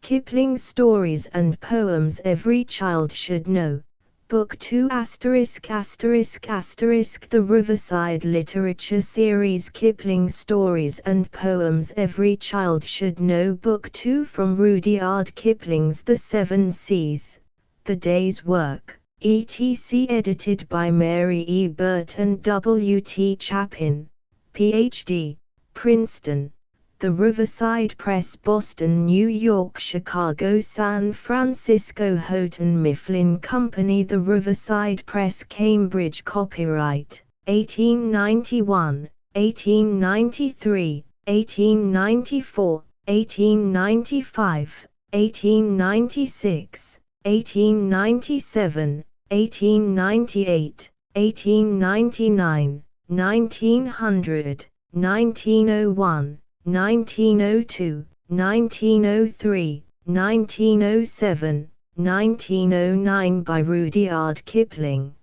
Kipling Stories and Poems Every Child Should Know. Book 2 ******* The Riverside Literature Series Kipling Stories and Poems Every Child Should Know. Book 2 from Rudyard Kipling's The Seven Seas, The Day's Work, etc. Edited by Mary E. Burt and W. T. Chapin, Ph.D., Princeton, The Riverside Press, Boston, New York, Chicago, San Francisco, Houghton Mifflin Company. The Riverside Press, Cambridge. Copyright 1891, 1893, 1894, 1895, 1896, 1897, 1898, 1899, 1900, 1901, 1902, 1903, 1907, 1909 by Rudyard Kipling.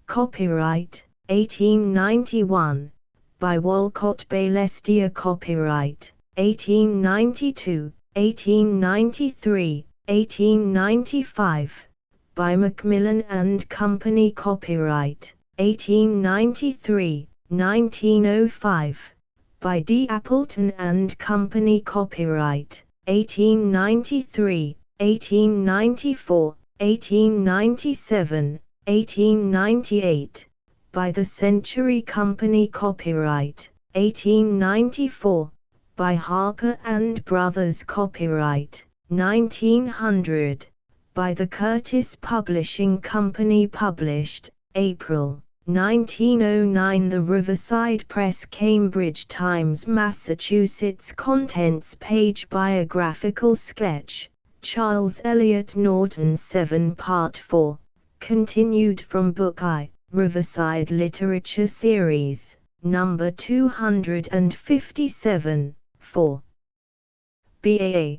Copyright 1891 by Walcott Balestier. Copyright 1892, 1893, 1895 by Macmillan and Company. Copyright 1893, 1905 by D. Appleton and Company. Copyright 1893, 1894, 1897, 1898 by The Century Company. Copyright 1894 by Harper and Brothers. Copyright 1900 by the Curtis Publishing Company. Published April 1909. The Riverside Press, Cambridge. Times, Massachusetts. Contents page. Biographical sketch, Charles Eliot Norton. 7 Part 4. Continued from Book I, Riverside Literature Series, number 257, 4. BAA,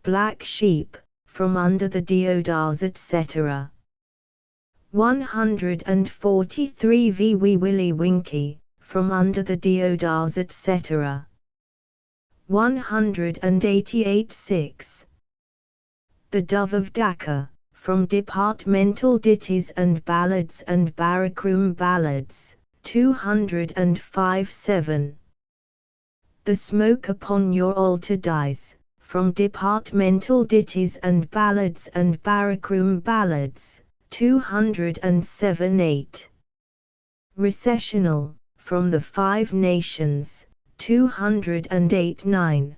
Black Sheep, From Under the Deodars, etc. 143 V. Wee Willie Winkie, From Under the Deodars, etc. 188 6. The Dove of Dhaka, From Departmental Ditties and Ballads and Barrackroom Ballads, 205 7. The Smoke Upon Your Altar Dies, From Departmental Ditties and Ballads and Barrackroom Ballads, 207 8. Recessional, From the Five Nations, 208 9.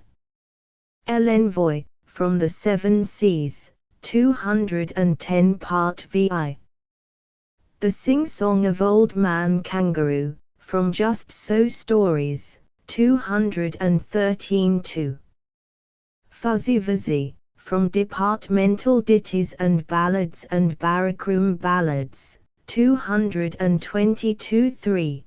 L'Envoy, From the Seven Seas, 210 Part VI. The Sing-Song of Old Man Kangaroo, From Just So Stories, 213 2. Fuzzy Vuzzy, From Departmental Ditties and Ballads and Barrackroom Ballads, 222 3.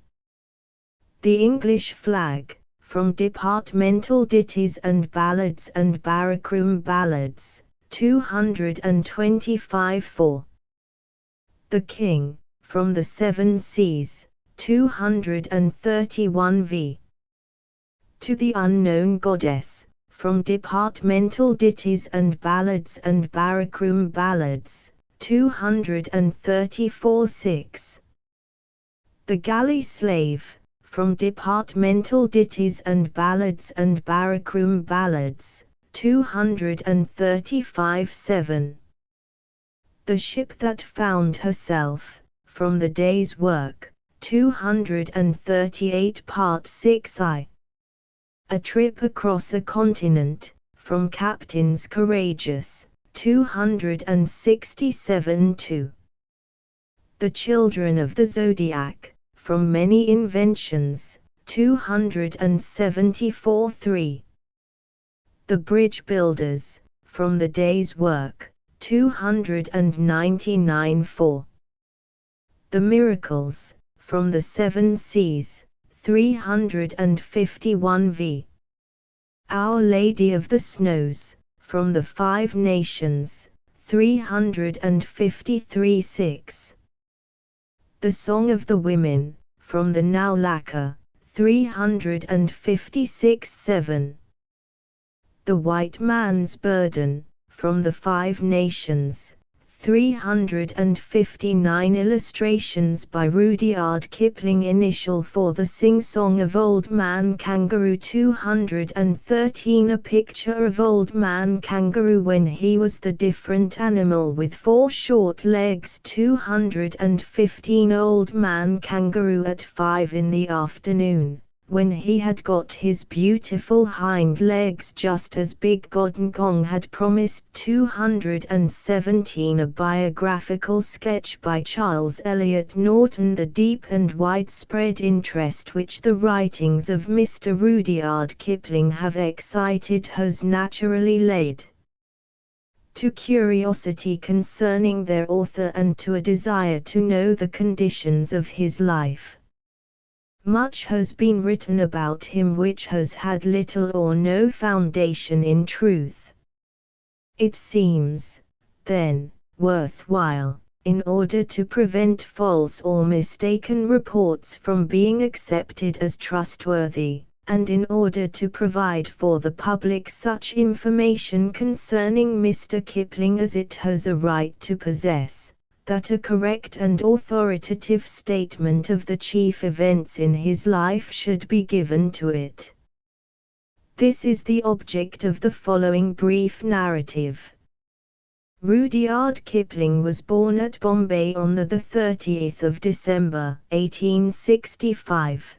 The English Flag, From Departmental Ditties and Ballads and Barrackroom Ballads, 225 4. The King, From the Seven Seas, 231 v. To the Unknown Goddess, From Departmental Ditties and Ballads and Barrackroom Ballads, 234 6. The Galley Slave, From Departmental Ditties and Ballads and Barrackroom Ballads, 235 7. The Ship That Found Herself, From the Day's Work, 238 Part 6I. A Trip Across a Continent, From Captains Courageous, 267 2. The Children of the Zodiac, From Many Inventions, 274 3. The Bridge Builders, From the Day's Work, 299 4. The Miracles, From the Seven Seas, 351 v. Our Lady of the Snows, From the Five Nations, 353 6. The Song of the Women, From the Now Lacquer, 356 7. The White Man's Burden, from the Five Nations. 359 illustrations by Rudyard Kipling. Initial for the sing-song of Old Man Kangaroo. 213 A picture of Old Man Kangaroo when he was the different animal with four short legs. 215 Old Man Kangaroo at 5 in the afternoon, when he had got his beautiful hind legs just as Big Gong had promised. 217 A biographical sketch by Charles Eliot Norton. The deep and widespread interest which the writings of Mr. Rudyard Kipling have excited has naturally led to curiosity concerning their author and to a desire to know the conditions of his life. Much has been written about him which has had little or no foundation in truth. It seems, then, worthwhile, in order to prevent false or mistaken reports from being accepted as trustworthy, and in order to provide for the public such information concerning Mr. Kipling as it has a right to possess, that a correct and authoritative statement of the chief events in his life should be given to it. This is the object of the following brief narrative. Rudyard Kipling was born at Bombay on the 30th of December, 1865.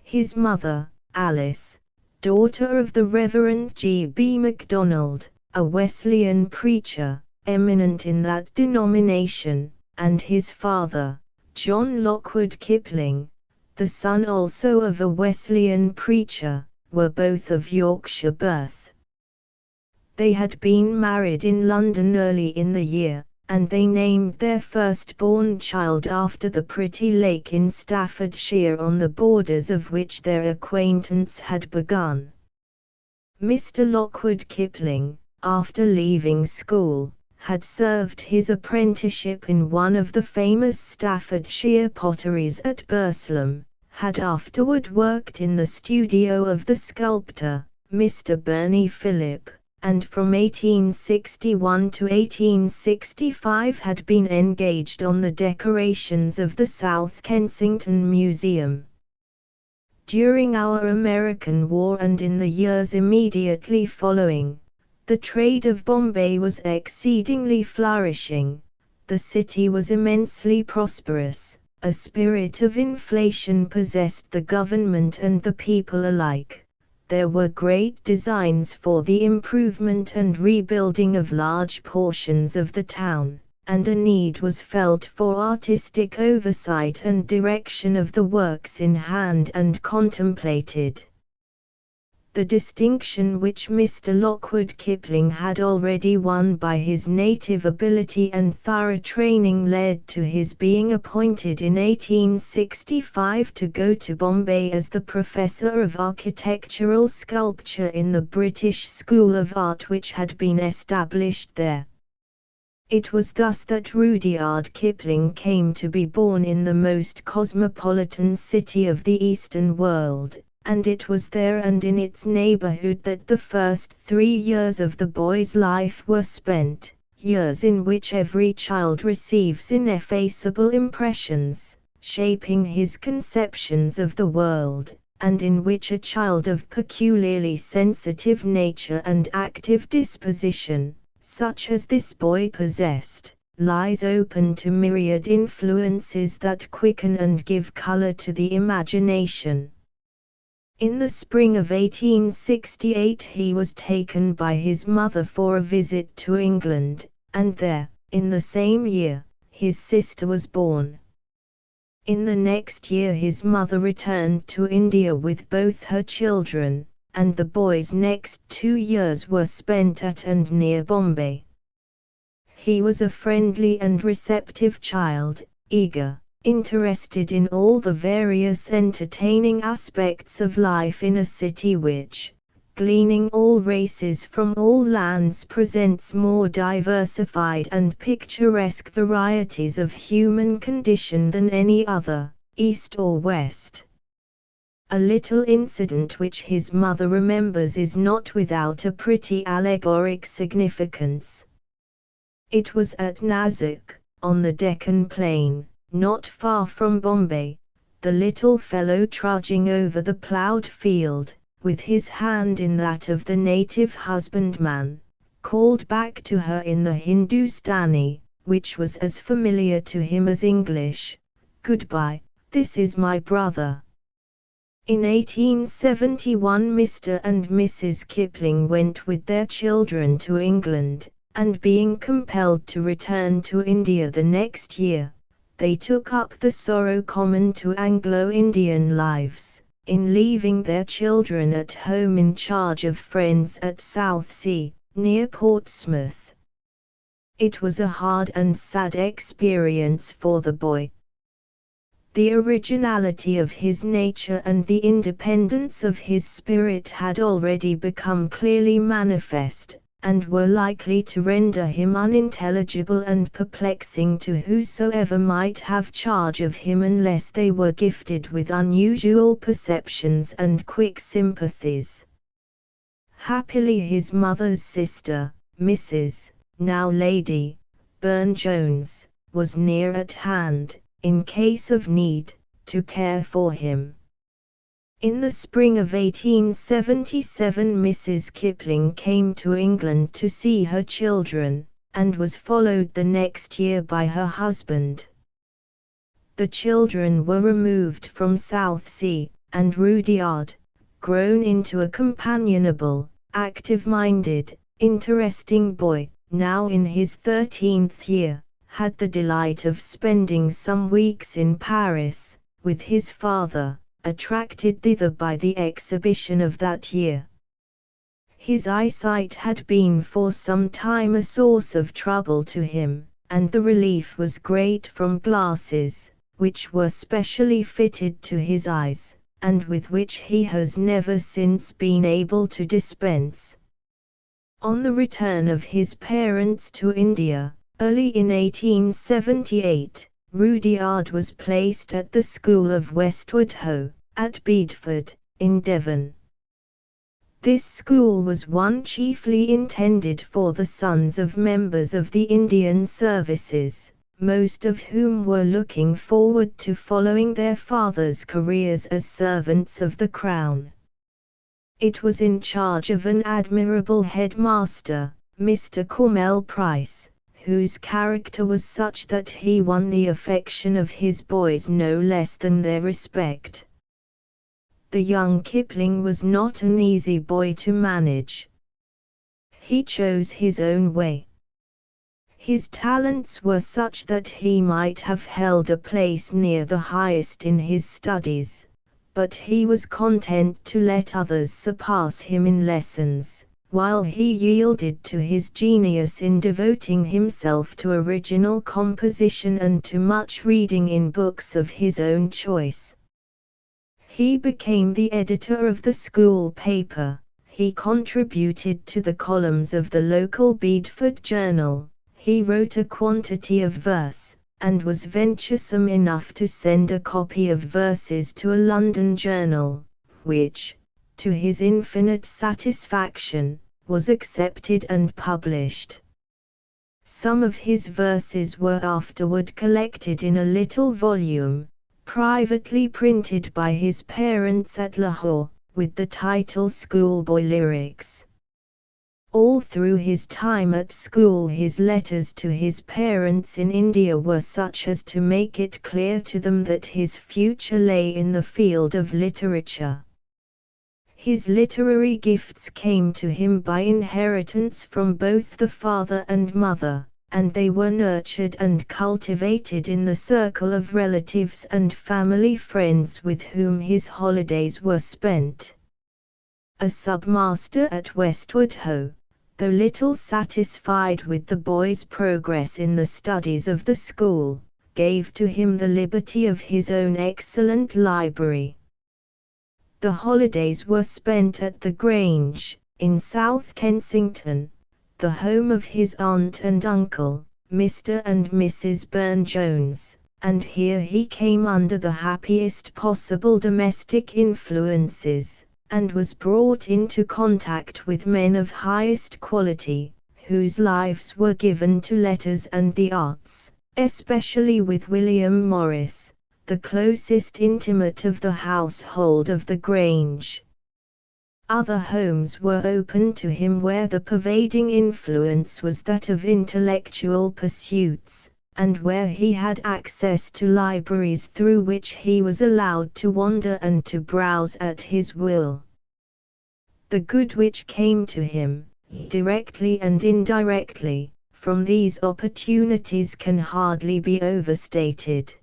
His mother, Alice, daughter of the Reverend G. B. MacDonald, a Wesleyan preacher, eminent in that denomination, and his father, John Lockwood Kipling, the son also of a Wesleyan preacher, were both of Yorkshire birth. They had been married in London early in the year, and they named their firstborn child after the pretty lake in Staffordshire on the borders of which their acquaintance had begun. Mr. Lockwood Kipling, after leaving school, had served his apprenticeship in one of the famous Staffordshire potteries at Burslem, had afterward worked in the studio of the sculptor, Mr. Burney Phillip, and from 1861 to 1865 had been engaged on the decorations of the South Kensington Museum. During our American War and in the years immediately following, the trade of Bombay was exceedingly flourishing, the city was immensely prosperous, a spirit of inflation possessed the government and the people alike. There were great designs for the improvement and rebuilding of large portions of the town, and a need was felt for artistic oversight and direction of the works in hand and contemplated. The distinction which Mr. Lockwood Kipling had already won by his native ability and thorough training led to his being appointed in 1865 to go to Bombay as the professor of architectural sculpture in the British School of Art which had been established there. It was thus that Rudyard Kipling came to be born in the most cosmopolitan city of the Eastern world, and it was there and in its neighborhood that the first 3 years of the boy's life were spent, years in which every child receives ineffaceable impressions, shaping his conceptions of the world, and in which a child of peculiarly sensitive nature and active disposition, such as this boy possessed, lies open to myriad influences that quicken and give color to the imagination. In the spring of 1868 he was taken by his mother for a visit to England, and there, in the same year, his sister was born. In the next year his mother returned to India with both her children, and the boy's next 2 years were spent at and near Bombay. He was a friendly and receptive child, eager, interested in all the various entertaining aspects of life in a city which, gleaning all races from all lands, presents more diversified and picturesque varieties of human condition than any other, East or West. A little incident which his mother remembers is not without a pretty allegoric significance. It was at Nasik, on the Deccan plain, not far from Bombay, the little fellow trudging over the ploughed field, with his hand in that of the native husbandman, called back to her in the Hindustani, which was as familiar to him as English, "Goodbye, this is my brother." In 1871 Mr. and Mrs. Kipling went with their children to England, and being compelled to return to India the next year, they took up the sorrow common to Anglo-Indian lives, in leaving their children at home in charge of friends at Southsea, near Portsmouth. It was a hard and sad experience for the boy. The originality of his nature and the independence of his spirit had already become clearly manifest, and were likely to render him unintelligible and perplexing to whosoever might have charge of him unless they were gifted with unusual perceptions and quick sympathies. Happily his mother's sister, Mrs., now Lady, Burne-Jones, was near at hand, in case of need, to care for him. In the spring of 1877 Mrs. Kipling came to England to see her children, and was followed the next year by her husband. The children were removed from Southsea, and Rudyard, grown into a companionable, active-minded, interesting boy, now in his 13th year, had the delight of spending some weeks in Paris, with his father, attracted thither by the exhibition of that year. His eyesight had been for some time a source of trouble to him, and the relief was great from glasses, which were specially fitted to his eyes, and with which he has never since been able to dispense. On the return of his parents to India, early in 1878, Rudyard was placed at the school of Westward Ho, at Bedford, in Devon. This school was one chiefly intended for the sons of members of the Indian services, most of whom were looking forward to following their fathers' careers as servants of the Crown. It was in charge of an admirable headmaster, Mr. Cornell Price, whose character was such that he won the affection of his boys no less than their respect. The young Kipling was not an easy boy to manage. He chose his own way. His talents were such that he might have held a place near the highest in his studies, but he was content to let others surpass him in lessons, while he yielded to his genius in devoting himself to original composition and to much reading in books of his own choice. He became the editor of the school paper, he contributed to the columns of the local Bedford journal, he wrote a quantity of verse, and was venturesome enough to send a copy of verses to a London journal, which, to his infinite satisfaction, was accepted and published. Some of his verses were afterward collected in a little volume, privately printed by his parents at Lahore, with the title Schoolboy Lyrics. All through his time at school his letters to his parents in India were such as to make it clear to them that his future lay in the field of literature. His literary gifts came to him by inheritance from both the father and mother, and they were nurtured and cultivated in the circle of relatives and family friends with whom his holidays were spent. A submaster at Westward Ho, though little satisfied with the boy's progress in the studies of the school, gave to him the liberty of his own excellent library. The holidays were spent at the Grange, in South Kensington, the home of his aunt and uncle, Mr. and Mrs. Burne-Jones, and here he came under the happiest possible domestic influences, and was brought into contact with men of highest quality, whose lives were given to letters and the arts, especially with William Morris, the closest intimate of the household of the Grange. Other homes were open to him where the pervading influence was that of intellectual pursuits, and where he had access to libraries through which he was allowed to wander and to browse at his will. The good which came to him, directly and indirectly, from these opportunities can hardly be overstated.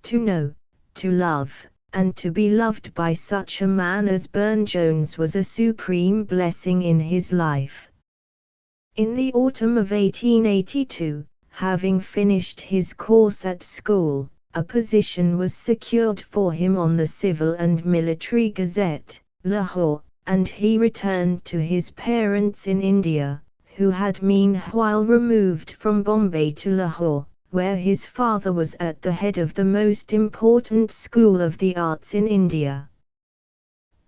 To know, to love, and to be loved by such a man as Burne-Jones was a supreme blessing in his life. In the autumn of 1882, having finished his course at school, a position was secured for him on the Civil and Military Gazette, Lahore, and he returned to his parents in India, who had meanwhile removed from Bombay to Lahore, where his father was at the head of the most important school of the arts in India.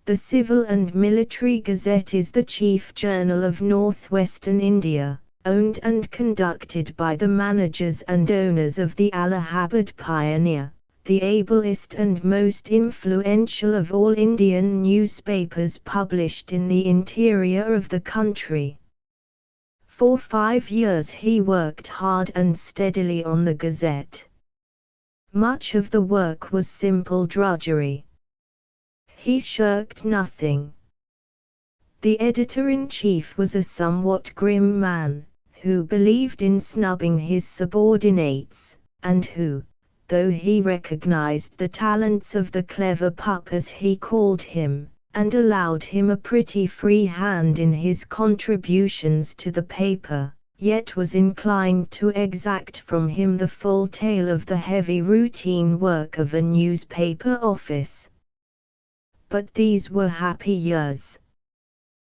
The Civil and Military Gazette is the chief journal of northwestern India, owned and conducted by the managers and owners of the Allahabad Pioneer, the ablest and most influential of all Indian newspapers published in the interior of the country. For 5 years he worked hard and steadily on the Gazette. Much of the work was simple drudgery. He shirked nothing. The editor-in-chief was a somewhat grim man, who believed in snubbing his subordinates, and who, though he recognized the talents of the clever pup as he called him, and allowed him a pretty free hand in his contributions to the paper, yet was inclined to exact from him the full tale of the heavy routine work of a newspaper office. But these were happy years.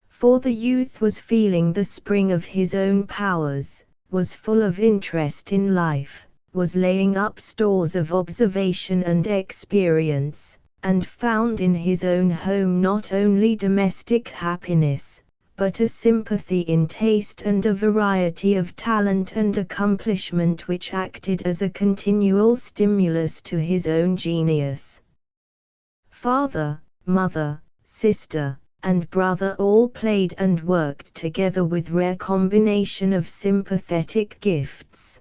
For the youth was feeling the spring of his own powers, was full of interest in life, was laying up stores of observation and experience, and found in his own home not only domestic happiness, but a sympathy in taste and a variety of talent and accomplishment which acted as a continual stimulus to his own genius. Father, mother, sister, and brother all played and worked together with rare combination of sympathetic gifts.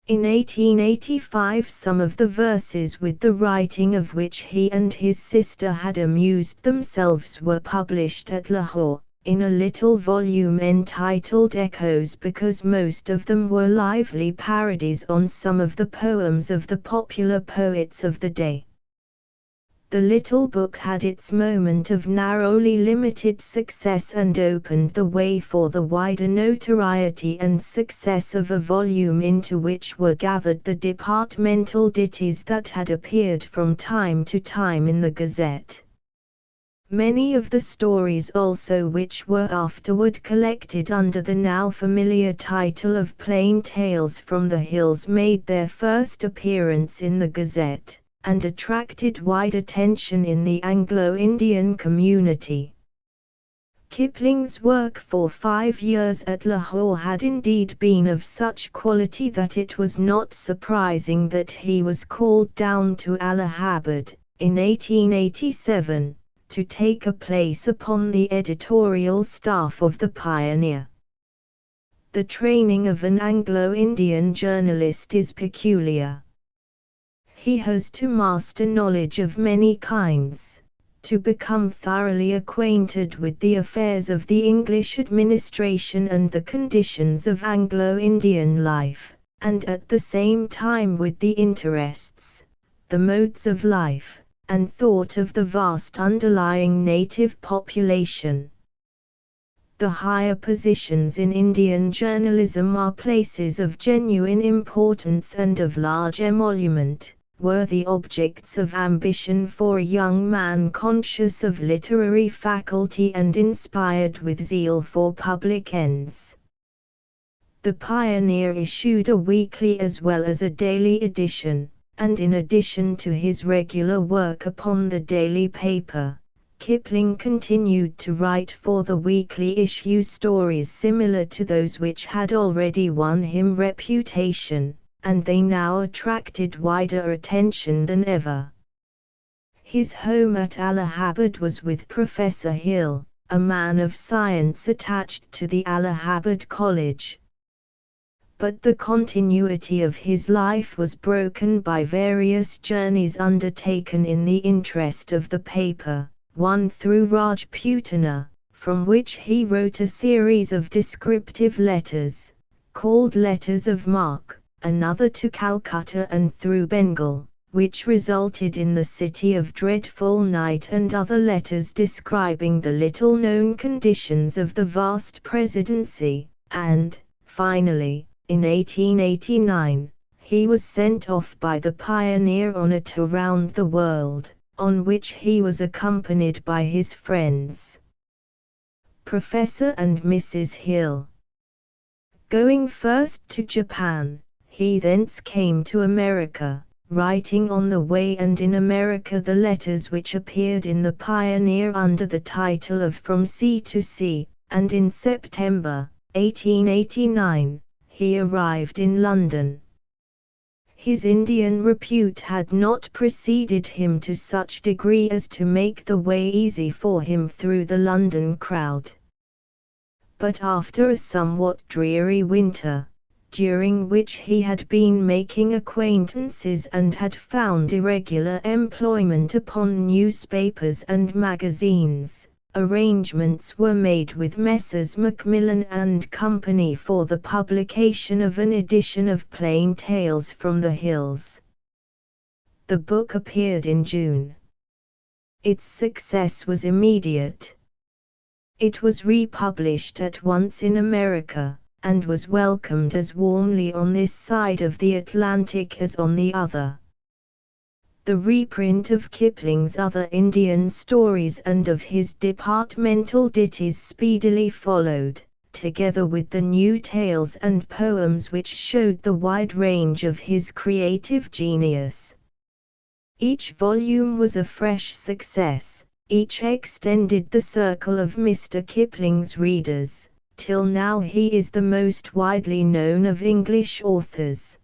In 1885 some of the verses with the writing of which he and his sister had amused themselves were published at Lahore, in a little volume entitled Echoes, because most of them were lively parodies on some of the poems of the popular poets of the day. The little book had its moment of narrowly limited success and opened the way for the wider notoriety and success of a volume into which were gathered the departmental ditties that had appeared from time to time in the Gazette. Many of the stories also which were afterward collected under the now familiar title of Plain Tales from the Hills made their first appearance in the Gazette, and attracted wide attention in the Anglo-Indian community. Kipling's work for 5 years at Lahore had indeed been of such quality that it was not surprising that he was called down to Allahabad, in 1887, to take a place upon the editorial staff of the Pioneer. The training of an Anglo-Indian journalist is peculiar. He has to master knowledge of many kinds, to become thoroughly acquainted with the affairs of the English administration and the conditions of Anglo-Indian life, and at the same time with the interests, the modes of life, and thought of the vast underlying native population. The higher positions in Indian journalism are places of genuine importance and of large emolument, worthy objects of ambition for a young man conscious of literary faculty and inspired with zeal for public ends. The Pioneer issued a weekly as well as a daily edition, and in addition to his regular work upon the daily paper, Kipling continued to write for the weekly issue stories similar to those which had already won him reputation, and they now attracted wider attention than ever. His home at Allahabad was with Professor Hill, a man of science attached to the Allahabad College. But the continuity of his life was broken by various journeys undertaken in the interest of the paper, one through Rajputana, from which he wrote a series of descriptive letters, called Letters of Marque, another to Calcutta and through Bengal, which resulted in the City of Dreadful Night, and other letters describing the little-known conditions of the vast presidency, and, finally, in 1889, he was sent off by the Pioneer on a tour round the world, on which he was accompanied by his friends, Professor and Mrs. Hill. Going first to Japan, he thence came to America, writing on the way and in America the letters which appeared in the Pioneer under the title of From Sea to Sea, and in September, 1889, he arrived in London. His Indian repute had not preceded him to such degree as to make the way easy for him through the London crowd. But after a somewhat dreary winter, during which he had been making acquaintances and had found irregular employment upon newspapers and magazines, arrangements were made with Messrs. Macmillan and Company for the publication of an edition of Plain Tales from the Hills. The book appeared in June. Its success was immediate. It was republished at once in America, and was welcomed as warmly on this side of the Atlantic as on the other. The reprint of Kipling's other Indian stories and of his departmental ditties speedily followed, together with the new tales and poems which showed the wide range of his creative genius. Each volume was a fresh success, each extended the circle of Mr. Kipling's readers, till now he is the most widely known of English authors.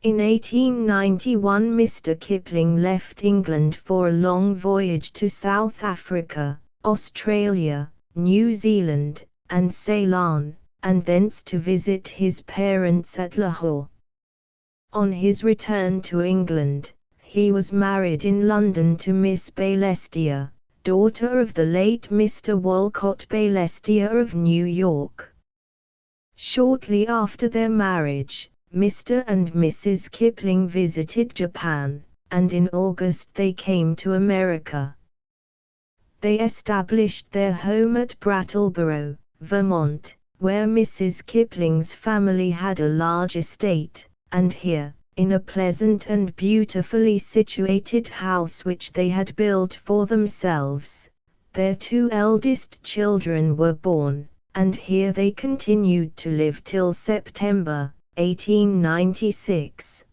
In 1891 Mr. Kipling left England for a long voyage to South Africa, Australia, New Zealand, and Ceylon, and thence to visit his parents at Lahore. On his return to England, he was married in London to Miss Bailestia, daughter of the late Mr. Walcott Bailestia of New York. Shortly after their marriage, Mr. and Mrs. Kipling visited Japan, and in August they came to America. They established their home at Brattleboro, Vermont, where Mrs. Kipling's family had a large estate, and here, in a pleasant and beautifully situated house which they had built for themselves, their two eldest children were born, and here they continued to live till September, 1896.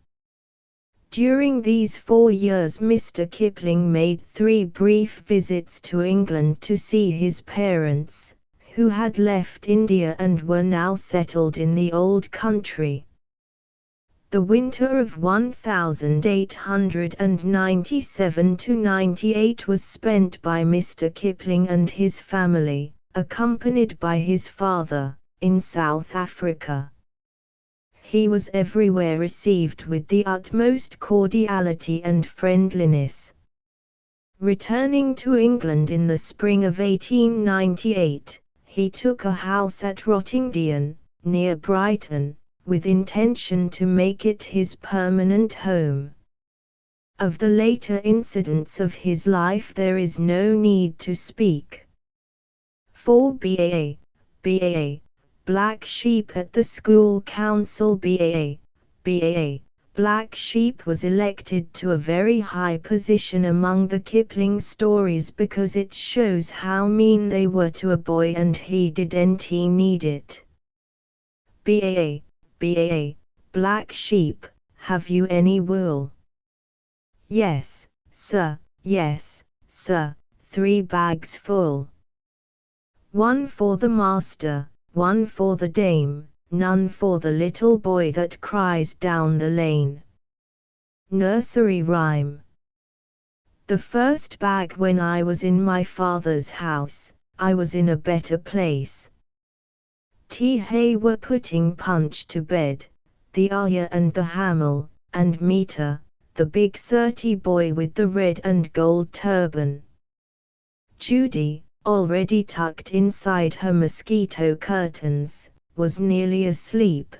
During these 4 years Mr. Kipling made 3 brief visits to England to see his parents, who had left India and were now settled in the old country. The winter of 1897–98 was spent by Mr. Kipling and his family, accompanied by his father, in South Africa. He was everywhere received with the utmost cordiality and friendliness. Returning to England in the spring of 1898, he took a house at Rottingdean, near Brighton, with intention to make it his permanent home. Of the later incidents of his life there is no need to speak. For BAA, Black Sheep at the School Council BAA, Black Sheep was elected to a very high position among the Kipling stories because it shows how mean they were to a boy and he didn't need it. Ba, black sheep, have you any wool? Yes, sir, 3 bags full. One for the master, one for the dame, none for the little boy that cries down the lane. Nursery rhyme. The first bag when I was in my father's house, I was in a better place. Hay were putting Punch to bed, the Ayah and the Hamel, and Meter, the big surty boy with the red and gold turban. Judy, already tucked inside her mosquito curtains, was nearly asleep.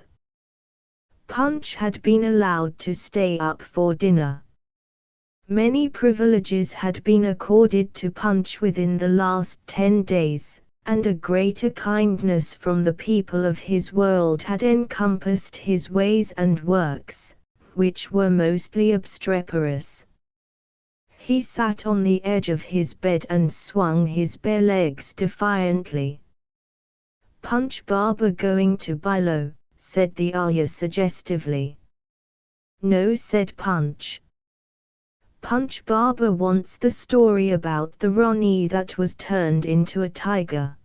Punch had been allowed to stay up for dinner. Many privileges had been accorded to Punch within the last 10 days, and a greater kindness from the people of his world had encompassed his ways and works, which were mostly obstreperous. He sat on the edge of his bed and swung his bare legs defiantly. "Punch Barber going to Bilo?" said the Ayah suggestively. "No," said Punch. "Punch Barber wants the story about the Ronnie that was turned into a tiger.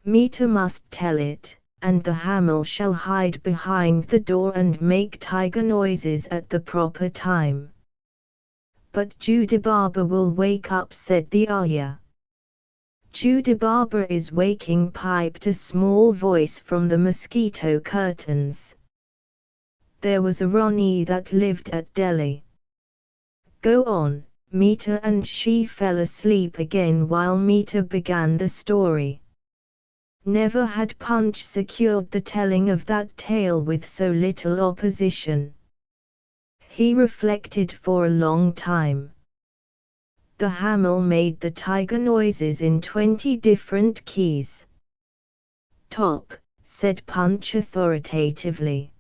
Meter must tell it, and the Hamel shall hide behind the door and make tiger noises at the proper time." "But Judy Barber will wake up," said the Ayah. "Judy Barber is waking," piped a small voice from the mosquito curtains. "There was a Ronnie that lived at Delhi." "Go on." Meter and she fell asleep again while Meter began the story. Never had Punch secured the telling of that tale with so little opposition. He reflected for a long time. The Hamel made the tiger noises in 20 different keys. "Top," said Punch authoritatively.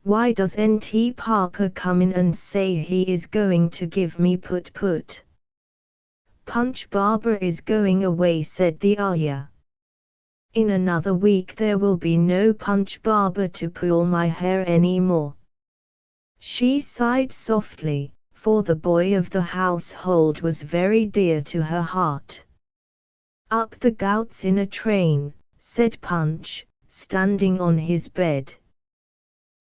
"Why does Nt Papa come in and say he is going to give me put-put?" "Punch Barber is going away," said the Ayah. "In another week there will be no Punch Barber to pull my hair anymore." She sighed softly, for the boy of the household was very dear to her heart. "Up the Ghauts in a train," said Punch, standing on his bed.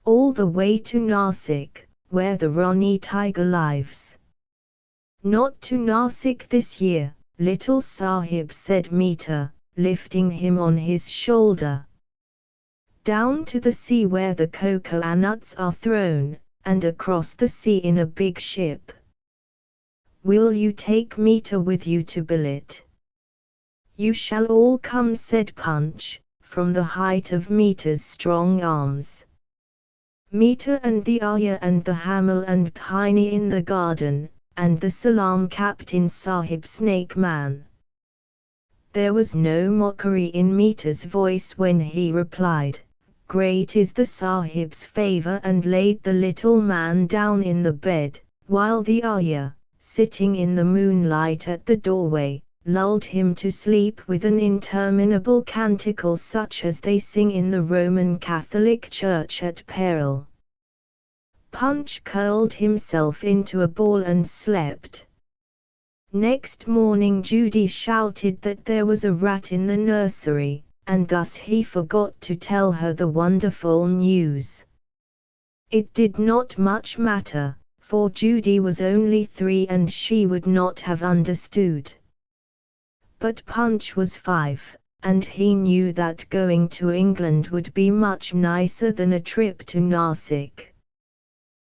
"All the way to Nasik, where the Ronnie tiger lives." "Not to Nasik this year, little Sahib," said Meter, lifting him on his shoulder. "Down to the sea where the cocoanuts are thrown, and across the sea in a big ship." "Will you take Meter with you to Billet?" "You shall all come," said Punch, from the height of Meter's strong arms. Meter and the Ayah and the Hamel and Tiny in the garden, and the Salam Captain Sahib Snake Man. There was no mockery in Meter's voice when he replied, "Great is the Sahib's favor," and laid the little man down in the bed, while the Ayah, sitting in the moonlight at the doorway, lulled him to sleep with an interminable canticle such as they sing in the Roman Catholic Church at peril. Punch curled himself into a ball and slept. Next morning Judy shouted that there was a rat in the nursery, and thus he forgot to tell her the wonderful news. It did not much matter, for Judy was only 3 and she would not have understood. But Punch was 5, and he knew that going to England would be much nicer than a trip to Nasik.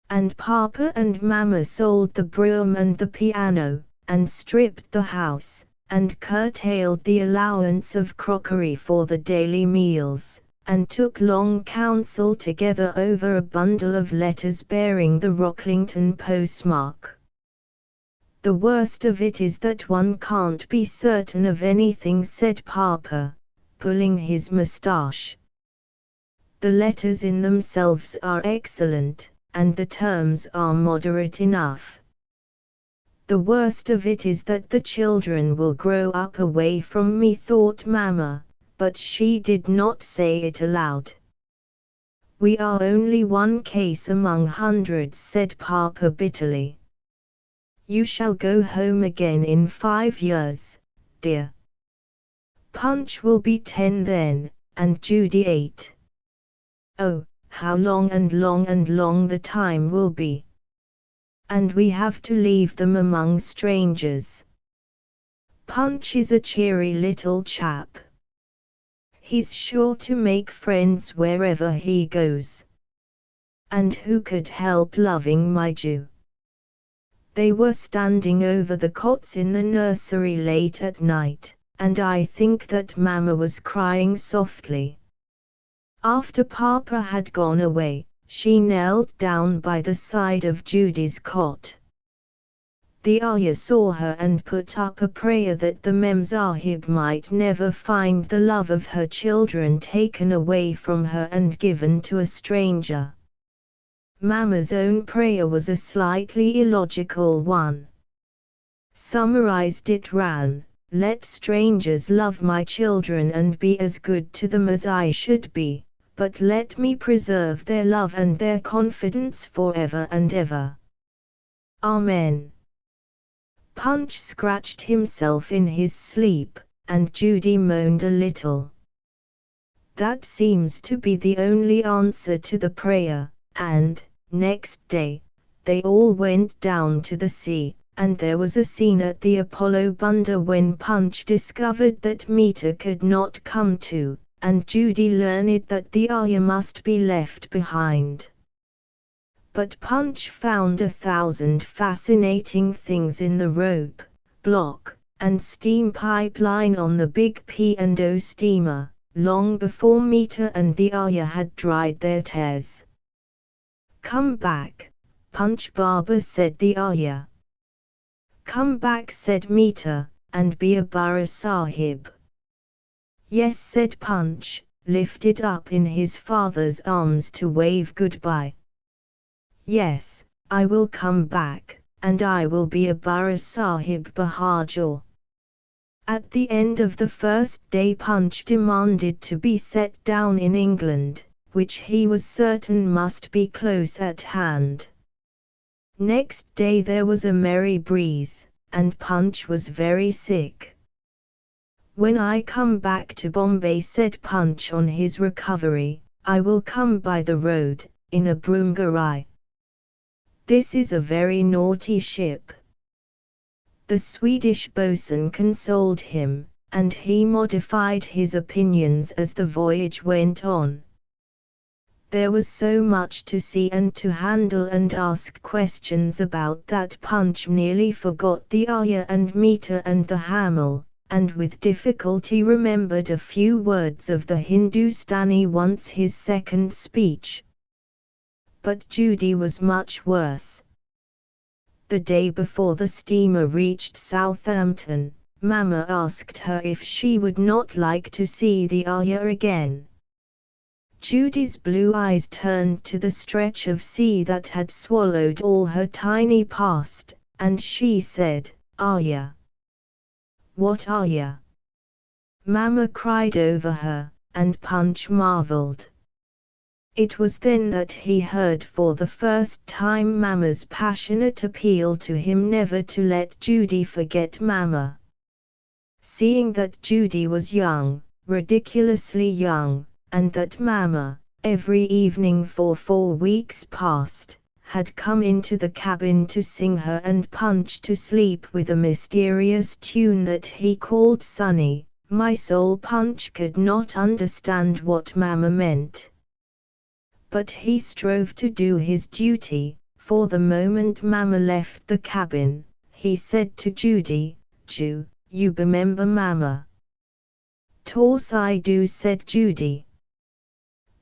And Papa and Mama sold the broom and the piano, and stripped the house, and curtailed the allowance of crockery for the daily meals, and took long counsel together over a bundle of letters bearing the Rocklington postmark. "The worst of it is that one can't be certain of anything," said Papa, pulling his moustache. "The letters in themselves are excellent, and the terms are moderate enough. The worst of it is that the children will grow up away from me," thought Mama, but she did not say it aloud. We are only one case among hundreds, said Papa bitterly. You shall go home again in 5 years, dear. Punch will be 10 then, and Judy 8. Oh, how long and long and long the time will be. And we have to leave them among strangers. Punch is a cheery little chap. He's sure to make friends wherever he goes. And who could help loving my Jew? They were standing over the cots in the nursery late at night, and I think that Mamma was crying softly. After Papa had gone away, she knelt down by the side of Judy's cot. The ayah saw her and put up a prayer that the Memsahib might never find the love of her children taken away from her and given to a stranger. Mamma's own prayer was a slightly illogical one. Summarized it ran, "Let strangers love my children and be as good to them as I should be, but let me preserve their love and their confidence forever and ever. Amen." Punch scratched himself in his sleep, and Judy moaned a little. That seems to be the only answer to the prayer. And, next day, they all went down to the sea, and there was a scene at the Apollo Bunder when Punch discovered that Mita could not come too, and Judy learned that the ayah must be left behind. But Punch found 1,000 fascinating things in the rope, block, and steam pipeline on the big P&O steamer, long before Mita and the ayah had dried their tears. "Come back, Punch Baba," said the ayah. "Come back," said Mita, "and be a Bara Sahib." "Yes," said Punch, lifted up in his father's arms to wave goodbye. "Yes, I will come back, and I will be a Bara Sahib Bahadur." At the end of the first day Punch demanded to be set down in England, which he was certain must be close at hand. Next day there was a merry breeze, and Punch was very sick. "When I come back to Bombay," said Punch on his recovery, "I will come by the road, in a broomgarai. This is a very naughty ship." The Swedish boatswain consoled him, and he modified his opinions as the voyage went on. There was so much to see and to handle and ask questions about that Punch nearly forgot the ayah and Mita and the Hamel, and with difficulty remembered a few words of the Hindustani once his second speech. But Judy was much worse. The day before the steamer reached Southampton, Mamma asked her if she would not like to see the ayah again. Judy's blue eyes turned to the stretch of sea that had swallowed all her tiny past, and she said, "Ayah." "What ayah?" Mamma cried over her, and Punch marveled. It was then that he heard for the first time Mamma's passionate appeal to him never to let Judy forget Mamma. Seeing that Judy was young, ridiculously young, and that Mamma, every evening for 4 weeks past, had come into the cabin to sing her and Punch to sleep with a mysterious tune that he called Sunny, my soul, Punch could not understand what Mamma meant. But he strove to do his duty, for the moment Mamma left the cabin, he said to Judy, "Ju, you remember Mamma?" "'Course I do," said Judy.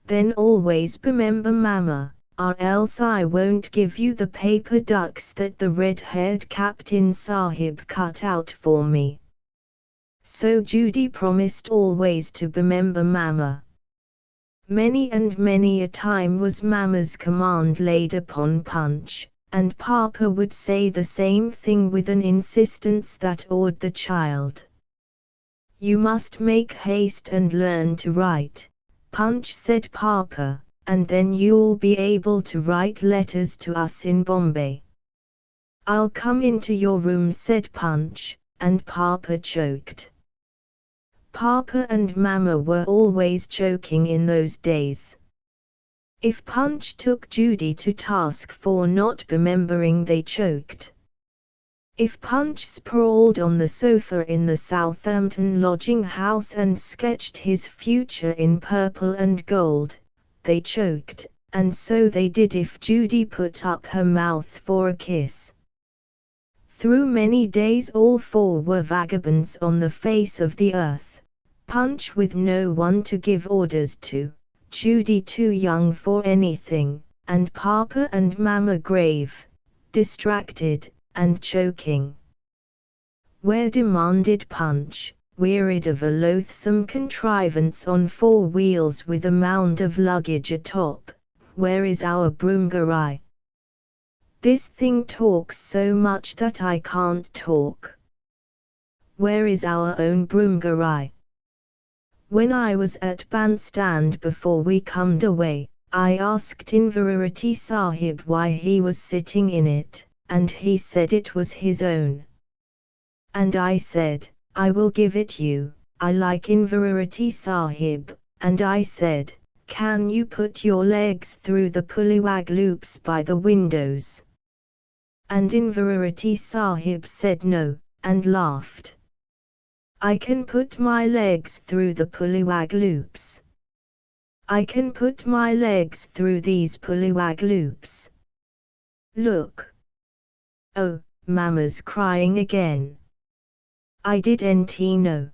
"Then always remember Mamma, or else I won't give you the paper ducks that the red-haired Captain Sahib cut out for me." So Judy promised always to remember Mamma. Many and many a time was Mamma's command laid upon Punch, and Papa would say the same thing with an insistence that awed the child. "You must make haste and learn to write, Punch," said Papa, and then you'll be able to write letters to us in Bombay." "I'll come into your room," said Punch, and Papa choked. Papa and Mama were always choking in those days. If Punch took Judy to task for not remembering, they choked. If Punch sprawled on the sofa in the Southampton lodging house and sketched his future in purple and gold, they choked, and so they did if Judy put up her mouth for a kiss. Through many days all four were vagabonds on the face of the earth, Punch with no one to give orders to, Judy too young for anything, and Papa and Mama grave, distracted, and choking. "Where," demanded Punch, wearied of a loathsome contrivance on 4 wheels with a mound of luggage atop, "where is our broomgarage? This thing talks so much that I can't talk. Where is our own broomgarage? When I was at bandstand before we comed away, I asked Inverarity Sahib why he was sitting in it, and he said it was his own. And I said, I will give it you, I like Inverarity Sahib, and I said, can you put your legs through the pullywag loops by the windows? And Inverarity Sahib said no, and laughed. I can put my legs through the pullywag loops. I can put my legs through these pullywag loops. Look. Oh, Mama's crying again. I didn't know.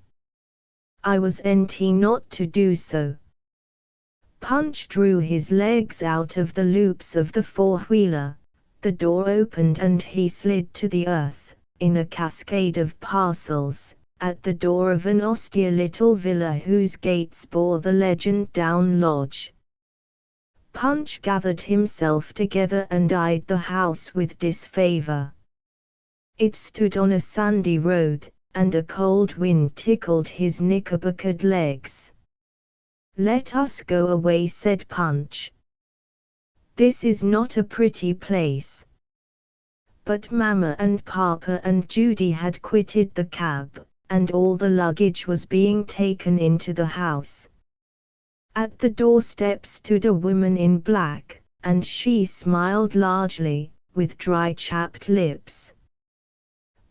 I was not to do so. Punch drew his legs out of the loops of the four-wheeler, the door opened and he slid to the earth, in a cascade of parcels, at the door of an austere little villa whose gates bore the legend Down Lodge. Punch gathered himself together and eyed the house with disfavor. It stood on a sandy road, and a cold wind tickled his knickerbockered legs. Let us go away, said Punch. This is not a pretty place. But Mama and Papa and Judy had quitted the cab, and all the luggage was being taken into the house. At the doorstep stood a woman in black, and she smiled largely, with dry chapped lips.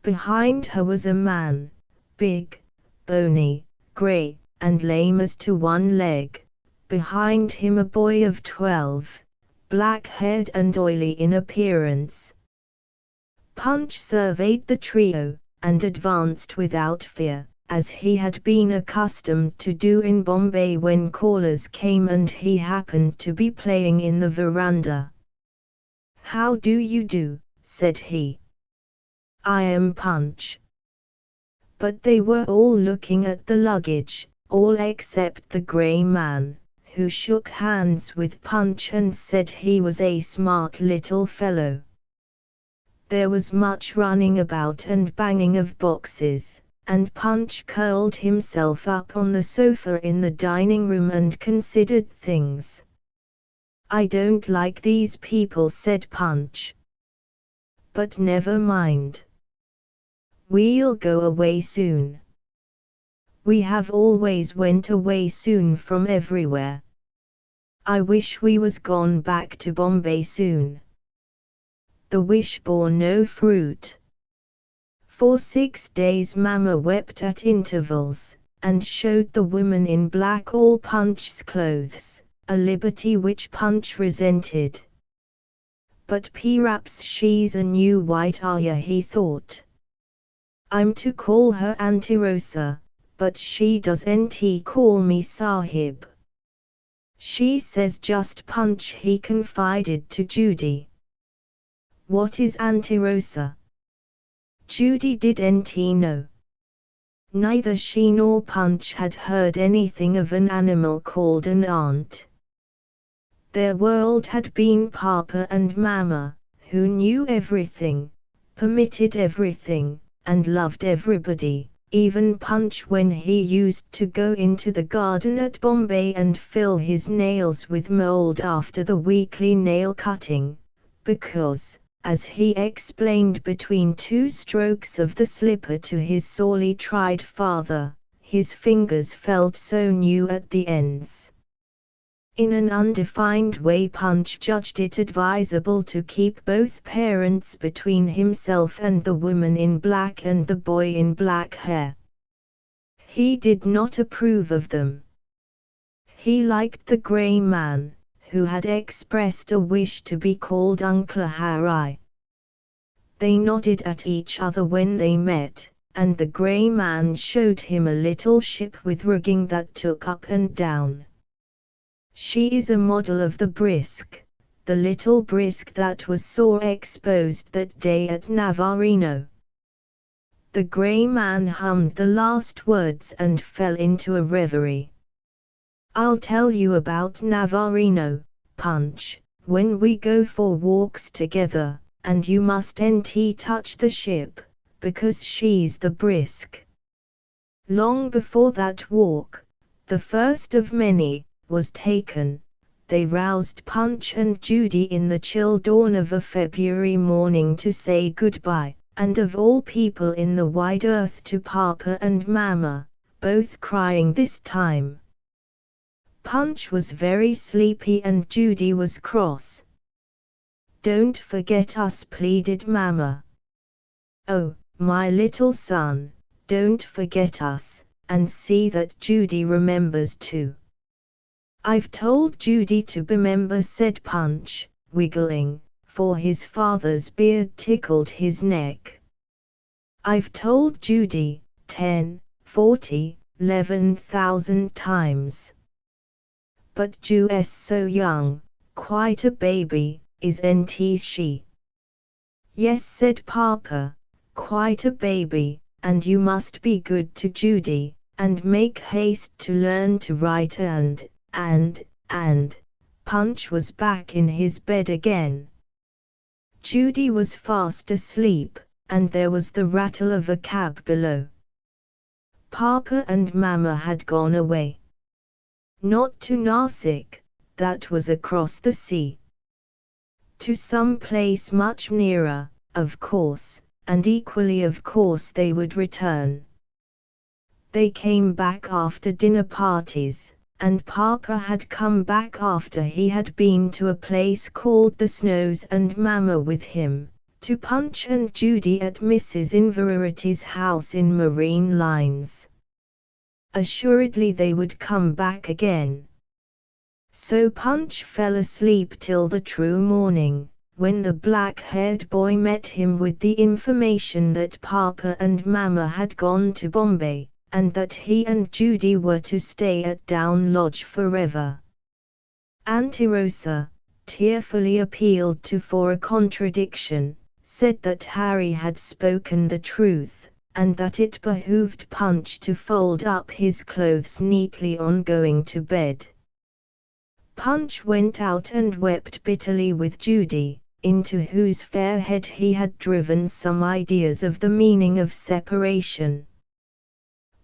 Behind her was a man, big, bony, grey, and lame as to one leg. Behind him a boy of 12, black-haired and oily in appearance. Punch surveyed the trio, and advanced without fear, as he had been accustomed to do in Bombay when callers came and he happened to be playing in the veranda. How do you do, said he. I am Punch. But they were all looking at the luggage, all except the grey man, who shook hands with Punch and said he was a smart little fellow. There was much running about and banging of boxes, and Punch curled himself up on the sofa in the dining room and considered things. I don't like these people, said Punch. But never mind. We'll go away soon. We have always went away soon from everywhere. I wish we was gone back to Bombay soon. The wish bore no fruit. For 6 days Mama wept at intervals, and showed the woman in black all Punch's clothes, a liberty which Punch resented. But perhaps she's a new white Arya, he thought. I'm to call her Auntie Rosa, but she doesn't call me Sahib. She says just Punch, he confided to Judy. What is Auntie Rosa? Judy didn't know. Neither she nor Punch had heard anything of an animal called an aunt. Their world had been Papa and Mama, who knew everything, permitted everything, and loved everybody, even Punch when he used to go into the garden at Bombay and fill his nails with mold after the weekly nail cutting, because, as he explained between 2 strokes of the slipper to his sorely tried father, his fingers felt so new at the ends. In an undefined way Punch judged it advisable to keep both parents between himself and the woman in black and the boy in black hair. He did not approve of them. He liked the grey man, who had expressed a wish to be called Uncle Harry. They nodded at each other when they met, and the grey man showed him a little ship with rigging that took up and down. She is a model of the brisk, the little brisk that was sore exposed that day at Navarino. The grey man hummed the last words and fell into a reverie. I'll tell you about Navarino, Punch, when we go for walks together, and you mustn't touch the ship, because she's the brisk. Long before that walk, the first of many, was taken, they roused Punch and Judy in the chill dawn of a February morning to say goodbye, and of all people in the wide earth to Papa and Mama, both crying this time. Punch was very sleepy and Judy was cross. Don't forget us, pleaded Mama. Oh, my little son, don't forget us, and see that Judy remembers too. I've told Judy to remember, said Punch, wiggling, for his father's beard tickled his neck. I've told Judy 10, 40, 11,000 times. But Ju's so young, quite a baby, isn't she? Yes, said Papa, quite a baby, and you must be good to Judy, and make haste to learn to write and, Punch was back in his bed again. Judy was fast asleep, and there was the rattle of a cab below. Papa and Mama had gone away. Not to Narsik, that was across the sea. To some place much nearer, of course, and equally of course they would return. They came back after dinner parties, and Papa had come back after he had been to a place called the Snows and Mama with him, to Punch and Judy at Mrs. Inveraty's house in Marine Lines. Assuredly they would come back again. So Punch fell asleep till the true morning, when the black-haired boy met him with the information that Papa and Mama had gone to Bombay, and that he and Judy were to stay at Down Lodge forever. Auntie Rosa, tearfully appealed to for a contradiction, said that Harry had spoken the truth, and that it behooved Punch to fold up his clothes neatly on going to bed. Punch went out and wept bitterly with Judy, into whose fair head he had driven some ideas of the meaning of separation.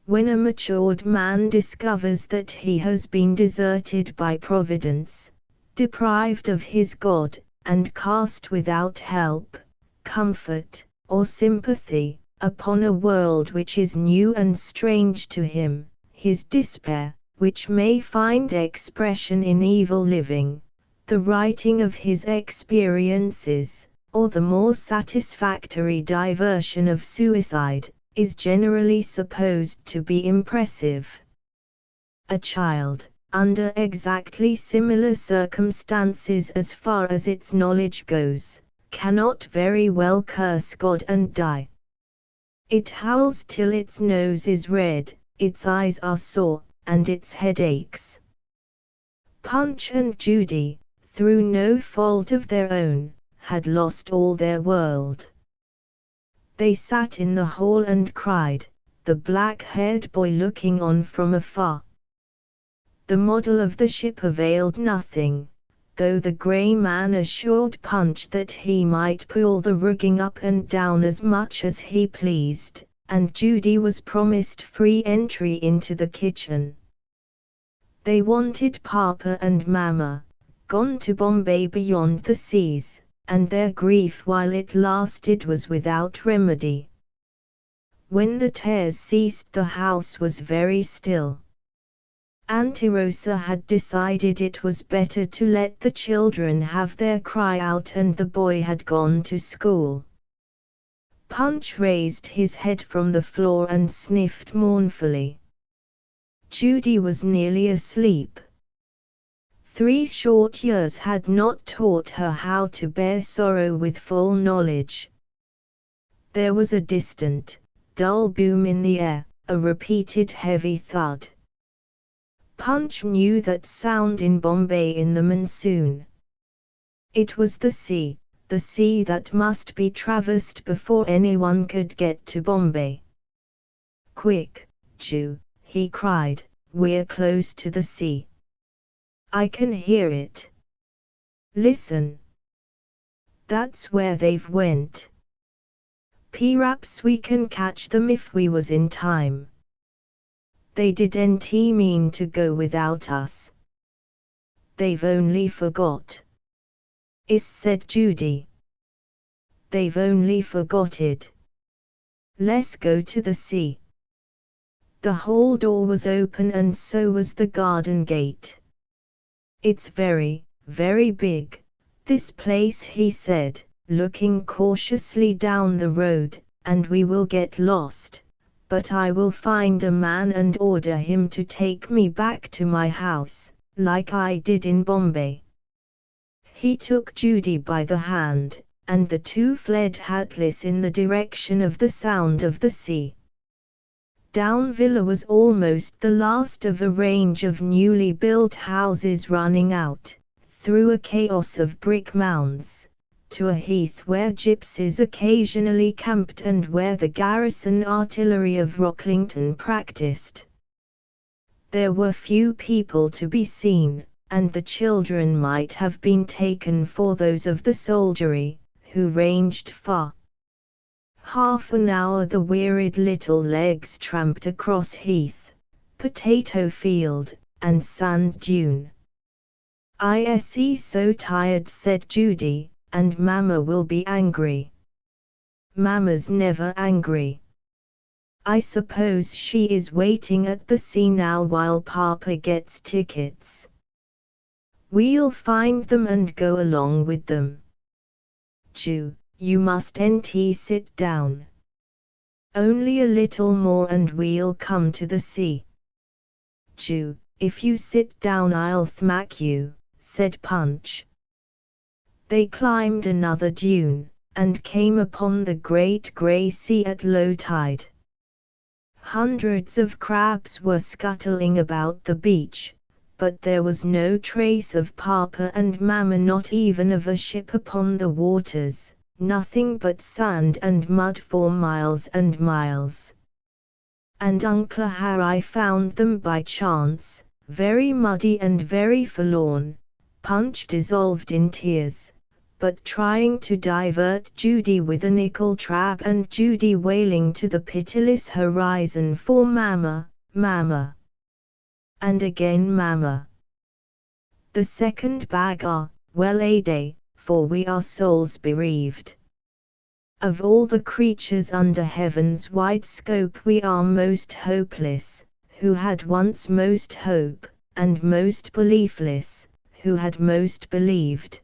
When a matured man discovers that he has been deserted by Providence, deprived of his God, and cast without help, comfort, or sympathy, upon a world which is new and strange to him, his despair, which may find expression in evil living, the writing of his experiences, or the more satisfactory diversion of suicide, is generally supposed to be impressive. A child, under exactly similar circumstances as far as its knowledge goes, cannot very well curse God and die. It howls till its nose is red, its eyes are sore, and its head aches. Punch and Judy, through no fault of their own, had lost all their world. They sat in the hall and cried, the black-haired boy looking on from afar. The model of the ship availed nothing, though the grey man assured Punch that he might pull the rigging up and down as much as he pleased, and Judy was promised free entry into the kitchen. They wanted Papa and Mama, gone to Bombay beyond the seas, and their grief while it lasted was without remedy. When the tears ceased, the house was very still. Auntie Rosa had decided it was better to let the children have their cry out, and the boy had gone to school. Punch raised his head from the floor and sniffed mournfully. Judy was nearly asleep. 3 short years had not taught her how to bear sorrow with full knowledge. There was a distant, dull boom in the air, a repeated heavy thud. Punch knew that sound in Bombay in the monsoon. It was the sea that must be traversed before anyone could get to Bombay. "Quick, Ju," he cried, "we're close to the sea. I can hear it. Listen. That's where they've went. P'raps we can catch them if we was in time. They didn't mean to go without us. They've only forgot." Said Judy. "They've only forgotted. Let's go to the sea." The hall door was open and so was the garden gate. "It's very, very big, this place," he said, looking cautiously down the road, "and we will get lost, but I will find a man and order him to take me back to my house, like I did in Bombay." He took Judy by the hand, and the two fled hatless in the direction of the sound of the sea. Down Villa was almost the last of a range of newly built houses running out, through a chaos of brick mounds, to a heath where gypsies occasionally camped and where the garrison artillery of Rocklington practiced. There were few people to be seen, and the children might have been taken for those of the soldiery, who ranged far. Half an hour the wearied little legs tramped across heath, potato field, and sand dune. "I so tired," said Judy, "and Mama will be angry." "Mama's never angry. I suppose she is waiting at the sea now while Papa gets tickets. We'll find them and go along with them. Ju, you mustn't sit down. Only a little more and we'll come to the sea." "Ju, if you sit down I'll thmack you," said Punch. They climbed another dune, and came upon the great grey sea at low tide. Hundreds of crabs were scuttling about the beach, but there was no trace of Papa and Mama, not even of a ship upon the waters, nothing but sand and mud for miles and miles. And Uncle Harry found them by chance, very muddy and very forlorn. Punch dissolved in tears, but trying to divert Judy with a nickel trap, and Judy wailing to the pitiless horizon for Mama, Mama. And again Mama. The second bag well a day, for we are souls bereaved. Of all the creatures under heaven's wide scope we are most hopeless, who had once most hope, and most beliefless, who had most believed.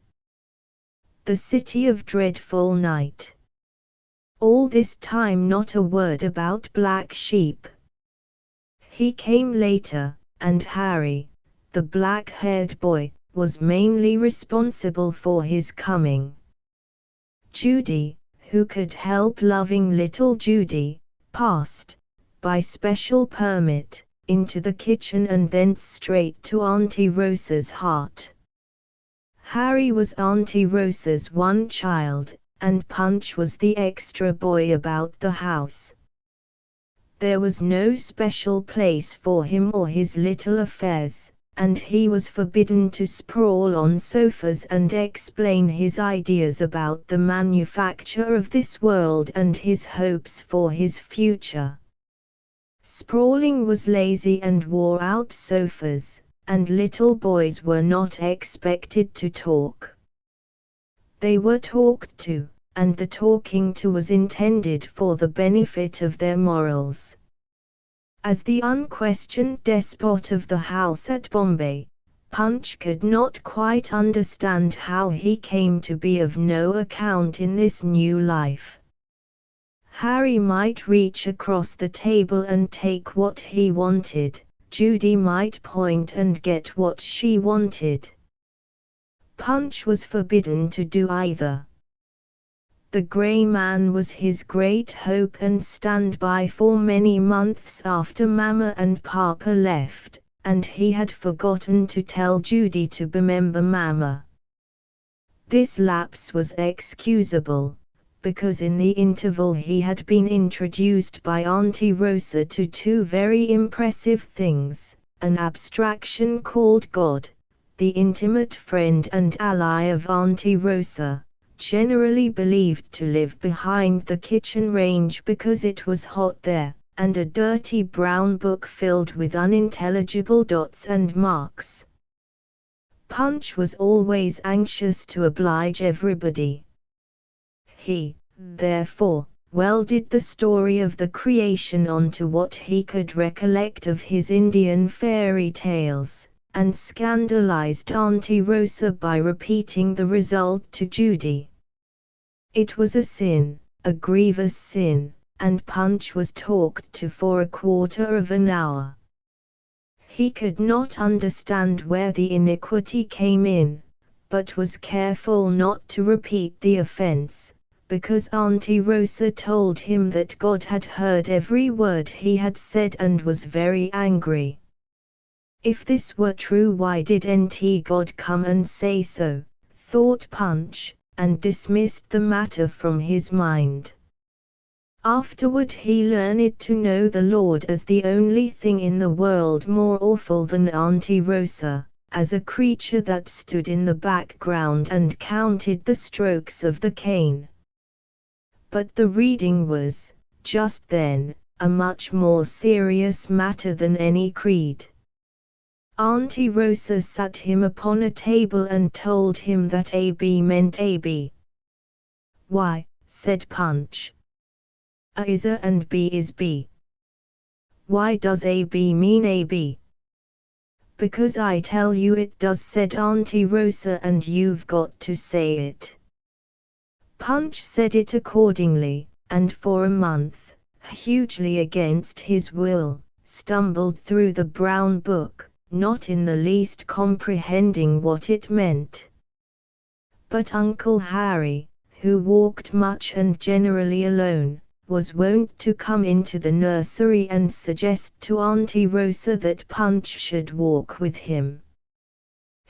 The city of dreadful night. All this time not a word about Black Sheep. He came later, and Harry, the black-haired boy, was mainly responsible for his coming. Judy, who could help loving little Judy, passed, by special permit, into the kitchen and thence straight to Auntie Rosa's heart. Harry was Auntie Rosa's one child, and Punch was the extra boy about the house. There was no special place for him or his little affairs, and he was forbidden to sprawl on sofas and explain his ideas about the manufacture of this world and his hopes for his future. Sprawling was lazy and wore out sofas, and little boys were not expected to talk. They were talked to, and the talking to was intended for the benefit of their morals. As the unquestioned despot of the house at Bombay, Punch could not quite understand how he came to be of no account in this new life. Harry might reach across the table and take what he wanted, Judy might point and get what she wanted. Punch was forbidden to do either. The grey man was his great hope and standby for many months after Mama and Papa left, and he had forgotten to tell Judy to remember Mama. This lapse was excusable, because in the interval he had been introduced by Auntie Rosa to two very impressive things, an abstraction called God, the intimate friend and ally of Auntie Rosa, generally believed to live behind the kitchen range because it was hot there, and a dirty brown book filled with unintelligible dots and marks. Punch was always anxious to oblige everybody. He, therefore, welded the story of the creation onto what he could recollect of his Indian fairy tales, and scandalized Auntie Rosa by repeating the result to Judy. It was a sin, a grievous sin, and Punch was talked to for a quarter of an hour. He could not understand where the iniquity came in, but was careful not to repeat the offense, because Auntie Rosa told him that God had heard every word he had said and was very angry. If this were true, why didn't God come and say so, thought Punch, and dismissed the matter from his mind. Afterward he learned to know the Lord as the only thing in the world more awful than Auntie Rosa, as a creature that stood in the background and counted the strokes of the cane. But the reading was, just then, a much more serious matter than any creed. Auntie Rosa sat him upon a table and told him that AB meant AB. Why, said Punch. A is A and B is B. Why does AB mean AB? Because I tell you it does, said Auntie Rosa, and you've got to say it. Punch said it accordingly, and for a month, hugely against his will, stumbled through the brown book, not in the least comprehending what it meant. But Uncle Harry, who walked much and generally alone, was wont to come into the nursery and suggest to Auntie Rosa that Punch should walk with him.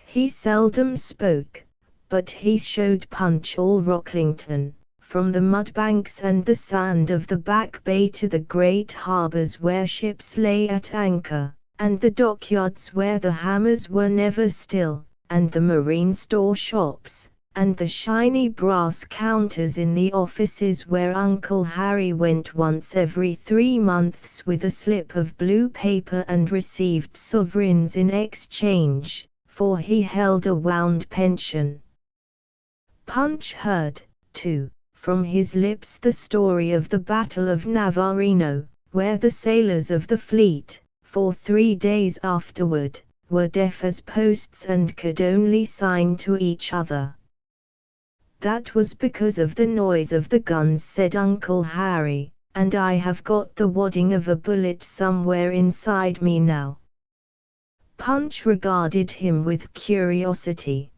He seldom spoke, but he showed Punch all Rocklington, from the mudbanks and the sand of the Back Bay to the great harbours where ships lay at anchor, and the dockyards where the hammers were never still, and the marine store shops, and the shiny brass counters in the offices where Uncle Harry went once every 3 months with a slip of blue paper and received sovereigns in exchange, for he held a wound pension. Punch heard, too, from his lips the story of the Battle of Navarino, where the sailors of the fleet, for 3 days afterward, were deaf as posts and could only sign to each other. That was because of the noise of the guns, said Uncle Harry, and I have got the wadding of a bullet somewhere inside me now. Punch regarded him with curiosity.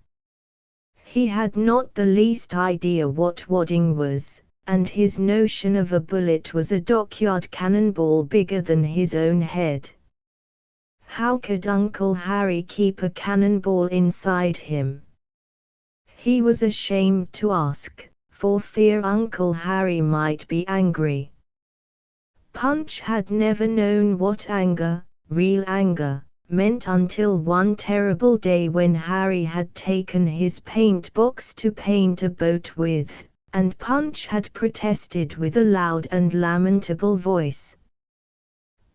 He had not the least idea what wadding was, and his notion of a bullet was a dockyard cannonball bigger than his own head. How could Uncle Harry keep a cannonball inside him? He was ashamed to ask, for fear Uncle Harry might be angry. Punch had never known what anger, real anger, meant until one terrible day when Harry had taken his paint box to paint a boat with, and Punch had protested with a loud and lamentable voice.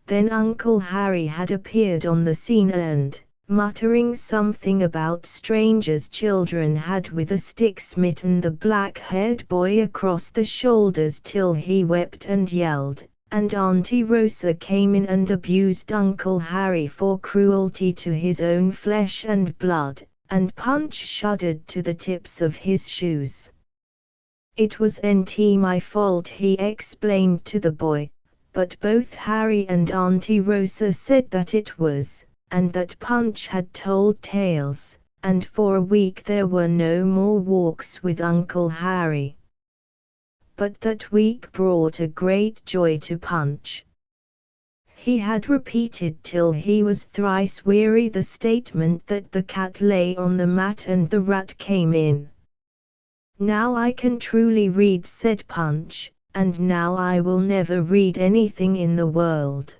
Then Uncle Harry had appeared on the scene and, muttering something about strangers' children, had with a stick smitten the black-haired boy across the shoulders till he wept and yelled, and Auntie Rosa came in and abused Uncle Harry for cruelty to his own flesh and blood, and Punch shuddered to the tips of his shoes. "It was my fault," he explained to the boy, but both Harry and Auntie Rosa said that it was, and that Punch had told tales, and for a week there were no more walks with Uncle Harry. But that week brought a great joy to Punch. He had repeated till he was thrice weary the statement that the cat lay on the mat and the rat came in. "Now I can truly read," said Punch, "and now I will never read anything in the world."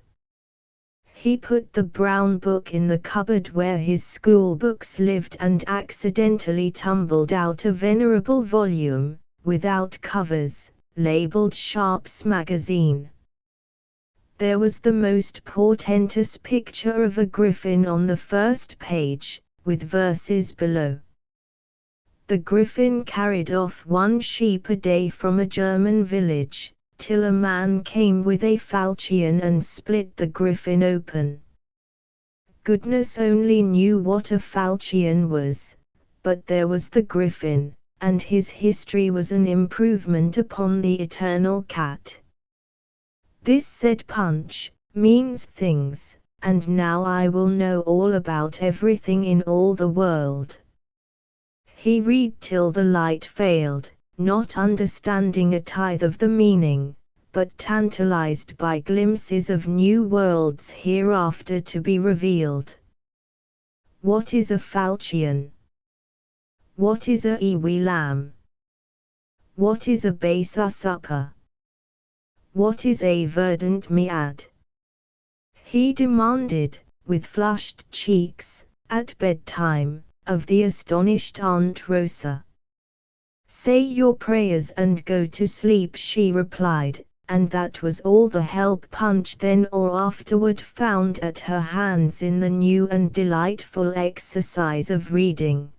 He put the brown book in the cupboard where his school books lived and accidentally tumbled out a venerable volume, without covers, labeled Sharp's Magazine. There was the most portentous picture of a griffin on the first page, with verses below. The griffin carried off 1 sheep a day from a German village, till a man came with a falchion and split the griffin open. Goodness only knew what a falchion was, but there was the griffin, and his history was an improvement upon the eternal cat. "This," said Punch, "means things, and now I will know all about everything in all the world." He read till the light failed, not understanding a tithe of the meaning, but tantalized by glimpses of new worlds hereafter to be revealed. What is a falchion? What is a ewe lamb? What is a basa supper? What is a verdant mead? He demanded, with flushed cheeks, at bedtime, of the astonished Aunt Rosa. "Say your prayers and go to sleep," she replied, and that was all the help Punch then or afterward found at her hands in the new and delightful exercise of reading.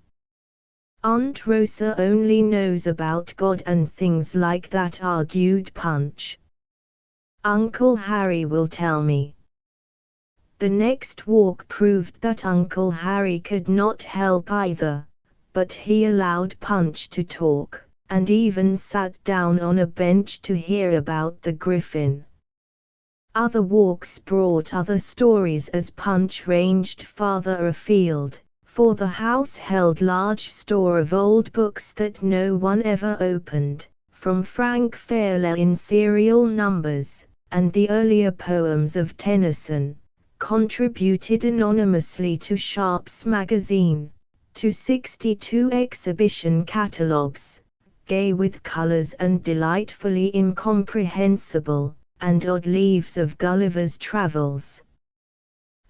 "Aunt Rosa only knows about God and things like that," argued Punch. "Uncle Harry will tell me." The next walk proved that Uncle Harry could not help either, but he allowed Punch to talk, and even sat down on a bench to hear about the griffin. Other walks brought other stories as Punch ranged farther afield, for the house held large store of old books that no one ever opened, from Frank Fairleigh in serial numbers, and the earlier poems of Tennyson, contributed anonymously to Sharp's Magazine, to 62 exhibition catalogues, gay with colors and delightfully incomprehensible, and odd leaves of Gulliver's Travels.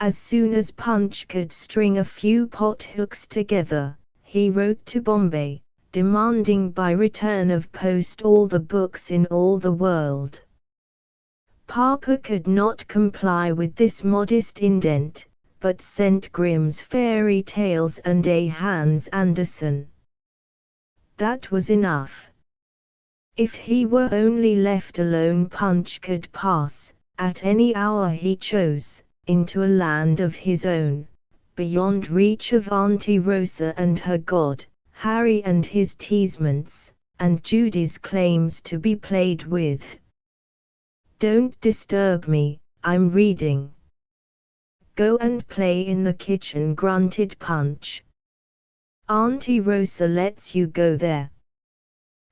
As soon as Punch could string a few pot-hooks together, he wrote to Bombay, demanding by return of post all the books in all the world. Papa could not comply with this modest indent, but sent Grimm's Fairy Tales and A. Hans Andersen. That was enough. If he were only left alone, Punch could pass, at any hour he chose, into a land of his own, beyond reach of Auntie Rosa and her god, Harry and his teasements, and Judy's claims to be played with. "Don't disturb me, I'm reading." "Go and play in the kitchen," grunted Punch. "Auntie Rosa lets you go there."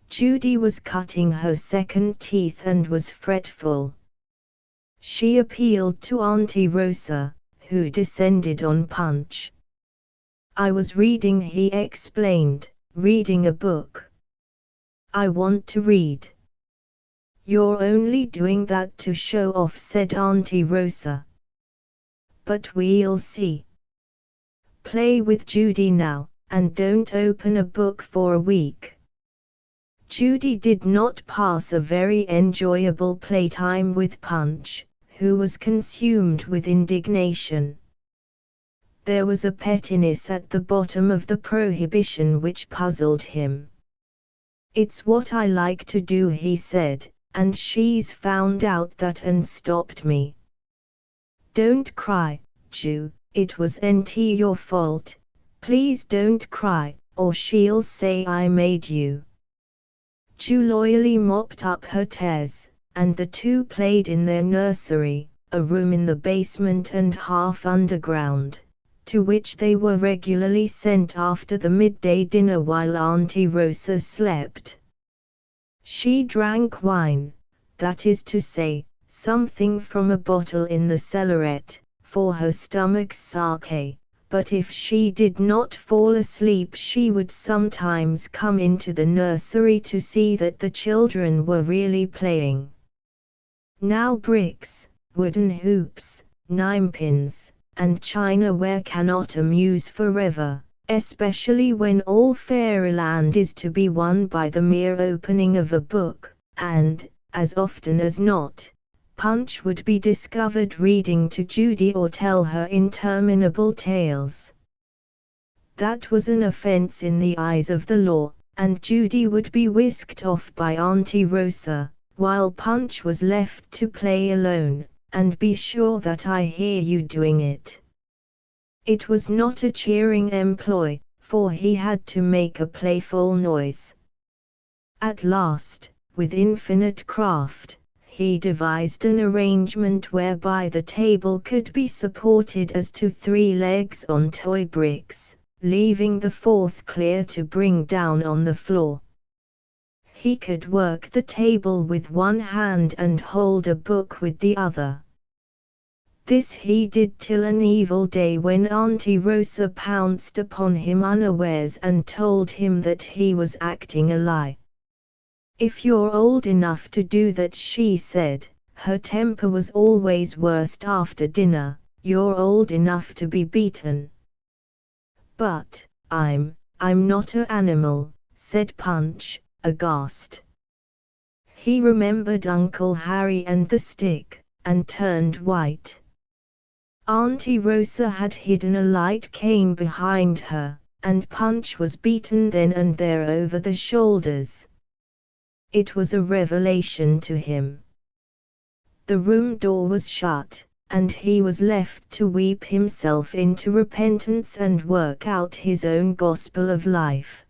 Judy was cutting her second teeth and was fretful. She appealed to Auntie Rosa, who descended on Punch. "I was reading," he explained, "reading a book. I want to read." "You're only doing that to show off," said Auntie Rosa. "But we'll see." Play with Judy now, and don't open a book for a week. Judy did not pass a very enjoyable playtime with Punch, who was consumed with indignation. There was a pettiness at the bottom of the prohibition which puzzled him. "It's what I like to do," he said, "and she's found out that and stopped me. Don't cry, Ju, it wasn't your fault. Please don't cry, or she'll say I made you." Ju loyally mopped up her tears, and the two played in their nursery, a room in the basement and half underground, to which they were regularly sent after the midday dinner while Auntie Rosa slept. She drank wine, that is to say, something from a bottle in the cellaret, for her stomach's sake, but if she did not fall asleep she would sometimes come into the nursery to see that the children were really playing. Now bricks, wooden hoops, ninepins, and chinaware cannot amuse forever, especially when all fairyland is to be won by the mere opening of a book, and, as often as not, Punch would be discovered reading to Judy or tell her interminable tales. That was an offense in the eyes of the law, and Judy would be whisked off by Auntie Rosa, while Punch was left to play alone, and be sure that I hear you doing it. It was not a cheering employ, for he had to make a playful noise. At last, with infinite craft, he devised an arrangement whereby the table could be supported as to 3 legs on toy bricks, leaving the 4th clear to bring down on the floor. He could work the table with one hand and hold a book with the other. This he did till an evil day when Auntie Rosa pounced upon him unawares and told him that he was acting a lie. "If you're old enough to do that," she said, her temper was always worst after dinner, "you're old enough to be beaten." "But, I'm not an animal," said Punch, aghast. He remembered Uncle Harry and the stick, and turned white. Auntie Rosa had hidden a light cane behind her, and Punch was beaten then and there over the shoulders. It was a revelation to him. The room door was shut, and he was left to weep himself into repentance and work out his own gospel of life.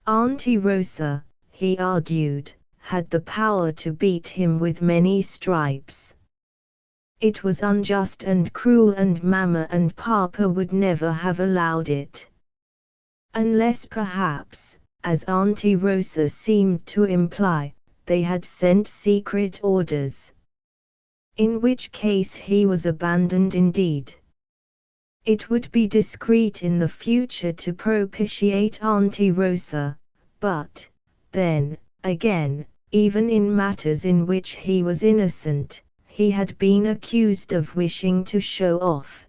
Auntie Rosa, he argued, had the power to beat him with many stripes. It was unjust and cruel, and Mama and Papa would never have allowed it. Unless perhaps, as Auntie Rosa seemed to imply, they had sent secret orders. In which case he was abandoned indeed. It would be discreet in the future to propitiate Auntie Rosa, but, then, again, even in matters in which he was innocent, he had been accused of wishing to show off.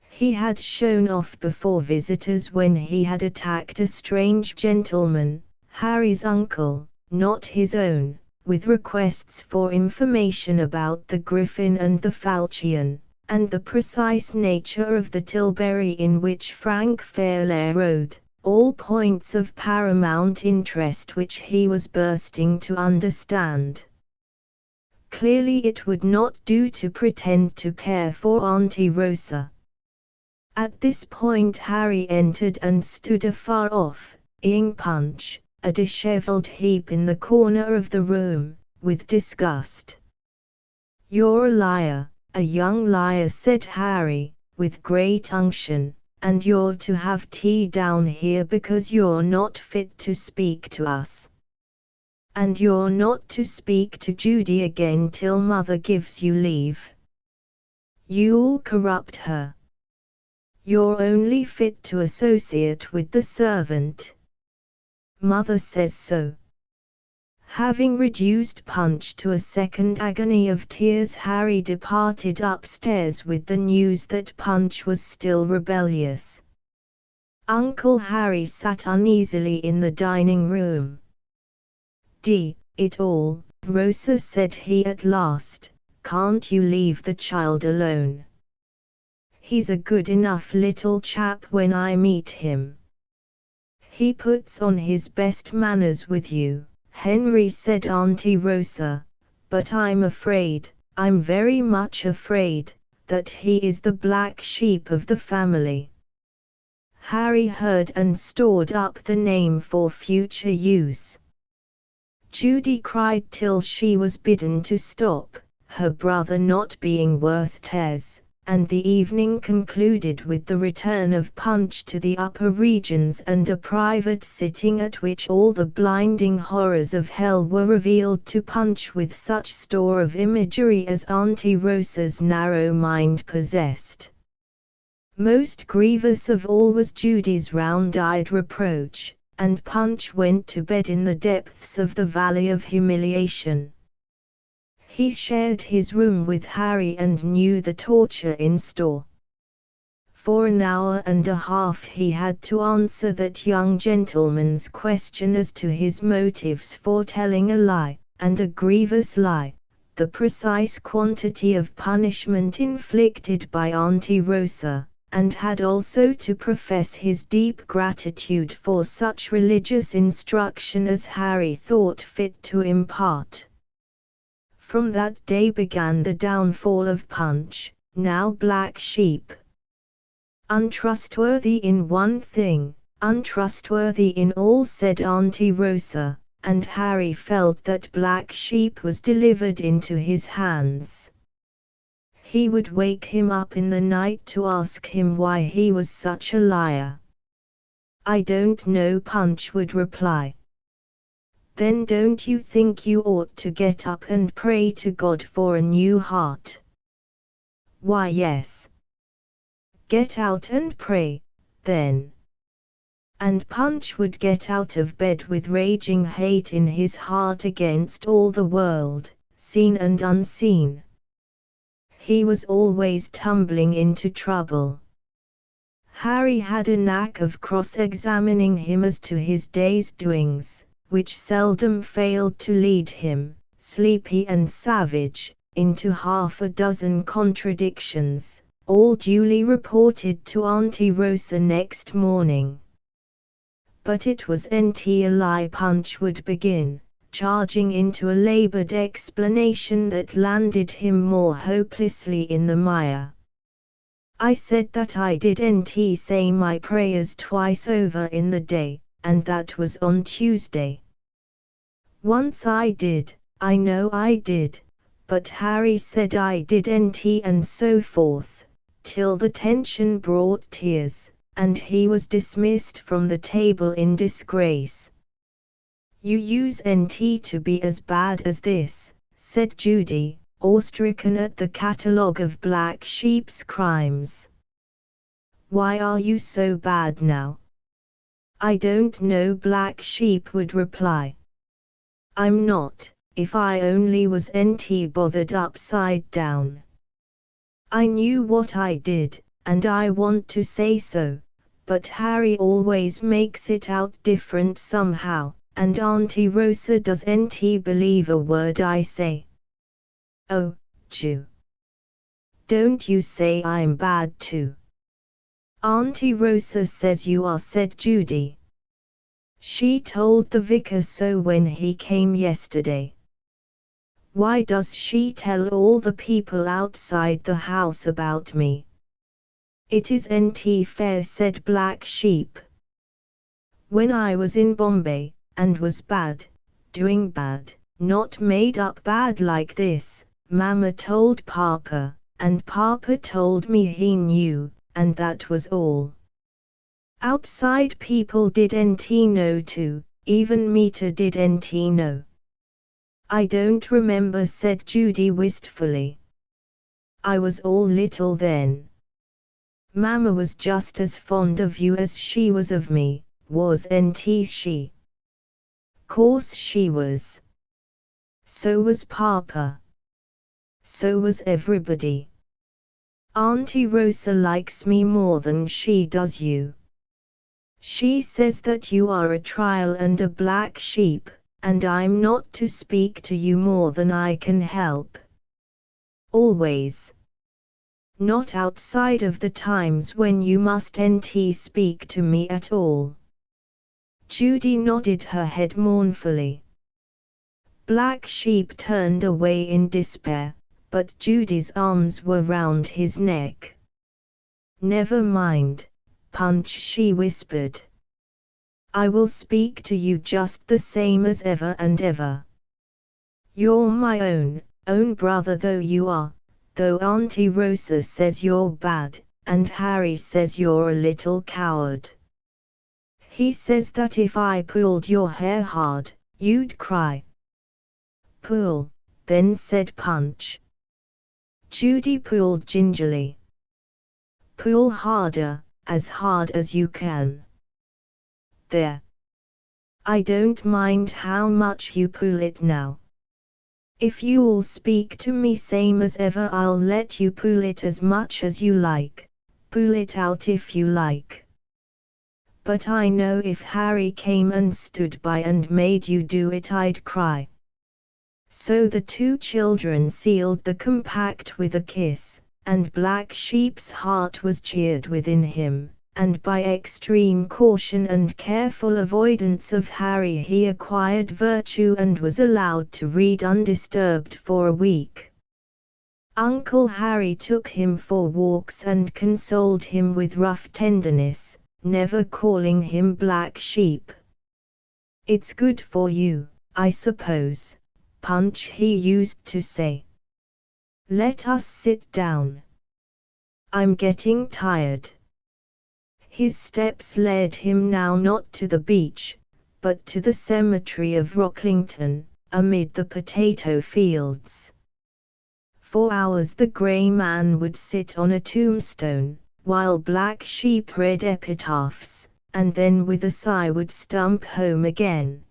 He had shown off before visitors when he had attacked a strange gentleman, Harry's uncle, not his own, with requests for information about the Griffin and the Falchion, and the precise nature of the Tilbury in which Frank Fairlare rode, all points of paramount interest which he was bursting to understand. Clearly it would not do to pretend to care for Auntie Rosa. At this point Harry entered and stood afar off, eyeing Punch, a dishevelled heap in the corner of the room, with disgust. "You're a liar, a young liar," said Harry, with great unction, "and you're to have tea down here because you're not fit to speak to us. And you're not to speak to Judy again till Mother gives you leave. You'll corrupt her. You're only fit to associate with the servant. Mother says so." Having reduced Punch to a second agony of tears, Harry departed upstairs with the news that Punch was still rebellious. Uncle Harry sat uneasily in the dining room. It all, Rosa, said he at last, can't you leave the child alone? He's a good enough little chap when I meet him. He puts on his best manners with you, Henry, said Auntie Rosa, but I'm very much afraid, that he is the black sheep of the family. Harry heard and stored up the name for future use. Judy cried till she was bidden to stop, her brother not being worth tears, and the evening concluded with the return of Punch to the upper regions and a private sitting at which all the blinding horrors of hell were revealed to Punch with such store of imagery as Auntie Rosa's narrow mind possessed. Most grievous of all was Judy's round-eyed reproach, and Punch went to bed in the depths of the valley of humiliation. He shared his room with Harry and knew the torture in store. For an hour and a half he had to answer that young gentleman's question as to his motives for telling a lie, and a grievous lie, the precise quantity of punishment inflicted by Auntie Rosa, and had also to profess his deep gratitude for such religious instruction as Harry thought fit to impart. From that day began the downfall of Punch, now black sheep. Untrustworthy in one thing, untrustworthy in all, said Auntie Rosa, and Harry felt that black sheep was delivered into his hands. He would wake him up in the night to ask him why he was such a liar. I don't know, Punch would reply. Then don't you think you ought to get up and pray to God for a new heart? Why, yes. Get out and pray, then. And Punch would get out of bed with raging hate in his heart against all the world, seen and unseen. He was always tumbling into trouble. Harry had a knack of cross-examining him as to his day's doings, which seldom failed to lead him, sleepy and savage, into half a dozen contradictions, all duly reported to Auntie Rosa next morning. But it was a lie, Punch would begin, charging into a labored explanation that landed him more hopelessly in the mire. I said that I didn't say my prayers twice over in the day, and that was on Tuesday. Once I did, I know I did, but Harry said I didn't, and so forth, till the tension brought tears, and he was dismissed from the table in disgrace. You use to be as bad as this, said Judy, awe-stricken at the catalogue of black sheep's crimes. Why are you so bad now? I don't know, Black Sheep would reply. I'm not, if I only was bothered upside down. I knew what I did, and I want to say so, but Harry always makes it out different somehow, and Auntie Rosa doesn't believe a word I say. Oh, Ju. Don't you say I'm bad too. Auntie Rosa says you are, said Judy. She told the vicar so when he came yesterday. Why does she tell all the people outside the house about me? It isn't fair, said Black Sheep. When I was in Bombay, and was bad, doing bad, not made up bad like this, Mama told Papa, and Papa told me he knew, and that was all. Outside people didn't know too, even Meta didn't know. I don't remember, said Judy wistfully. I was all little then. Mama was just as fond of you as she was of me, wasn't she? Course she was. So was Papa. So was everybody. Auntie Rosa likes me more than she does you. She says that you are a trial and a black sheep, and I'm not to speak to you more than I can help. Always. Not outside of the times when you mustn't speak to me at all. Judy nodded her head mournfully. Black Sheep turned away in despair, but Judy's arms were round his neck. Never mind, Punch, she whispered. I will speak to you just the same as ever and ever. You're my own brother though you are, though Auntie Rosa says you're bad, and Harry says you're a little coward. He says that if I pulled your hair hard, you'd cry. Pull, then said Punch. Judy pulled gingerly. Pull harder, as hard as you can. There. I don't mind how much you pull it now. If you'll speak to me same as ever, I'll let you pull it as much as you like, pull it out if you like. But I know if Harry came and stood by and made you do it, I'd cry. So the two children sealed the compact with a kiss, and Black Sheep's heart was cheered within him, and by extreme caution and careful avoidance of Harry he acquired virtue and was allowed to read undisturbed for a week. Uncle Harry took him for walks and consoled him with rough tenderness, never calling him Black Sheep. It's good for you, I suppose, Punch, he used to say. Let us sit down. I'm getting tired. His steps led him now not to the beach, but to the cemetery of Rocklington, amid the potato fields. For hours the grey man would sit on a tombstone, while Black Sheep read epitaphs, and then with a sigh would stump home again.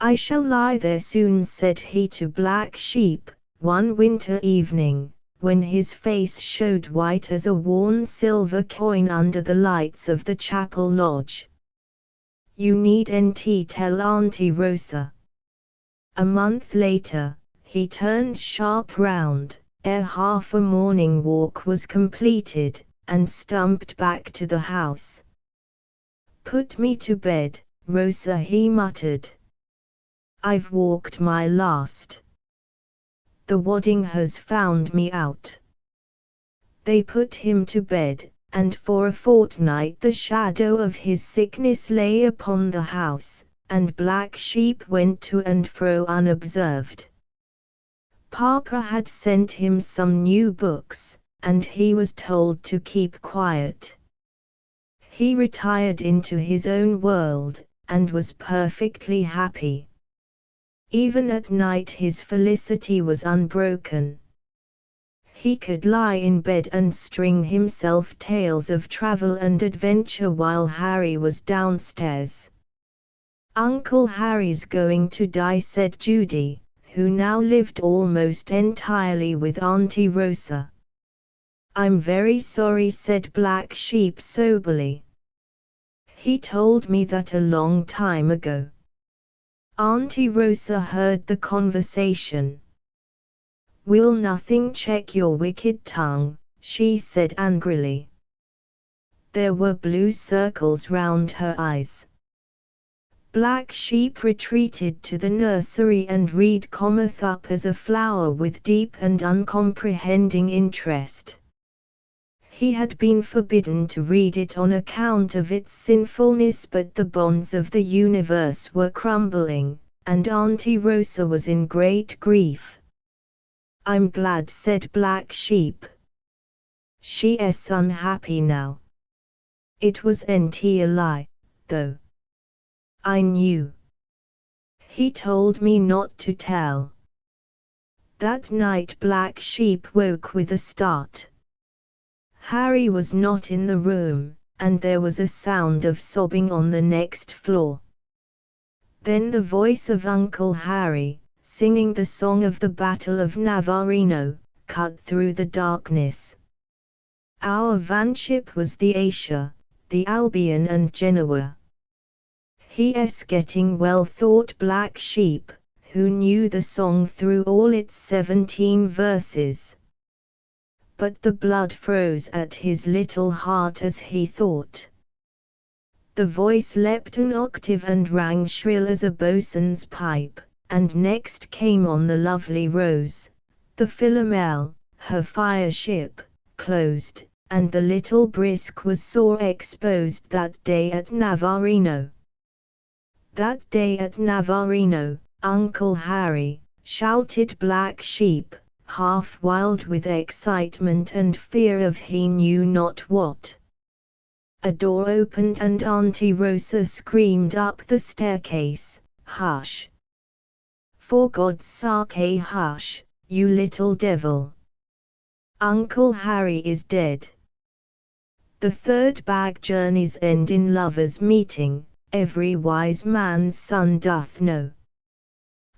I shall lie there soon, said he to Black Sheep, one winter evening, when his face showed white as a worn silver coin under the lights of the chapel lodge. You needn't tell Auntie Rosa. A month later, he turned sharp round, ere half a morning walk was completed, and stumped back to the house. Put me to bed, Rosa, he muttered. I've walked my last. The wadding has found me out. They put him to bed, and for a fortnight the shadow of his sickness lay upon the house, and Black Sheep went to and fro unobserved. Papa had sent him some new books, and he was told to keep quiet. He retired into his own world, and was perfectly happy. Even at night his felicity was unbroken. He could lie in bed and string himself tales of travel and adventure while Harry was downstairs. Uncle Harry's going to die, said Judy, who now lived almost entirely with Auntie Rosa. I'm very sorry, said Black Sheep soberly. He told me that a long time ago. Auntie Rosa heard the conversation. Will nothing check your wicked tongue, she said angrily. There were blue circles round her eyes. Black Sheep retreated to the nursery and read cometh up as a flower with deep and uncomprehending interest. He had been forbidden to read it on account of its sinfulness, but the bonds of the universe were crumbling, and Auntie Rosa was in great grief. I'm glad, said Black Sheep. She's unhappy now. It wasn't a lie, though. I knew. He told me not to tell. That night Black Sheep woke with a start. Harry was not in the room, and there was a sound of sobbing on the next floor. Then the voice of Uncle Harry, singing the song of the Battle of Navarino, cut through the darkness. Our vanship was the Asia, the Albion and Genoa. He.s. getting well, thought Black Sheep, who knew the song through all its 17 verses. But the blood froze at his little heart as he thought. The voice leapt an octave and rang shrill as a boatswain's pipe, and next came on the lovely Rose, the Philomel, her fire ship, closed, and the little brisk was sore exposed that day at Navarino. That day at Navarino, Uncle Harry, shouted Black Sheep, half wild with excitement and fear of he knew not what. A door opened and Auntie Rosa screamed up the staircase, "Hush! For God's sake, hush, you little devil! Uncle Harry is dead." The third bag journeys end in lovers meeting, every wise man's son doth know.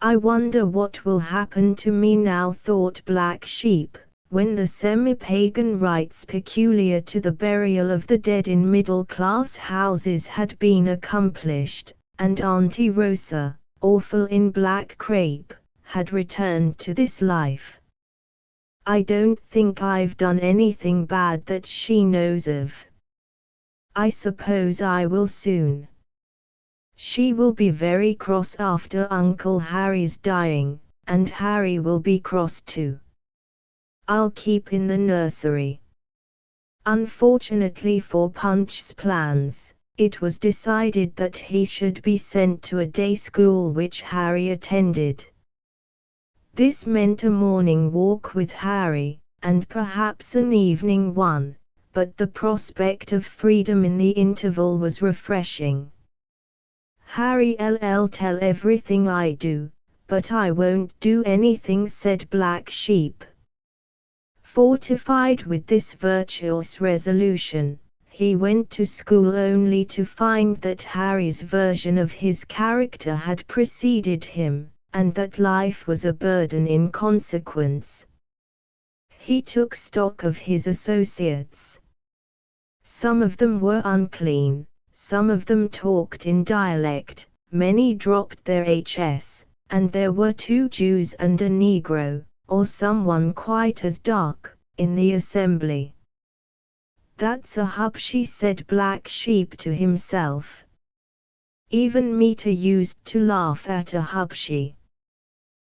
I wonder what will happen to me now, thought Black Sheep, when the semi-pagan rites peculiar to the burial of the dead in middle-class houses had been accomplished, and Auntie Rosa, awful in black crape, had returned to this life. I don't think I've done anything bad that she knows of. I suppose I will soon. She will be very cross after Uncle Harry's dying, and Harry will be cross too. I'll keep in the nursery. Unfortunately for Punch's plans, it was decided that he should be sent to a day school which Harry attended. This meant a morning walk with Harry, and perhaps an evening one, but the prospect of freedom in the interval was refreshing. "Harry'll tell everything I do, but I won't do anything," said Black Sheep. Fortified with this virtuous resolution, he went to school only to find that Harry's version of his character had preceded him, and that life was a burden in consequence. He took stock of his associates. Some of them were unclean, some of them talked in dialect, many dropped their HS, and there were 2 Jews and a Negro, or someone quite as dark, in the assembly. "That's a hubshi," said Black Sheep to himself. Even Meter used to laugh at a hubshi.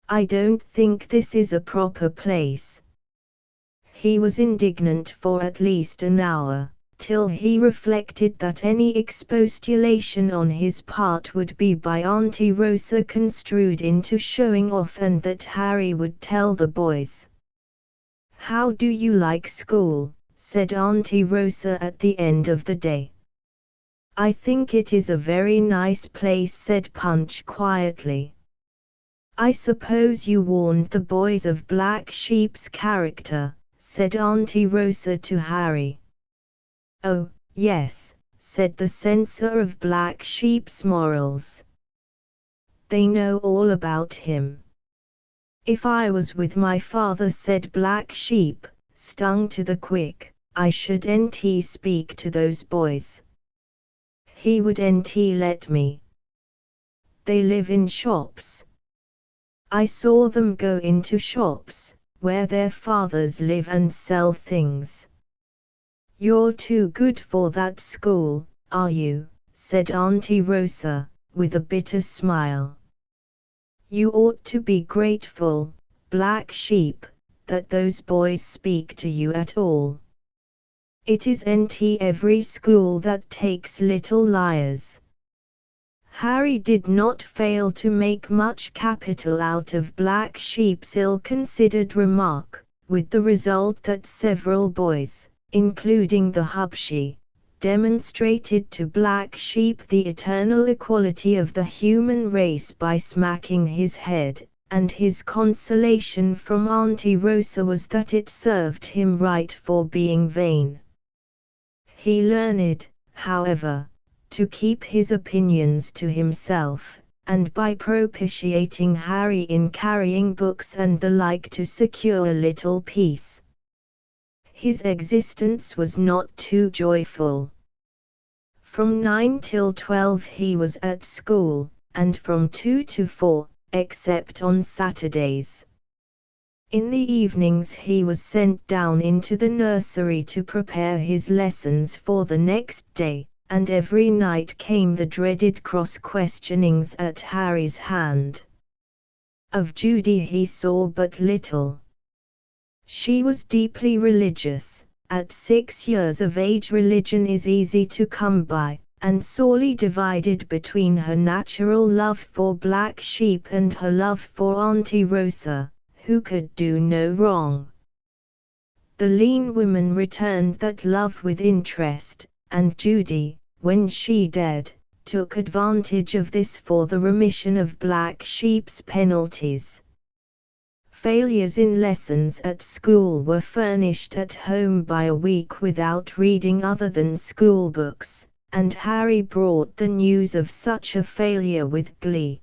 "I don't think this is a proper place." He was indignant for at least an hour, till he reflected that any expostulation on his part would be by Auntie Rosa construed into showing off, and that Harry would tell the boys. "How do you like school?" said Auntie Rosa at the end of the day. "I think it is a very nice place," said Punch quietly. "I suppose you warned the boys of Black Sheep's character," said Auntie Rosa to Harry. "Oh, yes," said the censor of Black Sheep's morals. "They know all about him." "If I was with my father," said Black Sheep, stung to the quick, "I should nt speak to those boys. He would nt let me. They live in shops. I saw them go into shops, where their fathers live, and sell things." "You're too good for that school, are you?" said Auntie Rosa, with a bitter smile. "You ought to be grateful, Black Sheep, that those boys speak to you at all. It is nt every school that takes little liars." Harry did not fail to make much capital out of Black Sheep's ill-considered remark, with the result that several boys, including the hubshi, demonstrated to Black Sheep the eternal equality of the human race by smacking his head, and his consolation from Auntie Rosa was that it served him right for being vain. He learned, however, to keep his opinions to himself, and by propitiating Harry in carrying books and the like to secure a little peace. His existence was not too joyful. From 9 till 12 he was at school, and from 2 to 4, except on Saturdays. In the evenings he was sent down into the nursery to prepare his lessons for the next day, and every night came the dreaded cross-questionings at Harry's hand. Of Judy he saw but little. She was deeply religious. At 6 years of age religion is easy to come by, and sorely divided between her natural love for Black Sheep and her love for Auntie Rosa, who could do no wrong. The lean woman returned that love with interest, and Judy, when she dared, took advantage of this for the remission of Black Sheep's penalties. Failures in lessons at school were furnished at home by a week without reading other than school books, and Harry brought the news of such a failure with glee.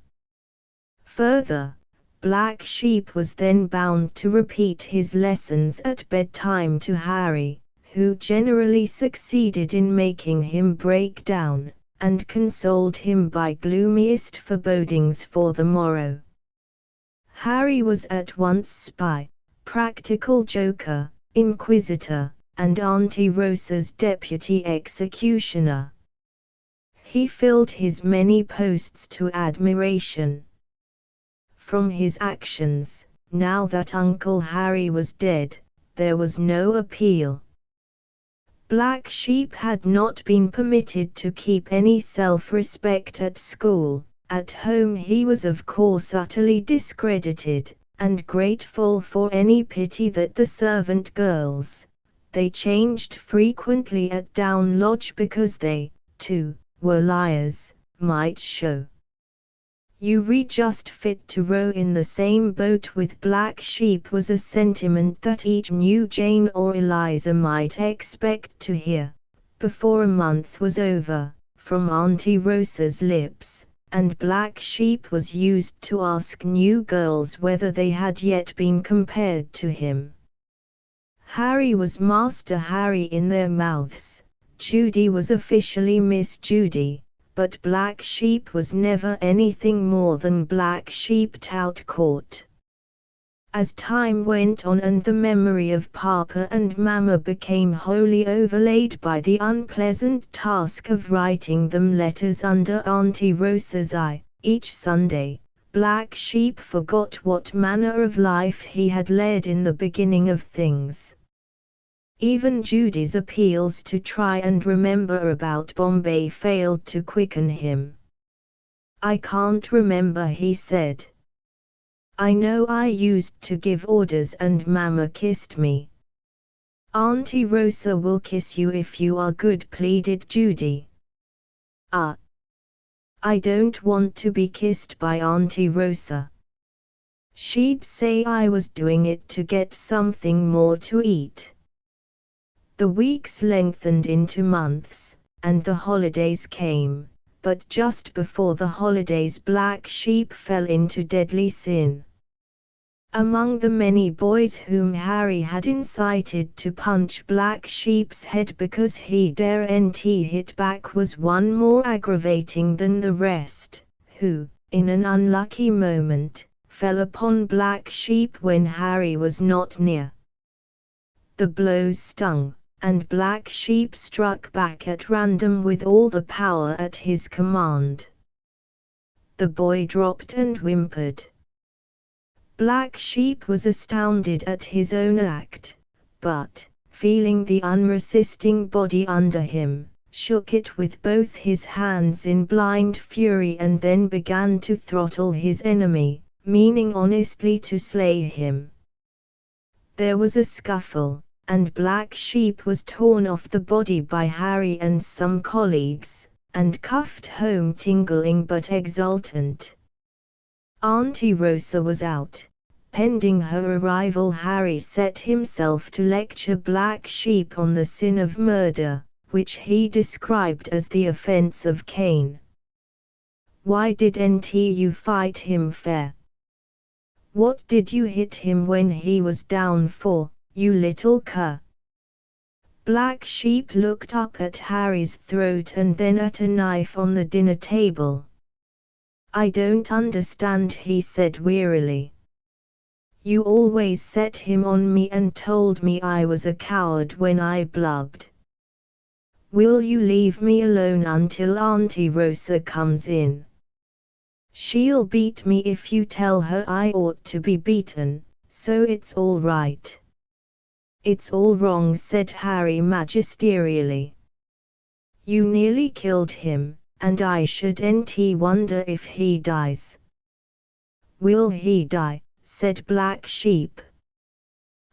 Further, Black Sheep was then bound to repeat his lessons at bedtime to Harry, who generally succeeded in making him break down, and consoled him by gloomiest forebodings for the morrow. Harry was at once spy, practical joker, inquisitor, and Auntie Rosa's deputy executioner. He filled his many posts to admiration. From his actions, now that Uncle Harry was dead, there was no appeal. Black Sheep had not been permitted to keep any self-respect at school. At home he was of course utterly discredited, and grateful for any pity that the servant girls, they changed frequently at Down Lodge because they, too, were liars, might show. You re just fit to row in the same boat with Black Sheep was a sentiment that each new Jane or Eliza might expect to hear, before a month was over, from Auntie Rosa's lips. And Black Sheep was used to ask new girls whether they had yet been compared to him. Harry was Master Harry in their mouths, Judy was officially Miss Judy, but Black Sheep was never anything more than Black Sheep tout court. As time went on and the memory of Papa and Mama became wholly overlaid by the unpleasant task of writing them letters under Auntie Rosa's eye, each Sunday, Black Sheep forgot what manner of life he had led in the beginning of things. Even Judy's appeals to try and remember about Bombay failed to quicken him. "I can't remember," he said. "I know I used to give orders and Mama kissed me." "Auntie Rosa will kiss you if you are good," pleaded Judy. "Ah, I don't want to be kissed by Auntie Rosa. She'd say I was doing it to get something more to eat." The weeks lengthened into months, and the holidays came, but just before the holidays Black Sheep fell into deadly sin. Among the many boys whom Harry had incited to punch Black Sheep's head because he daren't hit back was one more aggravating than the rest, who, in an unlucky moment, fell upon Black Sheep when Harry was not near. The blows stung, and Black Sheep struck back at random with all the power at his command. The boy dropped and whimpered. Black Sheep was astounded at his own act, but, feeling the unresisting body under him, shook it with both his hands in blind fury and then began to throttle his enemy, meaning honestly to slay him. There was a scuffle, and Black Sheep was torn off the body by Harry and some colleagues, and cuffed home tingling but exultant. Auntie Rosa was out. Pending her arrival, Harry set himself to lecture Black Sheep on the sin of murder, which he described as the offense of Cain. Why didn't you fight him fair? What did you hit him when he was down for, you little cur? Black Sheep looked up at Harry's throat and then at a knife on the dinner table. I don't understand, he said wearily. You always set him on me and told me I was a coward when I blubbed. Will you leave me alone until Auntie Rosa comes in? She'll beat me if you tell her I ought to be beaten, so it's all right. It's all wrong, said Harry magisterially. You nearly killed him, and I shouldn't wonder if he dies. Will he die? Said Black Sheep.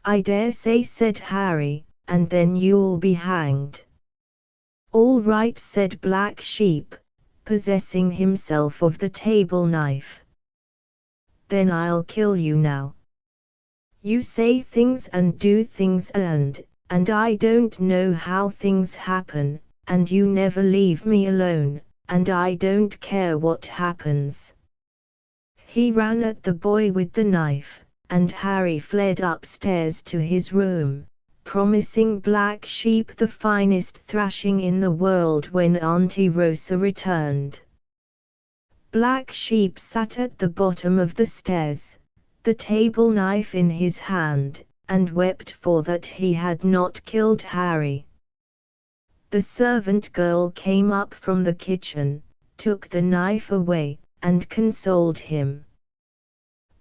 I dare say, said Harry, and then you'll be hanged. All right, said Black Sheep, possessing himself of the table knife. Then I'll kill you now. You say things and do things and I don't know how things happen, and you never leave me alone, and I don't care what happens. He ran at the boy with the knife, and Harry fled upstairs to his room, promising Black Sheep the finest thrashing in the world when Auntie Rosa returned. Black Sheep sat at the bottom of the stairs, the table knife in his hand, and wept for that he had not killed Harry. The servant girl came up from the kitchen, took the knife away, and consoled him.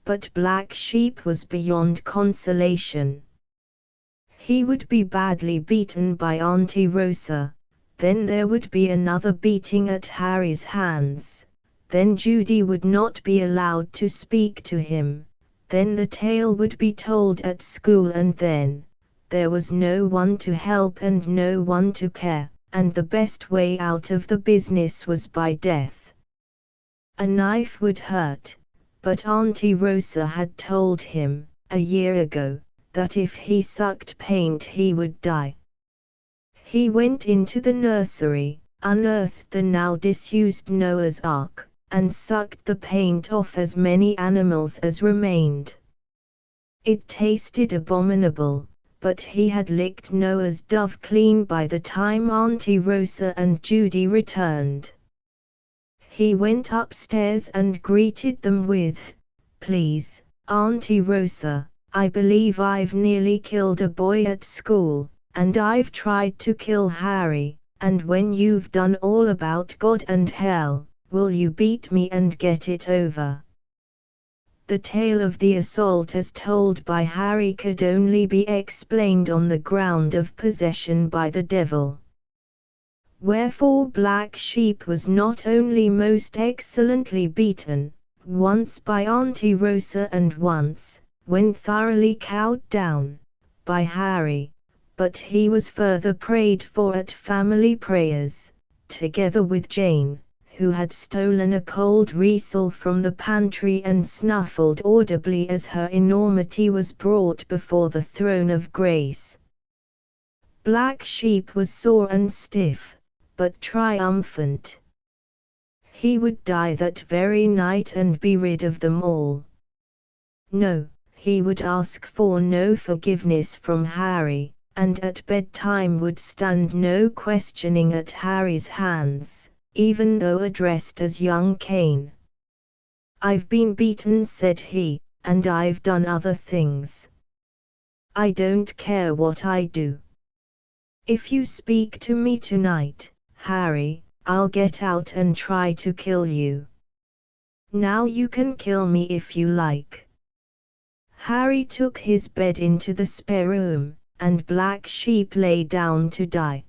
But Black Sheep was beyond consolation. He would be badly beaten by Auntie Rosa, then there would be another beating at Harry's hands, then Judy would not be allowed to speak to him, then the tale would be told at school, and then there was no one to help and no one to care, and the best way out of the business was by death. A knife would hurt, but Auntie Rosa had told him, a year ago, that if he sucked paint he would die. He went into the nursery, unearthed the now disused Noah's Ark, and sucked the paint off as many animals as remained. It tasted abominable, but he had licked Noah's dove clean by the time Auntie Rosa and Judy returned. He went upstairs and greeted them with, "Please, Auntie Rosa, I believe I've nearly killed a boy at school, and I've tried to kill Harry, and when you've done all about God and hell, will you beat me and get it over?" The tale of the assault as told by Harry could only be explained on the ground of possession by the devil. Wherefore Black Sheep was not only most excellently beaten, once by Auntie Rosa and once, when thoroughly cowed down, by Harry, but he was further prayed for at family prayers, together with Jane, who had stolen a cold risol from the pantry and snuffled audibly as her enormity was brought before the throne of grace. Black Sheep was sore and stiff, but triumphant. He would die that very night and be rid of them all. No, he would ask for no forgiveness from Harry, and at bedtime would stand no questioning at Harry's hands, even though addressed as young Cain. "I've been beaten," said he, "and I've done other things. I don't care what I do. If you speak to me tonight, Harry, I'll get out and try to kill you. Now you can kill me if you like." Harry took his bed into the spare room, and Black Sheep lay down to die.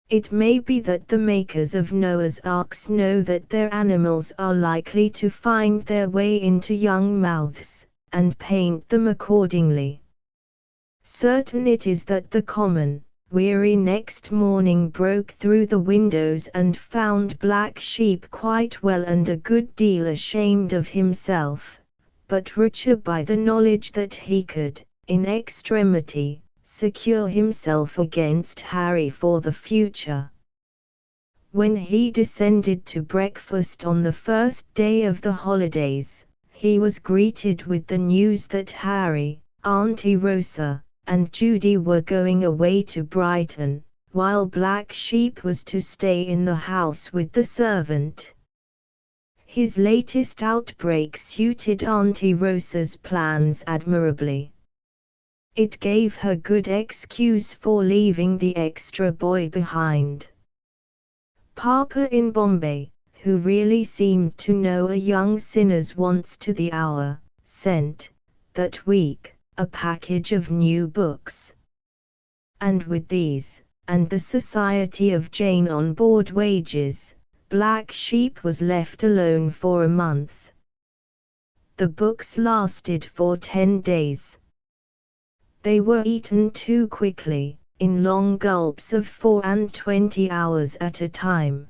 It may be that the makers of Noah's Arks know that their animals are likely to find their way into young mouths, and paint them accordingly. Certain it is that the common, weary next morning broke through the windows and found Black Sheep quite well and a good deal ashamed of himself, but richer by the knowledge that he could, in extremity, secure himself against Harry for the future. When he descended to breakfast on the first day of the holidays, he was greeted with the news that Harry, Auntie Rosa, and Judy were going away to Brighton, while Black Sheep was to stay in the house with the servant. His latest outbreak suited Auntie Rosa's plans admirably. It gave her good excuse for leaving the extra boy behind. Papa in Bombay, who really seemed to know a young sinner's wants to the hour, sent, that week, a package of new books. And with these, and the society of Jane on board wages, Black Sheep was left alone for a month. The books lasted for 10 days. They were eaten too quickly, in long gulps of 24 hours at a time.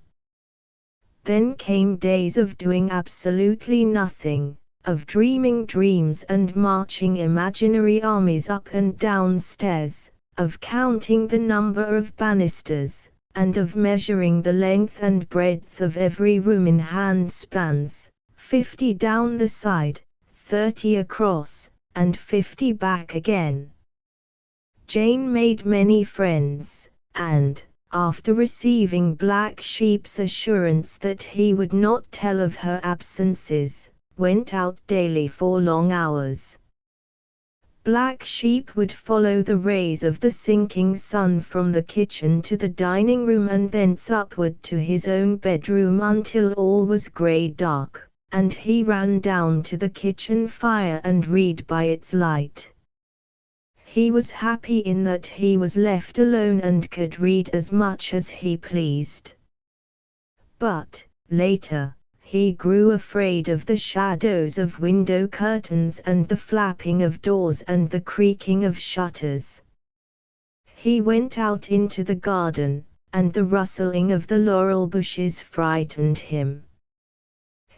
Then came days of doing absolutely nothing, of dreaming dreams and marching imaginary armies up and down stairs, of counting the number of banisters, and of measuring the length and breadth of every room in handspans, 50 down the side, 30 across, and 50 back again. Jane made many friends, and, after receiving Black Sheep's assurance that he would not tell of her absences, went out daily for long hours. Black Sheep would follow the rays of the sinking sun from the kitchen to the dining room and thence upward to his own bedroom until all was grey dark, and he ran down to the kitchen fire and read by its light. He was happy in that he was left alone and could read as much as he pleased. But, later, he grew afraid of the shadows of window curtains and the flapping of doors and the creaking of shutters. He went out into the garden, and the rustling of the laurel bushes frightened him.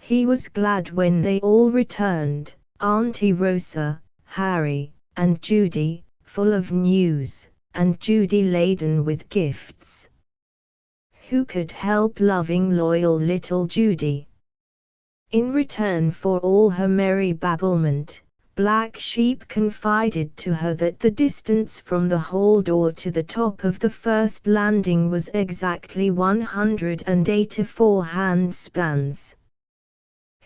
He was glad when they all returned, Auntie Rosa, Harry, and Judy, full of news, and Judy laden with gifts. Who could help loving loyal little Judy? In return for all her merry babblement, Black Sheep confided to her that the distance from the hall door to the top of the first landing was exactly 184 handspans.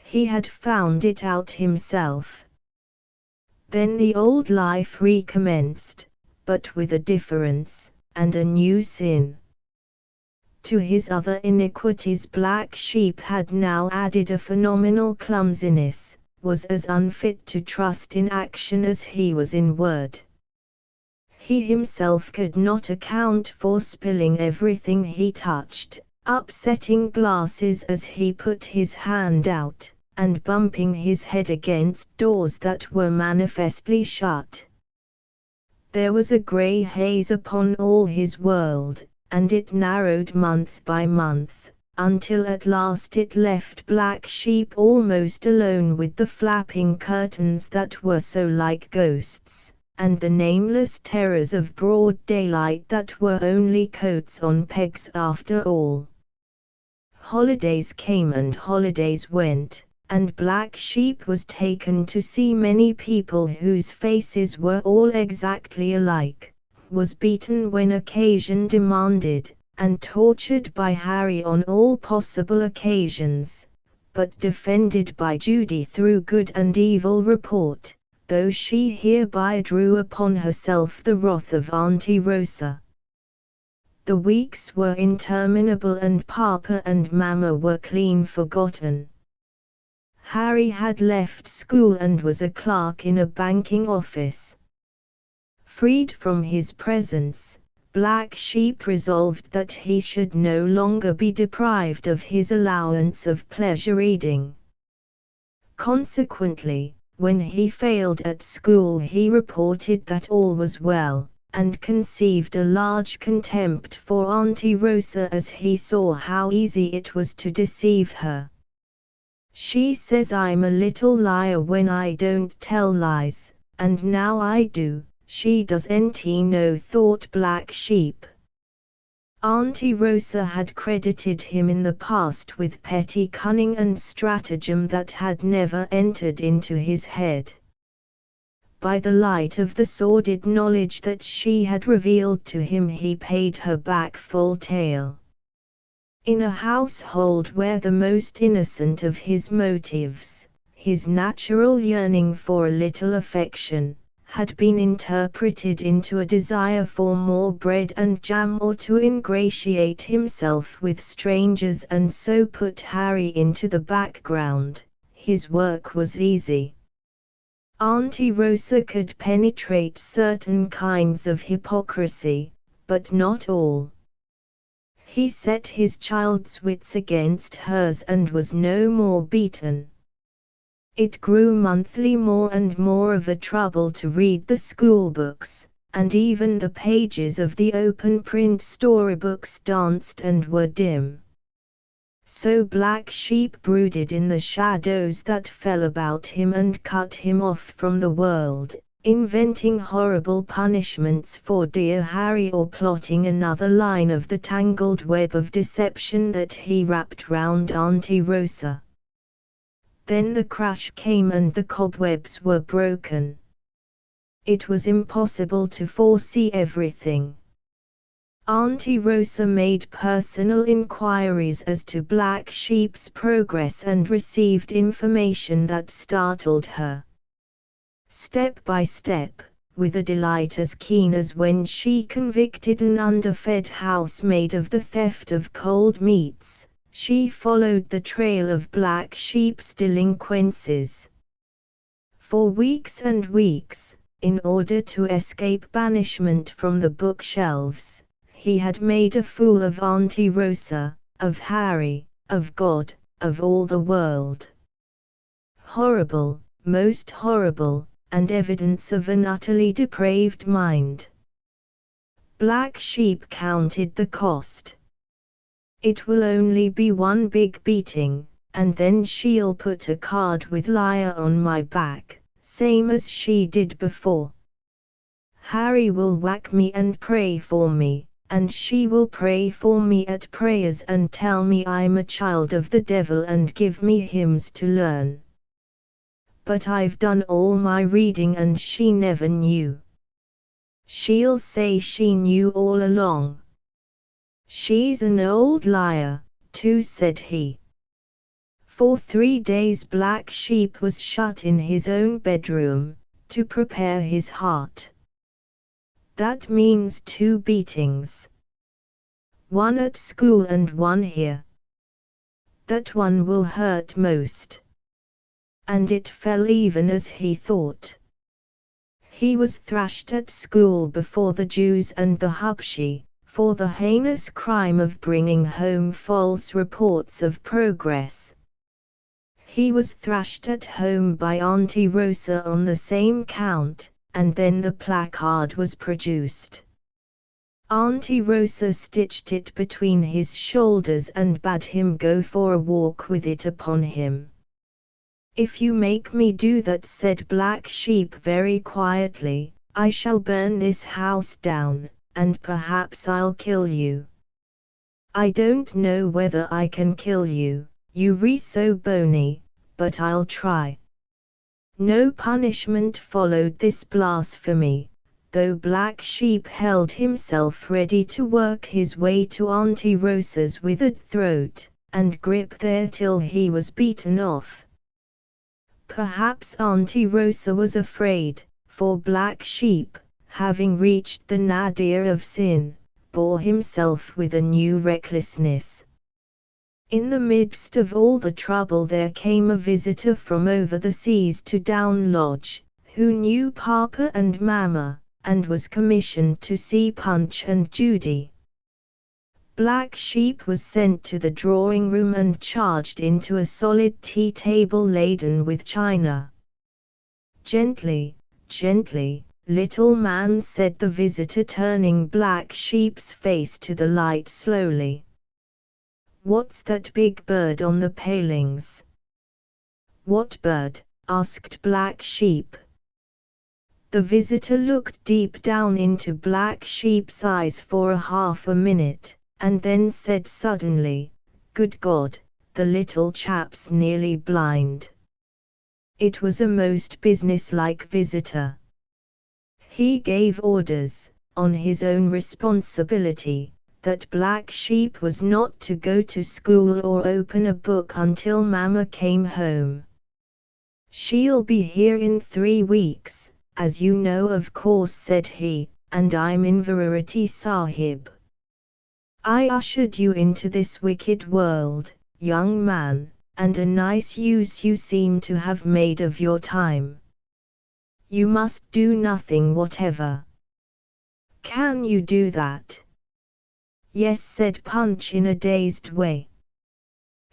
He had found it out himself. Then the old life recommenced, but with a difference, and a new sin. To his other iniquities Black Sheep had now added a phenomenal clumsiness, was as unfit to trust in action as he was in word. He himself could not account for spilling everything he touched, upsetting glasses as he put his hand out, and bumping his head against doors that were manifestly shut. There was a grey haze upon all his world, and it narrowed month by month, until at last it left Black Sheep almost alone with the flapping curtains that were so like ghosts, and the nameless terrors of broad daylight that were only coats on pegs after all. Holidays came and holidays went, and Black Sheep was taken to see many people whose faces were all exactly alike, was beaten when occasion demanded, and tortured by Harry on all possible occasions, but defended by Judy through good and evil report, though she hereby drew upon herself the wrath of Auntie Rosa. The weeks were interminable and Papa and Mamma were clean forgotten. Harry had left school and was a clerk in a banking office. Freed from his presence, Black Sheep resolved that he should no longer be deprived of his allowance of pleasure reading. Consequently, when he failed at school he reported that all was well, and conceived a large contempt for Auntie Rosa as he saw how easy it was to deceive her. She says I'm a little liar when I don't tell lies, and now I do, she doesn't know, thought Black Sheep. Auntie Rosa had credited him in the past with petty cunning and stratagem that had never entered into his head. By the light of the sordid knowledge that she had revealed to him, he paid her back full tale. In a household where the most innocent of his motives, his natural yearning for a little affection, had been interpreted into a desire for more bread and jam, or to ingratiate himself with strangers and so put Harry into the background, his work was easy. Auntie Rosa could penetrate certain kinds of hypocrisy, but not all. He set his child's wits against hers and was no more beaten. It grew monthly more and more of a trouble to read the schoolbooks, and even the pages of the open-print storybooks danced and were dim. So Black Sheep brooded in the shadows that fell about him and cut him off from the world, inventing horrible punishments for dear Harry or plotting another line of the tangled web of deception that he wrapped round Auntie Rosa. Then the crash came and the cobwebs were broken. It was impossible to foresee everything. Auntie Rosa made personal inquiries as to Black Sheep's progress and received information that startled her. Step by step, with a delight as keen as when she convicted an underfed housemaid of the theft of cold meats, she followed the trail of Black Sheep's delinquencies. For weeks and weeks, in order to escape banishment from the bookshelves, he had made a fool of Auntie Rosa, of Harry, of God, of all the world. Horrible, most horrible, and evidence of an utterly depraved mind. Black Sheep counted the cost. It will only be one big beating, and then she'll put a card with liar on my back, same as she did before. Harry will whack me and pray for me, and she will pray for me at prayers and tell me I'm a child of the devil and give me hymns to learn. But I've done all my reading and she never knew. She'll say she knew all along. She's an old liar, too, said he. For 3 days Black Sheep was shut in his own bedroom, to prepare his heart. That means 2 beatings. One at school and one here. That one will hurt most. And it fell even as he thought. He was thrashed at school before the Jews and the Hubshi, for the heinous crime of bringing home false reports of progress. He was thrashed at home by Auntie Rosa on the same count, and then the placard was produced. Auntie Rosa stitched it between his shoulders and bade him go for a walk with it upon him. If you make me do that, said Black Sheep very quietly, I shall burn this house down, and perhaps I'll kill you. I don't know whether I can kill you, you re so bony, but I'll try. No punishment followed this blasphemy, though Black Sheep held himself ready to work his way to Auntie Rosa's withered throat, and grip there till he was beaten off. Perhaps Auntie Rosa was afraid, for Black Sheep, having reached the nadir of sin, bore himself with a new recklessness. In the midst of all the trouble there came a visitor from over the seas to Down Lodge, who knew Papa and Mama, and was commissioned to see Punch and Judy. Black Sheep was sent to the drawing-room and charged into a solid tea table laden with china. Gently, gently, little man, said the visitor, turning Black Sheep's face to the light slowly. What's that big bird on the palings? What bird? Asked Black Sheep. The visitor looked deep down into Black Sheep's eyes for half a minute, and then said suddenly, "Good God, the little chap's nearly blind." It was a most businesslike visitor. He gave orders, on his own responsibility, that Black Sheep was not to go to school or open a book until Mama came home. "She'll be here in 3 weeks, as you know of course," said he, "and I'm Inverarity Sahib. I ushered you into this wicked world, young man, and a nice use you seem to have made of your time. You must do nothing whatever." "Can you do that?" "Yes," said Punch in a dazed way.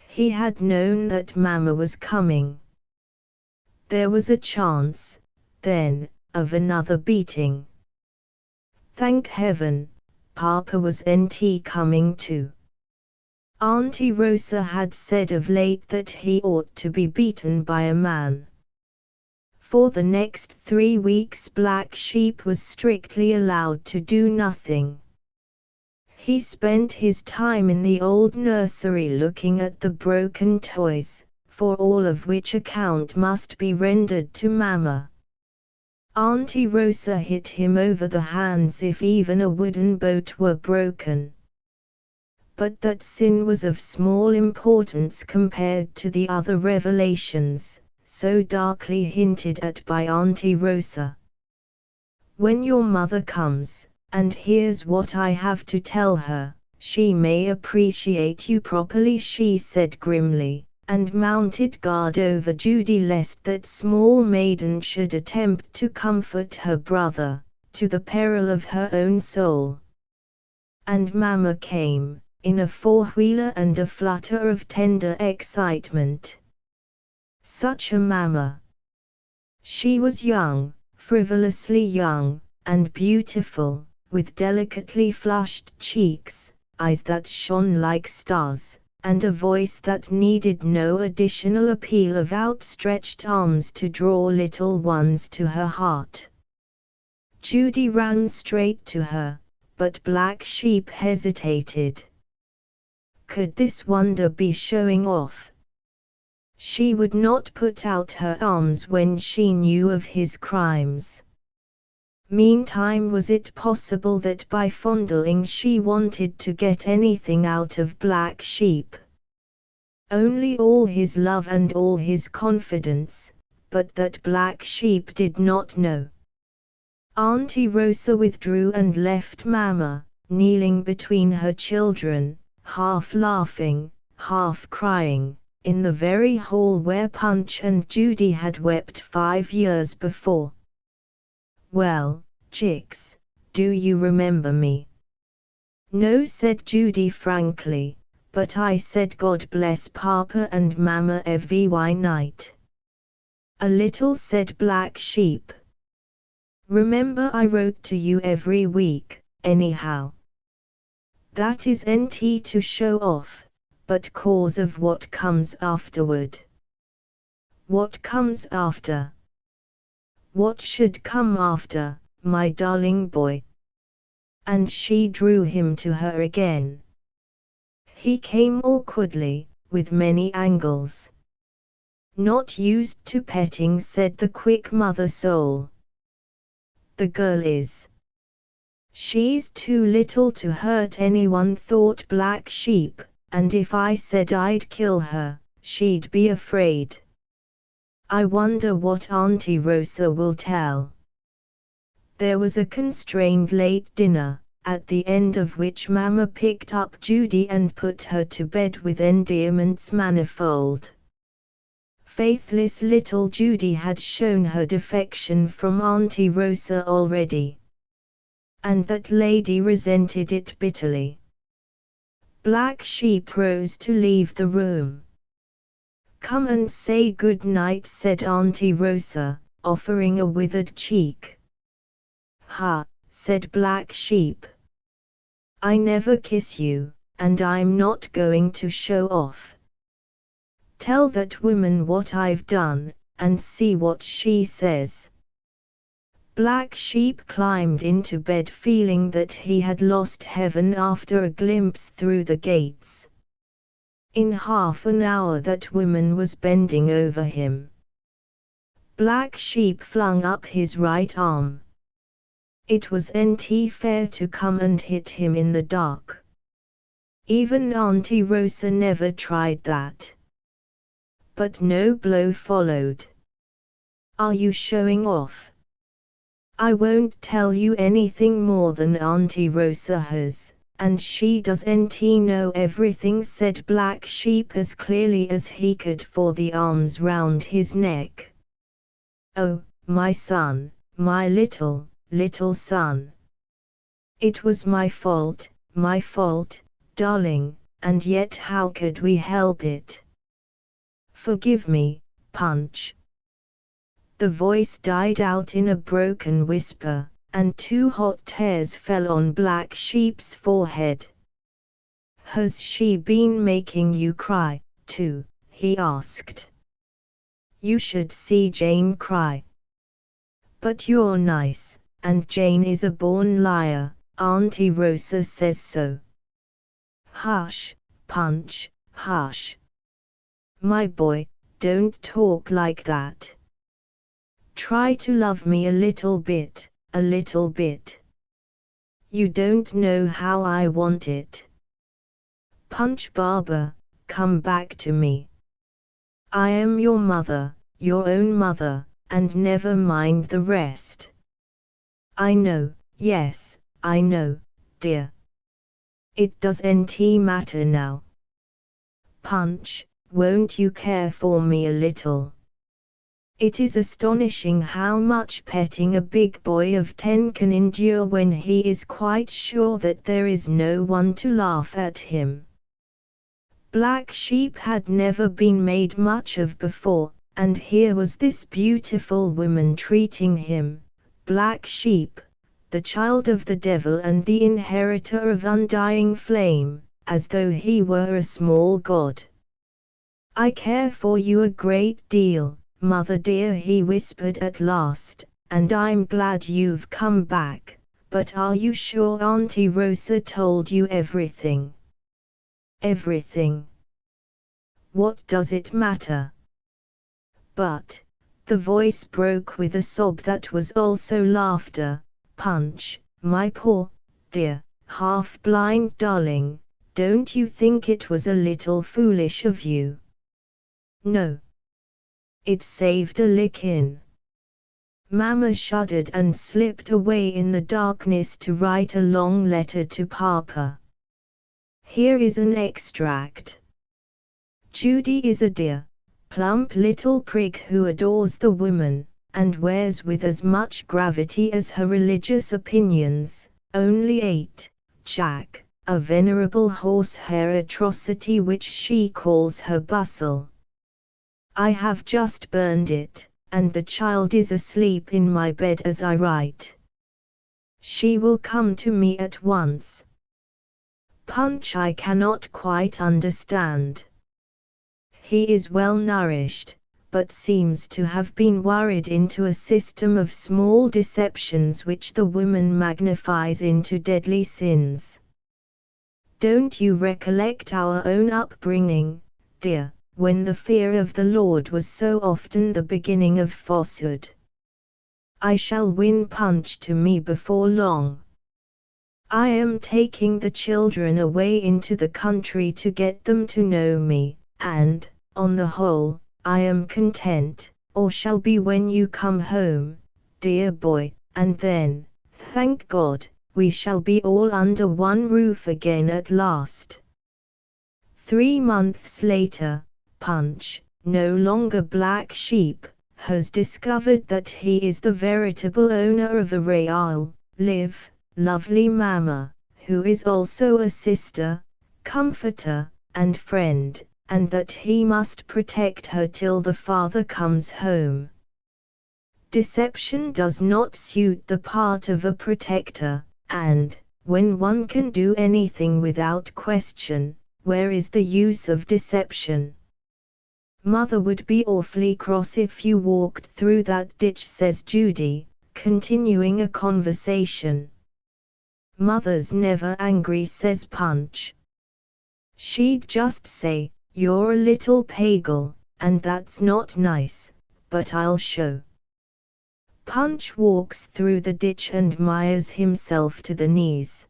He had known that Mama was coming. There was a chance, then, of another beating. Thank heaven, Papa was NT coming too. Auntie Rosa had said of late that he ought to be beaten by a man. For the next 3 weeks Black Sheep was strictly allowed to do nothing. He spent his time in the old nursery looking at the broken toys, for all of which account must be rendered to Mama. Auntie Rosa hit him over the hands if even a wooden boat were broken. But that sin was of small importance compared to the other revelations, so darkly hinted at by Auntie Rosa. "When your mother comes, and hears what I have to tell her, she may appreciate you properly," she said grimly, and mounted guard over Judy lest that small maiden should attempt to comfort her brother, to the peril of her own soul. And Mama came, in a four-wheeler and a flutter of tender excitement. Such a Mama! She was young, frivolously young, and beautiful, with delicately flushed cheeks, eyes that shone like stars, and a voice that needed no additional appeal of outstretched arms to draw little ones to her heart. Judy ran straight to her, but Black Sheep hesitated. Could this wonder be showing off? She would not put out her arms when she knew of his crimes. Meantime, was it possible that by fondling she wanted to get anything out of Black Sheep? Only all his love and all his confidence, but that Black Sheep did not know. Auntie Rosa withdrew and left Mama, kneeling between her children, half laughing, half crying, in the very hall where Punch and Judy had wept 5 years before. "Well, chicks, do you remember me?" "No," said Judy frankly, "but I said God bless Papa and Mama every night." "A little," said Black Sheep. "Remember I wrote to you every week, anyhow." "That is NT to show off, but cause of what comes afterward." "What comes after?" "What should come after, my darling boy?" And she drew him to her again. He came awkwardly, with many angles. "Not used to petting," said the quick mother soul. "The girl is. She's too little to hurt anyone," thought Black Sheep, "and if I said I'd kill her, she'd be afraid. I wonder what Auntie Rosa will tell." There was a constrained late dinner, at the end of which Mama picked up Judy and put her to bed with endearments manifold. Faithless little Judy had shown her defection from Auntie Rosa already. And that lady resented it bitterly. Black Sheep rose to leave the room. "Come and say good night," said Auntie Rosa, offering a withered cheek. "Ha," said Black Sheep. "I never kiss you, and I'm not going to show off. Tell that woman what I've done, and see what she says." Black Sheep climbed into bed feeling that he had lost heaven after a glimpse through the gates. In half an hour that woman was bending over him. Black Sheep flung up his right arm. It was not fair to come and hit him in the dark. Even Auntie Rosa never tried that. But no blow followed. Are you showing off? I won't tell you anything more than Auntie Rosa has, and she doesn't know everything, said Black Sheep as clearly as he could for the arms round his neck. Oh, my son, my little son. It was my fault, darling, and yet how could we help it? Forgive me, Punch. The voice died out in a broken whisper, and 2 hot tears fell on Black Sheep's forehead. Has she been making you cry, too? He asked. You should see Jane cry. But you're nice, and Jane is a born liar, Auntie Rosa says so. Hush, Punch, hush. My boy, don't talk like that. Try to love me a little bit, a little bit. You don't know how I want it. Punch Barber, come back to me. I am your mother, your own mother, and never mind the rest. I know, yes, I know, dear. It doesn't matter now. Punch, won't you care for me a little? It is astonishing how much petting a big boy of 10 can endure when he is quite sure that there is no one to laugh at him. Black Sheep had never been made much of before, and here was this beautiful woman treating him, Black Sheep, the child of the devil and the inheritor of undying flame, as though he were a small god. I care for you a great deal, Mother dear, he whispered at last, and I'm glad you've come back, but are you sure Auntie Rosa told you everything? Everything. What does it matter? But, the voice broke with a sob that was also laughter, Punch, my poor, dear, half-blind darling, don't you think it was a little foolish of you? No. It saved a lickin'. Mama shuddered and slipped away in the darkness to write a long letter to Papa. Here is an extract. Judy is a dear, plump little prig who adores the woman, and wears with as much gravity as her religious opinions, only 8, Jack, a venerable horsehair atrocity which she calls her bustle. I have just burned it, and the child is asleep in my bed as I write. She will come to me at once. Punch I cannot quite understand. He is well nourished, but seems to have been worried into a system of small deceptions which the woman magnifies into deadly sins. Don't you recollect our own upbringing, dear, when the fear of the Lord was so often the beginning of falsehood? I shall win Punch to me before long. I am taking the children away into the country to get them to know me, and, on the whole, I am content, or shall be when you come home, dear boy, and then, thank God, we shall be all under one roof again at last. 3 months later, Punch, no longer Black Sheep, has discovered that he is the veritable owner of a real, live, lovely Mama, who is also a sister, comforter, and friend, and that he must protect her till the father comes home. Deception does not suit the part of a protector, and, when one can do anything without question, where is the use of deception? Mother would be awfully cross if you walked through that ditch, says Judy, continuing a conversation. "Mother's never angry," says Punch. "She'd just say, 'You're a little pagal, and that's not nice, but I'll show.'" Punch walks through the ditch and mires himself to the knees.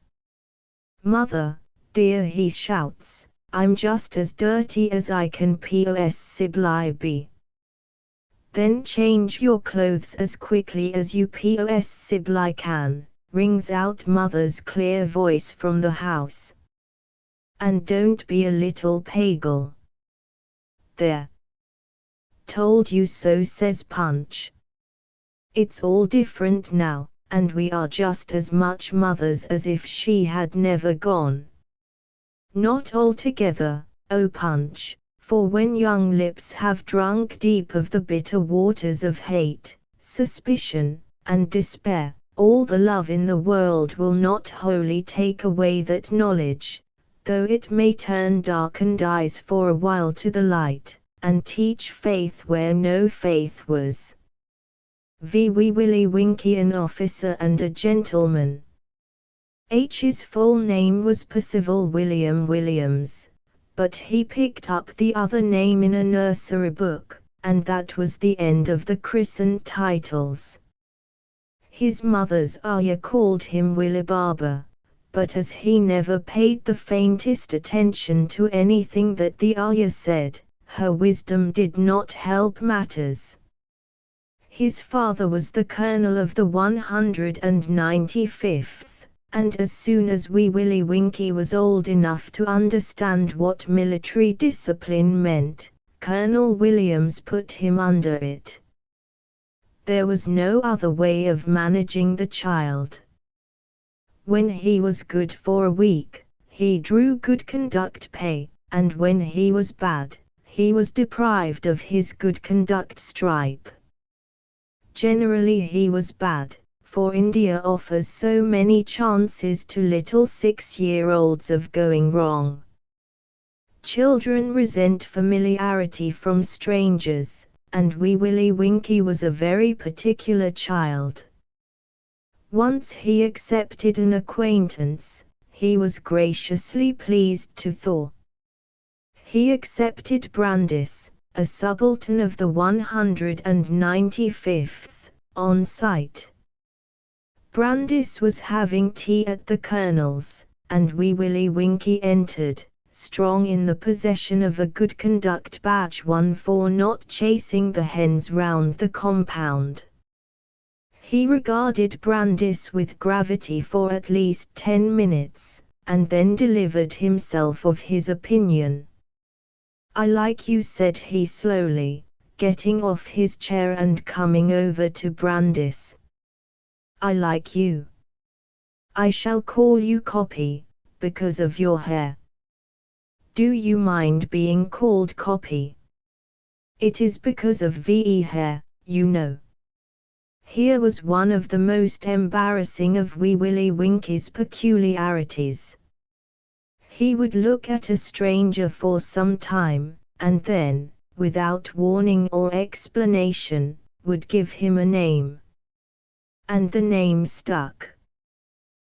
"Mother, dear," he shouts, "I'm just as dirty as I can possibly be." "Then change your clothes as quickly as you possibly can," rings out Mother's clear voice from the house. "And don't be a little pagal." "There. Told you so," says Punch. "It's all different now, and we are just as much mothers as if she had never gone." "Not altogether, oh Punch, for when young lips have drunk deep of the bitter waters of hate, suspicion, and despair, all the love in the world will not wholly take away that knowledge, though it may turn darkened eyes for a while to the light, and teach faith where no faith was." Wee Willie Winkie, an officer and a gentleman. H's full name was Percival William Williams, but he picked up the other name in a nursery book, and that was the end of the christened titles. His mother's ayah called him Willie Barber, but as he never paid the faintest attention to anything that the ayah said, her wisdom did not help matters. His father was the colonel of the 195th. And as soon as Wee Willie Winkie was old enough to understand what military discipline meant, Colonel Williams put him under it. There was no other way of managing the child. When he was good for a week, he drew good conduct pay, and when he was bad, he was deprived of his good conduct stripe. Generally he was bad, for India offers so many chances to little 6-year-olds of going wrong. Children resent familiarity from strangers, and Wee Willie Winkie was a very particular child. Once he accepted an acquaintance, he was graciously pleased to thaw. He accepted Brandis, a subaltern of the 195th, on sight. Brandis was having tea at the colonel's, and Wee Willie Winkie entered, strong in the possession of a good conduct badge won for not chasing the hens round the compound. He regarded Brandis with gravity for at least 10 minutes, and then delivered himself of his opinion. "I like you," said he slowly, getting off his chair and coming over to Brandis. "I like you. I shall call you Copy, because of your hair." "Do you mind being called Copy?" "It is because of VE hair, you know." Here was one of the most embarrassing of Wee Willie Winkie's peculiarities. He would look at a stranger for some time, and then, without warning or explanation, would give him a name. And the name stuck.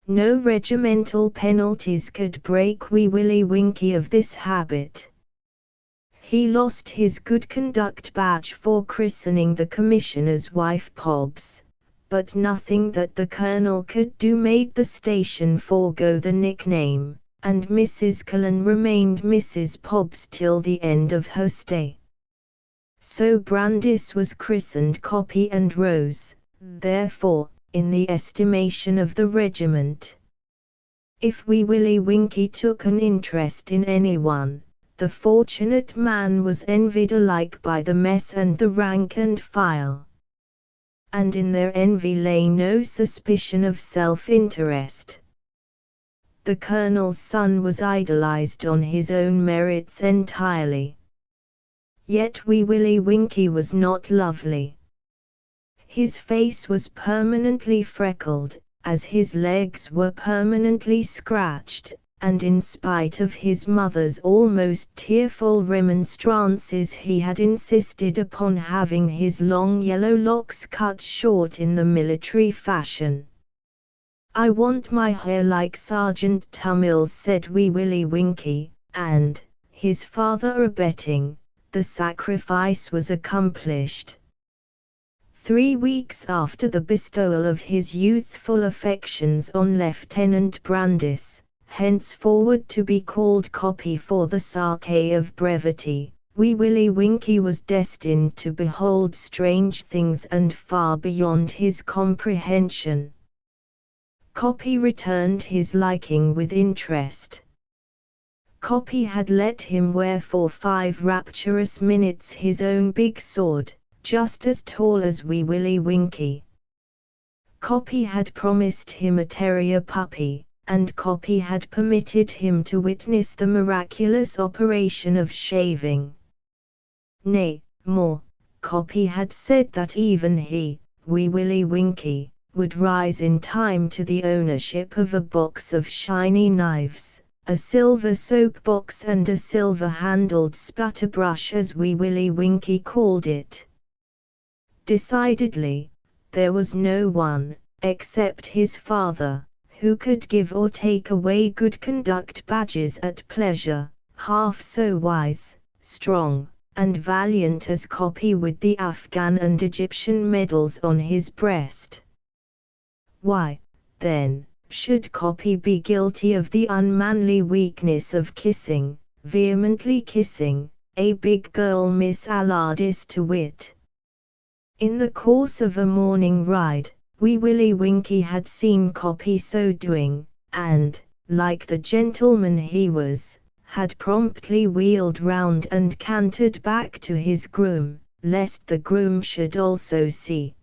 No regimental penalties could break Wee Willie Winkie of this habit. He lost his good conduct badge for christening the commissioner's wife Pobbs, but nothing that the colonel could do made the station forego the nickname, and Mrs. Cullen remained Mrs. Pobbs till the end of her stay. So Brandis was christened Copy and rose, therefore, in the estimation of the regiment. If Wee Willie Winkie took an interest in anyone, the fortunate man was envied alike by the mess and the rank and file. And in their envy lay no suspicion of self-interest. The colonel's son was idolized on his own merits entirely. Yet Wee Willie Winkie was not lovely. His face was permanently freckled, as his legs were permanently scratched, and in spite of his mother's almost tearful remonstrances he had insisted upon having his long yellow locks cut short in the military fashion. "I want my hair like Sergeant Tumills," said Wee Willie Winkie, and, his father abetting, the sacrifice was accomplished. 3 weeks after the bestowal of his youthful affections on Lieutenant Brandis, henceforward to be called Copy for the sake of brevity, Wee Willie Winkie was destined to behold strange things and far beyond his comprehension. Copy returned his liking with interest. Copy had let him wear for 5 rapturous minutes his own big sword, just as tall as Wee Willie Winkie. Copy had promised him a terrier puppy, and Copy had permitted him to witness the miraculous operation of shaving. Nay, more, Copy had said that even he, Wee Willie Winkie, would rise in time to the ownership of a box of shiny knives, a silver soap box and a silver-handled spatterbrush as Wee Willie Winkie called it. Decidedly, there was no one, except his father, who could give or take away good conduct badges at pleasure, half so wise, strong, and valiant as Copy with the Afghan and Egyptian medals on his breast. Why, then, should Copy be guilty of the unmanly weakness of kissing, vehemently kissing, a big girl, Miss Allardyce to wit? In the course of a morning ride, Wee Willie Winkie had seen Copy so doing, and, like the gentleman he was, had promptly wheeled round and cantered back to his groom, lest the groom should also see.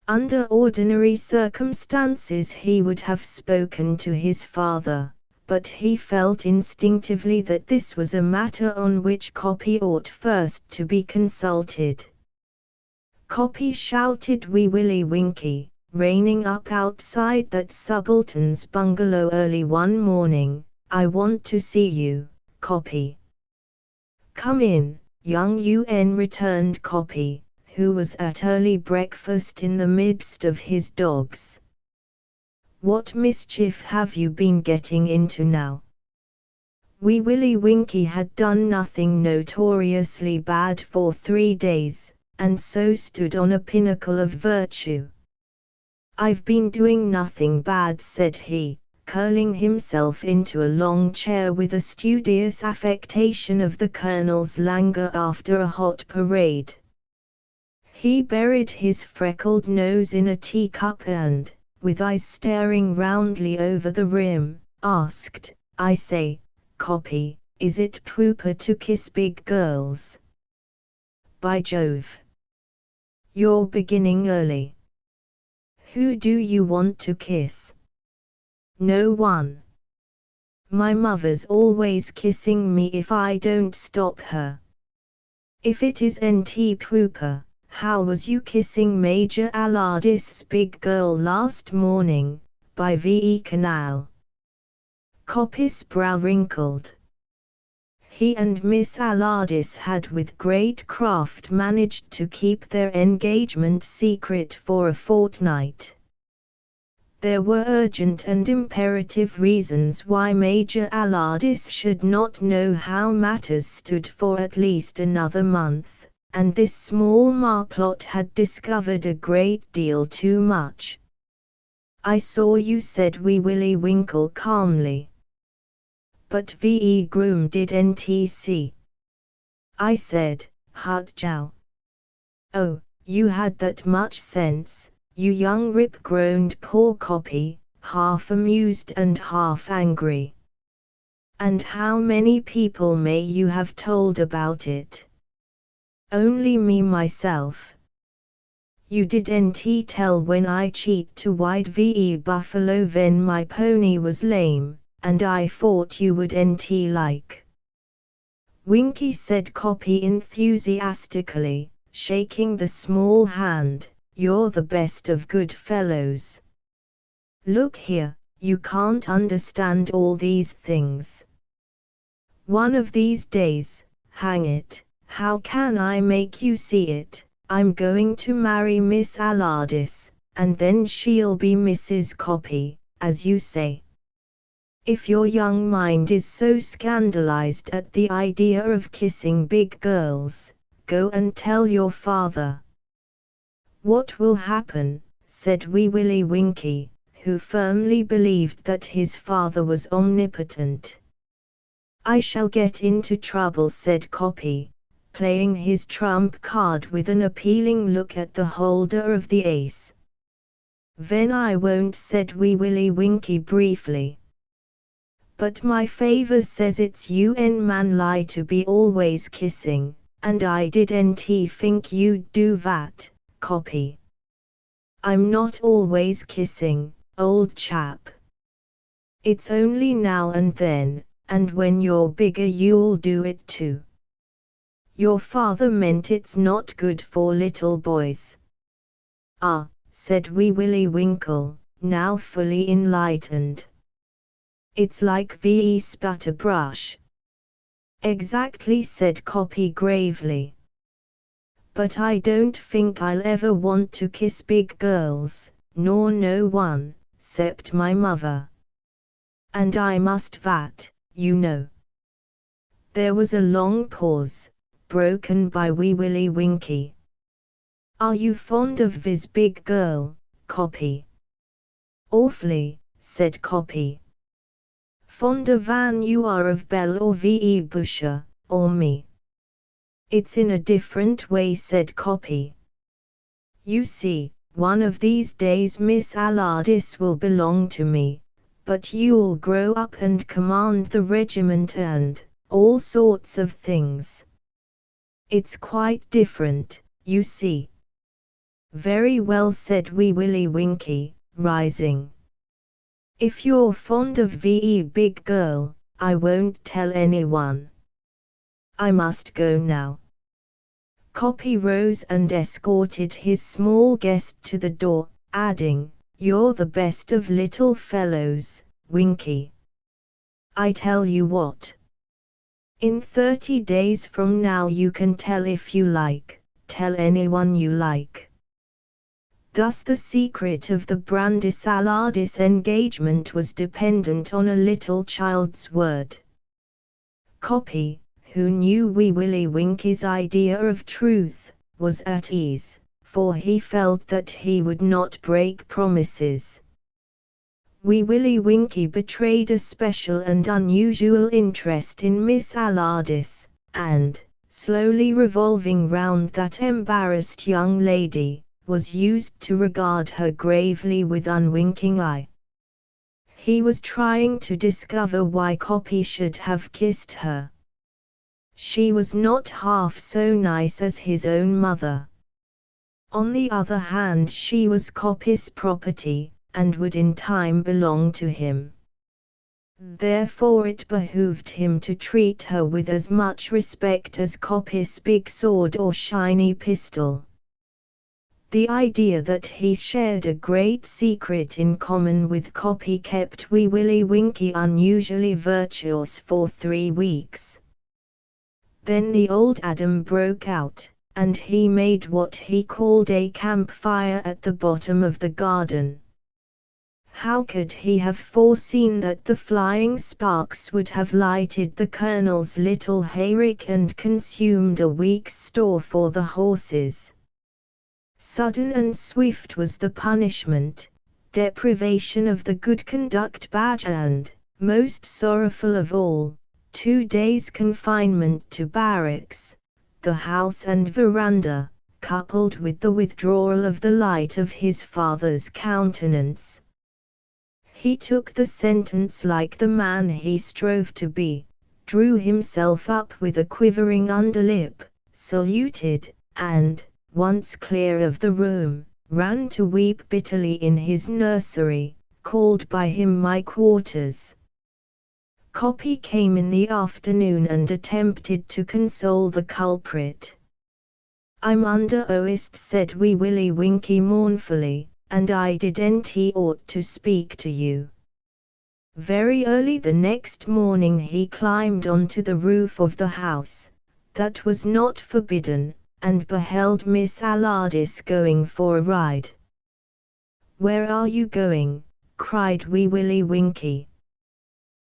Under ordinary circumstances he would have spoken to his father, but he felt instinctively that this was a matter on which Copy ought first to be consulted. Copy shouted Wee Willie Winkie, reining up outside that subaltern's bungalow early one morning, "I want to see you, Copy." "Come in, young UN," returned Copy, who was at early breakfast in the midst of his dogs. "What mischief have you been getting into now?" Wee Willie Winkie had done nothing notoriously bad for 3 days, and so stood on a pinnacle of virtue. "I've been doing nothing bad," said he, curling himself into a long chair with a studious affectation of the colonel's languor after a hot parade. He buried his freckled nose in a teacup and, with eyes staring roundly over the rim, asked, "I say, Copy, is it proper to kiss big girls?" "By Jove! You're beginning early. Who do you want to kiss?" "No one. My mother's always kissing me if I don't stop her." "If it is NT proper, how was you kissing Major Allardyce's big girl last morning, by VE Canal?" Copy's brow wrinkled. He and Miss Allardyce had with great craft managed to keep their engagement secret for a fortnight. There were urgent and imperative reasons why Major Allardyce should not know how matters stood for at least another month, and this small marplot had discovered a great deal too much. "I saw you," said Wee Willie Winkie calmly. "But VE Groom did NTC." I said, "Hut Jow." "Oh, you had that much sense, you young rip," groaned poor Copy, half amused and half angry. "And how many people may you have told about it?" "Only me myself." "You didn't tell when I cheat to Wide VE Buffalo when my pony was lame, and I thought you would NT like." "Winkie," said Copy enthusiastically, shaking the small hand, "you're the best of good fellows. Look here, you can't understand all these things. One of these days, hang it, how can I make you see it? I'm going to marry Miss Allardyce, and then she'll be Mrs. Copy, as you say. If your young mind is so scandalized at the idea of kissing big girls, go and tell your father. What will happen, said Wee Willie Winkie, who firmly believed that his father was omnipotent. I shall get into trouble, said Copy, playing his trump card with an appealing look at the holder of the ace. Then I won't, said Wee Willie Winkie briefly. But my favor says it's you and man lie to be always kissing, and I didn't think you'd do that, Copy. I'm not always kissing, old chap. It's only now and then, and when you're bigger you'll do it too. Your father meant it's not good for little boys. Ah, said Wee Willie Winkle, now fully enlightened. It's like the spatterbrush. Exactly, said Copy gravely. But I don't think I'll ever want to kiss big girls, nor no one, except my mother. And I must that, you know. There was a long pause, broken by Wee Willie Winkie. Are you fond of this big girl, Copy? Awfully, said Copy. Fonder than you are of Belle or V.E. Busher, or me. It's in a different way, said Copy. You see, one of these days Miss Allardyce will belong to me, but you'll grow up and command the regiment and all sorts of things. It's quite different, you see. Very well, said Wee Willie Winkie, rising. If you're fond of V.E. big girl, I won't tell anyone. I must go now. Copy rose and escorted his small guest to the door, adding, You're the best of little fellows, Winkie. I tell you what. In 30 days from now you can tell if you like, tell anyone you like. Thus the secret of the Brandis Allardyce engagement was dependent on a little child's word. Copy, who knew Wee Willie Winkie's idea of truth, was at ease, for he felt that he would not break promises. Wee Willie Winkie betrayed a special and unusual interest in Miss Allardyce, and, slowly revolving round that embarrassed young lady, was used to regard her gravely with unwinking eye. He was trying to discover why Copy should have kissed her. She was not half so nice as his own mother. On the other hand, she was Copy's property, and would in time belong to him. Therefore it behooved him to treat her with as much respect as Copy's big sword or shiny pistol. The idea that he shared a great secret in common with Copy kept Wee Willie Winkie unusually virtuous for 3 weeks. Then the old Adam broke out, and he made what he called a campfire at the bottom of the garden. How could he have foreseen that the flying sparks would have lighted the Colonel's little hayrick and consumed a week's store for the horses? Sudden and swift was the punishment, deprivation of the good conduct badge and, most sorrowful of all, 2 days' confinement to barracks, the house and veranda, coupled with the withdrawal of the light of his father's countenance. He took the sentence like the man he strove to be, drew himself up with a quivering underlip, saluted, and, once clear of the room, ran to weep bitterly in his nursery, called by him my quarters. Copy came in the afternoon and attempted to console the culprit. I'm under arrest, said Wee Willie Winkie mournfully, and I didn't ought to speak to you. Very early the next morning he climbed onto the roof of the house, that was not forbidden, and beheld Miss Allardyce going for a ride. "Where are you going?" cried Wee Willie Winkie.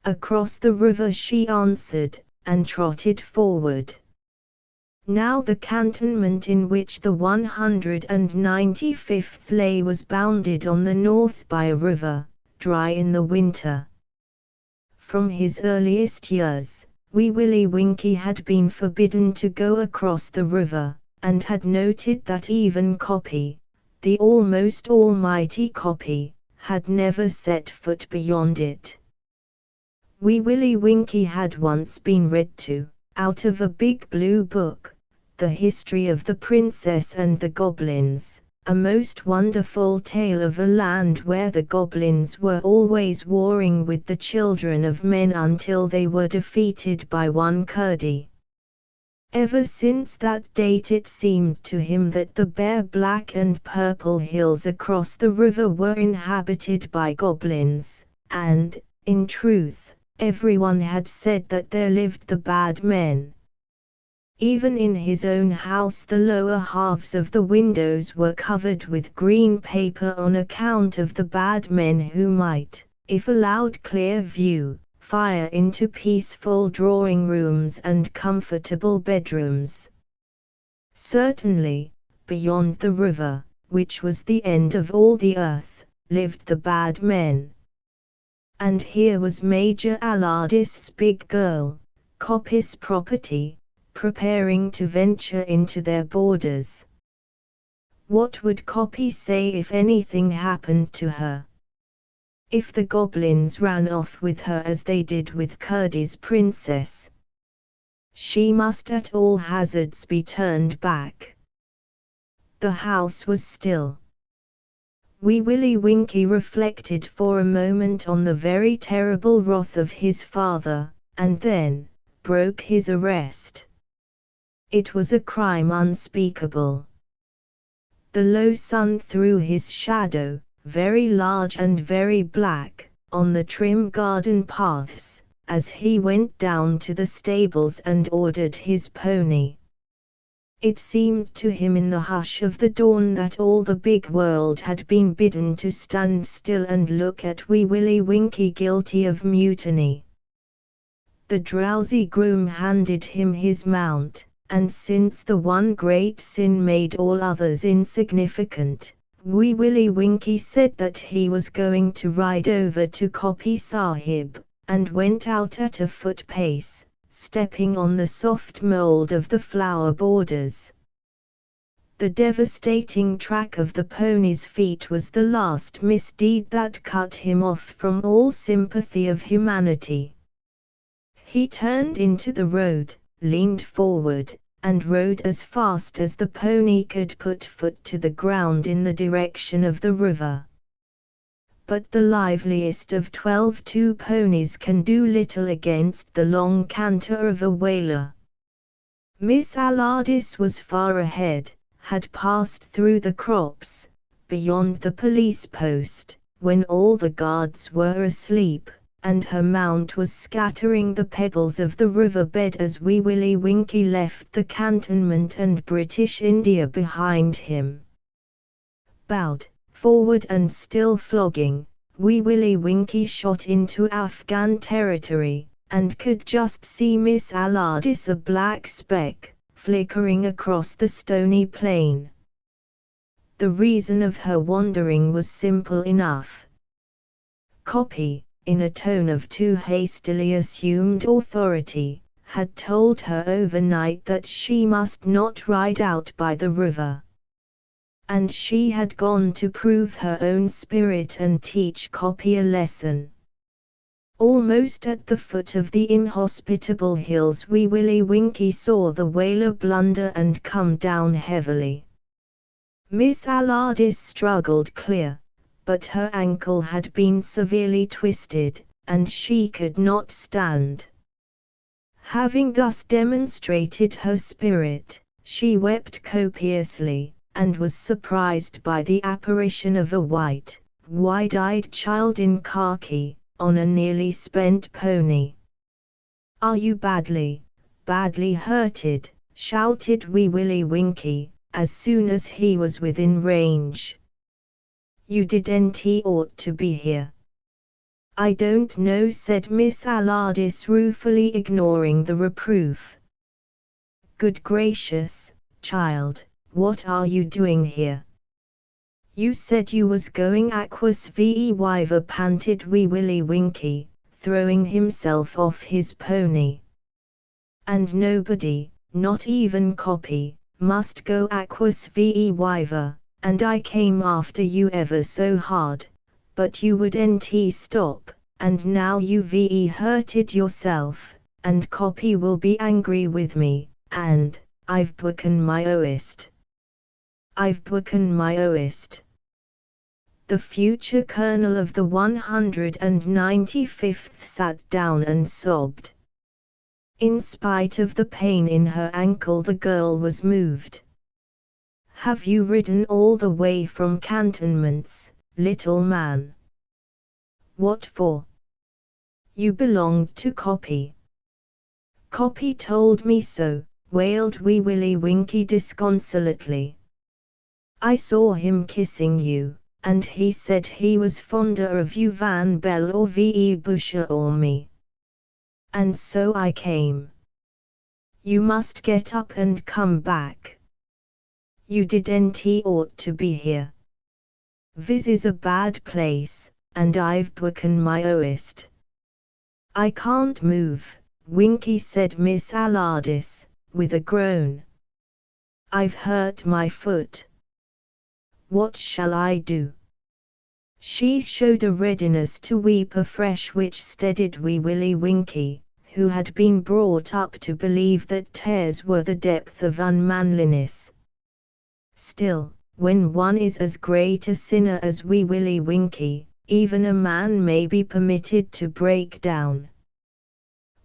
"Across the river," she answered, and trotted forward. Now the cantonment in which the 195th lay was bounded on the north by a river, dry in the winter. From his earliest years, Wee Willie Winkie had been forbidden to go across the river, and had noted that even Coppy, the almost almighty Coppy, had never set foot beyond it. Wee Willie Winkie had once been read to, out of a big blue book, The History of the Princess and the Goblins, a most wonderful tale of a land where the goblins were always warring with the children of men until they were defeated by one Curdie. Ever since that date it seemed to him that the bare black and purple hills across the river were inhabited by goblins, and, in truth, everyone had said that there lived the bad men. Even in his own house the lower halves of the windows were covered with green paper on account of the bad men who might, if allowed clear view, fire into peaceful drawing rooms and comfortable bedrooms. Certainly, beyond the river, which was the end of all the earth, lived the bad men. And here was Major Allardyce's big girl, Coppy's property, preparing to venture into their borders. What would Coppy say if anything happened to her? If the goblins ran off with her as they did with Curdie's princess? She must at all hazards be turned back. The house was still. Wee Willie Winkie reflected for a moment on the very terrible wrath of his father, and then broke his arrest. It was a crime unspeakable. The low sun threw his shadow, very large and very black, on the trim garden paths, as he went down to the stables and ordered his pony. It seemed to him in the hush of the dawn that all the big world had been bidden to stand still and look at Wee Willie Winkie guilty of mutiny. The drowsy groom handed him his mount, and since the one great sin made all others insignificant, Wee Willie Winkie said that he was going to ride over to Coppy Sahib, and went out at a foot pace, stepping on the soft mould of the flower borders. The devastating track of the pony's feet was the last misdeed that cut him off from all sympathy of humanity. He turned into the road, leaned forward, and rode as fast as the pony could put foot to the ground in the direction of the river. But the liveliest of 12-2 ponies can do little against the long canter of a whaler. Miss Allardyce was far ahead, had passed through the crops, beyond the police post, when all the guards were asleep, and her mount was scattering the pebbles of the riverbed as Wee Willie Winkie left the cantonment and British India behind him. Bowed forward and still flogging, Wee Willie Winkie shot into Afghan territory, and could just see Miss Allardyce, a black speck, flickering across the stony plain. The reason of her wandering was simple enough. Coppy, in a tone of too hastily assumed authority, had told her overnight that she must not ride out by the river. And she had gone to prove her own spirit and teach Coppy a lesson. Almost at the foot of the inhospitable hills Wee Willie Winkie saw the whaler blunder and come down heavily. Miss Allardyce struggled clear, but her ankle had been severely twisted, and she could not stand. Having thus demonstrated her spirit, she wept copiously, and was surprised by the apparition of a white, wide-eyed child in khaki, on a nearly spent pony. "Are you badly hurted?" shouted Wee Willie Winkie, as soon as he was within range. "You didn't ought to be here." "I don't know," said Miss Allardyce ruefully, ignoring the reproof. "Good gracious, child, what are you doing here?" "You said you was going aquas Viva," panted Wee Willie Winkie, throwing himself off his pony. "And nobody, not even Copy, must go aquas Viva, and I came after you ever so hard, but you wouldn't stop, and now you've hurted yourself, and Copy will be angry with me, and I've broken my oist. The future colonel of the 195th sat down and sobbed. In spite of the pain in her ankle, the girl was moved. "Have you ridden all the way from cantonments, little man?" "What for?" "You belonged to Copy." "Copy told me so," wailed Wee Willie Winkie disconsolately. "I saw him kissing you, and he said he was fonder of you Van Bell or V.E. Busher or me. And so I came. You must get up and come back. You didn't ought to be here. This is a bad place, and I've broken my oist." "I can't move," Winkie said Miss Allardyce, with a groan. "I've hurt my foot. What shall I do?" She showed a readiness to weep afresh which steadied Wee Willie Winkie, who had been brought up to believe that tears were the depth of unmanliness. Still, when one is as great a sinner as Wee Willie Winkie, even a man may be permitted to break down.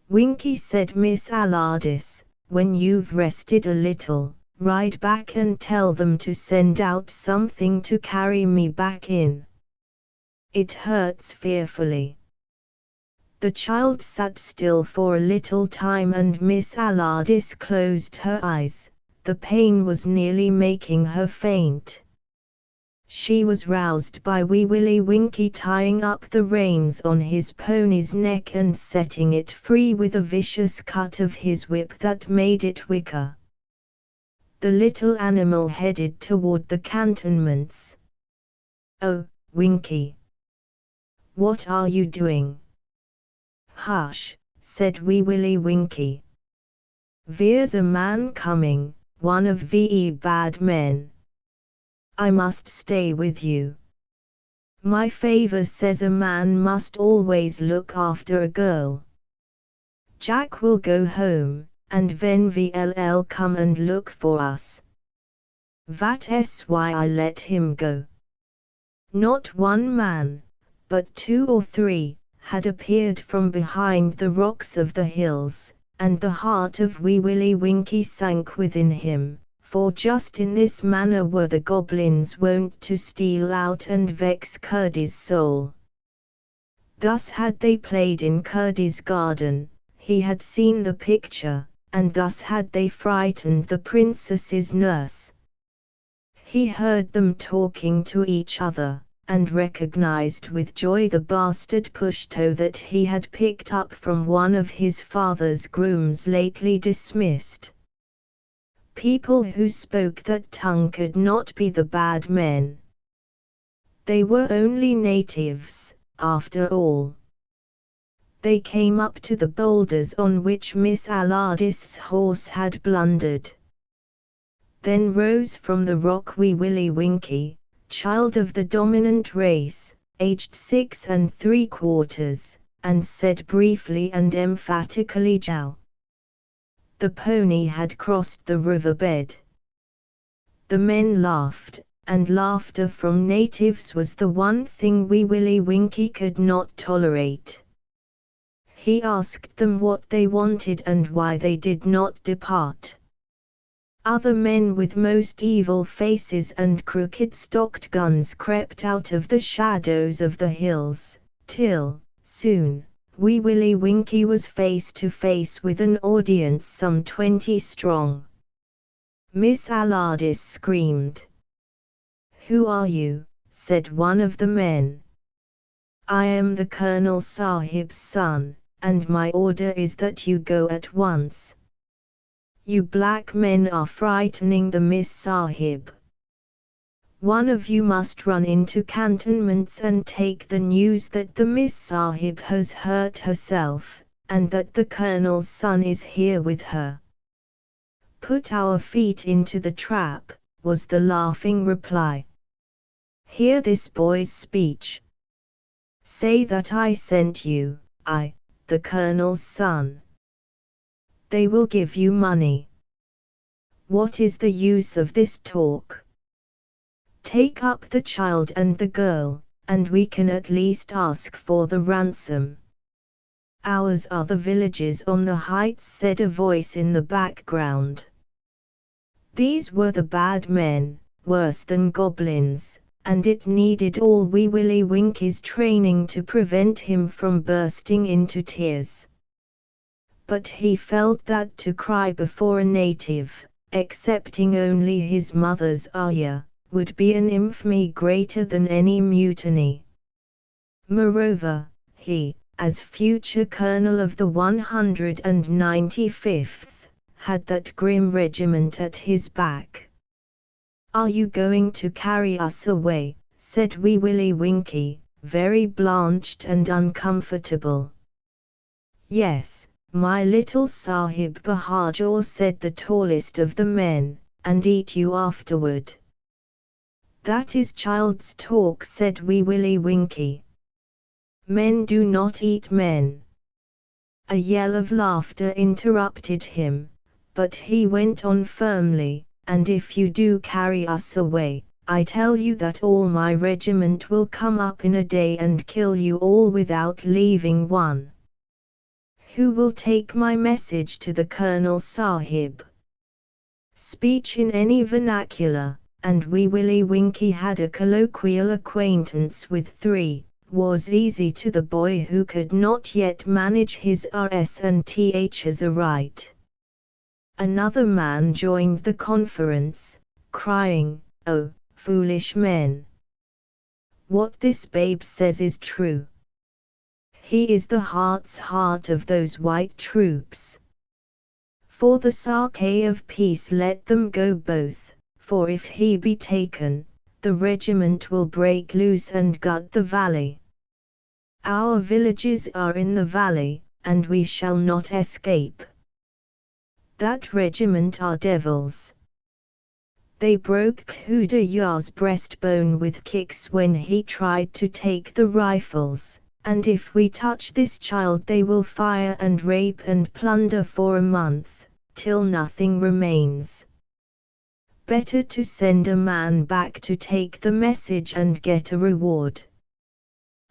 "Winkie," said Miss Allardyce, "when you've rested a little, ride back and tell them to send out something to carry me back in. It hurts fearfully." The child sat still for a little time and Miss Allardyce closed her eyes. The pain was nearly making her faint. She was roused by Wee Willie Winkie tying up the reins on his pony's neck and setting it free with a vicious cut of his whip that made it whicker. The little animal headed toward the cantonments. "Oh, Winkie! What are you doing?" "Hush," said Wee Willie Winkie. "There's a man coming, one of the bad men. I must stay with you. My favor says a man must always look after a girl. Jack will go home, and then VLL come and look for us. That's why I let him go." Not one man, but 2 or 3, had appeared from behind the rocks of the hills, and the heart of Wee Willie Winkie sank within him, for just in this manner were the goblins wont to steal out and vex Curdie's soul. Thus had they played in Curdie's garden, he had seen the picture, and thus had they frightened the princess's nurse. He heard them talking to each other, and recognized with joy the bastard pushto that he had picked up from one of his father's grooms lately dismissed. People who spoke that tongue could not be the bad men. They were only natives, after all. They came up to the boulders on which Miss Allardyce's horse had blundered. Then rose from the rock Wee Willie Winkie, child of the dominant race, aged 6 3/4, and said briefly and emphatically "Jow." The pony had crossed the riverbed. The men laughed, and laughter from natives was the one thing Wee Willie Winkie could not tolerate. He asked them what they wanted and why they did not depart. Other men with most evil faces and crooked-stocked guns crept out of the shadows of the hills, till, Soon, Wee Willie Winkie was face to face with an audience some 20 strong. Miss Allardyce screamed. "Who are you?" said one of the men. "I am the Colonel Sahib's son, and my order is that you go at once. You black men are frightening the Miss Sahib. One of you must run into cantonments and take the news that the Miss Sahib has hurt herself, and that the Colonel's son is here with her." "Put our feet into the trap," was the laughing reply. "Hear this boy's speech. Say that I sent you, I, the Colonel's son. They will give you money. What is the use of this talk? Take up the child and the girl, and we can at least ask for the ransom." "Ours are the villages on the heights," said a voice in the background. These were the bad men, worse than goblins, and it needed all Wee Willie Winkie's training to prevent him from bursting into tears. But he felt that to cry before a native, excepting only his mother's ayah, would be an infamy greater than any mutiny. Moreover, he, as future colonel of the 195th, had that grim regiment at his back. "Are you going to carry us away?" said Wee Willie Winkie, very blanched and uncomfortable. "Yes, my little Sahib Bahadur," said the tallest of the men, "and eat you afterward." "That is child's talk," said Wee Willie Winkie. "Men do not eat men." A yell of laughter interrupted him, but he went on firmly, "And if you do carry us away, I tell you that all my regiment will come up in a day and kill you all without leaving one. Who will take my message to the Colonel Sahib?" Speech in any vernacular, and Wee Willie Winkie had a colloquial acquaintance with three, was easy to the boy who could not yet manage his Rs and Ths aright. Another man joined the conference, crying, "Oh, foolish men! What this babe says is true. He is the heart's heart of those white troops. For the sake of peace let them go both, for if he be taken, the regiment will break loose and gut the valley. Our villages are in the valley, and we shall not escape. That regiment are devils. They broke Khudayyar's breastbone with kicks when he tried to take the rifles, and if we touch this child they will fire and rape and plunder for a month, till nothing remains. Better to send a man back to take the message and get a reward.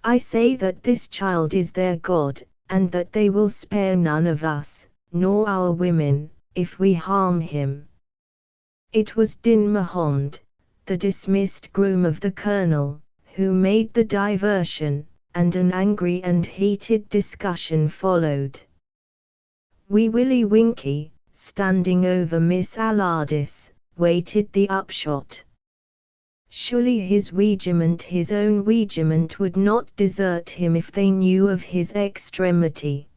I say that this child is their God, and that they will spare none of us, nor our women, if we harm him." It was Din Mahommed, the dismissed groom of the colonel, who made the diversion, and an angry and heated discussion followed. Wee Willie Winkie, standing over Miss Allardyce, waited the upshot. Surely his own regiment would not desert him if they knew of his extremity.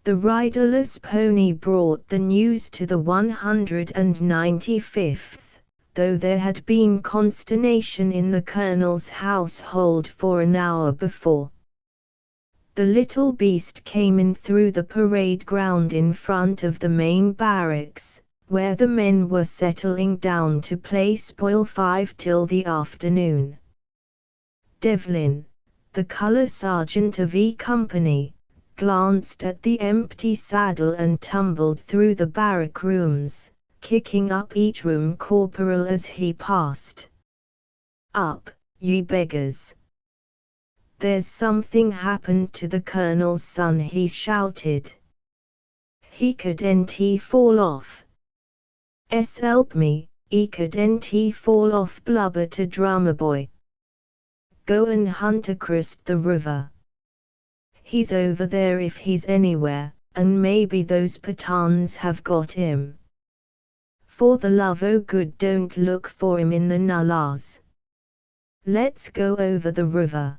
The riderless pony brought the news to the 195th, though there had been consternation in the colonel's household for an hour before. The little beast came in through the parade ground in front of the main barracks, where the men were settling down to play spoil 5 till the afternoon. Devlin, the colour sergeant of E Company, glanced at the empty saddle and tumbled through the barrack rooms, kicking up each room corporal as he passed. "Up, ye beggars! There's something happened to the colonel's son," he shouted. "He couldn't fall off. Help me, he couldn't fall off," blubbered a drummer boy. "Go and hunt across the river. He's over there if he's anywhere, and maybe those Pathans have got him. For the love o' good, don't look for him in the nullas. Let's go over the river.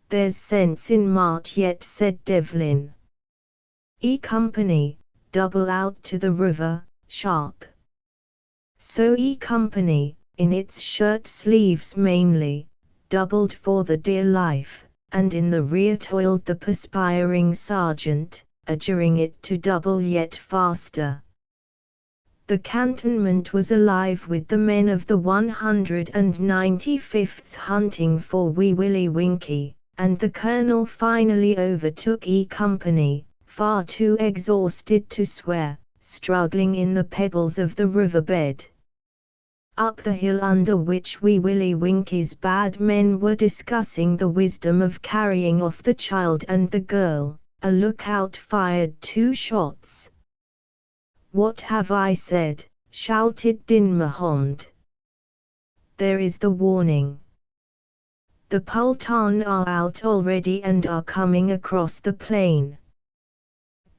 There's sense in Mart yet, said Devlin. E Company, double out to the river, sharp. So E Company, in its shirt sleeves mainly, doubled for the dear life, and in the rear toiled the perspiring sergeant, adjuring it to double yet faster. The cantonment was alive with the men of the 195th hunting for Wee Willie Winkie, and the colonel finally overtook E Company, far too exhausted to swear, struggling in the pebbles of the riverbed. Up the hill under which Wee Willie Winkie's bad men were discussing the wisdom of carrying off the child and the girl, a lookout fired 2 shots. "What have I said?" shouted Din Mahommed. "There is the warning. The Pultan are out already and are coming across the plain.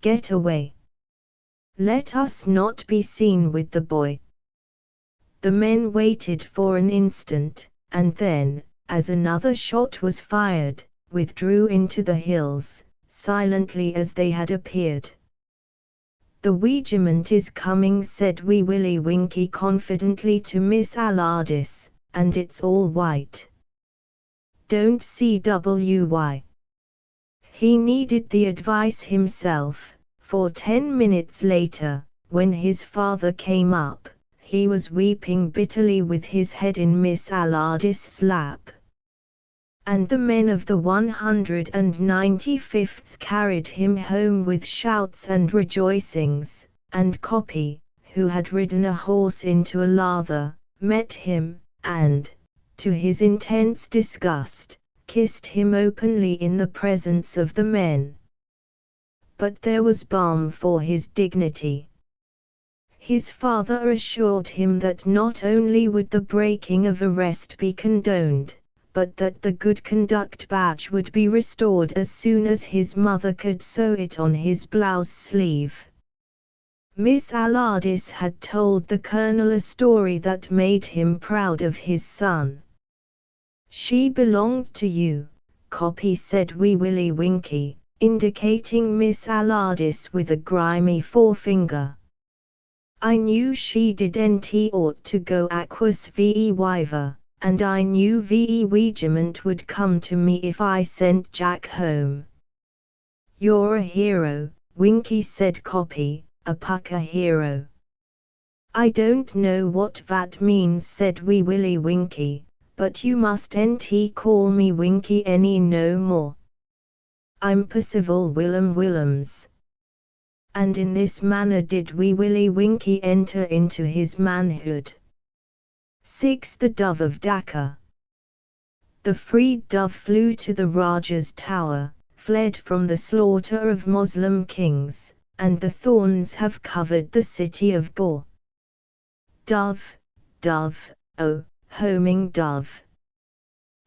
Get away. Let us not be seen with the boy." The men waited for an instant, and then, as another shot was fired, withdrew into the hills, silently as they had appeared. "The regiment is coming," said Wee Willie Winkie confidently to Miss Allardyce, "and it's all white. Don't see why." He needed the advice himself, for 10 minutes later, when his father came up, he was weeping bitterly with his head in Miss Allardyce's lap. And the men of the 195th carried him home with shouts and rejoicings, and Koppy, who had ridden a horse into a lather, met him, and, to his intense disgust, kissed him openly in the presence of the men. But there was balm for his dignity. His father assured him that not only would the breaking of arrest be condoned, but that the good conduct badge would be restored as soon as his mother could sew it on his blouse sleeve. Miss Allardyce had told the colonel a story that made him proud of his son. "She belonged to you," Koppy said Wee Willie Winkie, indicating Miss Allardyce with a grimy forefinger. "I knew she didn't ought to go aquas ve wiver, and I knew ve regiment would come to me if I sent Jack home." "You're a hero," Winkie said Koppy, "a pucker hero." "I don't know what that means," said Wee Willie Winkie, "but you mustn't call me Winkie any no more. I'm Percival Willem Willems." And in this manner did Wee Willie Winkie enter into his manhood. 6. The Dove of Dhaka. The freed dove flew to the Raja's tower, fled from the slaughter of Moslem kings, and the thorns have covered the city of Gore. Dove, dove, oh, homing dove.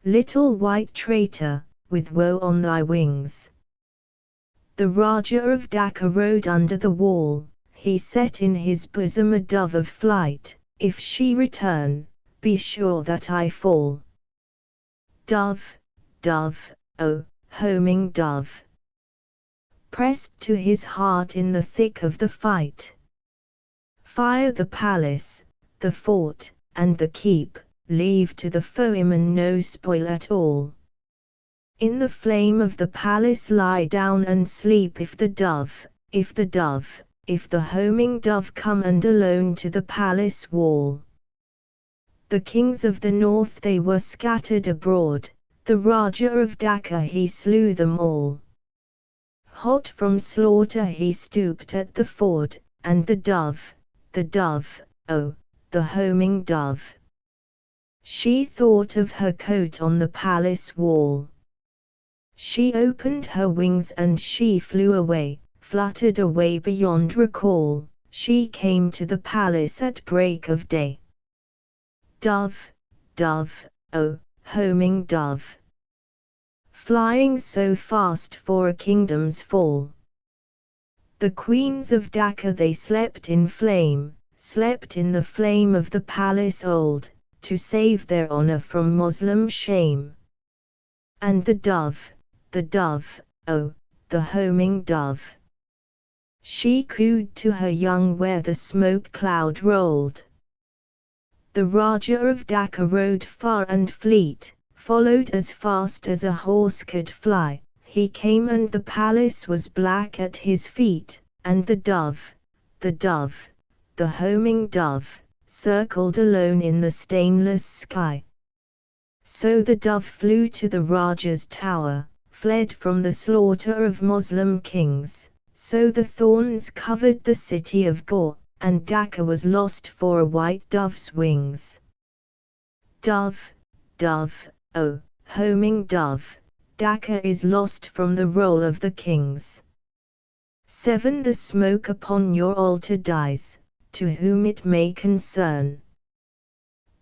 Little white traitor, with woe on thy wings. The Raja of Dhaka rode under the wall, he set in his bosom a dove of flight, if she return, be sure that I fall. Dove, dove, oh, homing dove. Pressed to his heart in the thick of the fight. Fire the palace, the fort, and the keep, leave to the foeman no spoil at all. In the flame of the palace lie down and sleep if the dove, if the homing dove come and alone to the palace wall. The kings of the north they were scattered abroad, the Raja of Dhaka he slew them all. Hot from slaughter he stooped at the ford, and the dove, oh, the homing dove. She thought of her coat on the palace wall. She opened her wings and she flew away, fluttered away beyond recall, she came to the palace at break of day. Dove, dove, oh, homing dove. flying so fast for a kingdom's fall. The queens of Dhaka they slept in the flame of the palace old, to save their honor from Moslem shame. And the dove, oh, the homing dove. She cooed to her young where the smoke cloud rolled. The Raja of Dhaka rode far and fleet, followed as fast as a horse could fly. He came and the palace was black at his feet, and the dove, the homing dove, circled alone in the stainless sky. So the dove flew to the Raja's tower, fled from the slaughter of Moslem kings. So the thorns covered the city of Gaur, and Dhaka was lost for a white dove's wings. Dove, oh, homing dove, Dhaka is lost from the roll of the kings. 7 The smoke upon your altar dies, to whom it may concern.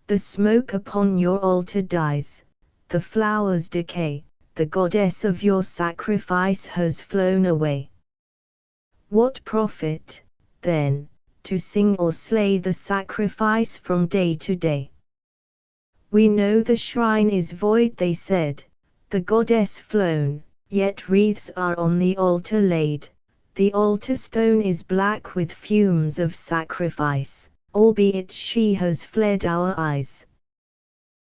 The smoke upon your altar dies, the flowers decay, the goddess of your sacrifice has flown away. What profit, then, to sing or slay the sacrifice from day to day? We know the shrine is void, they said, the goddess flown, yet wreaths are on the altar laid. The altar stone is black with fumes of sacrifice, albeit she has fled our eyes.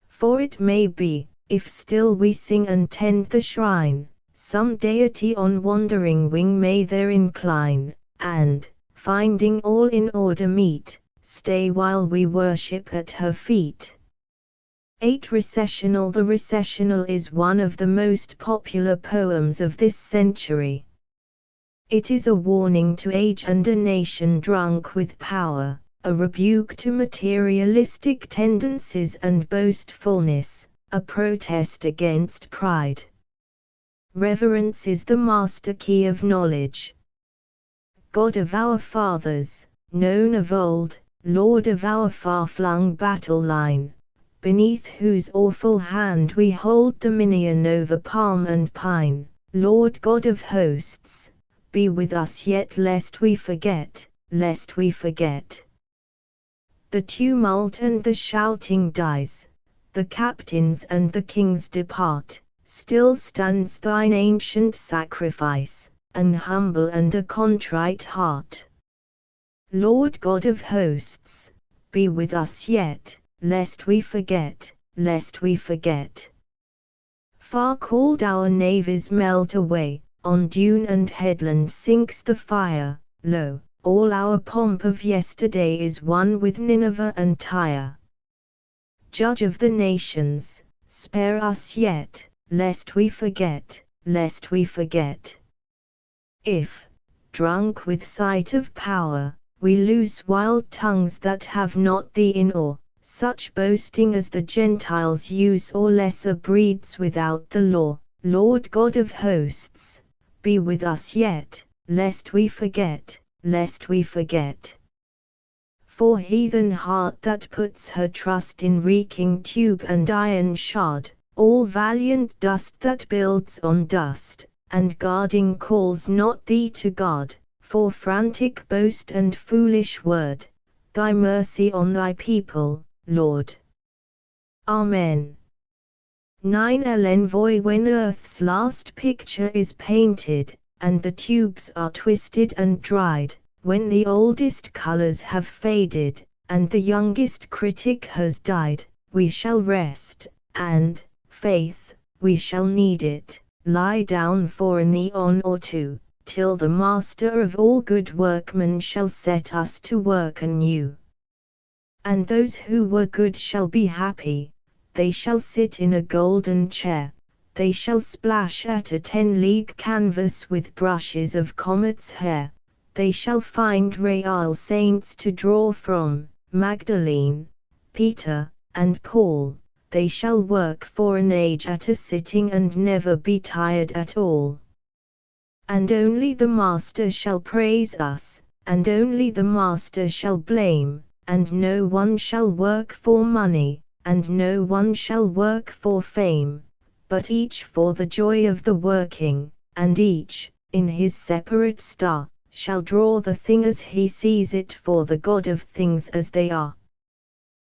For it may be, if still we sing and tend the shrine, some deity on wandering wing may there incline, and, finding all in order meet, stay while we worship at her feet. 8 Recessional The Recessional is one of the most popular poems of this century. It is a warning to age and a nation drunk with power, a rebuke to materialistic tendencies and boastfulness, a protest against pride. Reverence is the master key of knowledge. God of our fathers, known of old, Lord of our far-flung battle line, beneath whose awful hand we hold dominion over palm and pine, Lord God of hosts, be with us yet lest we forget, lest we forget. The tumult and the shouting dies, the captains and the kings depart, still stands thine ancient sacrifice, an humble and a contrite heart. Lord God of hosts, be with us yet, lest we forget, lest we forget. Far called our navies melt away, on dune and headland sinks the fire, lo, all our pomp of yesterday is one with Nineveh and Tyre. Judge of the nations, spare us yet, lest we forget, lest we forget. If, drunk with sight of power, we lose wild tongues that have not thee in awe, such boasting as the Gentiles use or lesser breeds without the law, Lord God of hosts, be with us yet, lest we forget, lest we forget. For heathen heart that puts her trust in reeking tube and iron shod, all valiant dust that builds on dust, and guarding calls not thee to God, for frantic boast and foolish word, thy mercy on thy people, Lord. Amen. 9 L'envoy when earth's last picture is painted, and the tubes are twisted and dried, when the oldest colors have faded, and the youngest critic has died, we shall rest, and, faith, we shall need it, lie down for an eon or two, till the Master of all good workmen shall set us to work anew. And those who were good shall be happy, they shall sit in a golden chair, they shall splash at a 10-league canvas with brushes of comets' hair, they shall find real saints to draw from, Magdalene, Peter, and Paul, they shall work for an age at a sitting and never be tired at all. And only the Master shall praise us, and only the Master shall blame, and no one shall work for money, and no one shall work for fame, but each for the joy of the working, and each, in his separate star, shall draw the thing as he sees it for the God of things as they are.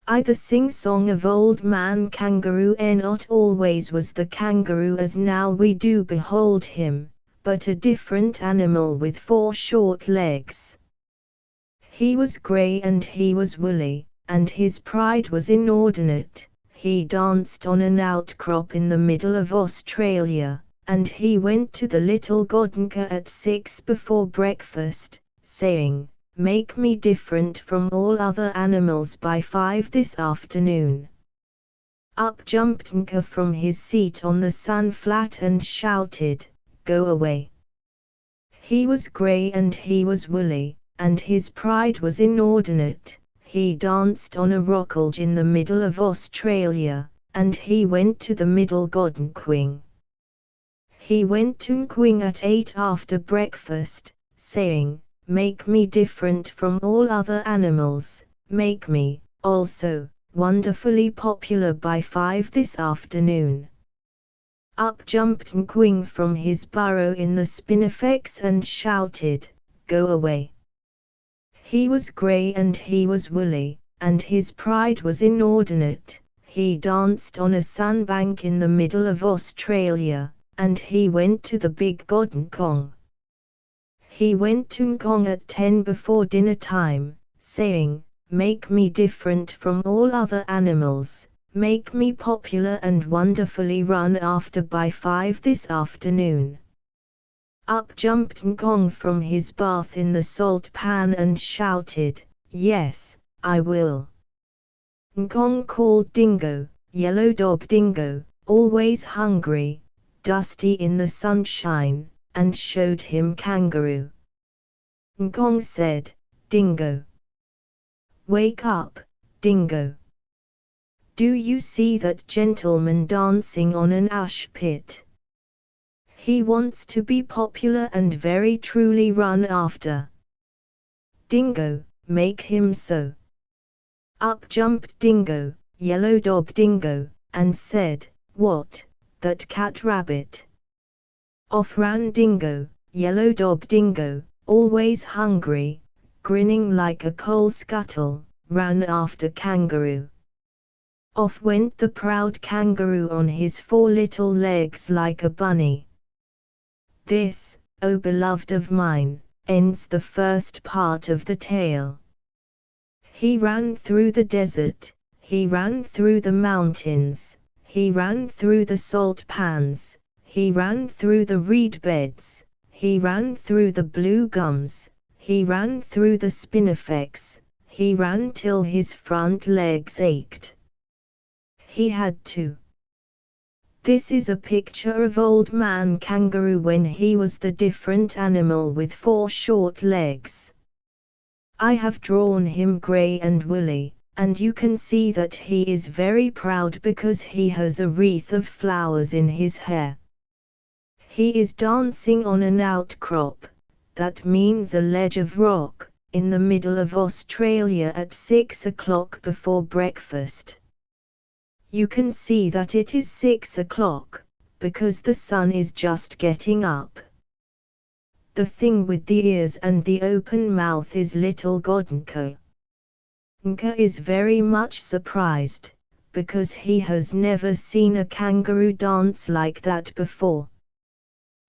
I the sing-song of old man kangaroo, not always was the kangaroo as now we do behold him, but a different animal with 4 short legs. He was grey and he was woolly, and his pride was inordinate. He danced on an outcrop in the middle of Australia, and he went to the little Godinka at 6 before breakfast, saying, "Make me different from all other animals by 5 this afternoon." Up jumped Nka from his seat on the sun flat and shouted, "Go away." He was grey and he was woolly, and his pride was inordinate. He danced on a rocklage in the middle of Australia, and he went to the middle Godinkwing. He went to Nkwing at 8 after breakfast, saying, "Make me different from all other animals, make me, also, wonderfully popular by 5 this afternoon." Up jumped Nkwing from his burrow in the spinifex and shouted, "Go away." He was grey and he was woolly, and his pride was inordinate. He danced on a sunbank in the middle of Australia, and he went to the big Godnkong. He went to Nkong at 10 before dinner time, saying, "Make me different from all other animals, make me popular and wonderfully run after by 5 this afternoon." Up jumped Nkong from his bath in the salt pan and shouted, "Yes, I will." Nkong called Dingo, "Yellow dog Dingo, always hungry, dusty in the sunshine," and showed him Kangaroo. Nkong said, "Dingo, wake up, Dingo. Do you see that gentleman dancing on an ash pit? He wants to be popular and very truly run after. Dingo, make him so." Up jumped Dingo, Yellow dog Dingo, and said, "What, that cat rabbit?" Off ran Dingo, Yellow dog Dingo, always hungry, grinning like a coal scuttle, ran after Kangaroo. Off went the proud Kangaroo on his 4 little legs like a bunny. This, O beloved of mine, ends the first part of the tale. He ran through the desert, he ran through the mountains, he ran through the salt pans, he ran through the reed beds, he ran through the blue gums, he ran through the spinifex, he ran till his front legs ached. He had to. This is a picture of old man Kangaroo when he was the different animal with 4 short legs. I have drawn him grey and woolly, and you can see that he is very proud because he has a wreath of flowers in his hair. He is dancing on an outcrop, that means a ledge of rock, in the middle of Australia at 6 o'clock before breakfast. You can see that it is 6 o'clock, because the sun is just getting up. The thing with the ears and the open mouth is little Godnka. Nka is very much surprised, because he has never seen a kangaroo dance like that before.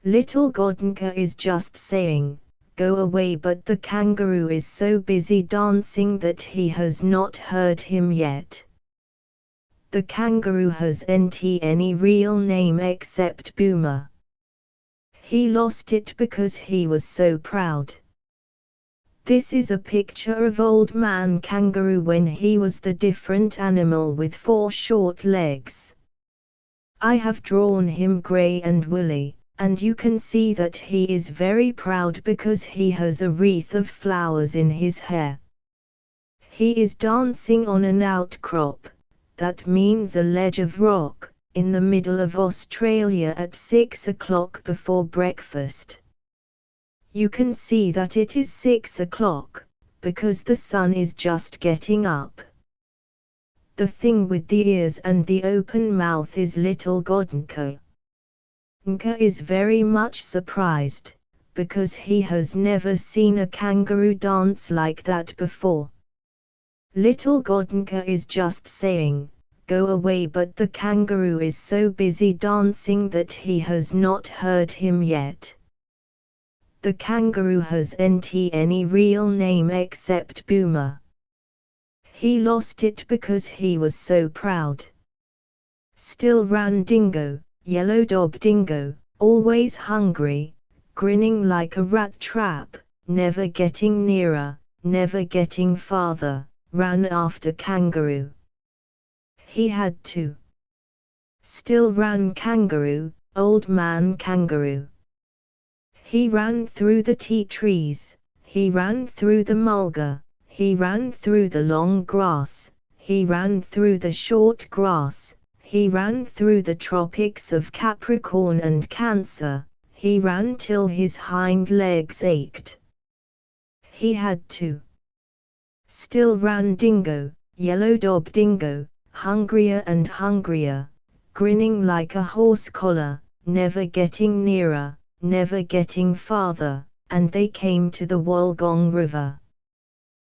Little Godnka is just saying, "Go away," but the kangaroo is so busy dancing that he has not heard him yet. The kangaroo hasn't any real name except Boomer. He lost it because he was so proud. This is a picture of old man Kangaroo when he was the different animal with 4 short legs. I have drawn him grey and woolly, and you can see that he is very proud because he has a wreath of flowers in his hair. He is dancing on an outcrop, that means a ledge of rock, in the middle of Australia at 6 o'clock before breakfast. You can see that it is 6 o'clock, because the sun is just getting up. The thing with the ears and the open mouth is little Godnka. Nka is very much surprised, because he has never seen a kangaroo dance like that before. Little Godnka is just saying, "Go away," but the kangaroo is so busy dancing that he has not heard him yet. The kangaroo hasn't any real name except Boomer. He lost it because he was so proud. Still ran Dingo, Yellow Dog Dingo, always hungry, grinning like a rat trap, never getting nearer, never getting farther, ran after Kangaroo. He had to. Still ran Kangaroo, Old Man Kangaroo. He ran through the tea trees, he ran through the mulga, he ran through the long grass, he ran through the short grass, he ran through the tropics of Capricorn and Cancer, he ran till his hind legs ached. He had to. Still ran Dingo, Yellow Dog Dingo, hungrier and hungrier, grinning like a horse collar, never getting nearer, never getting farther, and they came to the Wollongong River.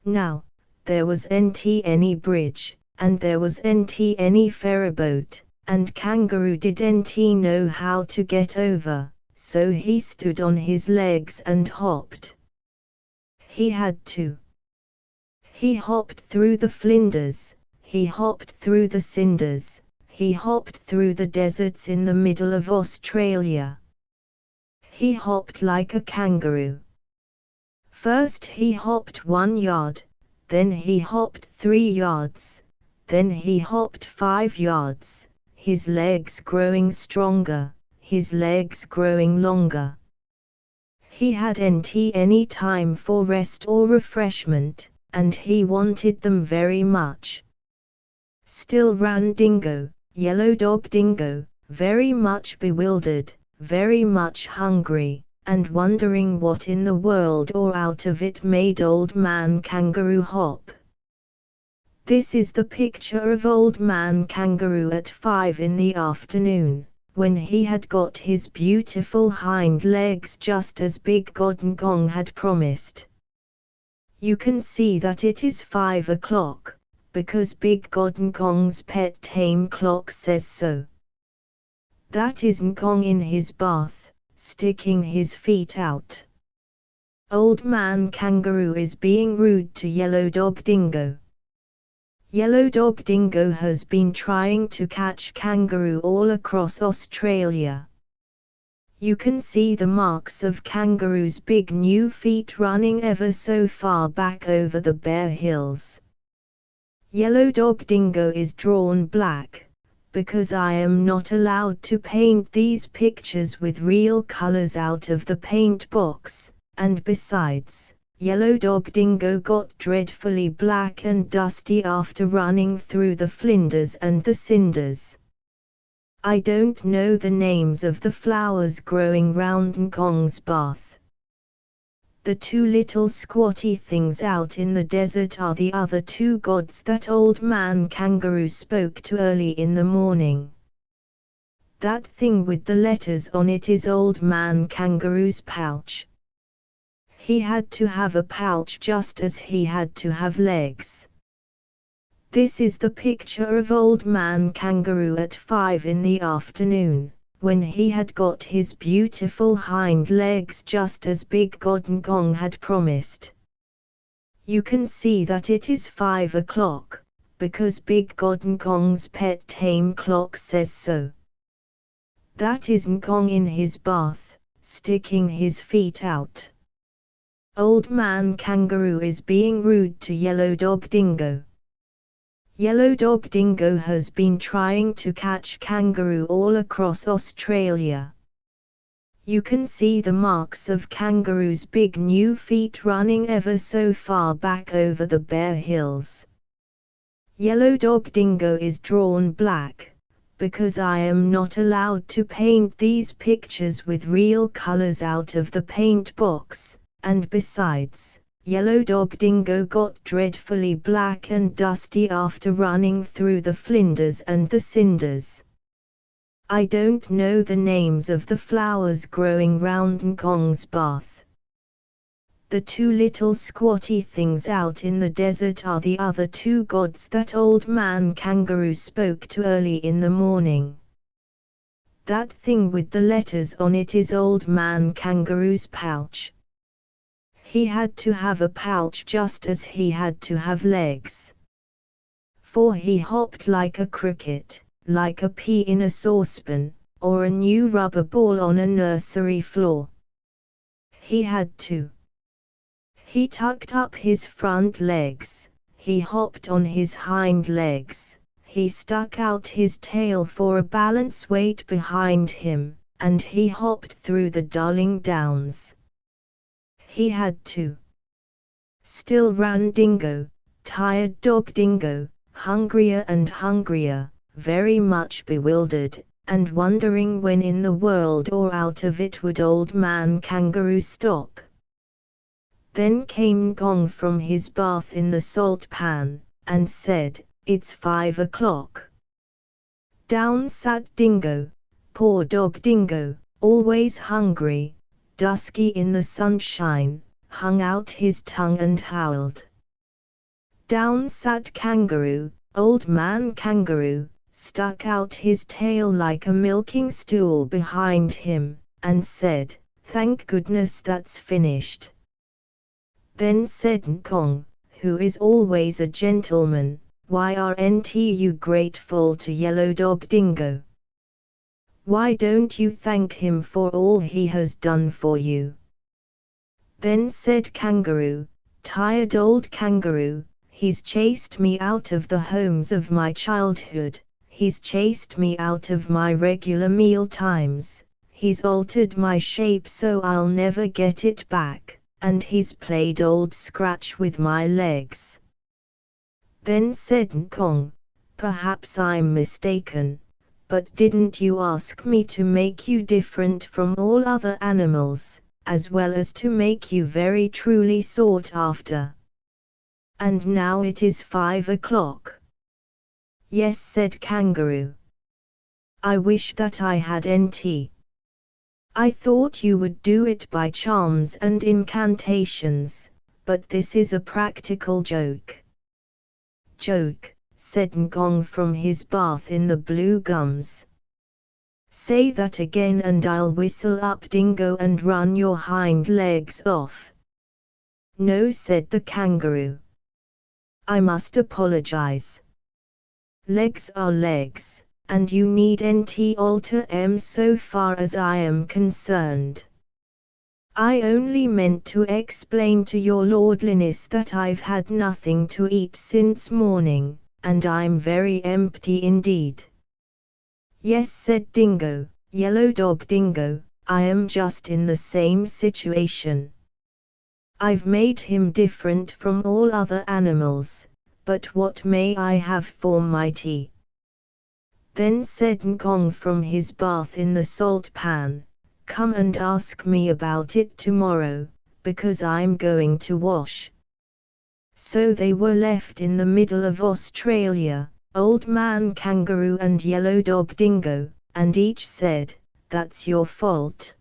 Now, there wasn't any bridge, and there wasn't any ferryboat, and Kangaroo didn't know how to get over, so he stood on his legs and hopped. He had to. He hopped through the flinders, he hopped through the cinders, he hopped through the deserts in the middle of Australia. He hopped like a kangaroo. First he hopped 1 yard, then he hopped 3 yards, then he hopped 5 yards, his legs growing stronger, his legs growing longer. He hadn't any time for rest or refreshment, and he wanted them very much. Still ran Dingo, Yellow Dog Dingo, very much bewildered, very much hungry, and wondering what in the world or out of it made Old Man Kangaroo hop. This is the picture of Old Man Kangaroo at 5 in the afternoon, when he had got his beautiful hind legs just as Big Godongong had promised. You can see that it is 5 o'clock, because Big Godongong's pet tame clock says so. That is Ngong in his bath, sticking his feet out. Old Man Kangaroo is being rude to Yellow Dog Dingo. Yellow Dog Dingo has been trying to catch Kangaroo all across Australia. You can see the marks of Kangaroo's big new feet running ever so far back over the bare hills. Yellow Dog Dingo is drawn black, because I am not allowed to paint these pictures with real colors out of the paint box, and besides, Yellow Dog Dingo got dreadfully black and dusty after running through the flinders and the cinders. I don't know the names of the flowers growing round Ngong's bath. The 2 little squatty things out in the desert are the other 2 gods that Old Man Kangaroo spoke to early in the morning. That thing with the letters on it is Old Man Kangaroo's pouch. He had to have a pouch just as he had to have legs. This is the picture of Old Man Kangaroo at 5 in the afternoon, when he had got his beautiful hind legs just as Big Godongong had promised. You can see that it is 5 o'clock, because Big Godongong's pet tame clock says so. That is Ngong in his bath, sticking his feet out. Old Man Kangaroo is being rude to Yellow Dog Dingo. Yellow Dog Dingo has been trying to catch Kangaroo all across Australia. You can see the marks of Kangaroo's big new feet running ever so far back over the bare hills. Yellow Dog Dingo is drawn black, because I am not allowed to paint these pictures with real colors out of the paint box, and besides, Yellow Dog Dingo got dreadfully black and dusty after running through the flinders and the cinders. I don't know the names of the flowers growing round Nkong's bath. The two little squatty things out in the desert are the other two gods that Old Man Kangaroo spoke to early in the morning. That thing with the letters on it is Old Man Kangaroo's pouch. He had to have a pouch just as he had to have legs. For he hopped like a cricket, like a pea in a saucepan, or a new rubber ball on a nursery floor. He had to. He tucked up his front legs, he hopped on his hind legs, he stuck out his tail for a balance weight behind him, and he hopped through the Darling Downs. He had to. Still ran Dingo, tired dog Dingo, hungrier and hungrier, very much bewildered, and wondering when in the world or out of it would Old Man Kangaroo stop. Then came Gong from his bath in the salt pan, and said, "It's 5 o'clock." Down sat Dingo, poor dog Dingo, always hungry, dusky in the sunshine, hung out his tongue and howled. Down sat Kangaroo, Old Man Kangaroo, stuck out his tail like a milking stool behind him, and said, "Thank goodness that's finished." Then said Nkong, who is always a gentleman, "Why aren't you grateful to Yellow Dog Dingo? Why don't you thank him for all he has done for you?" Then said Kangaroo, "Tired old Kangaroo, he's chased me out of the homes of my childhood, he's chased me out of my regular meal times, he's altered my shape so I'll never get it back, and he's played Old Scratch with my legs." Then said Nkong, "Perhaps I'm mistaken, but didn't you ask me to make you different from all other animals, as well as to make you very truly sought after? And now it is 5 o'clock." "Yes," said Kangaroo. "I wish that I had NT. I thought you would do it by charms and incantations, but this is a practical joke." "Joke," said Nkong from his bath in the blue gums. "Say that again and I'll whistle up Dingo and run your hind legs off." "No," said the Kangaroo. "I must apologize. Legs are legs, and you needn't alter 'em so far as I am concerned. I only meant to explain to your lordliness that I've had nothing to eat since morning, and I'm very empty indeed." "Yes," said Dingo, "Yellow Dog Dingo, I am just in the same situation. I've made him different from all other animals, but what may I have for my tea?" Then said Nkong from his bath in the salt pan, "Come and ask me about it tomorrow, because I'm going to wash." So they were left in the middle of Australia, Old Man Kangaroo and Yellow Dog Dingo, and each said, "That's your fault."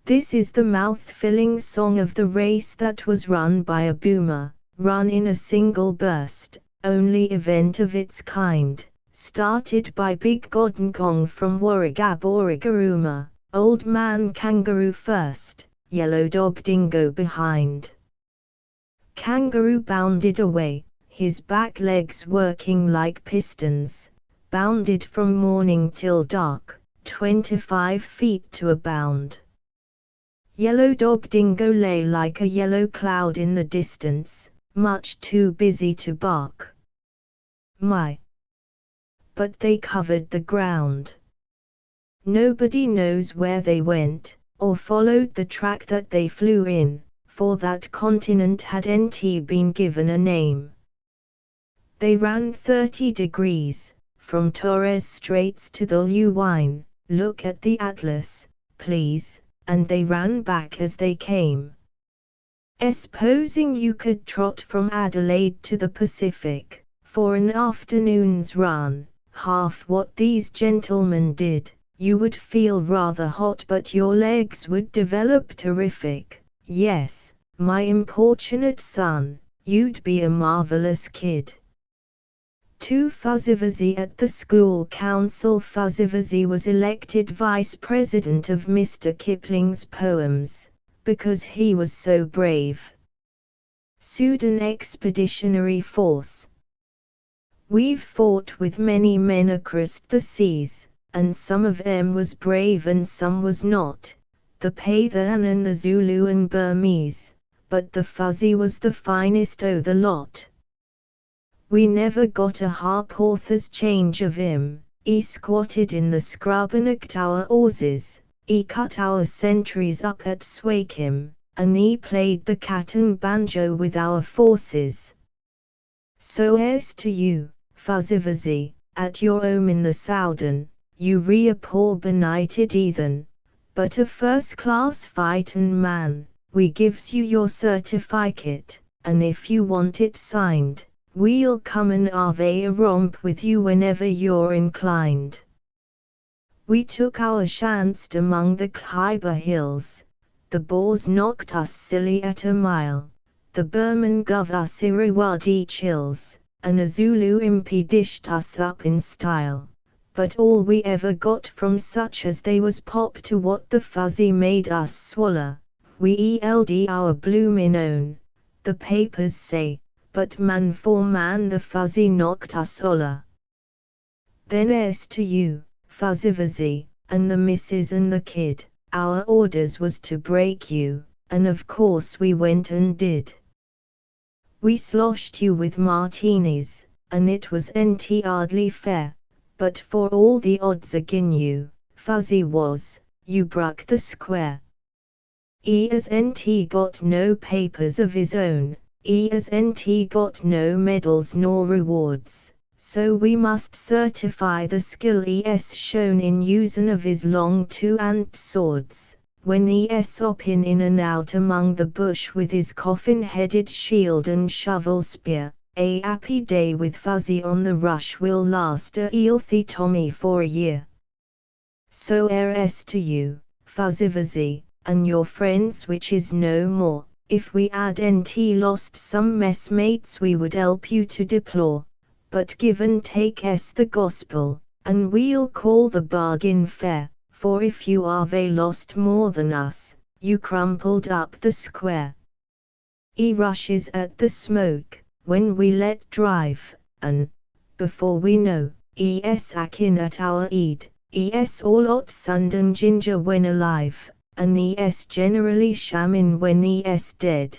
This is the mouth-filling song of the race that was run by a boomer, run in a single burst, only event of its kind, started by Big God Nkong from Warragab Origaruma, Old Man Kangaroo first, Yellow Dog Dingo behind. Kangaroo bounded away, his back legs working like pistons, bounded from morning till dark, 25 feet to a bound. Yellow Dog Dingo lay like a yellow cloud in the distance, much too busy to bark. My! But they covered the ground. Nobody knows where they went, or followed the track that they flew in, for that continent hadn't been given a name. They ran 30 degrees, from Torres Straits to the Lewine, look at the atlas, please, and they ran back as they came. Supposing you could trot from Adelaide to the Pacific, for an afternoon's run, half what these gentlemen did, you would feel rather hot but your legs would develop terrific. Yes, my importunate son, you'd be a marvelous kid. To Fuzzyvuzzy at the school council. Fuzzyvuzzy was elected vice president of Mr. Kipling's poems, because he was so brave. Sudan Expeditionary Force. We've fought with many men across the seas, and some of 'em was brave and some was not, the Pathan and the Zulu and Burmese, but the Fuzzy was the finest o' the lot. We never got a ha'porth's change of 'im, 'e squatted in the scrub and at our oarses, 'e cut our sentries up at Swakim, and 'e played the cat and banjo with our forces. So as to you, Fuzzyvuzzy, at your 'ome in the Soudan, you re a poor benighted heathen, but a first-class fightin' man. We gives you your certificate, and if you want it signed, we'll come and have a romp with you whenever you're inclined. We took our chance among the Khyber hills, the Boers knocked us silly at a mile, the Burman guv us Irrawaddy chills, and a Zulu impy dished us up in style, but all we ever got from such as they was pop to what the Fuzzy made us swaller. We eld our bloomin' own, the papers say, but man for man the Fuzzy knocked us holler. Then as to you, Fuzzyvuzzy, and the missus and the kid, our orders was to break you, and of course we went and did. We sloshed you with martinis, and it was hardly fair, but for all the odds agin you, Fuzzy was, you bruck the square. As got no papers of his own, as got no medals nor rewards, so we must certify the skill shown in usin' of his long two-handed swords, when hoppin' in and out among the bush with his coffin-headed shield and shovel spear. A happy day with Fuzzy on the rush will last a healthy Tommy for a year. So as to you, Fuzzyvuzzy, and your friends which is no more, if we had lost some messmates we would help you to deplore, but give and take the gospel, and we'll call the bargain fair, for if you have lost more than us, you crumpled up the square. Rushes at the smoke, when we let drive, and, before we know, hacking at our head, all hot sund and ginger when alive, and generally shammin' when dead.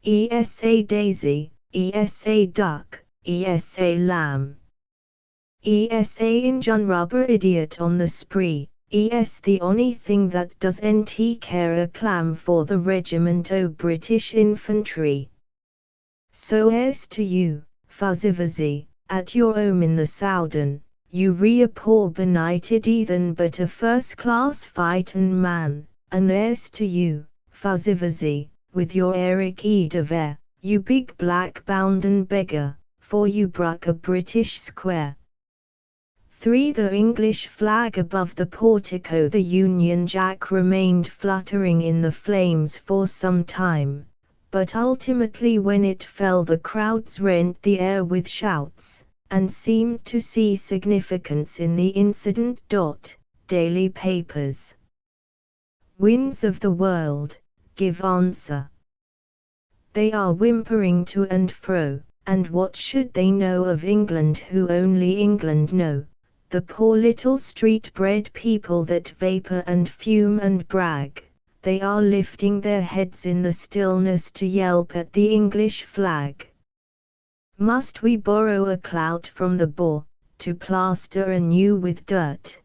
A daisy, a duck, a lamb. Injun rubber idiot on the spree, the only thing that does care a clam for the regiment o' British infantry. So as to you, Fuzzyvuzzy, at your 'ome in the Soudan, you re a poor benighted heathen but a first-class fightin' man, and as to you, Fuzzyvuzzy, with your Eric de you big black bounden beggar, for you bruck a British square. 3. The English flag above the portico. The Union Jack remained fluttering in the flames for some time, but ultimately when it fell the crowds rent the air with shouts, and seemed to see significance in the incident. Daily papers. Winds of the world, give answer. They are whimpering to and fro, and what should they know of England who only England know? The poor little street-bred people that vapor and fume and brag, they are lifting their heads in the stillness to yelp at the English flag. Must we borrow a clout from the Boer, to plaster anew with dirt?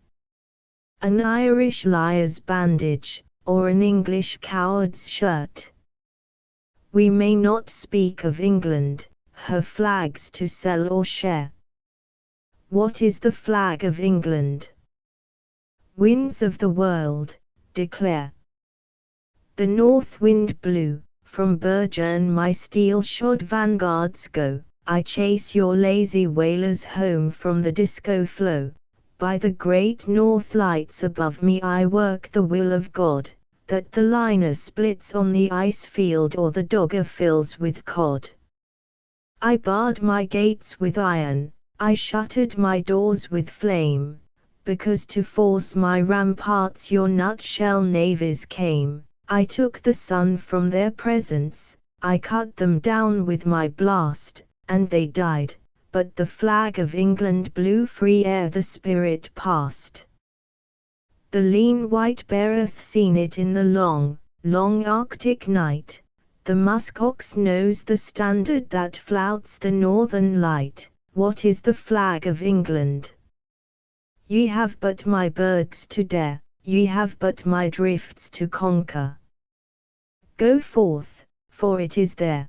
An Irish liar's bandage, or an English coward's shirt? We may not speak of England, her flags to sell or share. What is the flag of England? Winds of the world, declare. The north wind blew, From Bergen my steel-shod vanguards go, I chase your lazy whalers home from the disco flow. By the great north lights above me I work the will of God, that the liner splits on the ice field or the dogger fills with cod. I barred my gates with iron, I shuttered my doors with flame, because to force my ramparts your nutshell navies came. I took the sun from their presence, I cut them down with my blast, and they died, but the flag of England blew free ere the spirit passed. The lean white beareth seen it in the long, long Arctic night, the musk ox knows the standard that flouts the northern light. What is the flag of England? Ye have but my birds to dare, ye have but my drifts to conquer. Go forth, for it is there.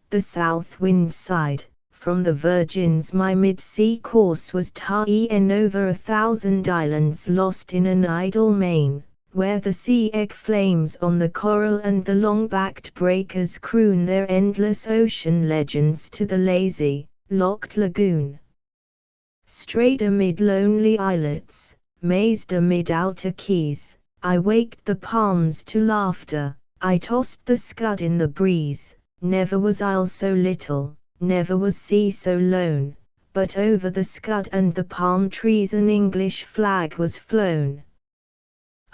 The south wind sighed, from the Virgins my mid-sea course was ta'en over 1,000 islands lost in an idle main, where the sea egg flames on the coral and the long-backed breakers croon their endless ocean legends to the lazy, locked lagoon. Strayed amid lonely islets, mazed amid outer keys, I waked the palms to laughter, I tossed the scud in the breeze. Never was isle so little, never was sea so lone, but over the scud and the palm trees an English flag was flown.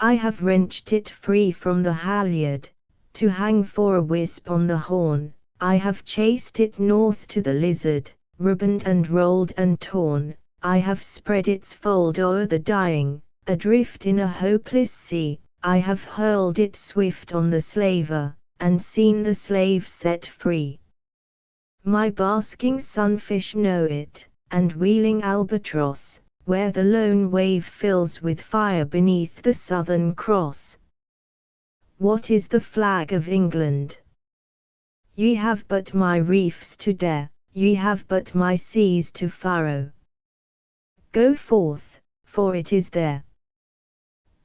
I have wrenched it free from the halyard, to hang for a wisp on the horn, I have chased it north to the Lizard, ribboned and rolled and torn, I have spread its fold o'er the dying, adrift in a hopeless sea, I have hurled it swift on the slaver, and seen the slave set free. My basking sunfish know it, and wheeling albatross, where the lone wave fills with fire beneath the Southern Cross. What is the flag of England? Ye have but my reefs to dare, ye have but my seas to furrow. Go forth, for it is there.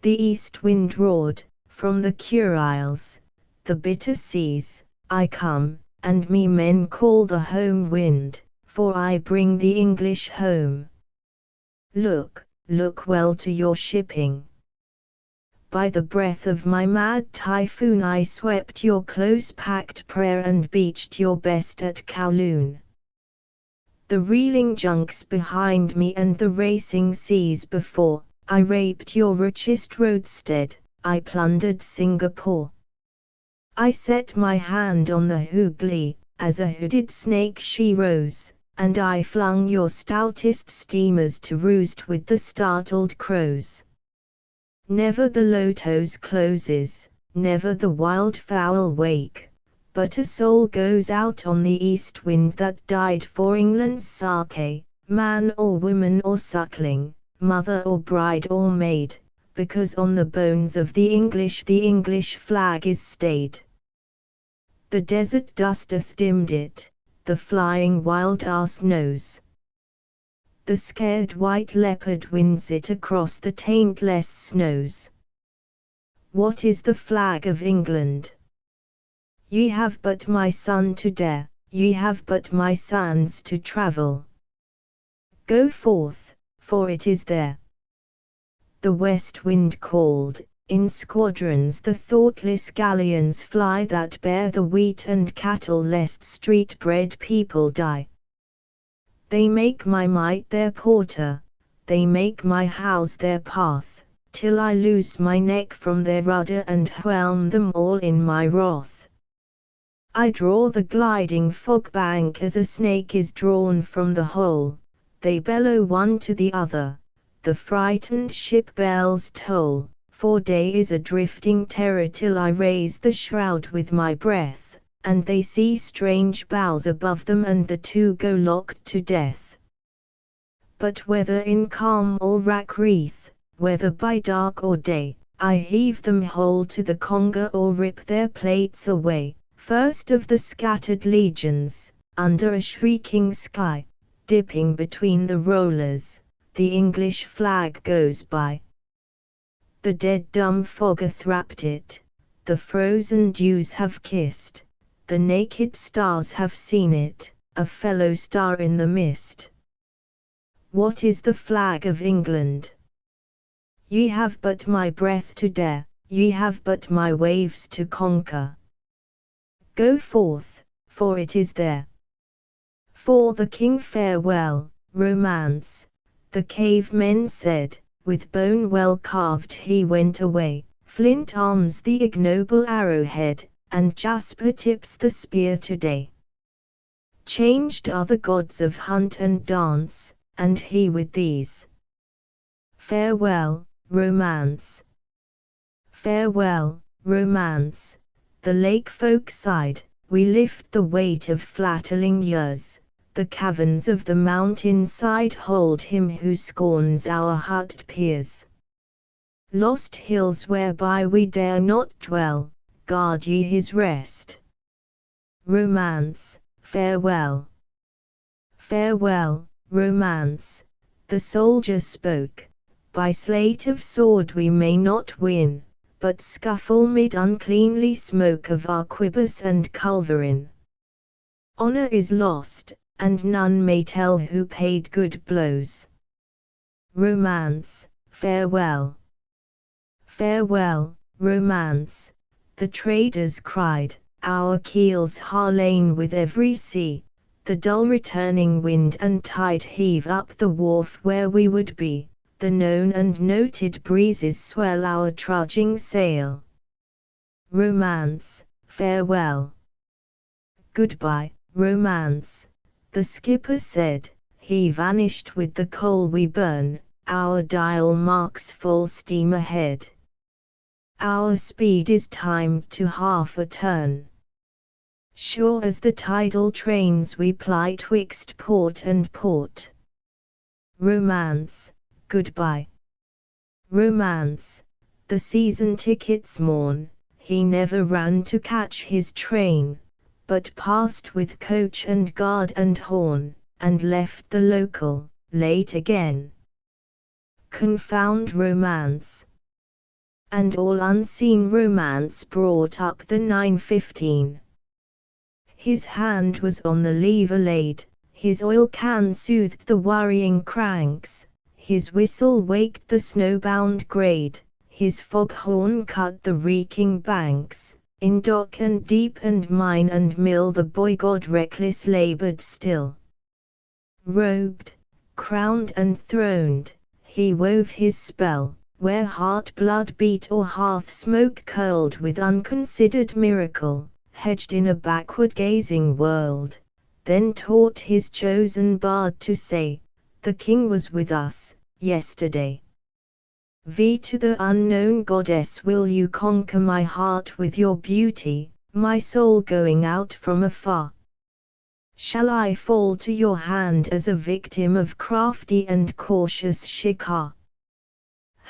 The east wind roared, from the Kuriles, the bitter seas, I come, and me men call the home wind, for I bring the English home. Look, look well to your shipping. By the breath of my mad typhoon I swept your close-packed prayer and beached your best at Kowloon. The reeling junks behind me and the racing seas before, I raped your richest roadstead, I plundered Singapore. I set my hand on the Hooghly, as a hooded snake she rose, and I flung your stoutest steamers to roost with the startled crows. Never the lotos closes, never the wildfowl wake, but a soul goes out on the east wind that died for England's sake, man or woman or suckling, mother or bride or maid, because on the bones of the English flag is stayed. The desert dust hath dimmed it, the flying wild ass knows. The scared white leopard winds it across the taintless snows. What is the flag of England? Ye have but my sun to dare, ye have but my sands to travel. Go forth, for it is there. The west wind called, in squadrons the thoughtless galleons fly that bear the wheat and cattle lest street-bred people die. They make my might their porter, they make my house their path, till I loose my neck from their rudder and whelm them all in my wrath. I draw the gliding fog bank as a snake is drawn from the hole, they bellow one to the other, the frightened ship bells toll, for day is a drifting terror till I raise the shroud with my breath, and they see strange bows above them and the two go locked to death. But whether in calm or rack wreath, whether by dark or day, I heave them whole to the conger or rip their plates away, first of the scattered legions, under a shrieking sky, dipping between the rollers, the English flag goes by. The dead dumb fog hath wrapped it, the frozen dews have kissed, the naked stars have seen it, a fellow star in the mist. What is the flag of England? Ye have but my breath to dare, ye have but my waves to conquer. Go forth, for it is there. For the king farewell, romance, the cavemen said, with bone well carved he went away, flint arms the ignoble arrowhead, and jasper tips the spear today. Changed are the gods of hunt and dance, and he with these. Farewell, romance. Farewell, romance, the lake folk sighed, we lift the weight of flattering years, the caverns of the mountain side hold him who scorns our hut piers. Lost hills whereby we dare not dwell, guard ye his rest. Romance, farewell. Farewell, romance, the soldier spoke, by sleight of sword we may not win, but scuffle mid uncleanly smoke of arquebus and culverin. Honor is lost, and none may tell who paid good blows. Romance, farewell. Farewell, romance, the traders cried, our keels are lain with every sea, the dull returning wind and tide heave up the wharf where we would be, the known and noted breezes swell our trudging sail. Romance, farewell. Goodbye, romance, the skipper said, he vanished with the coal we burn, our dial marks full steam ahead. Our speed is timed to half a turn. Sure as the tidal trains we ply twixt port and port. Romance, goodbye. Romance, the season tickets mourn, he never ran to catch his train, but passed with coach and guard and horn, and left the local, late again. Confound romance. And all unseen romance brought up the 9:15. His hand was on the lever laid, his oil can soothed the worrying cranks, his whistle waked the snowbound grade, his foghorn cut the reeking banks, in dock and deep and mine and mill the boy god reckless labored still. Robed, crowned and throned, he wove his spell, where heart blood beat or hearth smoke curled with unconsidered miracle, hedged in a backward-gazing world, then taught his chosen bard to say, the king was with us, yesterday. V to the unknown goddess, will you conquer my heart with your beauty, my soul going out from afar? Shall I fall to your hand as a victim of crafty and cautious shikar?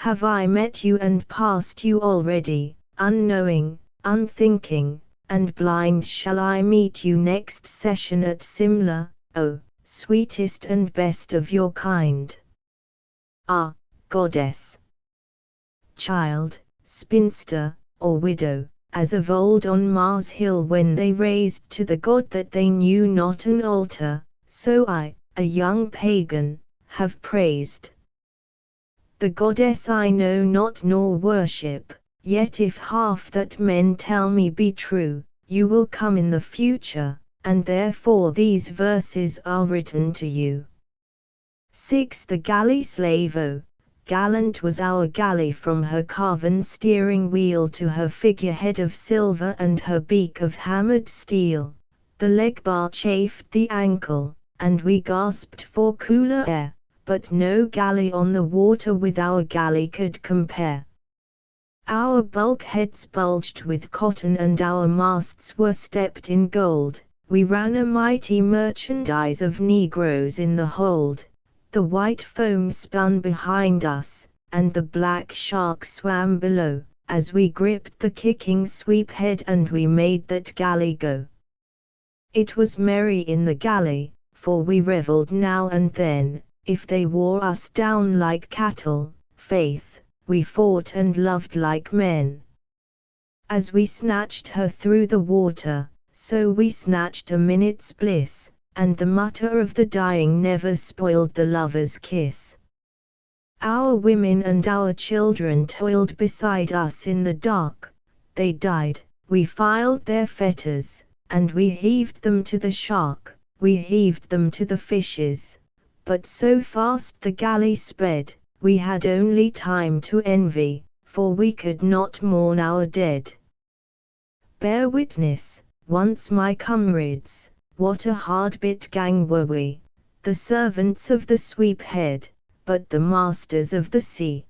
Have I met you and passed you already, unknowing, unthinking, and blind? Shall I meet you next session at Simla, oh, sweetest and best of your kind? Ah, goddess! Child, spinster, or widow, as of old on Mars Hill when they raised to the god that they knew not an altar, so I, a young pagan, have praised the goddess I know not nor worship, yet if half that men tell me be true, you will come in the future, and therefore these verses are written to you. 6. The galley slave, oh, gallant was our galley from her carven steering wheel to her figurehead of silver and her beak of hammered steel. The leg bar chafed the ankle, and we gasped for cooler air, but no galley on the water with our galley could compare. Our bulkheads bulged with cotton and our masts were stepped in gold, we ran a mighty merchandise of negroes in the hold. The white foam spun behind us, and the black shark swam below, as we gripped the kicking sweep head and we made that galley go. It was merry in the galley, for we revelled now and then, if they wore us down like cattle, faith, we fought and loved like men. As we snatched her through the water, so we snatched a minute's bliss, and the mutter of the dying never spoiled the lover's kiss. Our women and our children toiled beside us in the dark, they died, we filed their fetters, and we heaved them to the shark, we heaved them to the fishes, but so fast the galley sped, we had only time to envy, for we could not mourn our dead. Bear witness, once my comrades, what a hard-bit gang were we, the servants of the sweep head, but the masters of the sea.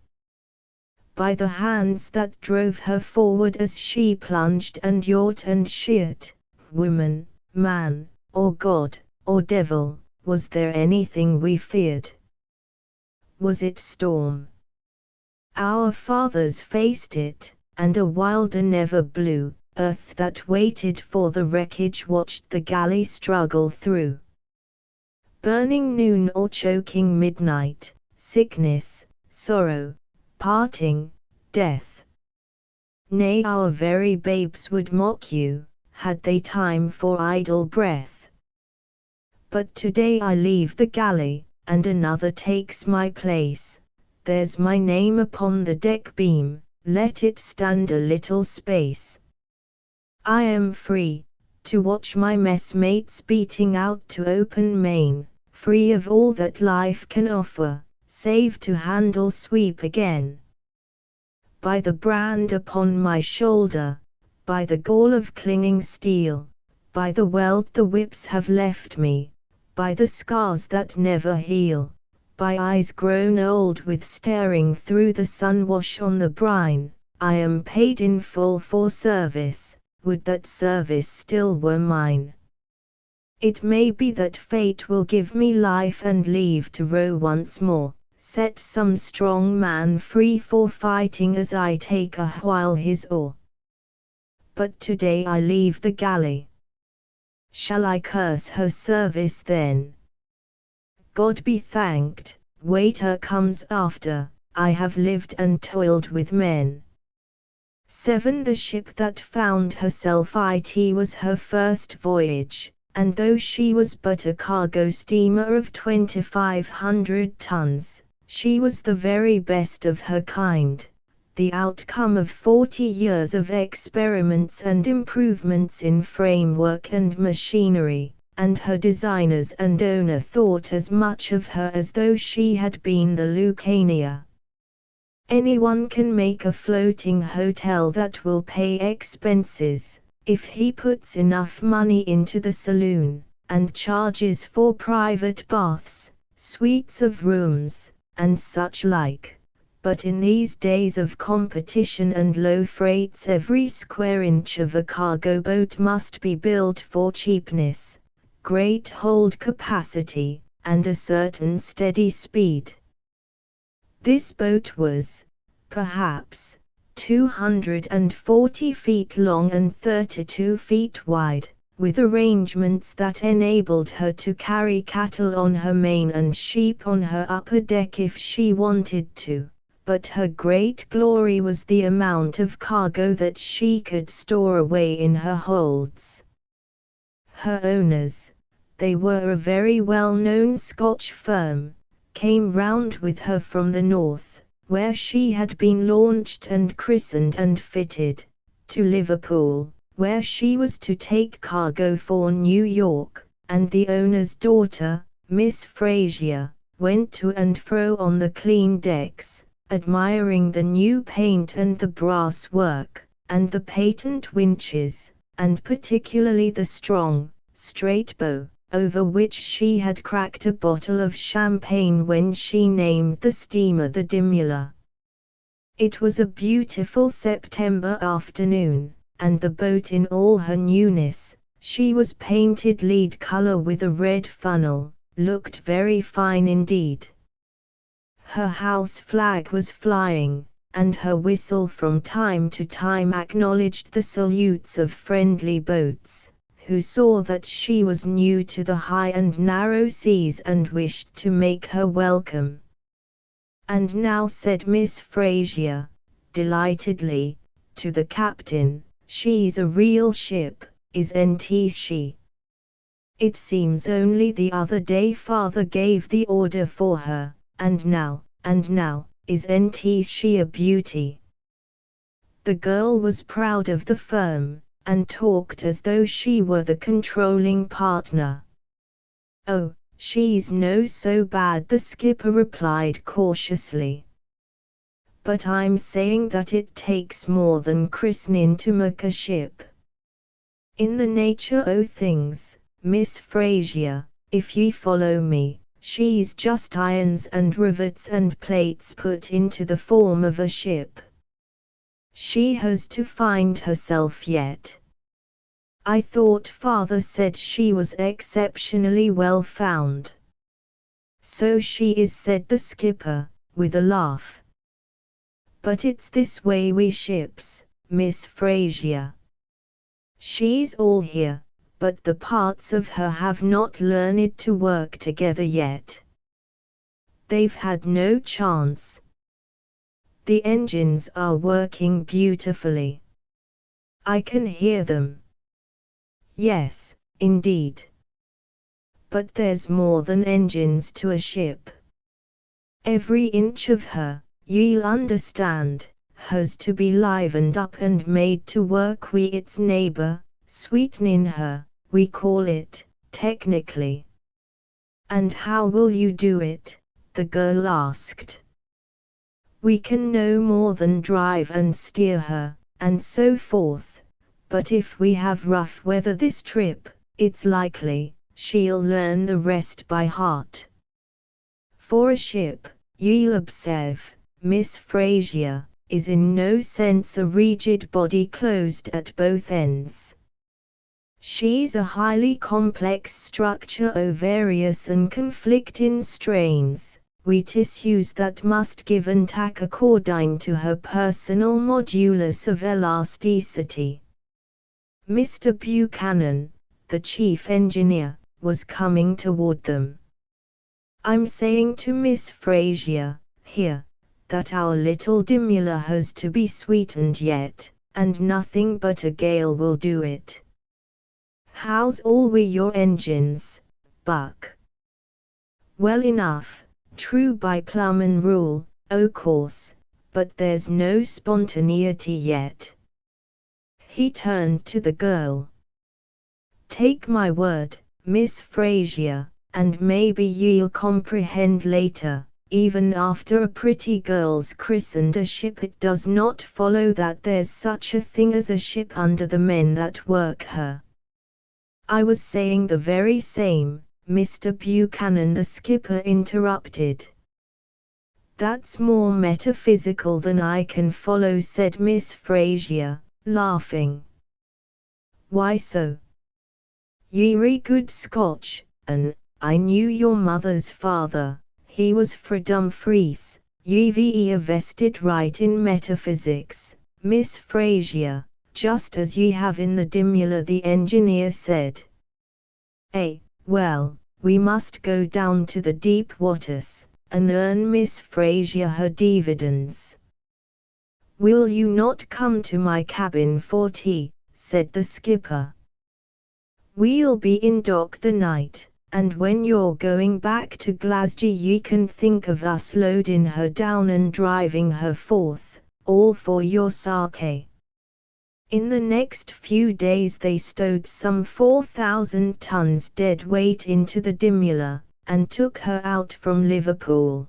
By the hands that drove her forward as she plunged and yawed and sheered, woman, man, or god, or devil, was there anything we feared? Was it storm? Our fathers faced it, and a wilder never blew. Earth that waited for the wreckage watched the galley struggle through. Burning noon or choking midnight, sickness, sorrow, parting, death. Nay, our very babes would mock you, had they time for idle breath. But today I leave the galley, and another takes my place. There's my name upon the deck beam, let it stand a little space. I am free, to watch my messmates beating out to open main, free of all that life can offer, save to handle sweep again. By the brand upon my shoulder, by the gall of clinging steel, by the welt the whips have left me, by the scars that never heal, by eyes grown old with staring through the sun wash on the brine, I am paid in full for service. Would that service still were mine. It may be that fate will give me life and leave to row once more, set some strong man free for fighting as I take a while his oar. But today I leave the galley. Shall I curse her service then? God be thanked, waiter comes after, I have lived and toiled with men. 7 The ship that found herself it was her first voyage, and though she was but a cargo steamer of 2,500 tons, she was the very best of her kind, the outcome of 40 years of experiments and improvements in framework and machinery, and her designers and owner thought as much of her as though she had been the Lucania. Anyone can make a floating hotel that will pay expenses, if he puts enough money into the saloon, and charges for private baths, suites of rooms, and such like. But in these days of competition and low freights, every square inch of a cargo boat must be built for cheapness, great hold capacity, and a certain steady speed. This boat was, perhaps, 240 feet long and 32 feet wide, with arrangements that enabled her to carry cattle on her main and sheep on her upper deck if she wanted to, but her great glory was the amount of cargo that she could store away in her holds. Her owners, they were a very well-known Scotch firm, came round with her from the north, where she had been launched and christened and fitted, to Liverpool, where she was to take cargo for New York, and the owner's daughter, Miss Fraser, went to and fro on the clean decks, admiring the new paint and the brass work, and the patent winches, and particularly the strong, straight bow, over which she had cracked a bottle of champagne when she named the steamer the Dimula. It was a beautiful September afternoon, and the boat in all her newness, she was painted lead color with a red funnel, looked very fine indeed. Her house flag was flying, and her whistle from time to time acknowledged the salutes of friendly boats, who saw that she was new to the high and narrow seas and wished to make her welcome. And now, said Miss Fraser, delightedly, to the captain, She's a real ship, isn't she? It seems only the other day father gave the order for her, and now, isn't she a beauty? The girl was proud of the firm, and talked as though she were the controlling partner. Oh, she's no so bad, the skipper replied cautiously. But I'm saying that it takes more than christening to make a ship. In the nature o' things, Miss Fraser, if ye follow me, she's just irons and rivets and plates put into the form of a ship. She has to find herself yet. I thought father said she was exceptionally well found. So she is, said the skipper, with a laugh. But it's this way wi' ships, Miss Fraser. She's all here, but the parts of her have not learned to work together yet. They've had no chance. The engines are working beautifully. I can hear them. Yes, indeed. But there's more than engines to a ship. Every inch of her, ye'll understand, has to be livened up and made to work wi' its neighbour, sweetening her, we call it, technically. And how will you do it? The girl asked. We can no more than drive and steer her, and so forth, but if we have rough weather this trip, it's likely she'll learn the rest by heart. For a ship, ye'll observe, Miss Fraser, is in no sense a rigid body closed at both ends. She's a highly complex structure of various and conflicting strains, wi' tissues that must give and take according to her personal modulus of elasticity. Mr. Buchanan, the chief engineer, was coming toward them. I'm saying to Miss Fraser, here, that our little Dimula has to be sweetened yet, and nothing but a gale will do it. How's all wi' your engines, Buck? Well enough, true by plumb and rule, o' course, but there's no spontaneity yet. He turned to the girl. Take my word, Miss Fraser, and maybe ye'll comprehend later, even after a pretty girl's christened a ship, it does not follow that there's such a thing as a ship under the men that work her. I was saying the very same, Mr. Buchanan, the skipper interrupted. That's more metaphysical than I can follow, said Miss Fraser, laughing. Why so? Ye're good Scotch, and I knew your mother's father, he was fra Dumfries, ye've a vested right in metaphysics, Miss Fraser, just as ye have in the Dimula, the engineer said. Well, we must go down to the deep waters, and earn Miss Fraser her dividends. Will you not come to my cabin for tea? Said the skipper. We'll be in dock the night, and when you're going back to Glasgow ye can think of us loading her down and driving her forth, all for your sake. In the next few days they stowed some 4,000 tons dead weight into the Dimula, and took her out from Liverpool.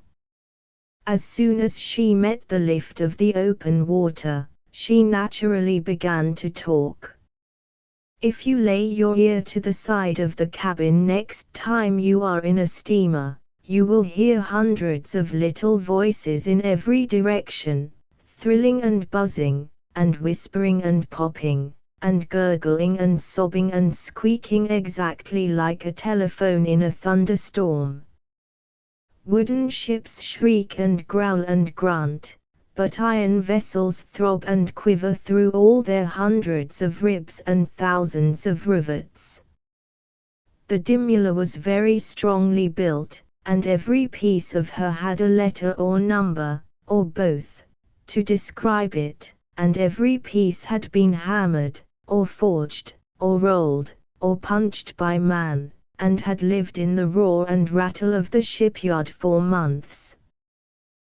As soon as she met the lift of the open water, she naturally began to talk. If you lay your ear to the side of the cabin next time you are in a steamer, you will hear hundreds of little voices in every direction, thrilling and buzzing, and whispering and popping, and gurgling and sobbing and squeaking exactly like a telephone in a thunderstorm. Wooden ships shriek and growl and grunt, but iron vessels throb and quiver through all their hundreds of ribs and thousands of rivets. The Dimula was very strongly built, and every piece of her had a letter or number, or both, to describe it, and every piece had been hammered, or forged, or rolled, or punched by man, and had lived in the roar and rattle of the shipyard for months.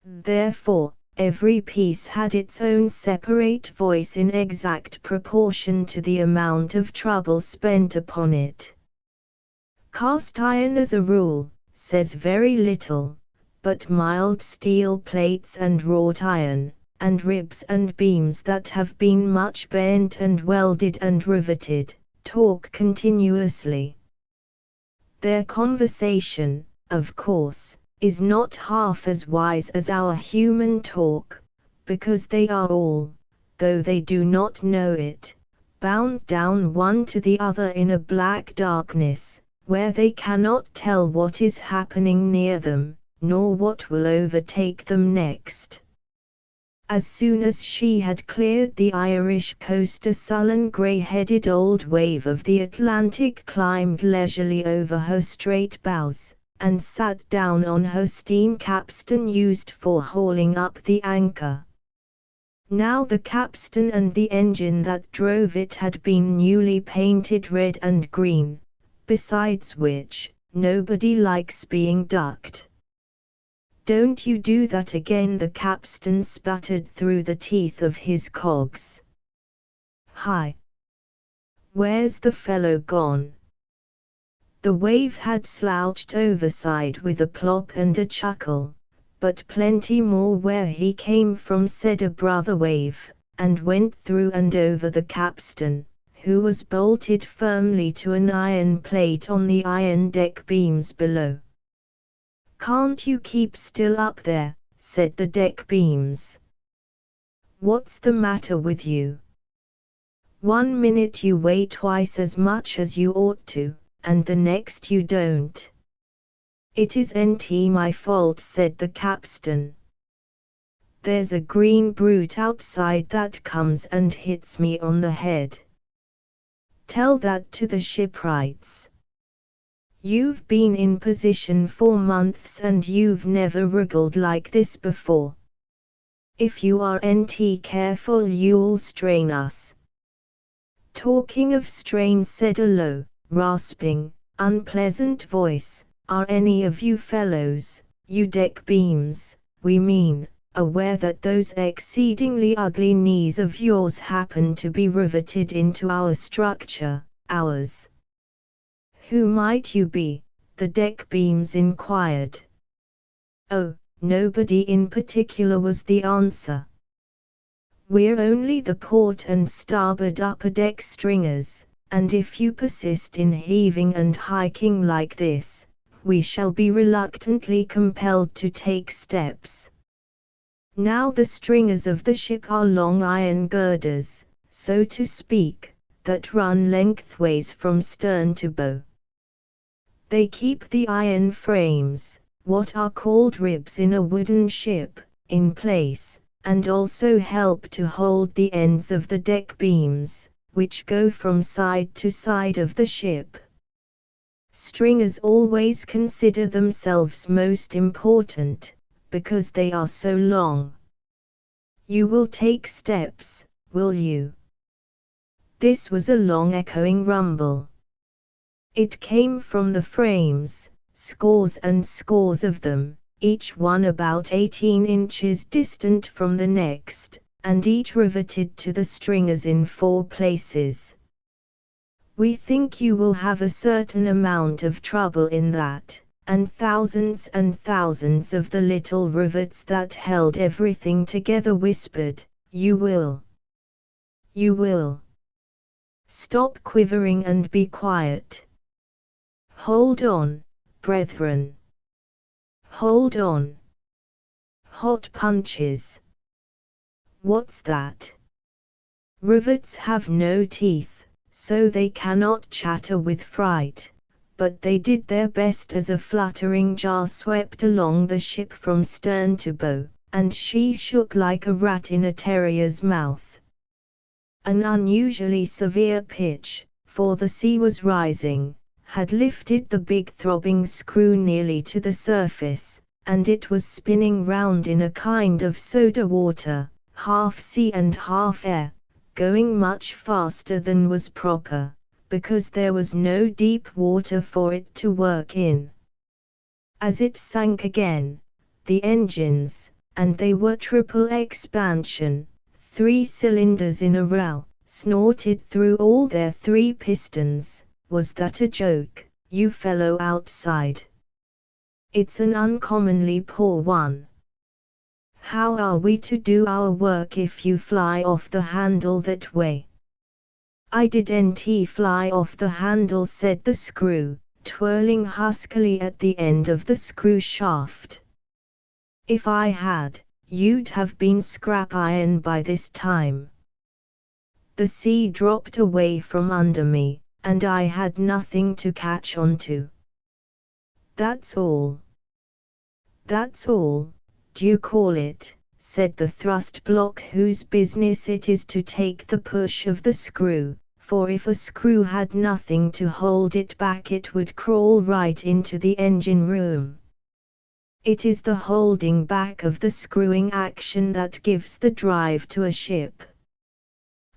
Therefore, every piece had its own separate voice in exact proportion to the amount of trouble spent upon it. Cast iron as a rule says very little, but mild steel plates and wrought iron, and ribs and beams that have been much bent and welded and riveted, talk continuously. Their conversation, of course, is not half as wise as our human talk, because they are all, though they do not know it, bound down one to the other in a black darkness, where they cannot tell what is happening near them, nor what will overtake them next. As soon as she had cleared the Irish coast, a sullen grey-headed old wave of the Atlantic climbed leisurely over her straight bows, and sat down on her steam capstan used for hauling up the anchor. Now the capstan and the engine that drove it had been newly painted red and green, besides which, nobody likes being ducked. "Don't you do that again," the capstan sputtered through the teeth of his cogs. "Hi! Where's the fellow gone?" The wave had slouched overside with a plop and a chuckle, but plenty more where he came from, said a brother wave, and went through and over the capstan, who was bolted firmly to an iron plate on the iron deck beams below. "Can't you keep still up there?" said the deck beams. "What's the matter with you? 1 minute you weigh twice as much as you ought to, and the next you don't." "It isn't my fault," said the capstan. "There's a green brute outside that comes and hits me on the head. Tell that to the shipwrights. You've been in position for months and you've never wriggled like this before. If you aren't careful you'll strain us." "Talking of strain," said a low, rasping, unpleasant voice, "are any of you fellows, you deck beams, we mean, aware that those exceedingly ugly knees of yours happen to be riveted into our structure, ours?" "Who might you be?" the deck beams inquired. "Oh, nobody in particular," was the answer. "We're only the port and starboard upper deck stringers, and if you persist in heaving and hiking like this, we shall be reluctantly compelled to take steps. Now the stringers of the ship are long iron girders, so to speak, that run lengthways from stern to bow. They keep the iron frames, what are called ribs in a wooden ship, in place, and also help to hold the ends of the deck beams, which go from side to side of the ship. Stringers always consider themselves most important, because they are so long. You will take steps, will you?" This was a long echoing rumble. It came from the frames, scores and scores of them, each one about 18 inches distant from the next, and each riveted to the stringers in 4 places. "We think you will have a certain amount of trouble in that, and thousands of the little rivets that held everything together whispered, 'You will. You will. Stop quivering and be quiet. Hold on, brethren. Hold on. Hot punches. What's that?' Rivets have no teeth, so they cannot chatter with fright, but they did their best as a fluttering jar swept along the ship from stern to bow, and she shook like a rat in a terrier's mouth. An unusually severe pitch, for the sea was rising, had lifted the big throbbing screw nearly to the surface, and it was spinning round in a kind of soda water, half sea and half air, going much faster than was proper, because there was no deep water for it to work in. As it sank again, the engines, and they were triple expansion, 3 cylinders in a row, snorted through all their 3 pistons. Was that a joke, you fellow outside? It's an uncommonly poor one. How are we to do our work if you fly off the handle that way? I didn't fly off the handle, said the screw, twirling huskily at the end of the screw shaft. If I had, you'd have been scrap iron by this time. The sea dropped away from under me, and I had nothing to catch onto. That's all. That's all, do you call it, said the thrust block, whose business it is to take the push of the screw, for if a screw had nothing to hold it back it would crawl right into the engine room. It is the holding back of the screwing action that gives the drive to a ship.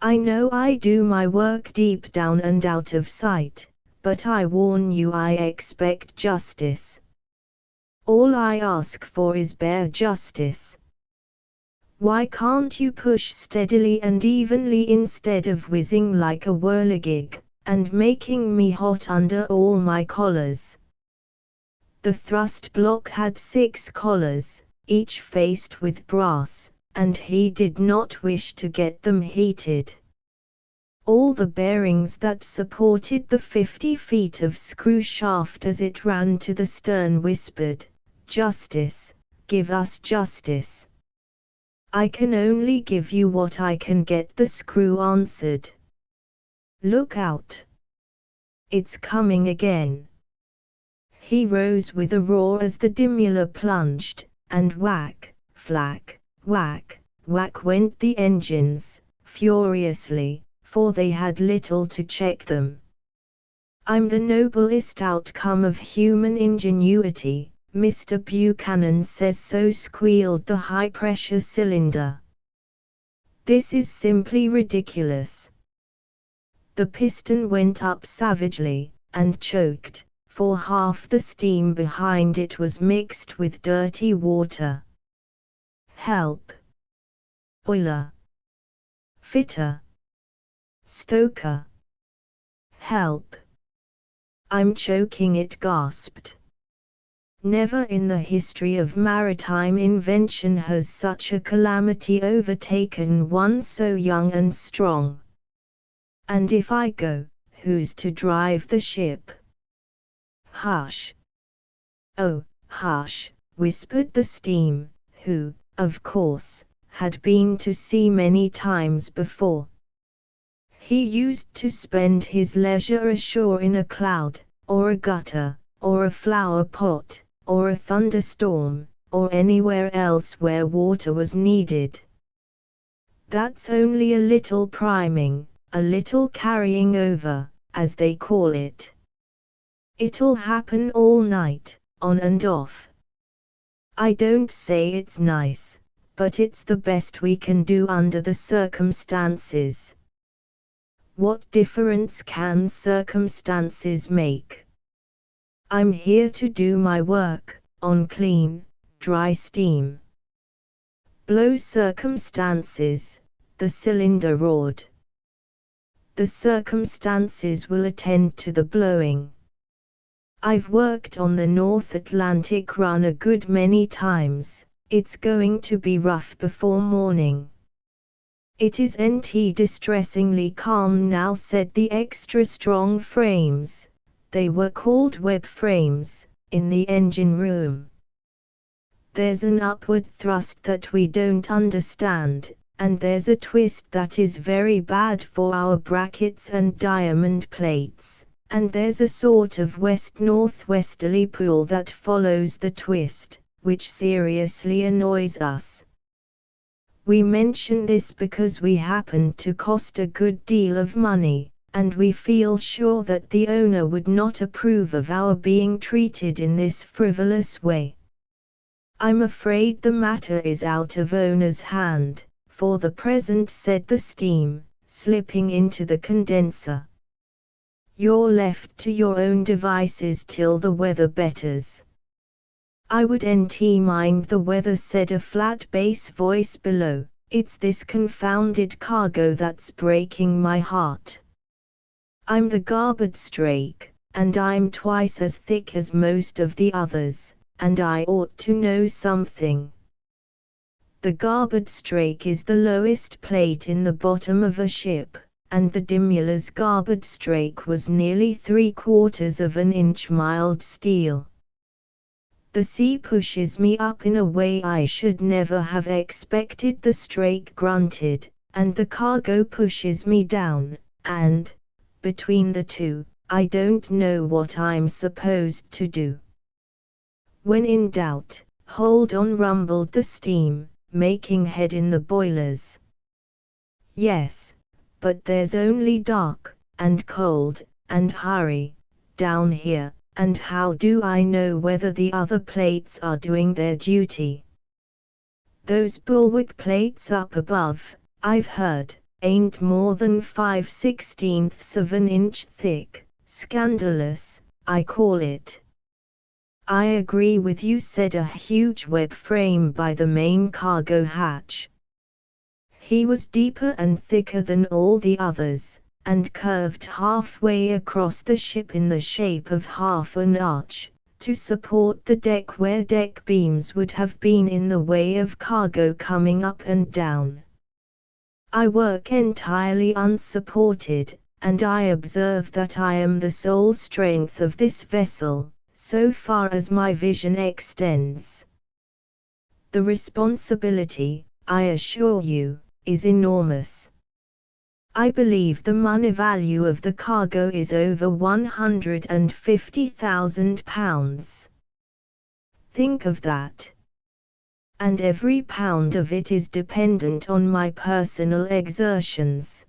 I know I do my work deep down and out of sight, but I warn you I expect justice. All I ask for is bare justice. Why can't you push steadily and evenly instead of whizzing like a whirligig, and making me hot under all my collars? The thrust block had 6 collars, each faced with brass, and he did not wish to get them heated. All the bearings that supported the 50 feet of screw shaft as it ran to the stern whispered, "Justice, give us justice." "I can only give you what I can get," the screw answered. "Look out! It's coming again." He rose with a roar as the demurrer plunged, and whack, flack, whack, whack went the engines, furiously, for they had little to check them. "I'm the noblest outcome of human ingenuity, Mr. Buchanan says so," squealed the high-pressure cylinder. "This is simply ridiculous." The piston went up savagely, and choked, for half the steam behind it was mixed with dirty water. "Help! Oiler! Fitter! Stoker! Help! I'm choking," it gasped. Never in the history of maritime invention has such a calamity overtaken one so young and strong. "And if I go, who's to drive the ship?" "Hush! Oh, hush!" whispered the steam, who, of course, had been to sea many times before. He used to spend his leisure ashore in a cloud, or a gutter, or a flower pot, or a thunderstorm, or anywhere else where water was needed. That's only a little priming, a little carrying over, as they call it. It'll happen all night, on and off. I don't say it's nice, but it's the best we can do under the circumstances. What difference can circumstances make? I'm here to do my work, on clean, dry steam. Blow circumstances, the cylinder roared. The circumstances will attend to the blowing. I've worked on the North Atlantic run a good many times. It's going to be rough before morning. It isn't distressingly calm now, said the extra strong frames, they were called web frames, in the engine room. There's an upward thrust that we don't understand, and there's a twist that is very bad for our brackets and diamond plates, and there's a sort of west-northwesterly pull that follows the twist, which seriously annoys us. We mention this because we happen to cost a good deal of money, and we feel sure that the owner would not approve of our being treated in this frivolous way. I'm afraid the matter is out of owner's hand, for the present," said the steam, slipping into the condenser. "You're left to your own devices till the weather betters." "I wouldn't mind the weather," said a flat bass voice below. "It's this confounded cargo that's breaking my heart. I'm the garbage strake, and I'm twice as thick as most of the others, and I ought to know something." The garbage strake is the lowest plate in the bottom of a ship, and the Dimula's garbage strake was nearly 3/4 of an inch mild steel. "The sea pushes me up in a way I should never have expected," the strake grunted, "and the cargo pushes me down, and, between the two, I don't know what I'm supposed to do." "When in doubt, hold on," rumbled the steam, making head in the boilers. "Yes, but there's only dark, and cold, and hurry, down here, and how do I know whether the other plates are doing their duty? Those bulwark plates up above, I've heard, ain't more than 5/16 of an inch thick. Scandalous, I call it." "I agree with you," said a huge web frame by the main cargo hatch. He was deeper and thicker than all the others, and curved halfway across the ship in the shape of half an arch, to support the deck where deck beams would have been in the way of cargo coming up and down. "I work entirely unsupported, and I observe that I am the sole strength of this vessel, so far as my vision extends. The responsibility, I assure you, is enormous. I believe the money value of the cargo is over £150,000. Think of that. And every pound of it is dependent on my personal exertions."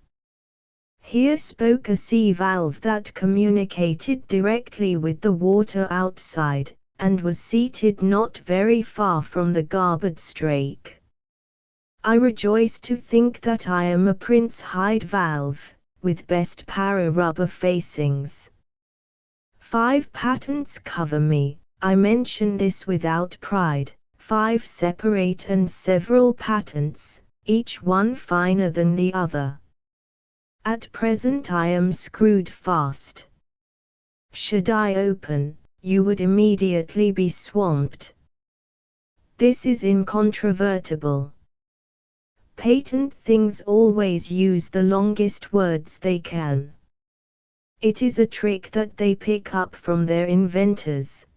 Here spoke a sea valve that communicated directly with the water outside, and was seated not very far from the garboard strake. "I rejoice to think that I am a Prince Hyde valve, with best para-rubber facings. 5 patents cover me. I mention this without pride. 5 separate and several patents, each one finer than the other. At present I am screwed fast. Should I open, you would immediately be swamped. This is incontrovertible. Patent things always use the longest words they can. It is a trick that they pick up from their inventors."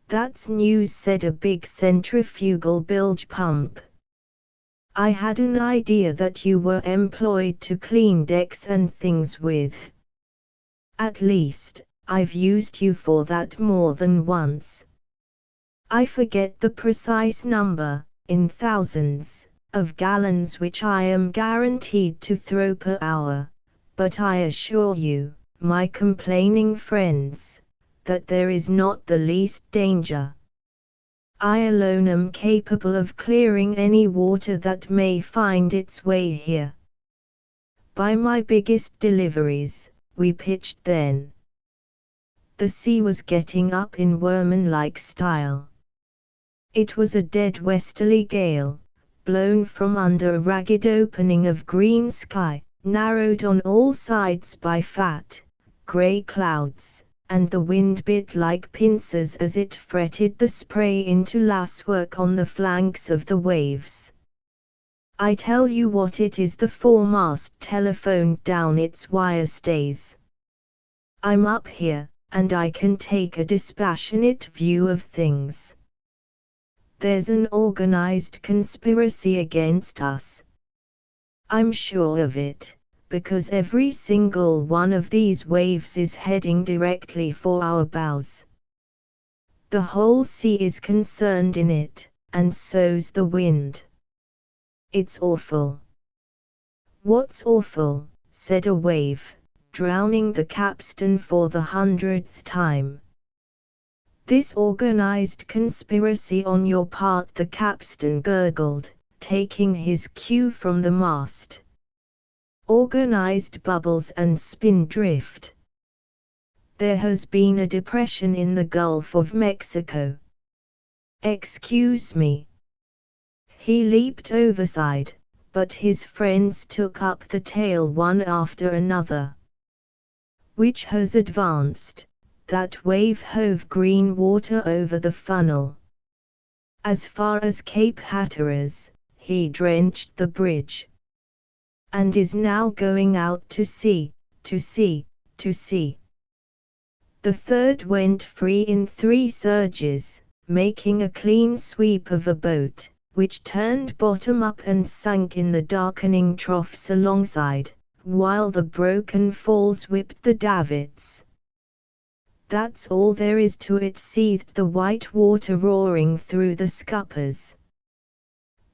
"That's news," said a big centrifugal bilge pump. "I had an idea that you were employed to clean decks and things with. At least, I've used you for that more than once. I forget the precise number, in thousands, of gallons which I am guaranteed to throw per hour, but I assure you, my complaining friends, that there is not the least danger. I alone am capable of clearing any water that may find its way here. By my biggest deliveries, we pitched then." The sea was getting up in Werman-like style. It was a dead westerly gale, blown from under a ragged opening of green sky, narrowed on all sides by fat, grey clouds, and the wind bit like pincers as it fretted the spray into lasswork on the flanks of the waves. "I tell you what it is," the foremast telephoned down its wire stays. "I'm up here, and I can take a dispassionate view of things. There's an organized conspiracy against us. I'm sure of it, because every single one of these waves is heading directly for our bows. The whole sea is concerned in it, and so's the wind. It's awful." "What's awful?" said a wave, drowning the capstan for the 100th time. "This organized conspiracy on your part," the capstan gurgled, taking his cue from the mast. Organized bubbles and spindrift. There has been a depression in the Gulf of Mexico. Excuse me. He leaped overside, but his friends took up the tail one after another. Which has advanced? That wave hove green water over the funnel. As far as Cape Hatteras, he drenched the bridge. And is now going out to sea, to sea, to sea. The third went free in 3 surges, making a clean sweep of a boat, which turned bottom up and sank in the darkening troughs alongside, while the broken falls whipped the davits. That's all there is to it, seethed the white water roaring through the scuppers.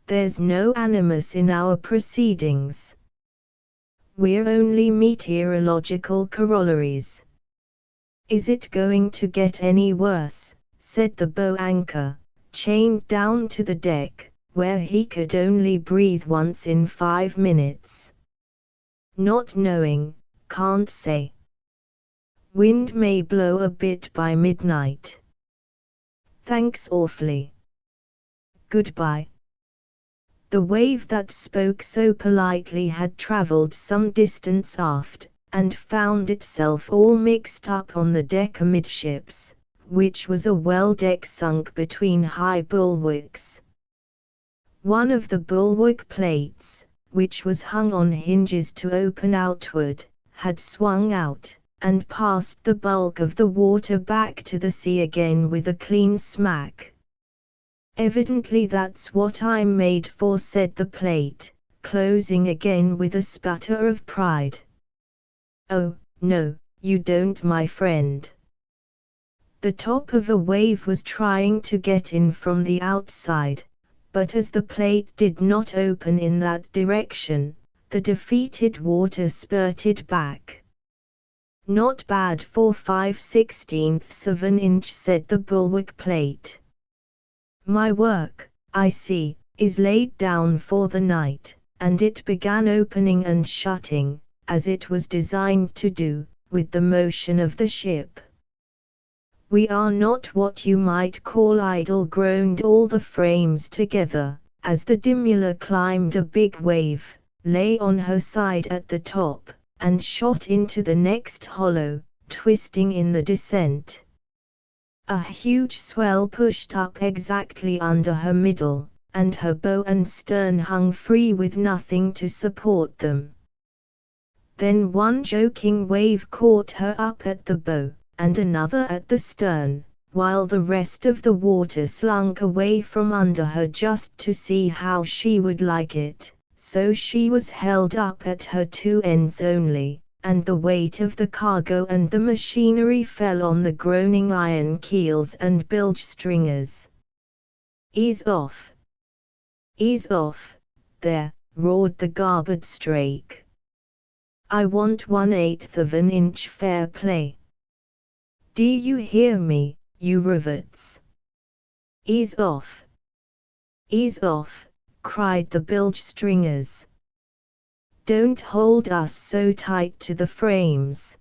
There's no animus in our proceedings. We're only meteorological corollaries. Is it going to get any worse? Said the bow anchor, chained down to the deck, where he could only breathe once in 5 minutes. Not knowing, can't say. Wind may blow a bit by midnight. Thanks awfully. Goodbye. The wave that spoke so politely had travelled some distance aft, and found itself all mixed up on the deck amidships, which was a well-deck sunk between high bulwarks. One of the bulwark plates, which was hung on hinges to open outward, had swung out, and passed the bulk of the water back to the sea again with a clean smack. Evidently that's what I'm made for, said the plate, closing again with a sputter of pride. Oh, no, you don't, my friend. The top of a wave was trying to get in from the outside, but as the plate did not open in that direction, the defeated water spurted back. Not bad for 5/16 of an inch, said the bulwark plate. My work, I see, is laid down for the night, and it began opening and shutting, as it was designed to do, with the motion of the ship. We are not what you might call idle, groaned all the frames together, as the Dimula climbed a big wave, lay on her side at the top, and shot into the next hollow, twisting in the descent. A huge swell pushed up exactly under her middle, and her bow and stern hung free with nothing to support them. Then one joking wave caught her up at the bow, and another at the stern, while the rest of the water slunk away from under her just to see how she would like it, so she was held up at her 2 ends only, and the weight of the cargo and the machinery fell on the groaning iron keels and bilge stringers. Ease off! Ease off, there, roared the garboard strake. I want 1/8 of an inch fair play. Do you hear me, you rivets? Ease off! Ease off, cried the bilge stringers. Don't hold us so tight to the frames.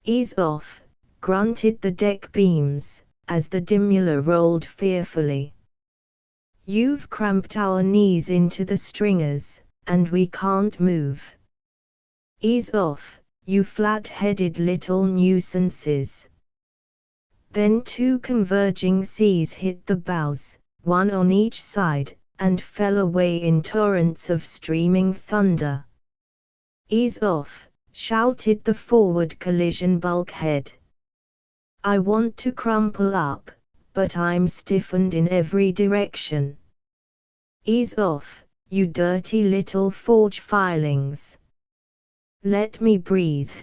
Ease off, grunted the deck beams, as the Dimula rolled fearfully. You've cramped our knees into the stringers, and we can't move. Ease off, you flat-headed little nuisances. Then 2 converging seas hit the bows, one on each side, and fell away in torrents of streaming thunder. Ease off, shouted the forward collision bulkhead. I want to crumple up, but I'm stiffened in every direction. Ease off, you dirty little forge filings. Let me breathe.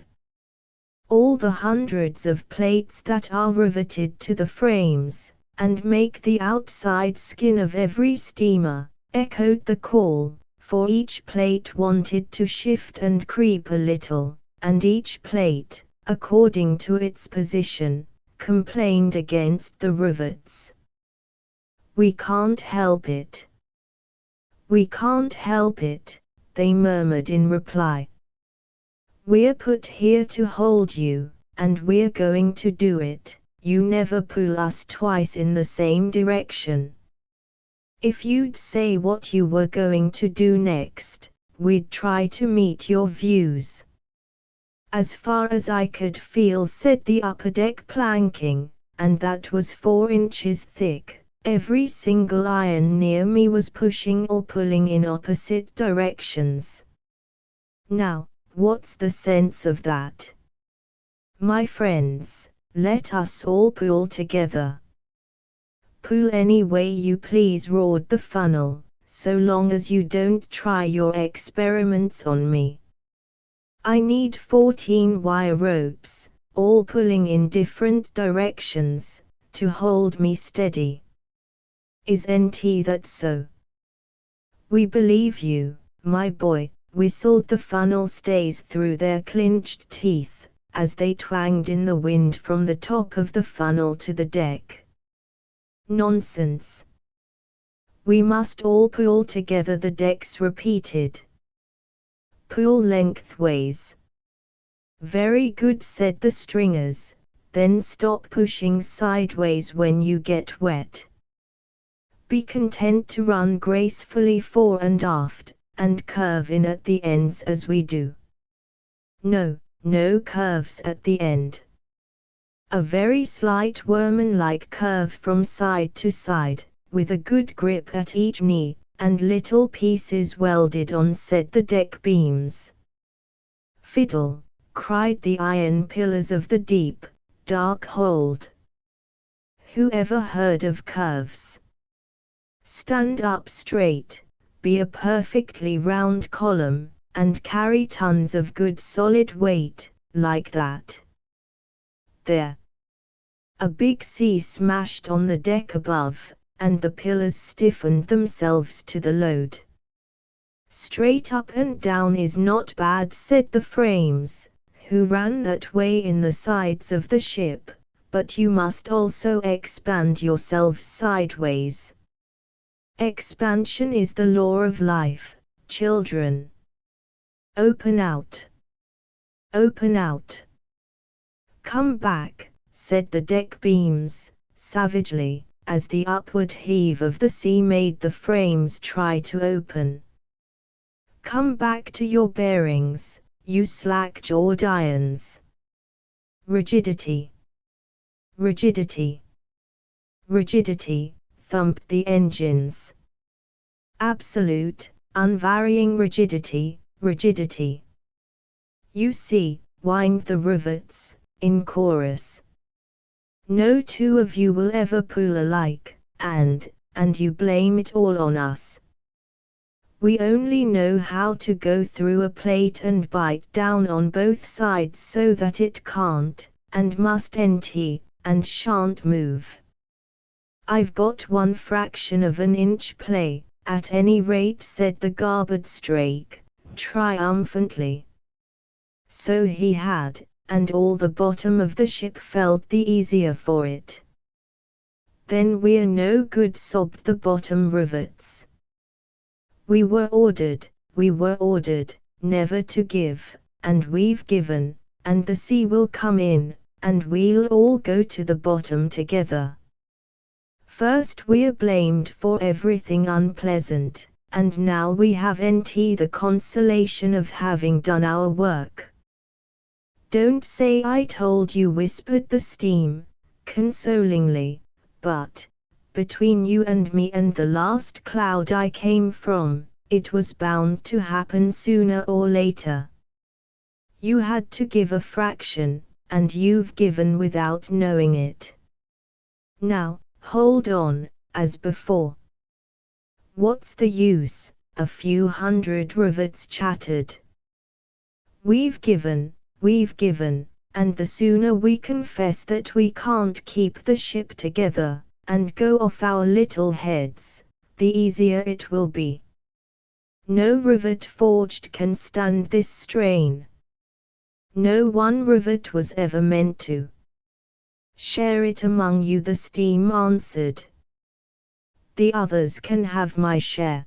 All the hundreds of plates that are riveted to the frames, and make the outside skin of every steamer, echoed the call, for each plate wanted to shift and creep a little, and each plate, according to its position, complained against the rivets. We can't help it. We can't help it, they murmured in reply. We're put here to hold you, and we're going to do it. You never pull us twice in the same direction. If you'd say what you were going to do next, we'd try to meet your views. As far as I could feel, said the upper deck planking, and that was 4 inches thick, every single iron near me was pushing or pulling in opposite directions. Now, what's the sense of that? My friends, let us all pull together. Pull any way you please, roared the funnel, so long as you don't try your experiments on me. I need 14 wire ropes, all pulling in different directions, to hold me steady. Isn't that so? We believe you, my boy, whistled the funnel stays through their clenched teeth, as they twanged in the wind from the top of the funnel to the deck. Nonsense. We must all pull together, the decks repeated. Pull lengthways. Very good, said the stringers, then stop pushing sideways when you get wet. Be content to run gracefully fore and aft, and curve in at the ends as we do. No, no curves at the end. A very slight worm-like curve from side to side, with a good grip at each knee, and little pieces welded on, said the deck beams. Fiddle, cried the iron pillars of the deep, dark hold. Who ever heard of curves? Stand up straight, be a perfectly round column, and carry tons of good solid weight, like that. There. A big sea smashed on the deck above, and the pillars stiffened themselves to the load. Straight up and down is not bad, said the frames, who ran that way in the sides of the ship, but you must also expand yourselves sideways. Expansion is the law of life, children. Open out. Open out. Come back, said the deck beams, savagely, as the upward heave of the sea made the frames try to open. Come back to your bearings, you slack-jawed irons. Rigidity. Rigidity. Rigidity, thumped the engines. Absolute, unvarying rigidity, rigidity. You see, whined the rivets, in chorus. No two of you will ever pull alike, and you blame it all on us. We only know how to go through a plate and bite down on both sides so that it can't, and mustn't, and shan't move. I've got 1/fraction of an inch play, at any rate, said the garboard strake, triumphantly. So he had, and all the bottom of the ship felt the easier for it. Then we're no good, sobbed the bottom rivets. We were ordered, never to give, and we've given, and the sea will come in, and we'll all go to the bottom together. First we're blamed for everything unpleasant, and now we haven't the consolation of having done our work. Don't say I told you, whispered the steam, consolingly, but, between you and me and the last cloud I came from, it was bound to happen sooner or later. You had to give a fraction, and you've given without knowing it. Now, hold on, as before. What's the use? A few hundred rivets chattered. We've given, and the sooner we confess that we can't keep the ship together, and go off our little heads, the easier it will be. No rivet forged can stand this strain. No one rivet was ever meant to. Share it among you, the steam answered. The others can have my share.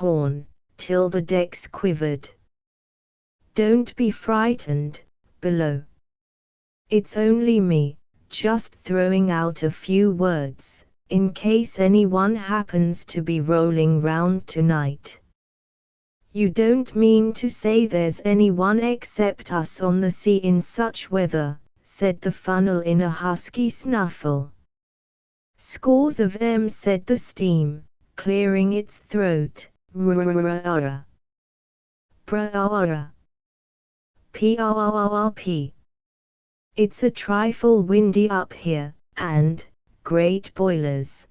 horn, till the decks quivered. Don't be frightened, below. It's only me, just throwing out a few words, in case anyone happens to be rolling round tonight. You don't mean to say there's anyone except us on the sea in such weather, said the funnel in a husky snuffle. Scores of them, said the steam, clearing its throat. Bra-ra-ra-ra. P-R-R-P. It's a trifle windy up here, and, great boilers,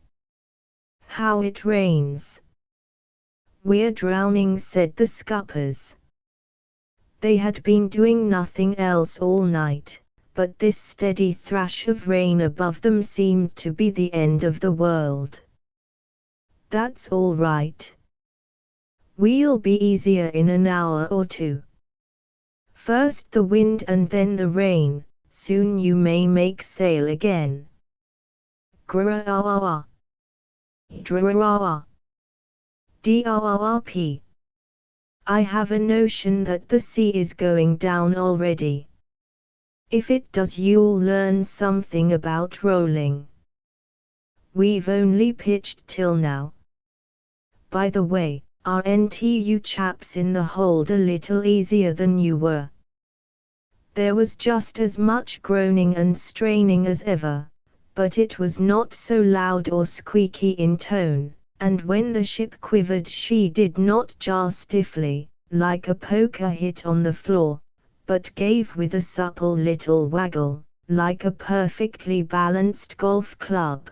how it rains. We're drowning, said the scuppers. They had been doing nothing else all night, but this steady thrash of rain above them seemed to be the end of the world. That's all right. We'll be easier in an hour or two. First the wind and then the rain, soon you may make sail again. Gra-ra-ra-ra. Dra-ra-ra-ra. D-R-R-P. I have a notion that the sea is going down already. If it does, you'll learn something about rolling. We've only pitched till now. By the way, aren't you chaps in the hold a little easier than you were? There was just as much groaning and straining as ever, but it was not so loud or squeaky in tone, and when the ship quivered she did not jar stiffly, like a poker hit on the floor, but gave with a supple little waggle, like a perfectly balanced golf club.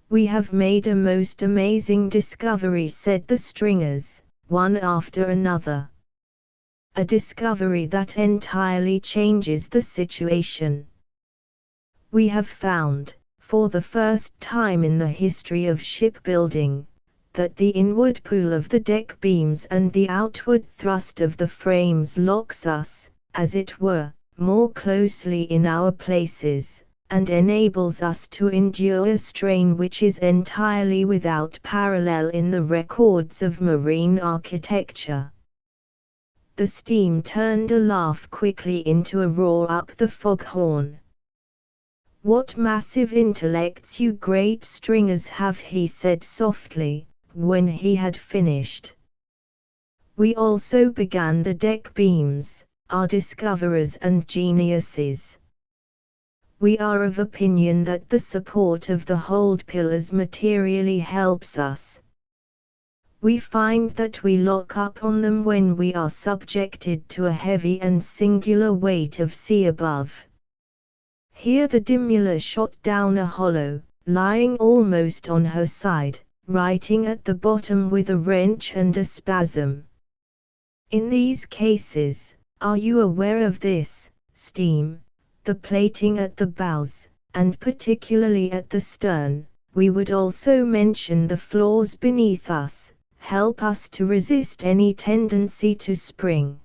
We have made a most amazing discovery, said the stringers, one after another. A discovery that entirely changes the situation. We have found, for the first time in the history of shipbuilding, that the inward pull of the deck beams and the outward thrust of the frames locks us, as it were, more closely in our places, and enables us to endure a strain which is entirely without parallel in the records of marine architecture. The steam turned a laugh quickly into a roar up the foghorn. "What massive intellects you great stringers have," he said softly, when he had finished. "We also began the deck beams, our discoverers and geniuses. We are of opinion that the support of the hold pillars materially helps us. We find that we lock up on them when we are subjected to a heavy and singular weight of sea above." Here the Dimula shot down a hollow, lying almost on her side, righting at the bottom with a wrench and a spasm. "In these cases, are you aware of this, steam, the plating at the bows, and particularly at the stern, we would also mention the floors beneath us, help us to resist any tendency to spring."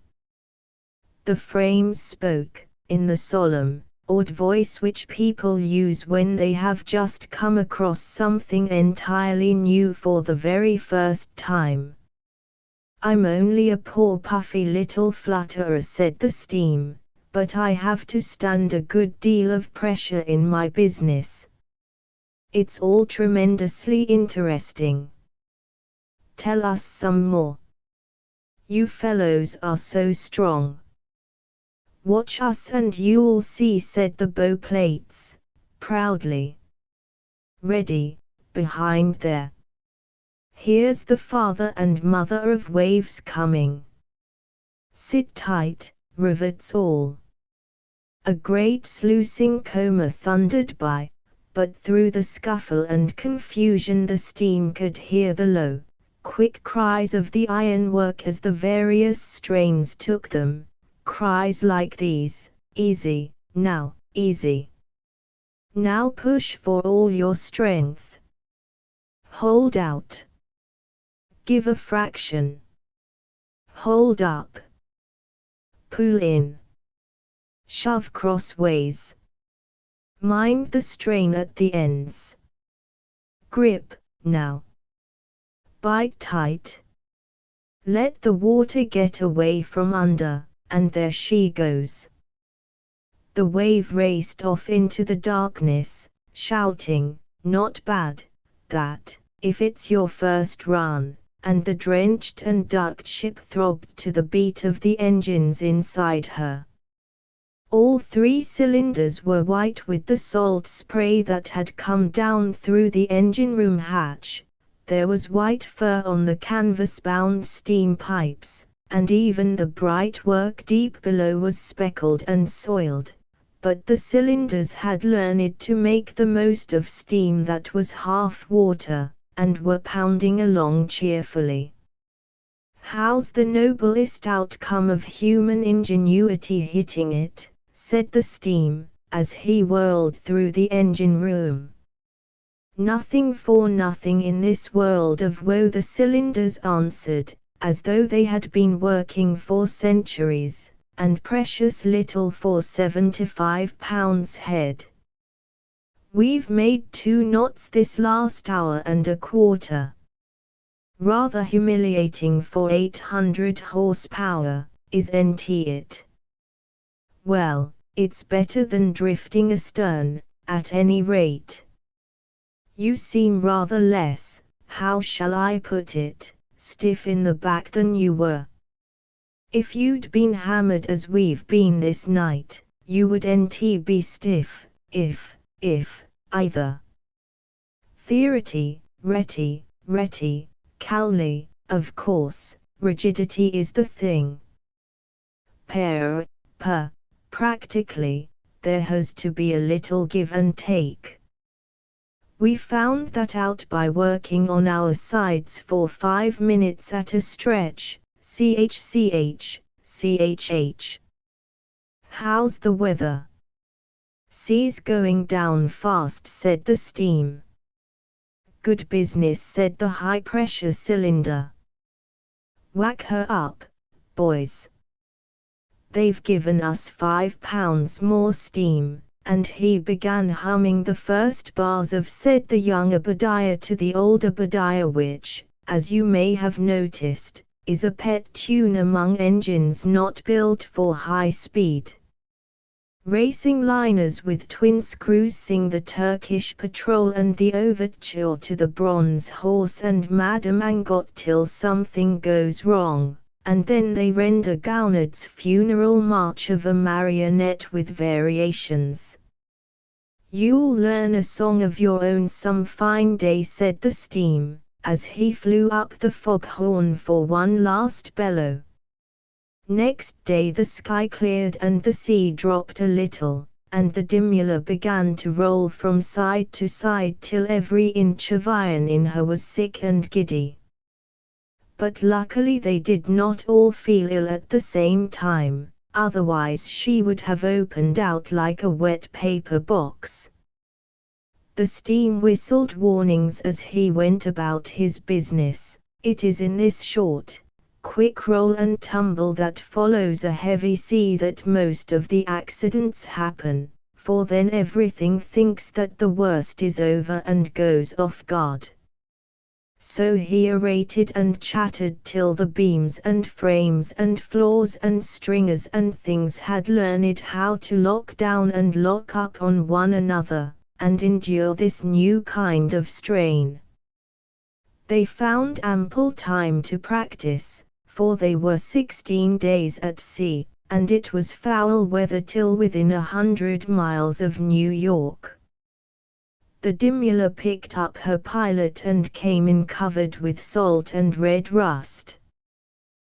The frames spoke, in the solemn, awed voice which people use when they have just come across something entirely new for the very first time. "I'm only a poor puffy little flutterer," said the steam, "but I have to stand a good deal of pressure in my business. It's all tremendously interesting. Tell us some more. You fellows are so strong." "Watch us and you'll see," said the bow plates, proudly. "Ready, behind there. Here's the father and mother of waves coming. Sit tight, rivets all." A great sluicing comber thundered by, but through the scuffle and confusion the steam could hear the low, quick cries of the ironwork as the various strains took them, cries like these: "Easy, now, easy. Now push for all your strength. Hold out. Give a fraction. Hold up. Pull in. Shove crossways. Mind the strain at the ends. Grip, now. Bite tight. Let the water get away from under, and there she goes." The wave raced off into the darkness, shouting, "Not bad, that, if it's your first run," and the drenched and ducked ship throbbed to the beat of the engines inside her. All 3 cylinders were white with the salt spray that had come down through the engine room hatch. There was white fur on the canvas-bound steam pipes, and even the bright work deep below was speckled and soiled. But the cylinders had learned to make the most of steam that was half water, and were pounding along cheerfully. "How's the noblest outcome of human ingenuity hitting it?" said the steam, as he whirled through the engine room. "Nothing for nothing in this world of woe," the cylinders answered, as though they had been working for centuries, and precious little for 75 pounds head. "We've made 2 knots this last hour and a quarter. Rather humiliating for 800 horsepower, isn't it? Well, it's better than drifting astern, at any rate. You seem rather less, how shall I put it, stiff in the back than you were. If you'd been hammered as we've been this night, you wouldn't be stiff, if, either. Theory, retty, Cowley, of course, rigidity is the thing. Practically, there has to be a little give and take. We found that out by working on our sides for 5 minutes at a stretch. How's the weather? "Sea's going down fast," said the steam. "Good business," said the high-pressure cylinder. "Whack her up, boys. They've given us £5 more steam," and he began humming the first bars of "Said the Young Obadiah to the Old Obadiah," which, as you may have noticed, is a pet tune among engines not built for high speed. Racing liners with twin screws sing the Turkish Patrol and the overture to the Bronze Horse and Madame Angot till something goes wrong, and then they render Gounod's funeral march of a marionette with variations. "You'll learn a song of your own some fine day," said the steam, as he flew up the foghorn for one last bellow. Next day the sky cleared and the sea dropped a little, and the Dimula began to roll from side to side till every inch of iron in her was sick and giddy. But luckily they did not all feel ill at the same time, otherwise she would have opened out like a wet paper box. The steam whistled warnings as he went about his business. It is in this short, quick roll and tumble that follows a heavy sea that most of the accidents happen, for then everything thinks that the worst is over and goes off guard. So he orated and chattered till the beams and frames and floors and stringers and things had learned how to lock down and lock up on one another, and endure this new kind of strain. They found ample time to practice, for they were 16 days at sea, and it was foul weather till within 100 miles of New York. The Dimula picked up her pilot and came in covered with salt and red rust.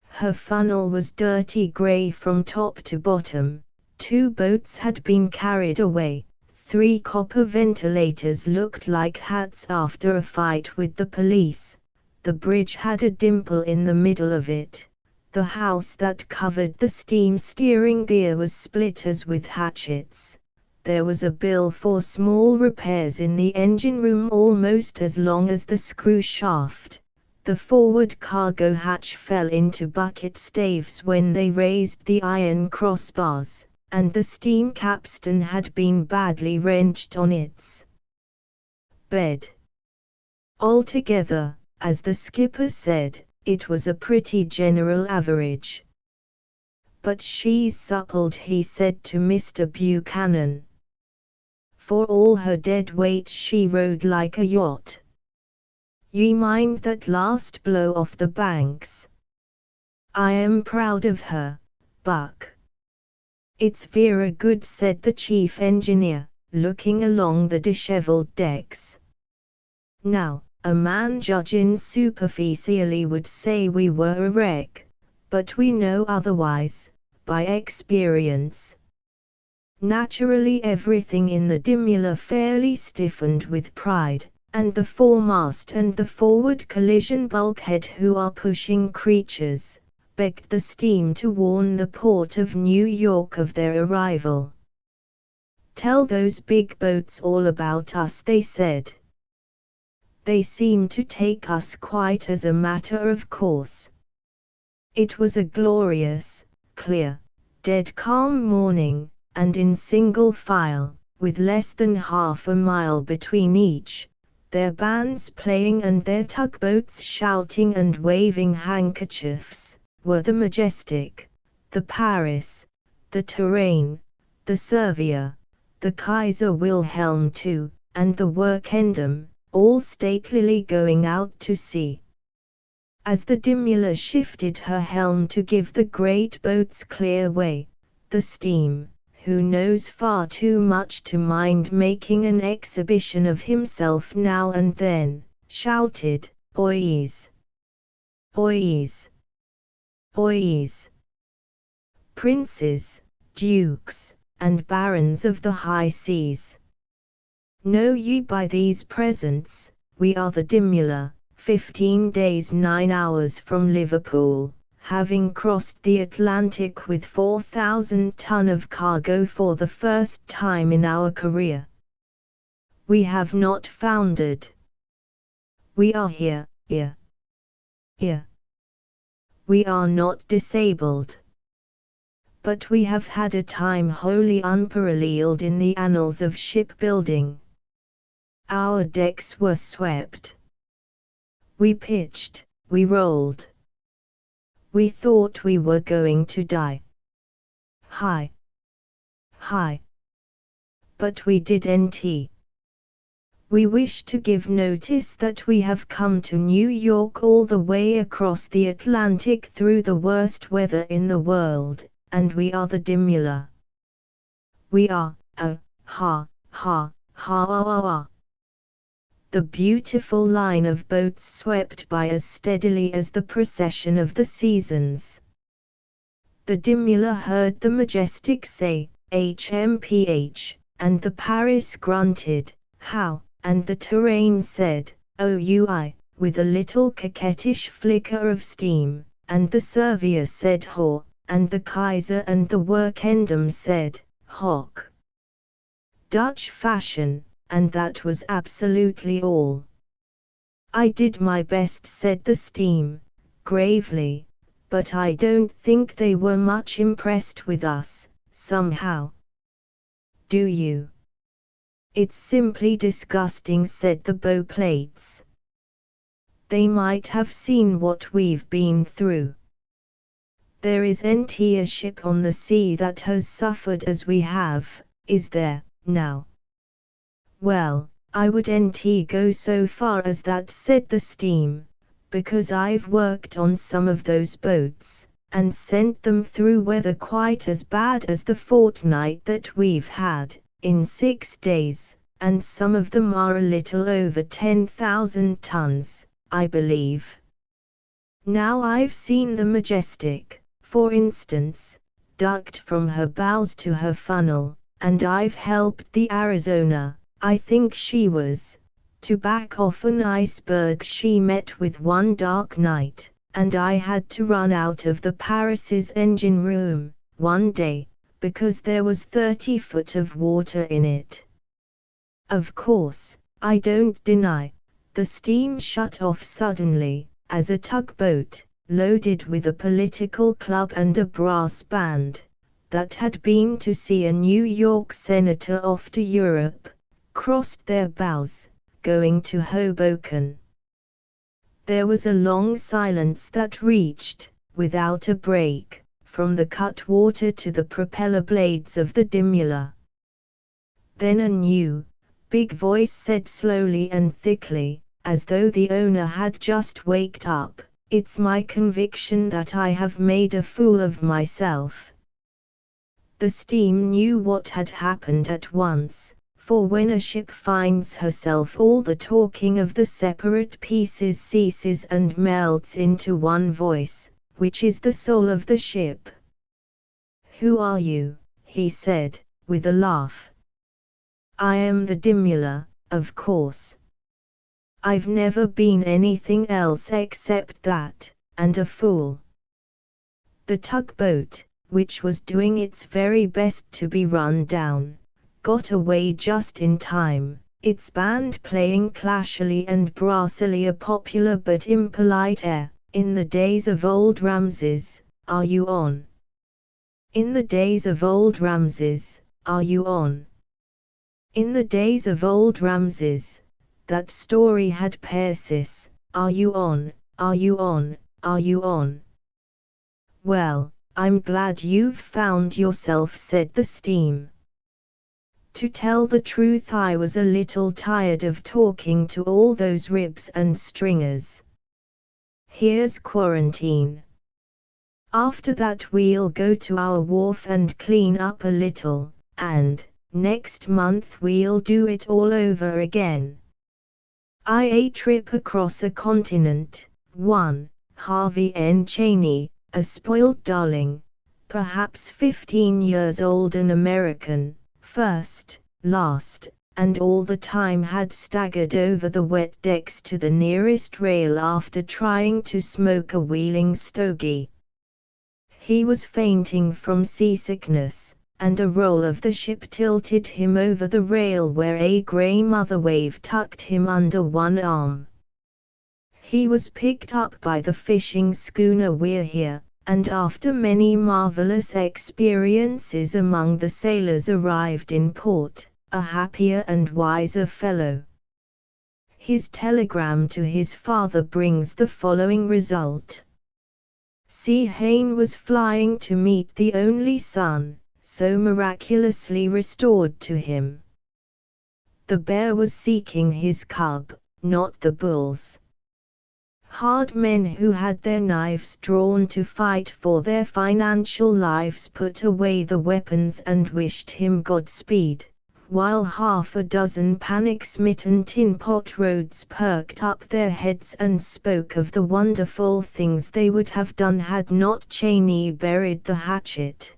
Her funnel was dirty grey from top to bottom, 2 boats had been carried away, 3 copper ventilators looked like hats after a fight with the police. The bridge had a dimple in the middle of it. The house that covered the steam steering gear was split as with hatchets. There was a bill for small repairs in the engine room almost as long as the screw shaft. The forward cargo hatch fell into bucket staves when they raised the iron crossbars, and the steam capstan had been badly wrenched on its bed. Altogether, as the skipper said, it was a pretty general average. "But she's suppled," he said to Mr. Buchanan. "For all her dead weight she rode like a yacht. Ye mind that last blow off the banks? I am proud of her, Buck." "It's vera good," said the chief engineer, looking along the dishevelled decks. "Now, a man judging superficially would say we were a wreck, but we know otherwise, by experience." Naturally everything in the Dimula fairly stiffened with pride, and the foremast and the forward collision bulkhead, who are pushing creatures, begged the steam to warn the port of New York of their arrival. "Tell those big boats all about us," they said. "They seem to take us quite as a matter of course." It was a glorious, clear, dead calm morning, and in single file, with less than half a mile between each, their bands playing and their tugboats shouting and waving handkerchiefs, were the Majestic, the Paris, the Touraine, the Servia, the Kaiser Wilhelm II, and the Wirkendam, all statelily going out to sea. As the Dimula shifted her helm to give the great boats clear way, the steam, who knows far too much to mind making an exhibition of himself now and then, shouted, "Boys! Boys! Boys! Princes, dukes, and barons of the high seas! Know ye by these presents, we are the Dimula, 15 days 9 hours from Liverpool, having crossed the Atlantic with 4,000 ton of cargo for the first time in our career. We have not foundered. We are here. We are not disabled. But we have had a time wholly unparalleled in the annals of shipbuilding. Our decks were swept. We pitched, we rolled. We thought we were going to die. Hi. But we didn't. We wish to give notice that we have come to New York all the way across the Atlantic through the worst weather in the world, and we are the Dimula. We are, The beautiful line of boats swept by as steadily as the procession of the seasons. The Dimula heard the Majestic say, HMPH, and the Paris grunted, how, and the Touraine said, OUI, with a little coquettish flicker of steam, and the Servier said Ho, and the Kaiser and the Werkendam said, Hock. Dutch fashion, and that was absolutely all. I did my best, said the steam, gravely, but I don't think they were much impressed with us, somehow. Do you? It's simply disgusting, said the bow plates. They might have seen what we've been through. There isn't a ship on the sea that has suffered as we have, is there, now? Well, I wouldn't go so far as that, said the steam, because I've worked on some of those boats, and sent them through weather quite as bad as the fortnight that we've had, in 6 days, and some of them are a little over 10,000 tons, I believe. Now I've seen the Majestic, for instance, ducked from her bows to her funnel, and I've helped the Arizona, I think she was, to back off an iceberg she met with one dark night, and I had to run out of the Paris's engine room, one day, because there was 30 foot of water in it. Of course, I don't deny, the steam shut off suddenly, as a tugboat, loaded with a political club and a brass band, that had been to see a New York senator off to Europe, crossed their bows, going to Hoboken. There was a long silence that reached, without a break, from the cutwater to the propeller blades of the Dimula. Then a new, big voice said slowly and thickly, as though the owner had just waked up, "It's my conviction that I have made a fool of myself." The steam knew what had happened at once, for when a ship finds herself, all the talking of the separate pieces ceases and melts into one voice, which is the soul of the ship. "Who are you?" he said, with a laugh. "I am the Dimula, of course. I've never been anything else except that, and a fool." The tugboat, which was doing its very best to be run down, got away just in time, its band playing clashily and brassily a popular but impolite air, "In the days of old Ramses, are you on? In the days of old Ramses, are you on? In the days of old Ramses, that story had Persis, are you on, are you on, are you on?" "Well, I'm glad you've found yourself," said the steam. "To tell the truth, I was a little tired of talking to all those ribs and stringers. Here's quarantine. After that we'll go to our wharf and clean up a little, and, next month we'll do it all over again. A trip across a continent, one, Harvey N. Cheney, a spoiled darling, perhaps 15 years old, an American, first, last, and all the time had staggered over the wet decks to the nearest rail after trying to smoke a wheeling stogie. He was fainting from seasickness, and a roll of the ship tilted him over the rail where a grey mother wave tucked him under one arm. He was picked up by the fishing schooner We're Here, and after many marvelous experiences among the sailors arrived in port, a happier and wiser fellow. His telegram to his father brings the following result. C. Hayne was flying to meet the only son, so miraculously restored to him. The bear was seeking his cub, not the bulls. Hard men who had their knives drawn to fight for their financial lives put away the weapons and wished him Godspeed, while half a dozen panic-smitten tin pot roads perked up their heads and spoke of the wonderful things they would have done had not Cheney buried the hatchet.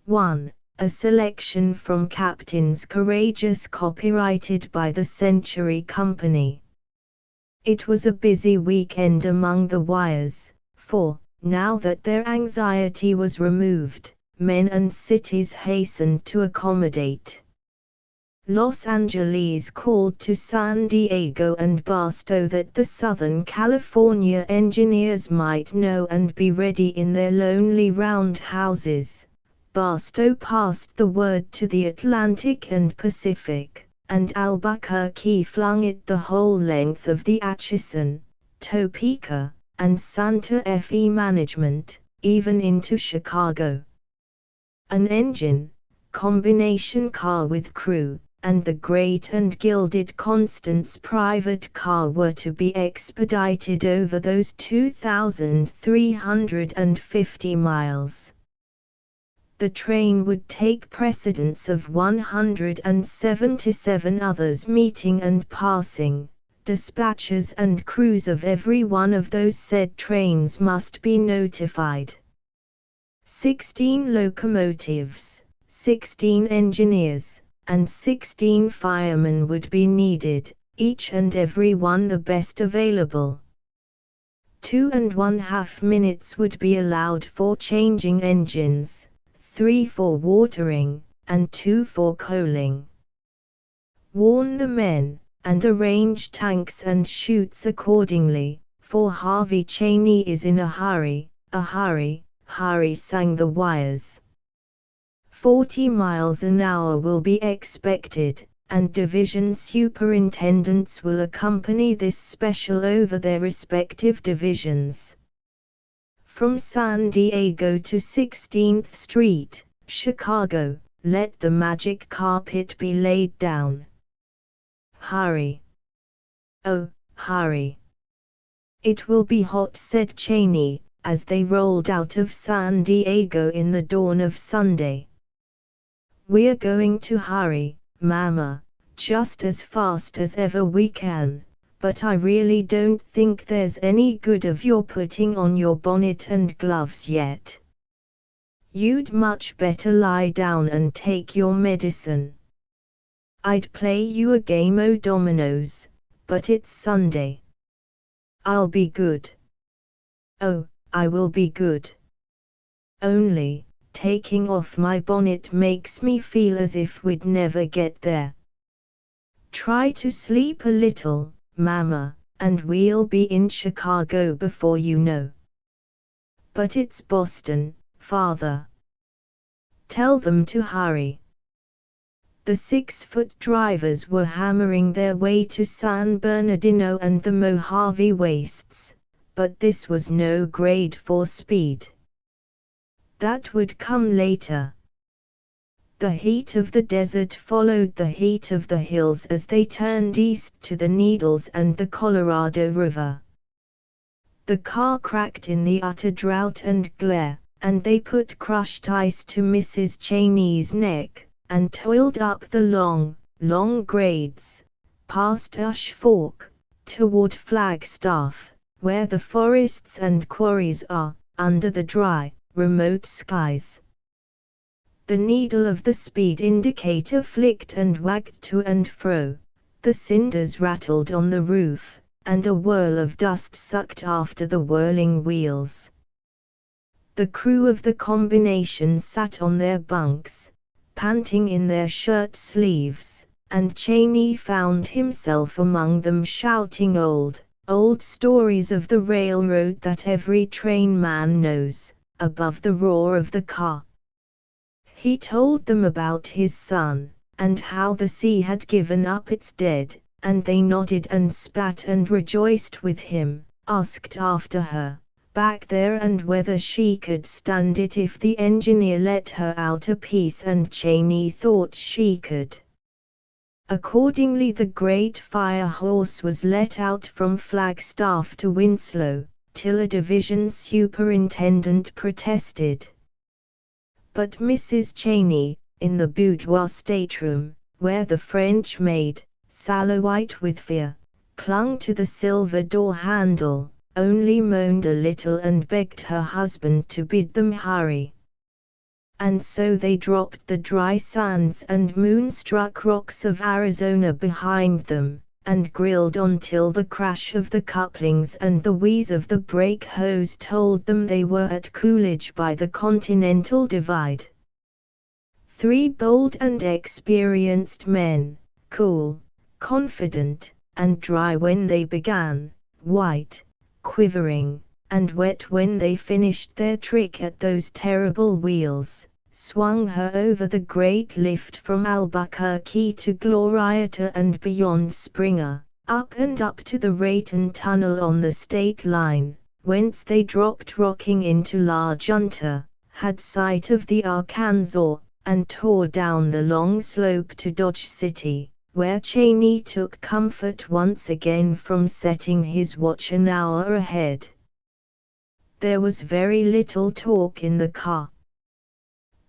1. A selection from Captains Courageous copyrighted by the Century Company. It was a busy weekend among the wires, for, now that their anxiety was removed, men and cities hastened to accommodate. Los Angeles called to San Diego and Barstow that the Southern California engineers might know and be ready in their lonely roundhouses. Barstow passed the word to the Atlantic and Pacific, and Albuquerque flung it the whole length of the Atchison, Topeka, and Santa Fe management, even into Chicago. An engine, combination car with crew, and the great and gilded Constance private car were to be expedited over those 2,350 miles. The train would take precedence of 177 others meeting and passing. Dispatchers and crews of every one of those said trains must be notified. 16 locomotives, 16 engineers, and 16 firemen would be needed, each and every one the best available. 2½ minutes would be allowed for changing engines, 3 for watering, and 2 for coaling. Warn the men, and arrange tanks and chutes accordingly, for Harvey Cheney is in a hurry, sang the wires. 40 miles an hour will be expected, and division superintendents will accompany this special over their respective divisions. From San Diego to 16th Street, Chicago, let the magic carpet be laid down. Hurry. Oh, hurry. It will be hot, said Cheney, as they rolled out of San Diego in the dawn of Sunday. We're going to hurry, Mama, just as fast as ever we can. But I really don't think there's any good of your putting on your bonnet and gloves yet. You'd much better lie down and take your medicine. I'd play you a game o' dominoes, but it's Sunday. I'll be good. Oh, I will be good. Only, taking off my bonnet makes me feel as if we'd never get there. Try to sleep a little, Mama, and we'll be in Chicago before you know. But it's Boston, Father. Tell them to hurry. The 6-foot drivers were hammering their way to San Bernardino and the Mojave Wastes, but this was no grade for speed. That would come later. The heat of the desert followed the heat of the hills as they turned east to the Needles and the Colorado River. The car cracked in the utter drought and glare, and they put crushed ice to Mrs. Cheney's neck, and toiled up the long, long grades, past Ash Fork, toward Flagstaff, where the forests and quarries are, under the dry, remote skies. The needle of the speed indicator flicked and wagged to and fro, the cinders rattled on the roof, and a whirl of dust sucked after the whirling wheels. The crew of the combination sat on their bunks, panting in their shirt sleeves, and Cheney found himself among them shouting old stories of the railroad that every train man knows, above the roar of the car. He told them about his son, and how the sea had given up its dead, and they nodded and spat and rejoiced with him, asked after her, back there, and whether she could stand it if the engineer let her out a piece, and Cheney thought she could. Accordingly the great fire horse was let out from Flagstaff to Winslow, till a division superintendent protested. But Mrs. Cheney, in the boudoir stateroom, where the French maid, sallow-white with fear, clung to the silver door handle, only moaned a little and begged her husband to bid them hurry. And so they dropped the dry sands and moonstruck rocks of Arizona behind them, and grilled on till the crash of the couplings and the wheeze of the brake hose told them they were at Coolidge by the Continental Divide. 3 bold and experienced men, cool, confident, and dry when they began, white, quivering, and wet when they finished their trick at those terrible wheels, swung her over the great lift from Albuquerque to Glorieta and beyond Springer, up and up to the Rayton Tunnel on the state line, whence they dropped rocking into La Junta, had sight of the Arkansas, and tore down the long slope to Dodge City, where Cheney took comfort once again from setting his watch an hour ahead. There was very little talk in the car.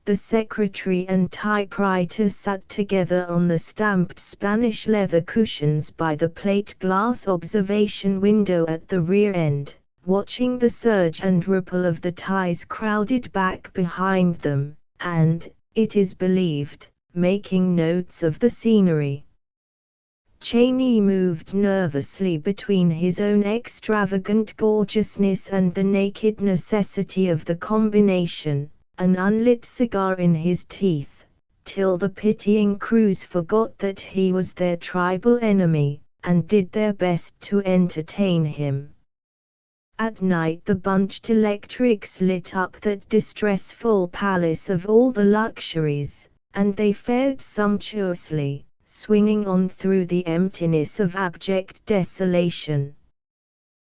The secretary and typewriter sat together on the stamped Spanish leather cushions by the plate glass observation window at the rear end, watching the surge and ripple of the ties crowded back behind them, and, it is believed, making notes of the scenery. Cheney moved nervously between his own extravagant gorgeousness and the naked necessity of the combination, an unlit cigar in his teeth, till the pitying crews forgot that he was their tribal enemy, and did their best to entertain him. At night the bunched electrics lit up that distressful palace of all the luxuries, and they fared sumptuously, swinging on through the emptiness of abject desolation.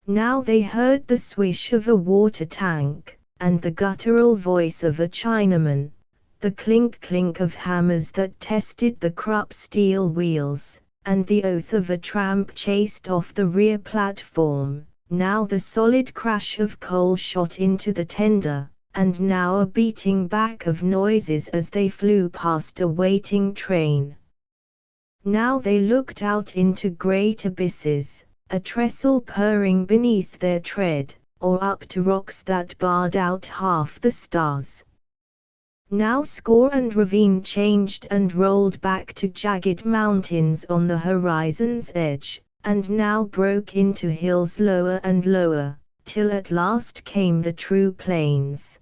Now they heard the swish of a water tank, and the guttural voice of a Chinaman, the clink-clink of hammers that tested the Krupp steel wheels, and the oath of a tramp chased off the rear platform, now the solid crash of coal shot into the tender, and now a beating back of noises as they flew past a waiting train. Now they looked out into great abysses, a trestle purring beneath their tread, or up to rocks that barred out half the stars. Now score and ravine changed and rolled back to jagged mountains on the horizon's edge, and now broke into hills lower and lower, till at last came the true plains.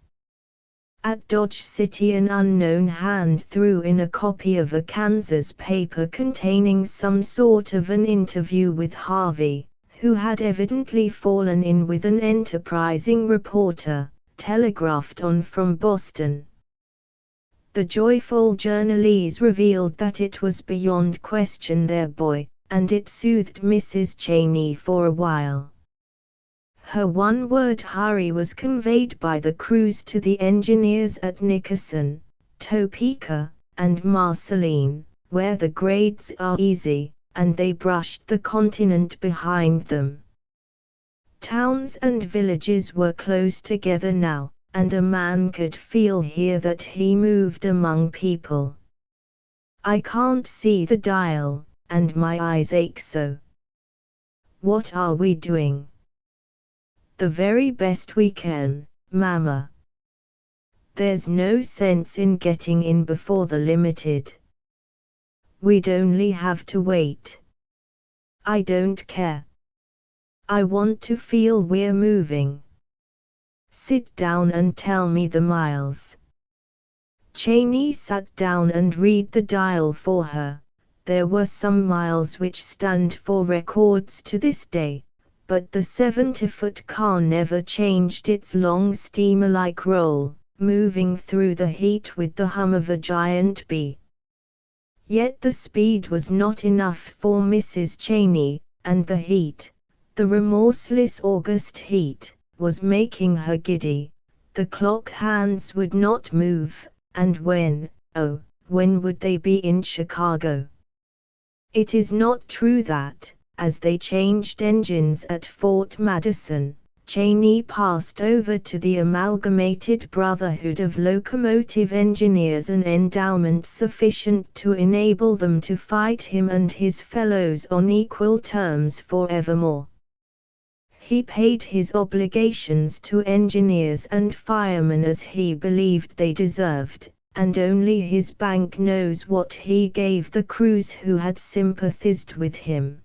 At Dodge City an unknown hand threw in a copy of a Kansas paper containing some sort of an interview with Harvey, who had evidently fallen in with an enterprising reporter, telegraphed on from Boston. The joyful journalese revealed that it was beyond question their boy, and it soothed Mrs. Cheney for a while. Her one-word hurry was conveyed by the crews to the engineers at Nickerson, Topeka, and Marceline, where the grades are easy, and they brushed the continent behind them. Towns and villages were close together now, and a man could feel here that he moved among people. I can't see the dial, and my eyes ache so. What are we doing? The very best we can, Mama. There's no sense in getting in before the limited. We'd only have to wait. I don't care. I want to feel we're moving. Sit down and tell me the miles. Cheney sat down and read the dial for her. There were some miles which stand for records to this day, but the 70-foot car never changed its long steamer-like roll, moving through the heat with the hum of a giant bee. Yet the speed was not enough for Mrs. Cheney, and the heat, the remorseless August heat, was making her giddy. The clock hands would not move, and when would they be in Chicago? It is not true that, as they changed engines at Fort Madison, Cheney passed over to the Amalgamated Brotherhood of Locomotive Engineers an endowment sufficient to enable them to fight him and his fellows on equal terms forevermore. He paid his obligations to engineers and firemen as he believed they deserved, and only his bank knows what he gave the crews who had sympathized with him.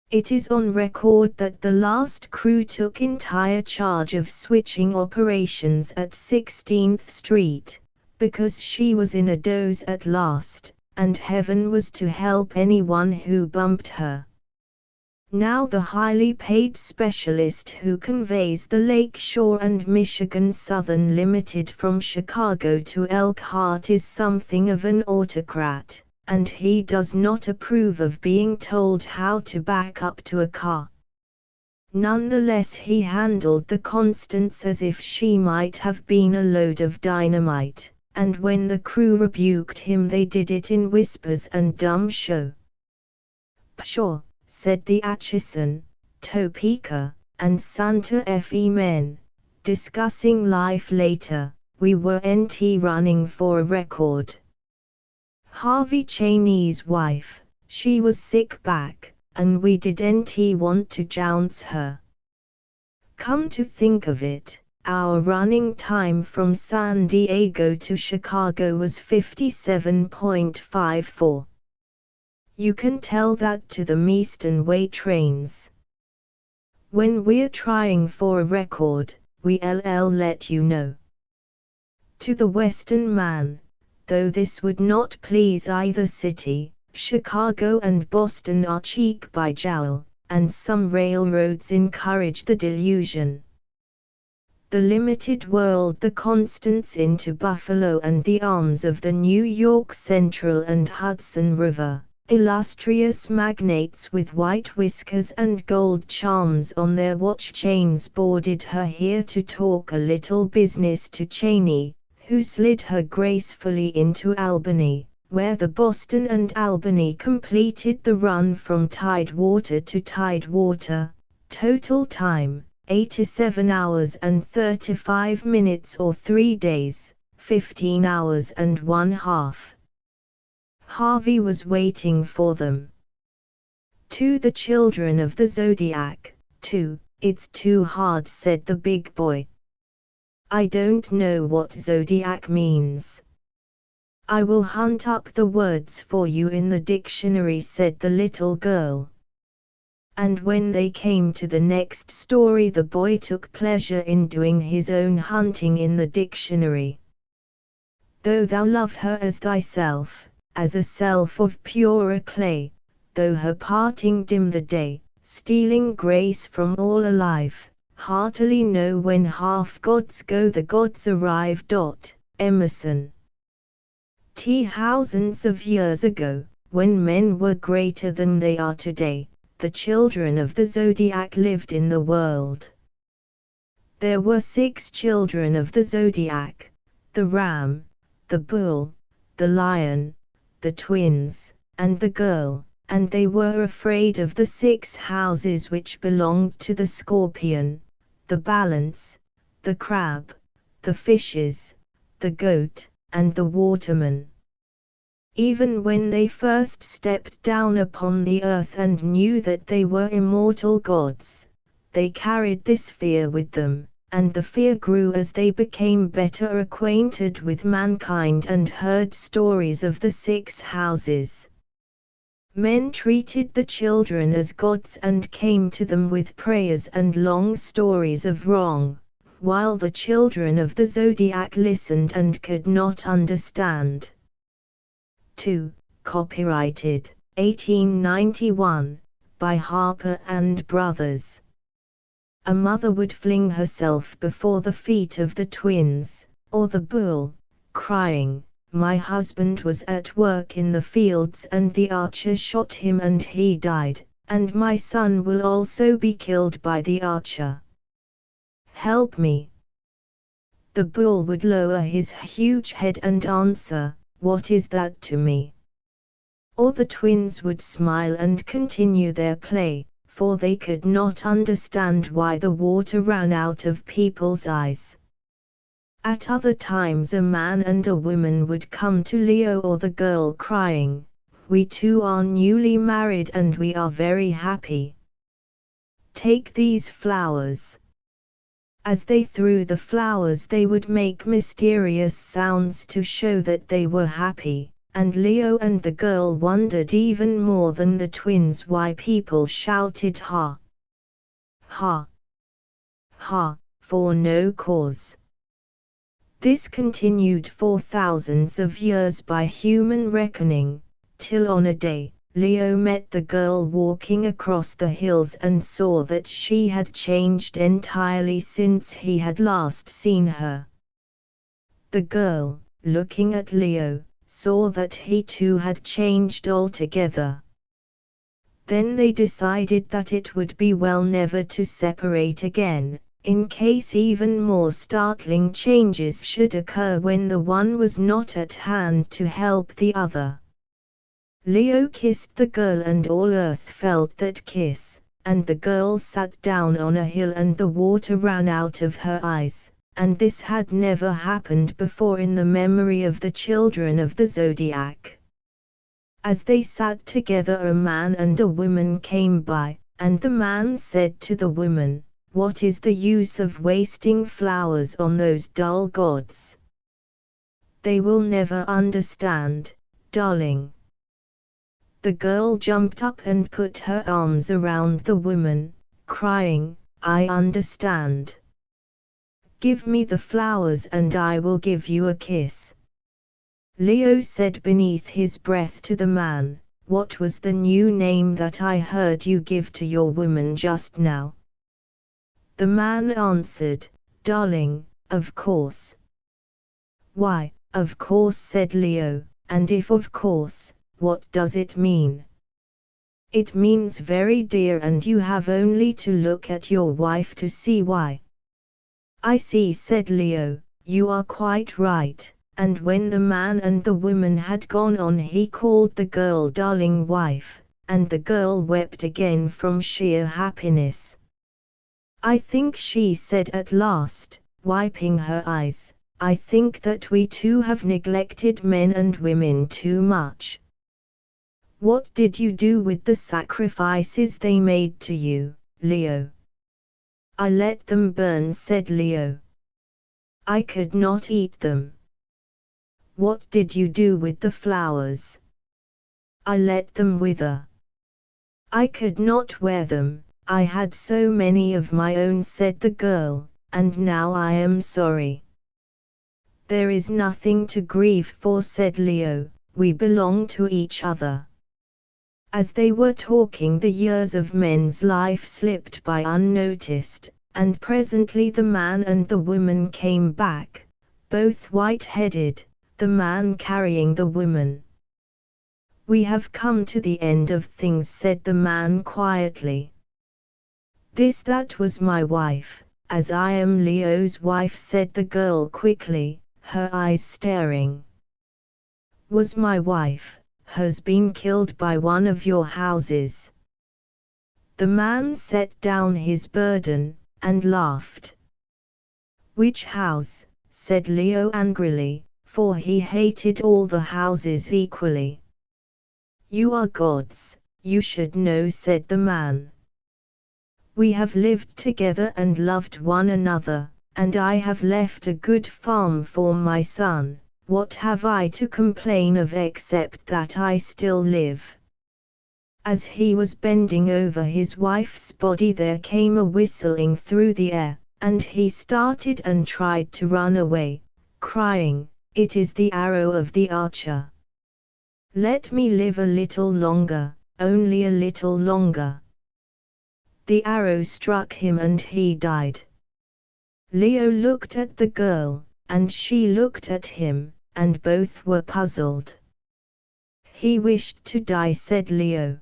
It is on record that the last crew took entire charge of switching operations at 16th Street, because she was in a doze at last, and heaven was to help anyone who bumped her. Now the highly paid specialist who conveys the Lake Shore and Michigan Southern Limited from Chicago to Elkhart is something of an autocrat, and he does not approve of being told how to back up to a car. Nonetheless, he handled the Constance as if she might have been a load of dynamite, and when the crew rebuked him they did it in whispers and dumb show. "Pshaw," said the Atchison, Topeka, and Santa Fe men, discussing life later. "We were running for a record. Harvey Cheney's wife, she was sick back, and we didn't want to jounce her. Come to think of it, our running time from San Diego to Chicago was 57.54. You can tell that to the Eastern Way trains. When we're trying for a record, we'll let you know." To the Western man, though this would not please either city, Chicago and Boston are cheek by jowl, and some railroads encourage the delusion. The limited whirled the Constance into Buffalo and the arms of the New York Central and Hudson River. Illustrious magnates with white whiskers and gold charms on their watch chains boarded her here to talk a little business to Cheney, who slid her gracefully into Albany, where the Boston and Albany completed the run from Tidewater to Tidewater. Total time, 87 hours and 35 minutes or 3 days, 15 hours and 1/2. Harvey was waiting for them. "To the children of the Zodiac, too, it's too hard," said the big boy. "I don't know what Zodiac means." "I will hunt up the words for you in the dictionary," said the little girl. And when they came to the next story, the boy took pleasure in doing his own hunting in the dictionary. "Though thou love her as thyself, as a self of purer clay, though her parting dim the day, stealing grace from all alive, heartily know when half gods go the gods arrive." Emerson. Thousands of years ago, when men were greater than they are today, the children of the Zodiac lived in the world. There were 6 children of the Zodiac: the ram, the bull, the lion, the twins, and the girl, and they were afraid of the 6 houses which belonged to the scorpion, the balance, the crab, the fishes, the goat, and the waterman. Even when they first stepped down upon the earth and knew that they were immortal gods, they carried this fear with them, and the fear grew as they became better acquainted with mankind and heard stories of the 6 houses. Men treated the children as gods and came to them with prayers and long stories of wrong, while the children of the zodiac listened and could not understand. 2. Copyrighted, 1891, by Harper and Brothers. A mother would fling herself before the feet of the twins, or the bull, crying, "My husband was at work in the fields and the archer shot him and he died, and my son will also be killed by the archer. Help me." The bull would lower his huge head and answer, "What is that to me?" Or the twins would smile and continue their play, for they could not understand why the water ran out of people's eyes. At other times a man and a woman would come to Leo or the girl crying, "We two are newly married and we are very happy. Take these flowers." As they threw the flowers they would make mysterious sounds to show that they were happy, and Leo and the girl wondered even more than the twins why people shouted "ha! Ha! Ha!" for no cause. This continued for thousands of years by human reckoning, till on a day, Leo met the girl walking across the hills and saw that she had changed entirely since he had last seen her. The girl, looking at Leo, saw that he too had changed altogether. Then they decided that it would be well never to separate again, in case even more startling changes should occur when the one was not at hand to help the other. Leo kissed the girl and all earth felt that kiss, and the girl sat down on a hill and the water ran out of her eyes, and this had never happened before in the memory of the children of the zodiac. As they sat together a man and a woman came by, and the man said to the woman, "What is the use of wasting flowers on those dull gods? They will never understand, darling." The girl jumped up and put her arms around the woman, crying, "I understand. Give me the flowers and I will give you a kiss." Leo said beneath his breath to the man, "What was the new name that I heard you give to your woman just now?" The man answered, "Darling, of course." "Why, of course," said Leo, "and if of course, what does it mean?" "It means very dear, and you have only to look at your wife to see why." "I see," said Leo, "you are quite right," and when the man and the woman had gone on he called the girl darling wife, and the girl wept again from sheer happiness. "I think," she said at last, wiping her eyes, "I think that we too have neglected men and women too much." "What did you do with the sacrifices they made to you, Leo?" "I let them burn," said Leo. "I could not eat them." "What did you do with the flowers?" "I let them wither." "I could not wear them, I had so many of my own," said the girl, "and now I am sorry." "There is nothing to grieve for," said Leo, "we belong to each other." As they were talking the years of men's life slipped by unnoticed, and presently the man and the woman came back, both white-headed, the man carrying the woman. "We have come to the end of things," said the man quietly. That was my wife, as I am Leo's wife," said the girl quickly, her eyes staring. "Was my wife, has been killed by one of your houses." The man set down his burden, and laughed. "Which house?" said Leo angrily, for he hated all the houses equally. "You are gods, you should know," said the man. "We have lived together and loved one another, and I have left a good farm for my son. What have I to complain of except that I still live?" As he was bending over his wife's body there came a whistling through the air, and he started and tried to run away, crying, "It is the arrow of the archer. Let me live a little longer, only a little longer." The arrow struck him and he died. Leo looked at the girl, and she looked at him, and both were puzzled. "He wished to die," said Leo.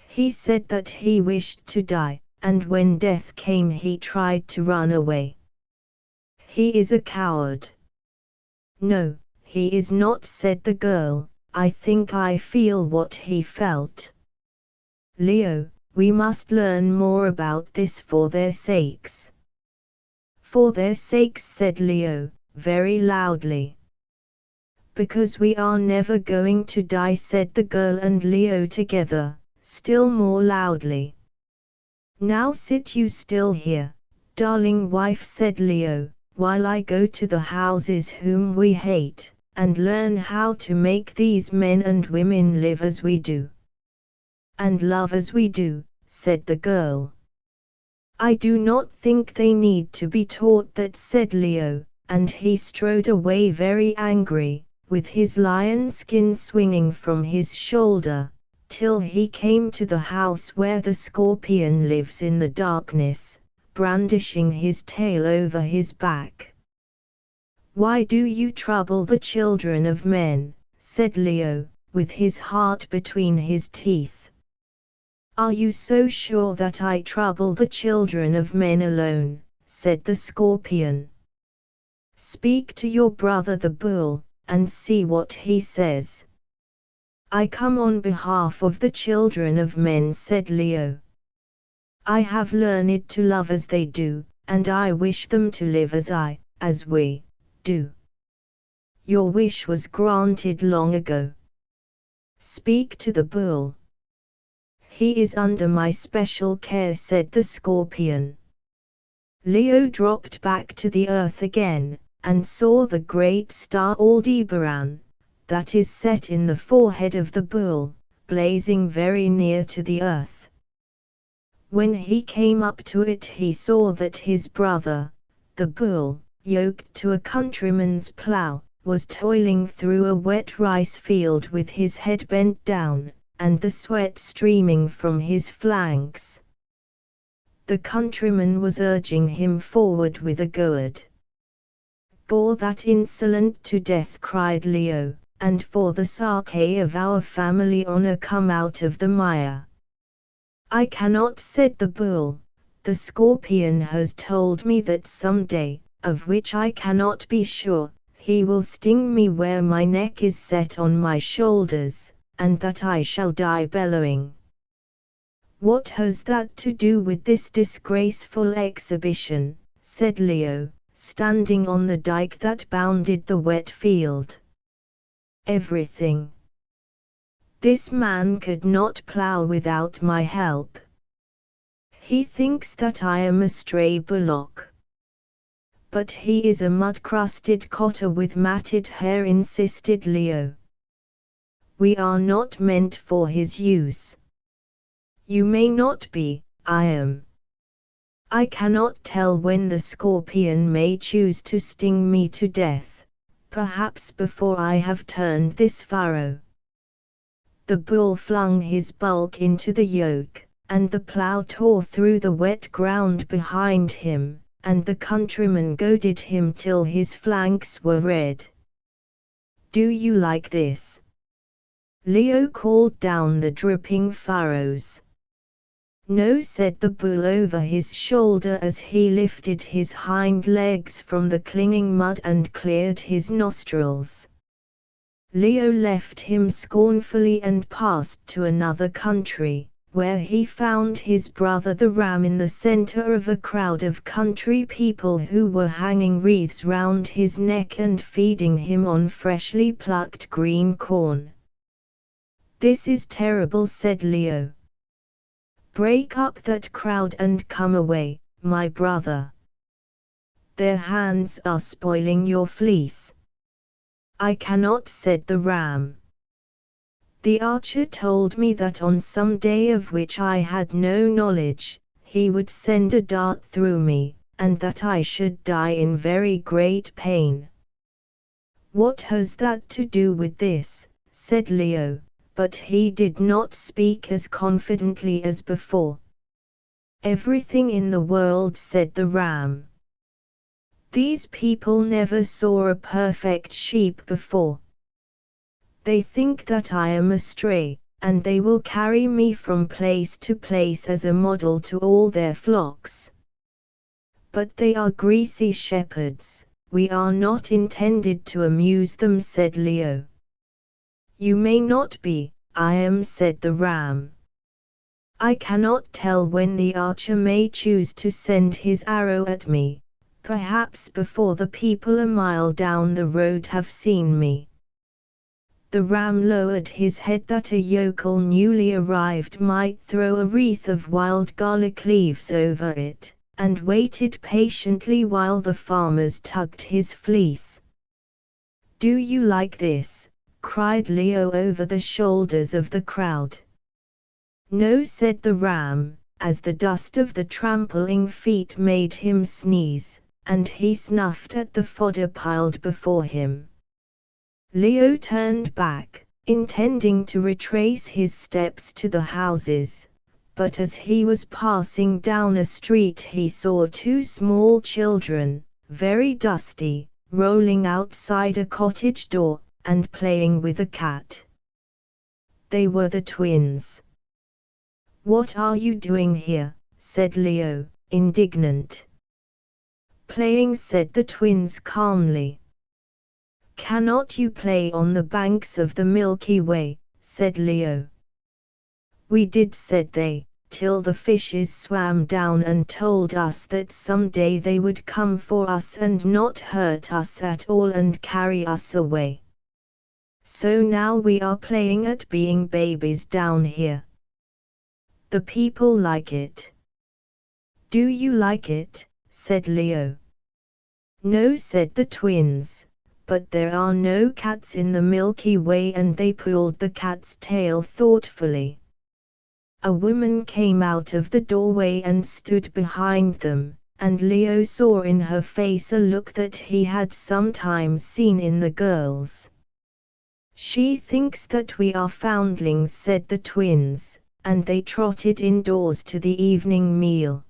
"He said that he wished to die, and when death came he tried to run away. He is a coward." "No, he is not," said the girl. "I think I feel what he felt." "Leo, we must learn more about this for their sakes." "For their sakes," said Leo, very loudly. "Because we are never going to die," said the girl and Leo together, still more loudly. "Now sit you still here, darling wife," said Leo, "while I go to the houses whom we hate, and learn how to make these men and women live as we do." "And love as we do," said the girl. "I do not think they need to be taught that," said Leo, and he strode away very angry, with his lion skin swinging from his shoulder, till he came to the house where the scorpion lives in the darkness, brandishing his tail over his back. "Why do you trouble the children of men?" said Leo, with his heart between his teeth. "Are you so sure that I trouble the children of men alone?" said the scorpion. "Speak to your brother the bull, and see what he says." "I come on behalf of the children of men," said Leo. "I have learned to love as they do, and I wish them to live as we do." "Your wish was granted long ago." "Speak to the bull." "He is under my special care," said the scorpion. Leo dropped back to the earth again, and saw the great star Aldebaran, that is set in the forehead of the bull, blazing very near to the earth. When he came up to it he saw that his brother, the bull, yoked to a countryman's plough, was toiling through a wet rice field with his head bent down, and the sweat streaming from his flanks. The countryman was urging him forward with a gourd. "Gore that insolent to death," cried Leo, "and for the sake of our family honor come out of the mire." "I cannot," said the bull. "The scorpion has told me that some day, of which I cannot be sure, he will sting me where my neck is set on my shoulders, and that I shall die bellowing." "What has that to do with this disgraceful exhibition?" said Leo, standing on the dike that bounded the wet field. "Everything. This man could not plough without my help. He thinks that I am a stray bullock. But he is a mud-crusted cotter with matted hair," insisted Leo. "We are not meant for his use." "You may not be, I am. I cannot tell when the scorpion may choose to sting me to death, perhaps before I have turned this furrow." The bull flung his bulk into the yoke, and the plough tore through the wet ground behind him, and the countryman goaded him till his flanks were red. "Do you like this?" Leo called down the dripping furrows. "No," said the bull over his shoulder as he lifted his hind legs from the clinging mud and cleared his nostrils. Leo left him scornfully and passed to another country, where he found his brother the ram in the center of a crowd of country people who were hanging wreaths round his neck and feeding him on freshly plucked green corn. "This is terrible," said Leo. "Break up that crowd and come away, my brother. Their hands are spoiling your fleece." "I cannot," said the ram. "The archer told me that on some day of which I had no knowledge, he would send a dart through me, and that I should die in very great pain. What has that to do with this? Said Leo, but he did not speak as confidently as before. Everything in the world, said the ram. These people never saw a perfect sheep before. They think that I am a stray, and they will carry me from place to place as a model to all their flocks. But they are greasy shepherds, we are not intended to amuse them, said Leo. You may not be, I am, said the ram. I cannot tell when the archer may choose to send his arrow at me, perhaps before the people a mile down the road have seen me. The ram lowered his head that a yokel newly arrived might throw a wreath of wild garlic leaves over it, and waited patiently while the farmers tugged his fleece. Do you like this? Cried Leo over the shoulders of the crowd. No, said the ram, as the dust of the trampling feet made him sneeze, and he snuffed at the fodder piled before him. Leo turned back, intending to retrace his steps to the houses, but as he was passing down a street he saw two small children, very dusty, rolling outside a cottage door, and playing with a cat. They were the twins. What are you doing here? Said Leo, indignant. Playing, said the twins calmly. Cannot you play on the banks of the Milky Way? Said Leo. We did, said they, till the fishes swam down and told us that some day they would come for us and not hurt us at all and carry us away. So now we are playing at being babies down here. The people like it. Do you like it? Said Leo. No, said the twins, but there are no cats in the Milky Way, and they pulled the cat's tail thoughtfully. A woman came out of the doorway and stood behind them, and Leo saw in her face a look that he had sometimes seen in the girls. She thinks that we are foundlings, said the twins, and they trotted indoors to the evening meal.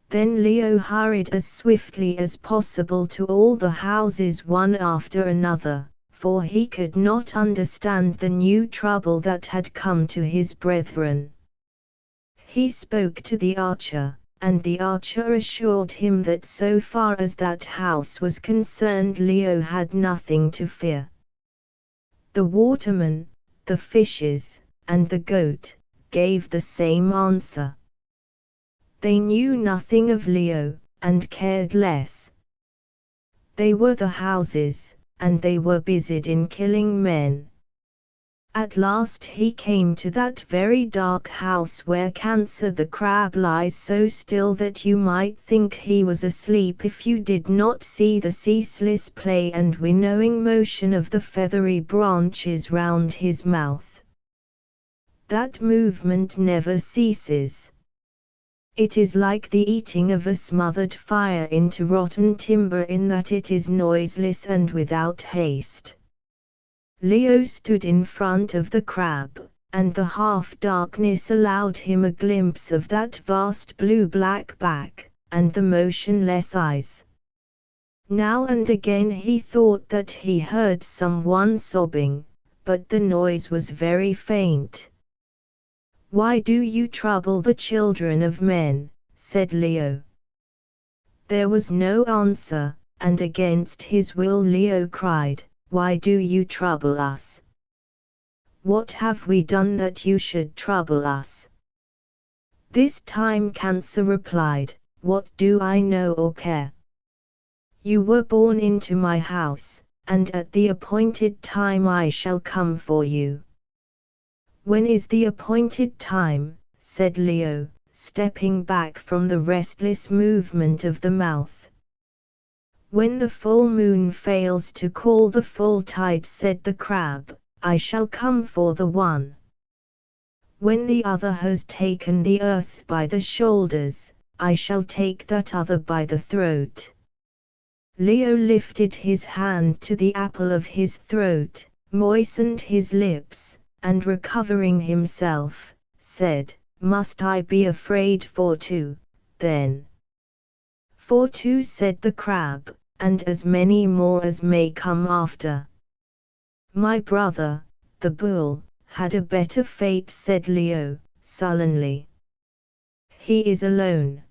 Then Leo hurried as swiftly as possible to all the houses one after another, for he could not understand the new trouble that had come to his brethren. He spoke to the archer, and the archer assured him that so far as that house was concerned Leo had nothing to fear. The waterman, the fishes, and the goat gave the same answer. They knew nothing of Leo, and cared less. They were the houses, and they were busied in killing men. At last he came to that very dark house where Cancer the crab lies so still that you might think he was asleep if you did not see the ceaseless play and winnowing motion of the feathery branches round his mouth. That movement never ceases. It is like the eating of a smothered fire into rotten timber in that it is noiseless and without haste. Leo stood in front of the crab, and the half-darkness allowed him a glimpse of that vast blue-black back, and the motionless eyes. Now and again he thought that he heard someone sobbing, but the noise was very faint. Why do you trouble the children of men? Said Leo. There was no answer, and against his will Leo cried, Why do you trouble us? What have we done that you should trouble us? This time Cancer replied, What do I know or care? You were born into my house, and at the appointed time I shall come for you. When is the appointed time? Said Leo, stepping back from the restless movement of the mouth. When the full moon fails to call the full tide, said the crab, I shall come for the one. When the other has taken the earth by the shoulders, I shall take that other by the throat. Leo lifted his hand to the apple of his throat, moistened his lips, and recovering himself, said, "Must I be afraid for two, then?" "For two," said the crab, "and as many more as may come after." "My brother, the bull, had a better fate," said Leo, sullenly. "He is alone."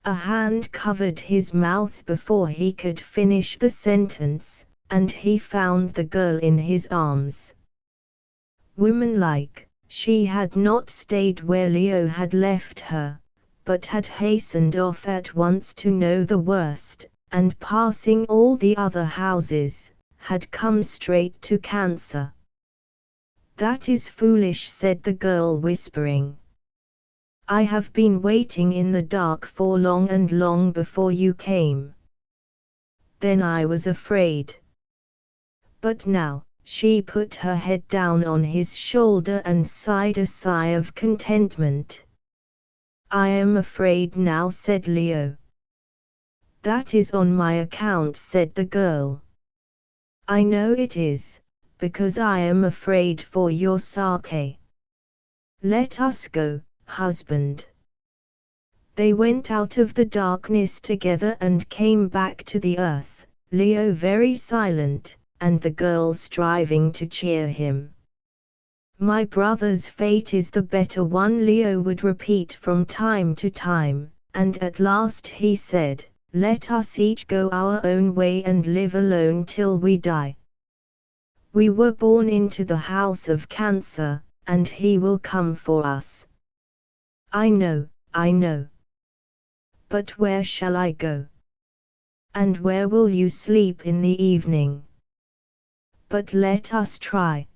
A hand covered his mouth before he could finish the sentence, and he found the girl in his arms. Womanlike, she had not stayed where Leo had left her, but had hastened off at once to know the worst, and passing all the other houses, had come straight to Cancer. "That is foolish," said the girl, whispering. "I have been waiting in the dark for long and long before you came. Then I was afraid. But now," she put her head down on his shoulder and sighed a sigh of contentment. "I am afraid now," said Leo. "That is on my account," said the girl. "I know it is, because I am afraid for your sake. Let us go, husband." They went out of the darkness together and came back to the earth, Leo very silent, and the girl striving to cheer him. "My brother's fate is the better one," Leo would repeat from time to time, and at last he said, "Let us each go our own way and live alone till we die. We were born into the house of Cancer, and he will come for us." I know. But where shall I go? And where will you sleep in the evening? But let us try.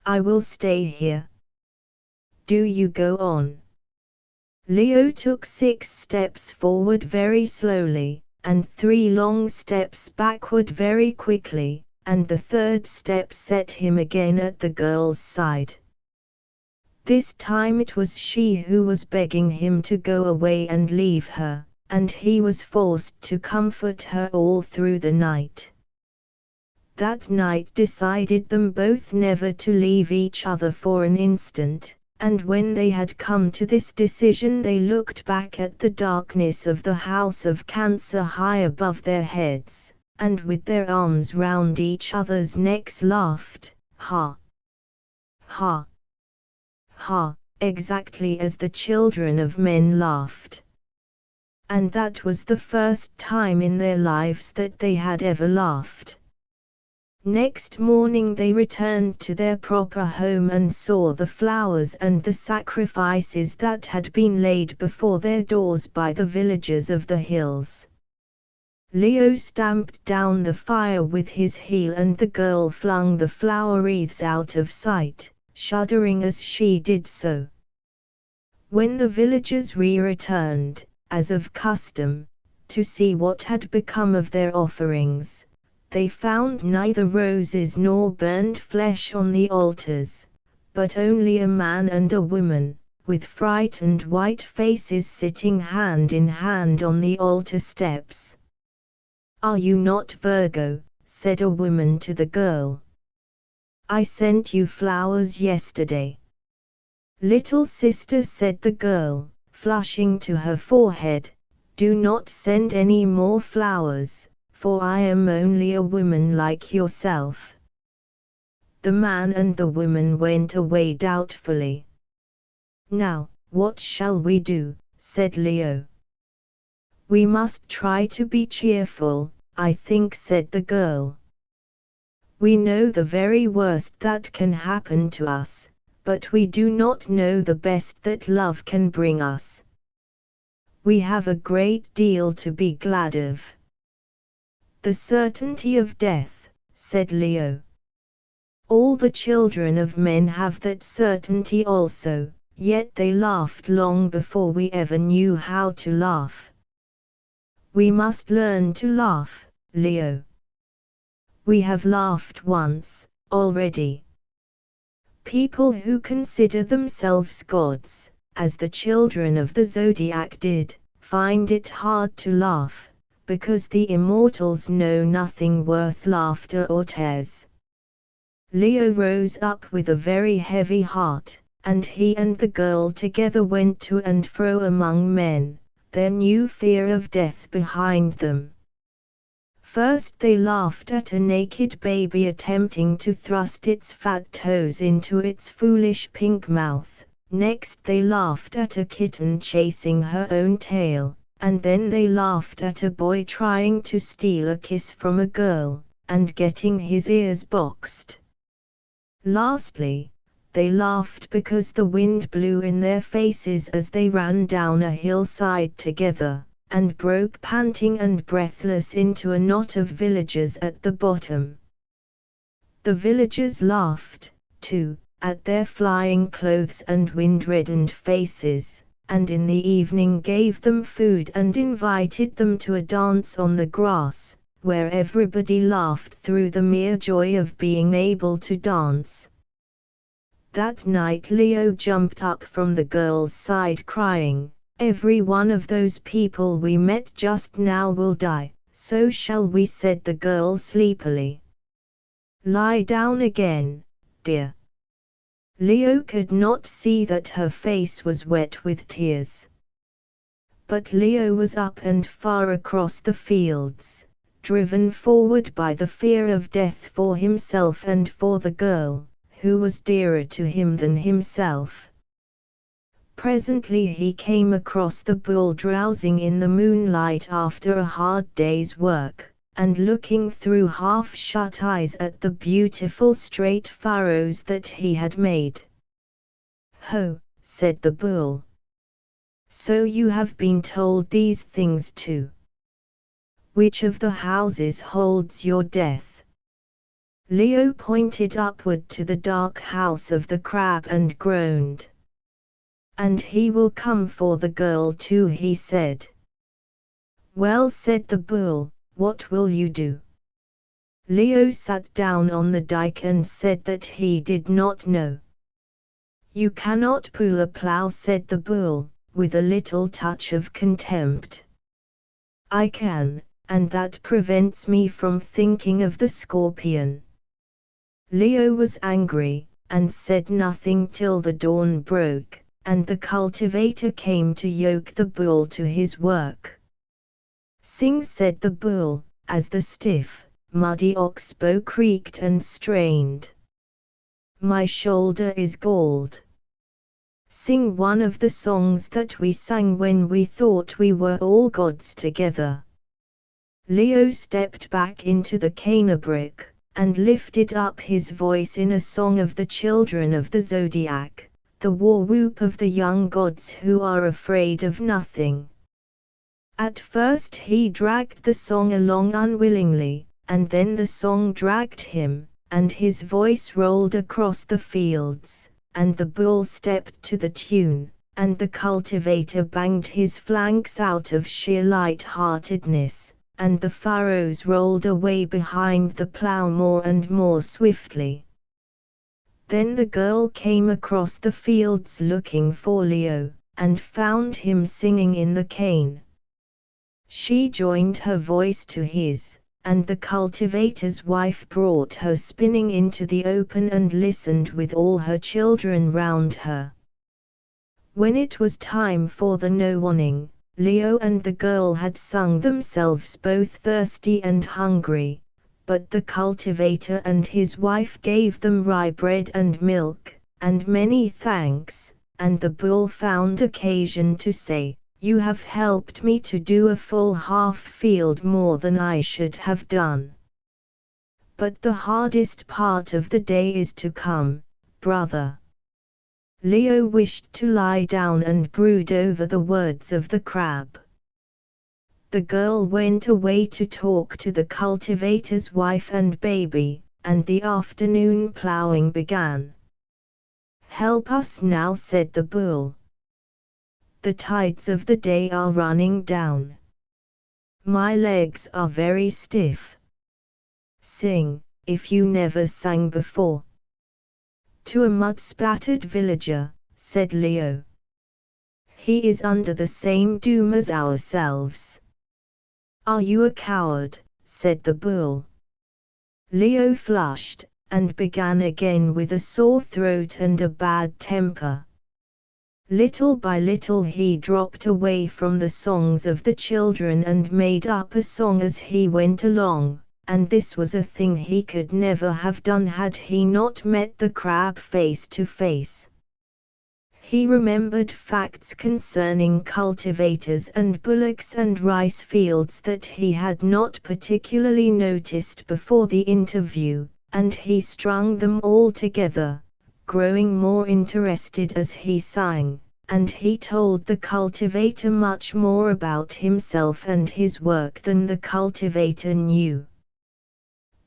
I will stay here. Do you go on." Leo took 6 steps forward very slowly, and 3 long steps backward very quickly, and the 3rd step set him again at the girl's side. This time it was she who was begging him to go away and leave her, and he was forced to comfort her all through the night. That night decided them both never to leave each other for an instant, and when they had come to this decision they looked back at the darkness of the house of Cancer high above their heads, and with their arms round each other's necks laughed, ha! Ha! Ha! Exactly as the children of men laughed. And that was the first time in their lives that they had ever laughed. Next morning they returned to their proper home and saw the flowers and the sacrifices that had been laid before their doors by the villagers of the hills. Leo stamped down the fire with his heel and the girl flung the flower wreaths out of sight, shuddering as she did so. When the villagers returned, as of custom, to see what had become of their offerings, they found neither roses nor burned flesh on the altars, but only a man and a woman, with frightened white faces sitting hand in hand on the altar steps. "Are you not Virgo?" said a woman to the girl. "I sent you flowers yesterday." "Little sister," said the girl, flushing to her forehead, "do not send any more flowers, for I am only a woman like yourself." The man and the woman went away doubtfully. "Now, what shall we do?" said Leo. "We must try to be cheerful, I think," said the girl. "We know the very worst that can happen to us, but we do not know the best that love can bring us. We have a great deal to be glad of." "The certainty of death," said Leo. "All the children of men have that certainty also, yet they laughed long before we ever knew how to laugh. We must learn to laugh, Leo. We have laughed once, already. People who consider themselves gods, as the children of the zodiac did, find it hard to laugh, because the immortals know nothing worth laughter or tears. Leo rose up with a very heavy heart, and he and the girl together went to and fro among men, their new fear of death behind them. First they laughed at a naked baby attempting to thrust its fat toes into its foolish pink mouth, next they laughed at a kitten chasing her own tail, and then they laughed at a boy trying to steal a kiss from a girl, and getting his ears boxed. Lastly, they laughed because the wind blew in their faces as they ran down a hillside together, and broke panting and breathless into a knot of villagers at the bottom. The villagers laughed, too, at their flying clothes and wind-reddened faces, and in the evening gave them food and invited them to a dance on the grass, where everybody laughed through the mere joy of being able to dance. That night Leo jumped up from the girl's side crying, "Every one of those people we met just now will die, so shall we?" said the girl sleepily. "Lie down again, dear." Leo could not see that her face was wet with tears. But Leo was up and far across the fields, driven forward by the fear of death for himself and for the girl, who was dearer to him than himself. Presently he came across the bull drowsing in the moonlight after a hard day's work, and looking through half-shut eyes at the beautiful straight furrows that he had made. "Ho," said the bull. "So you have been told these things too? Which of the houses holds your death?" Leo pointed upward to the dark house of the crab and groaned. "And he will come for the girl too," he said. "Well," said the bull, "what will you do?" Leo sat down on the dike and said that he did not know. "You cannot pull a plough," said the bull, with a little touch of contempt. "I can, and that prevents me from thinking of the scorpion." Leo was angry, and said nothing till the dawn broke, and the cultivator came to yoke the bull to his work. "Sing," said the bull, as the stiff, muddy oxbow creaked and strained. "My shoulder is galled. Sing one of the songs that we sang when we thought we were all gods together." Leo stepped back into the canebrake, and lifted up his voice in a song of the children of the zodiac, the war whoop of the young gods who are afraid of nothing. At first he dragged the song along unwillingly, and then the song dragged him, and his voice rolled across the fields, and the bull stepped to the tune, and the cultivator banged his flanks out of sheer light-heartedness, and the furrows rolled away behind the plough more and more swiftly. Then the girl came across the fields looking for Leo, and found him singing in the cane. She joined her voice to his, and the cultivator's wife brought her spinning into the open and listened with all her children round her. When it was time for the no-warning, Leo and the girl had sung themselves both thirsty and hungry, but the cultivator and his wife gave them rye bread and milk, and many thanks, and the bull found occasion to say, "You have helped me to do a full half-field more than I should have done. But the hardest part of the day is to come, brother." Leo wished to lie down and brood over the words of the crab. The girl went away to talk to the cultivator's wife and baby, and the afternoon ploughing began. "Help us now," said the bull. "The tides of the day are running down. My legs are very stiff." "Sing, if you never sang before." "To a mud-spattered villager," said Leo. He is under the same doom as ourselves. Are you a coward? Said the bull. Leo flushed, and began again with a sore throat and a bad temper. Little by little he dropped away from the songs of the children and made up a song as he went along, and this was a thing he could never have done had he not met the crab face to face. He remembered facts concerning cultivators and bullocks and rice fields that he had not particularly noticed before the interview, and he strung them all together, growing more interested as he sang, and he told the cultivator much more about himself and his work than the cultivator knew.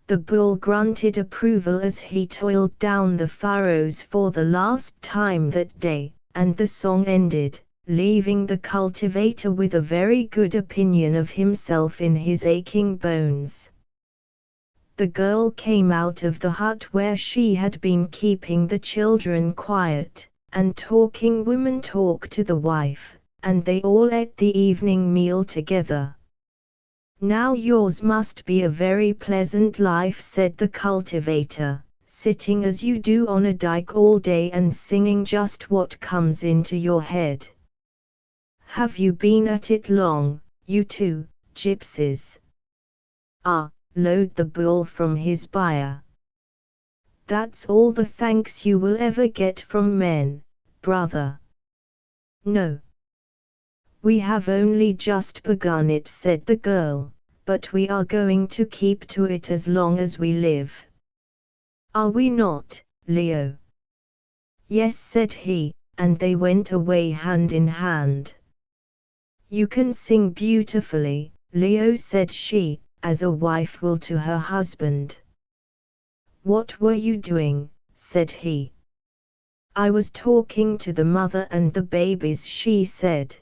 The bull grunted approval as he toiled down the furrows for the last time that day, and the song ended, leaving the cultivator with a very good opinion of himself in his aching bones. The girl came out of the hut where she had been keeping the children quiet, and talking women talk to the wife, and they all ate the evening meal together. Now yours must be a very pleasant life, said the cultivator, sitting as you do on a dike all day and singing just what comes into your head. Have you been at it long, you two gypsies? Ah, lowed the bull from his byre. That's all the thanks you will ever get from men, brother. No. We have only just begun it, said the girl, but we are going to keep to it as long as we live. Are we not, Leo? Yes, said he, and they went away hand in hand. You can sing beautifully, Leo, said she, as a wife will to her husband. What were you doing? Said he. I was talking to the mother and the babies, she said.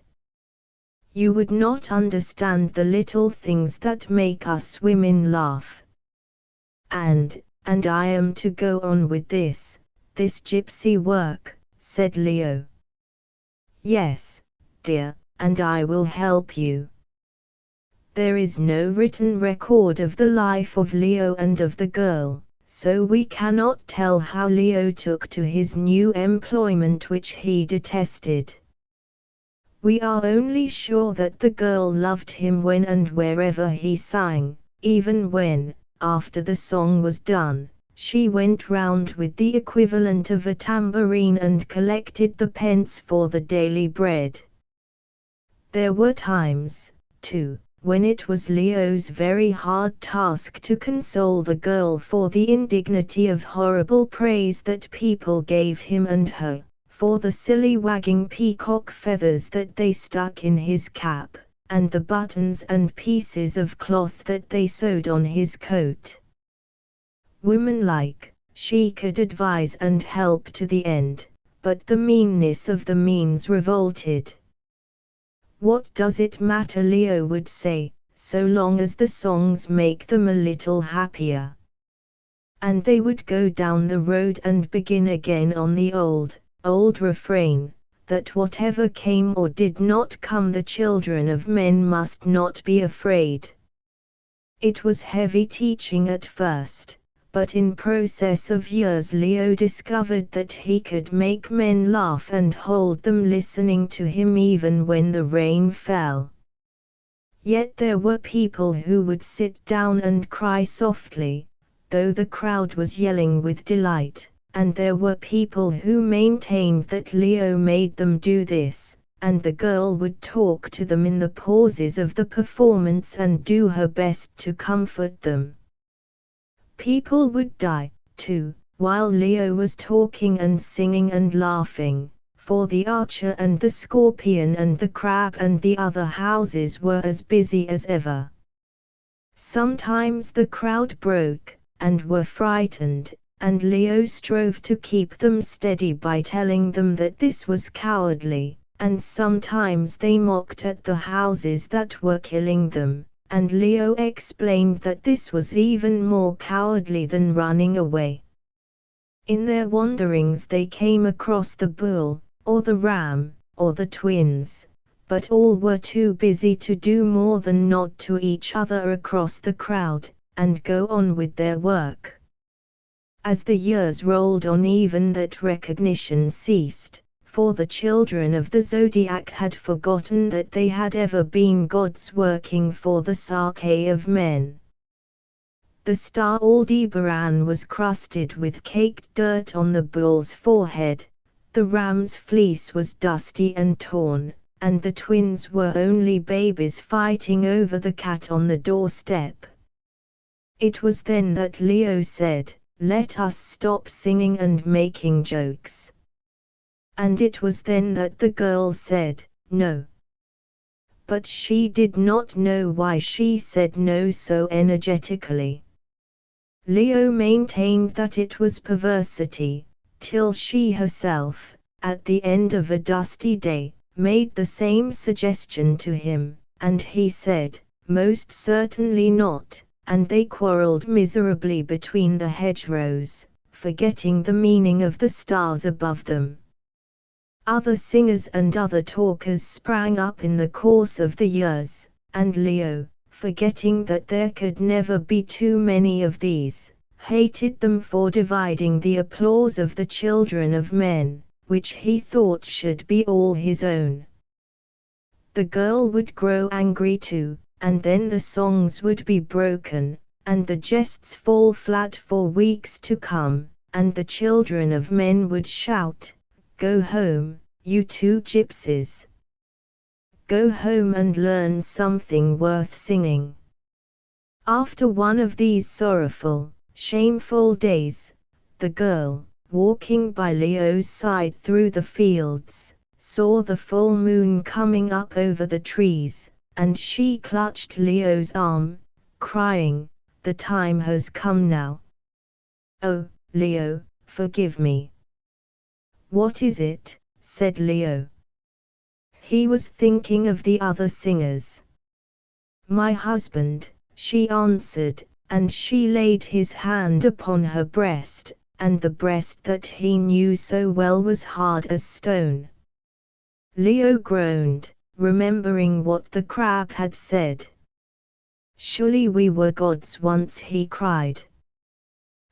You would not understand the little things that make us women laugh. And I am to go on with this gypsy work, said Leo. Yes, dear, and I will help you. There is no written record of the life of Leo and of the girl, so we cannot tell how Leo took to his new employment which he detested. We are only sure that the girl loved him when and wherever he sang, even when, after the song was done, she went round with the equivalent of a tambourine and collected the pence for the daily bread. There were times, too, when it was Leo's very hard task to console the girl for the indignity of horrible praise that people gave him and her, for the silly wagging peacock feathers that they stuck in his cap, and the buttons and pieces of cloth that they sewed on his coat. Womanlike, she could advise and help to the end, but the meanness of the means revolted. What does it matter, Leo would say, so long as the songs make them a little happier? And they would go down the road and begin again on the old refrain, that whatever came or did not come, the children of men must not be afraid. It was heavy teaching at first, but in process of years Leo discovered that he could make men laugh and hold them listening to him even when the rain fell. Yet there were people who would sit down and cry softly, though the crowd was yelling with delight. And there were people who maintained that Leo made them do this, and the girl would talk to them in the pauses of the performance and do her best to comfort them. People would die, too, while Leo was talking and singing and laughing, for the archer and the scorpion and the crab and the other houses were as busy as ever. Sometimes the crowd broke, and were frightened, and Leo strove to keep them steady by telling them that this was cowardly, and sometimes they mocked at the houses that were killing them, and Leo explained that this was even more cowardly than running away. In their wanderings they came across the bull, or the ram, or the twins, but all were too busy to do more than nod to each other across the crowd, and go on with their work. As the years rolled on, even that recognition ceased, for the children of the zodiac had forgotten that they had ever been gods working for the Psyche of men. The star Aldebaran was crusted with caked dirt on the bull's forehead, the ram's fleece was dusty and torn, and the twins were only babies fighting over the cat on the doorstep. It was then that Leo said, "Let us stop singing and making jokes." And it was then that the girl said, "No." But she did not know why she said no so energetically. Leo maintained that it was perversity, till she herself, at the end of a dusty day, made the same suggestion to him, and he said, "Most certainly not," and they quarreled miserably between the hedgerows, forgetting the meaning of the stars above them. Other singers and other talkers sprang up in the course of the years, and Leo, forgetting that there could never be too many of these, hated them for dividing the applause of the children of men, which he thought should be all his own. The girl would grow angry too, and then the songs would be broken, and the jests fall flat for weeks to come, and the children of men would shout, "Go home, you two gypsies! Go home and learn something worth singing." After one of these sorrowful, shameful days, the girl, walking by Leo's side through the fields, saw the full moon coming up over the trees, and she clutched Leo's arm, crying, "The time has come now. Oh, Leo, forgive me." "What is it?" said Leo. He was thinking of the other singers. "My husband," she answered, and she laid his hand upon her breast, and the breast that he knew so well was hard as stone. Leo groaned, remembering what the crab had said. "Surely we were gods once," he cried.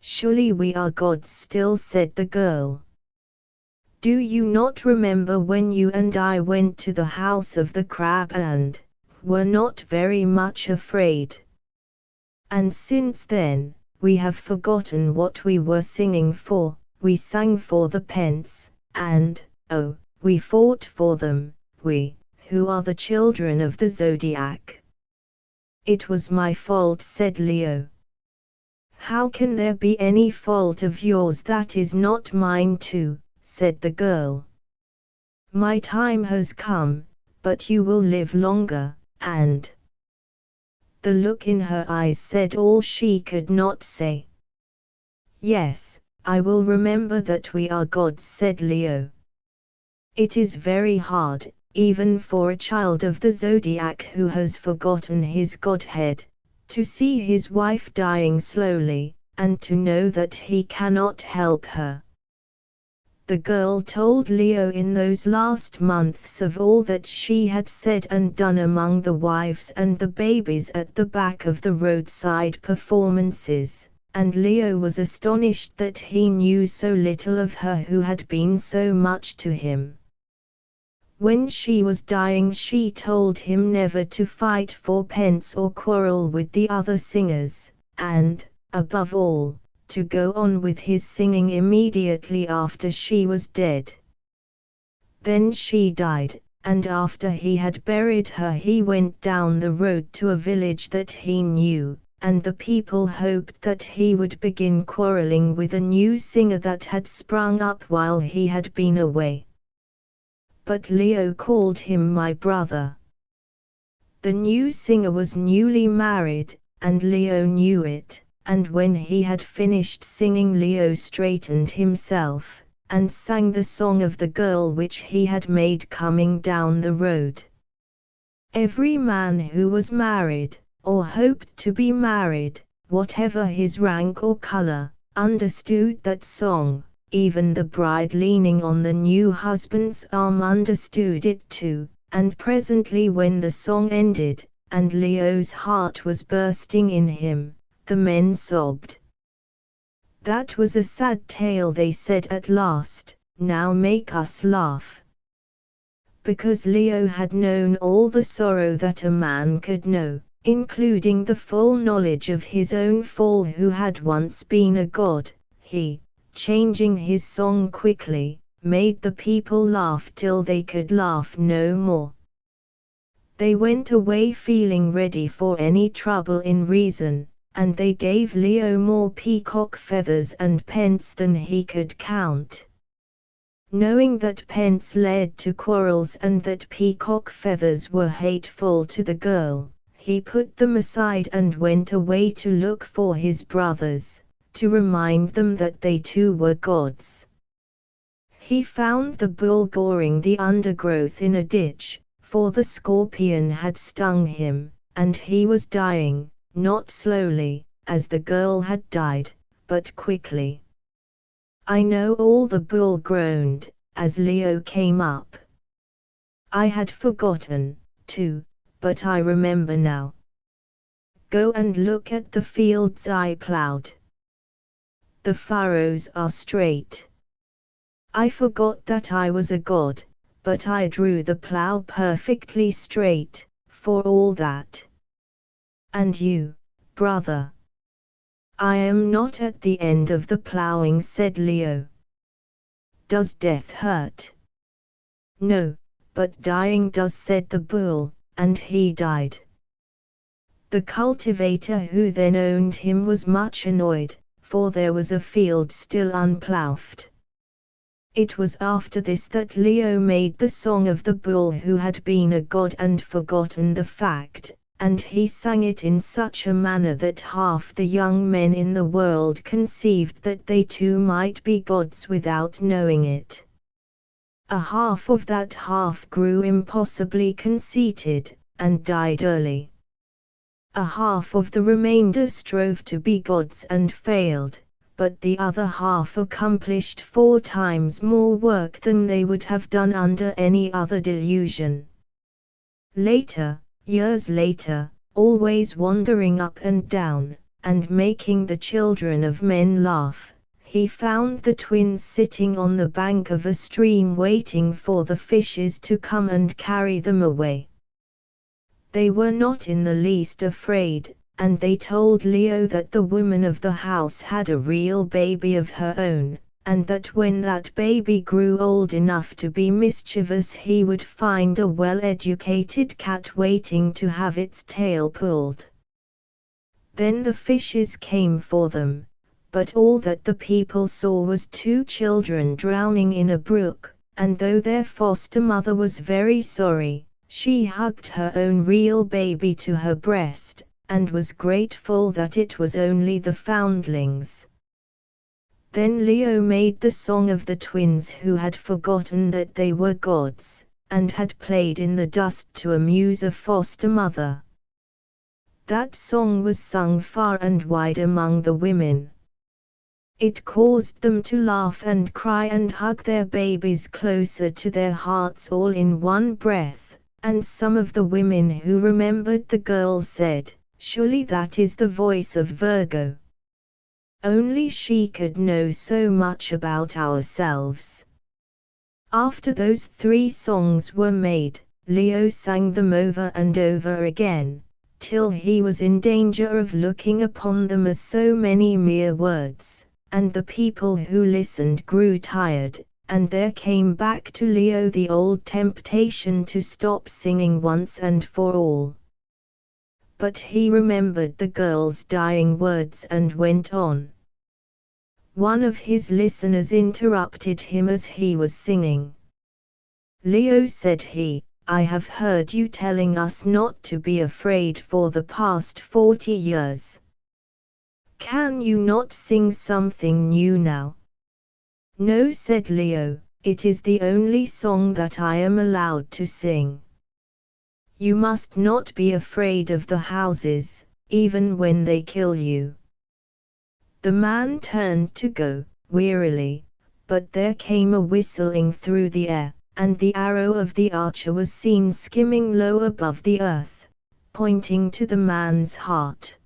"Surely we are gods still," said the girl. "Do you not remember when you and I went to the house of the crab and were not very much afraid? And since then, we have forgotten what we were singing for. We sang for the pence, and, oh, we fought for them, we, who are the children of the zodiac." "It was my fault," said Leo. "How can there be any fault of yours that is not mine too?" said the girl. "My time has come, but you will live longer, and—" The look in her eyes said all she could not say. "Yes, I will remember that we are gods," said Leo. "It is very hard, even for a child of the zodiac who has forgotten his godhead, to see his wife dying slowly, and to know that he cannot help her." The girl told Leo in those last months of all that she had said and done among the wives and the babies at the back of the roadside performances, and Leo was astonished that he knew so little of her who had been so much to him. When she was dying, she told him never to fight for pence or quarrel with the other singers, and, above all, to go on with his singing immediately after she was dead. Then she died, and after he had buried her he went down the road to a village that he knew, and the people hoped that he would begin quarreling with a new singer that had sprung up while he had been away. But Leo called him my brother. The new singer was newly married, and Leo knew it. And when he had finished singing, Leo straightened himself, and sang the song of the girl which he had made coming down the road. Every man who was married, or hoped to be married, whatever his rank or color, understood that song, even the bride leaning on the new husband's arm understood it too, and presently when the song ended, and Leo's heart was bursting in him, the men sobbed. "That was a sad tale," they said at last, "now make us laugh." Because Leo had known all the sorrow that a man could know, including the full knowledge of his own fall who had once been a god, he, changing his song quickly, made the people laugh till they could laugh no more. They went away feeling ready for any trouble in reason, and they gave Leo more peacock feathers and pence than he could count. Knowing that pence led to quarrels and that peacock feathers were hateful to the girl, he put them aside and went away to look for his brothers, to remind them that they too were gods. He found the bull goring the undergrowth in a ditch, for the scorpion had stung him, and he was dying, not slowly, as the girl had died, but quickly. "I know all," the bull groaned, as Leo came up. "I had forgotten, too, but I remember now. Go and look at the fields I plowed. The furrows are straight. I forgot that I was a god, but I drew the plow perfectly straight, for all that. And you, brother?" "I am not at the end of the plowing," said Leo. "Does death hurt?" "No, but dying does," said the bull, and he died. The cultivator who then owned him was much annoyed, for there was a field still unploughed. It was after this that Leo made the song of the bull who had been a god and forgotten the fact, and he sang it in such a manner that half the young men in the world conceived that they too might be gods without knowing it. A half of that half grew impossibly conceited, and died early. A half of the remainder strove to be gods and failed, but the other half accomplished 4 times more work than they would have done under any other delusion. Later, years later, always wandering up and down, and making the children of men laugh, he found the twins sitting on the bank of a stream waiting for the fishes to come and carry them away. They were not in the least afraid, and they told Leo that the woman of the house had a real baby of her own, and that when that baby grew old enough to be mischievous he would find a well-educated cat waiting to have its tail pulled. Then the fishes came for them, but all that the people saw was 2 children drowning in a brook, and though their foster mother was very sorry, she hugged her own real baby to her breast, and was grateful that it was only the foundlings. Then Leo made the song of the twins who had forgotten that they were gods, and had played in the dust to amuse a foster mother. That song was sung far and wide among the women. It caused them to laugh and cry and hug their babies closer to their hearts all in one breath, and some of the women who remembered the girl said, "Surely that is the voice of Virgo. Only she could know so much about ourselves." After those 3 songs were made, Leo sang them over and over again, till he was in danger of looking upon them as so many mere words, and the people who listened grew tired, and there came back to Leo the old temptation to stop singing once and for all. But he remembered the girl's dying words and went on. One of his listeners interrupted him as he was singing. "Leo," said he, "I have heard you telling us not to be afraid for the past 40 years. Can you not sing something new now?" "No," said Leo, "it is the only song that I am allowed to sing. You must not be afraid of the houses, even when they kill you." The man turned to go, wearily, but there came a whistling through the air, and the arrow of the archer was seen skimming low above the earth, pointing to the man's heart.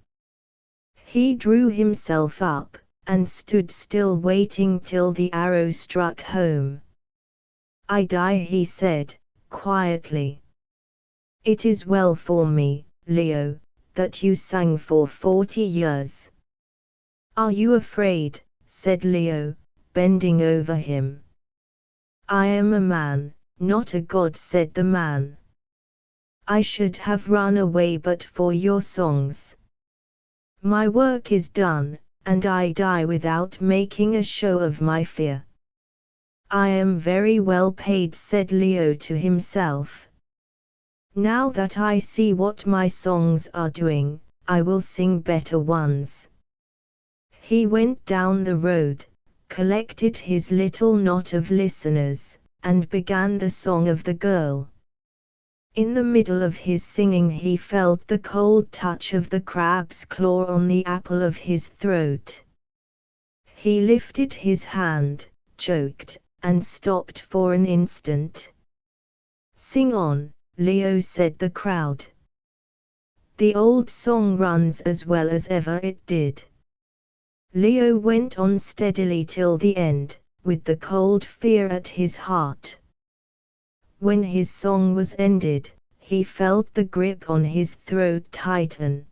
He drew himself up, and stood still waiting till the arrow struck home. "I die," he said, quietly. "It is well for me, Leo, that you sang for 40 years. "Are you afraid?" said Leo, bending over him. "I am a man, not a god," said the man. "I should have run away but for your songs. My work is done, and I die without making a show of my fear." "I am very well paid," said Leo to himself. "Now that I see what my songs are doing, I will sing better ones." He went down the road, collected his little knot of listeners, and began the song of the girl. In the middle of his singing he felt the cold touch of the crab's claw on the apple of his throat. He lifted his hand, choked, and stopped for an instant. "Sing on, Leo," said the crowd. "The old song runs as well as ever it did." Leo went on steadily till the end, with the cold fear at his heart. When his song was ended, he felt the grip on his throat tighten.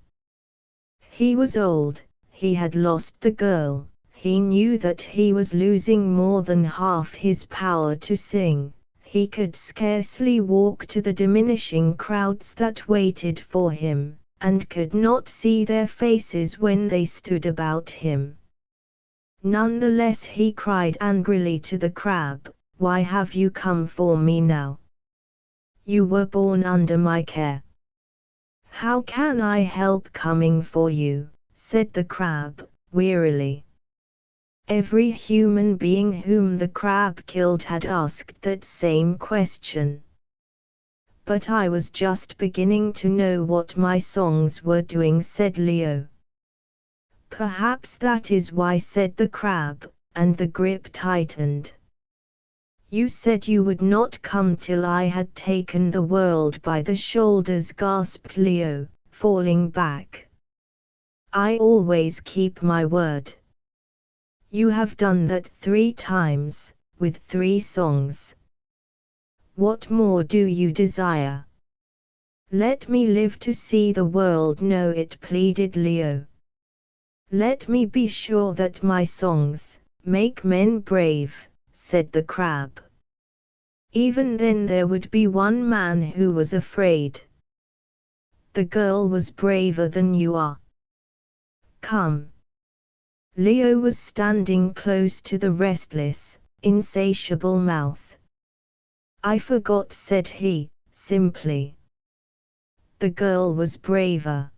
He was old, he had lost the girl, he knew that he was losing more than half his power to sing. He could scarcely walk to the diminishing crowds that waited for him, and could not see their faces when they stood about him. Nonetheless he cried angrily to the crab, "Why have you come for me now? You were born under my care." "How can I help coming for you?" said the crab, wearily. Every human being whom the crab killed had asked that same question. "But I was just beginning to know what my songs were doing," said Leo. "Perhaps that is why," said the crab, and the grip tightened. "You said you would not come till I had taken the world by the shoulders," gasped Leo, falling back. "I always keep my word. You have done that 3 times, with 3 songs. What more do you desire?" "Let me live to see the world know it," pleaded Leo. "Let me be sure that my songs make men brave," said the crab. "Even then there would be one man who was afraid. The girl was braver than you are. Come." Leo was standing close to the restless, insatiable mouth. "I forgot," said he, simply. "The girl was braver.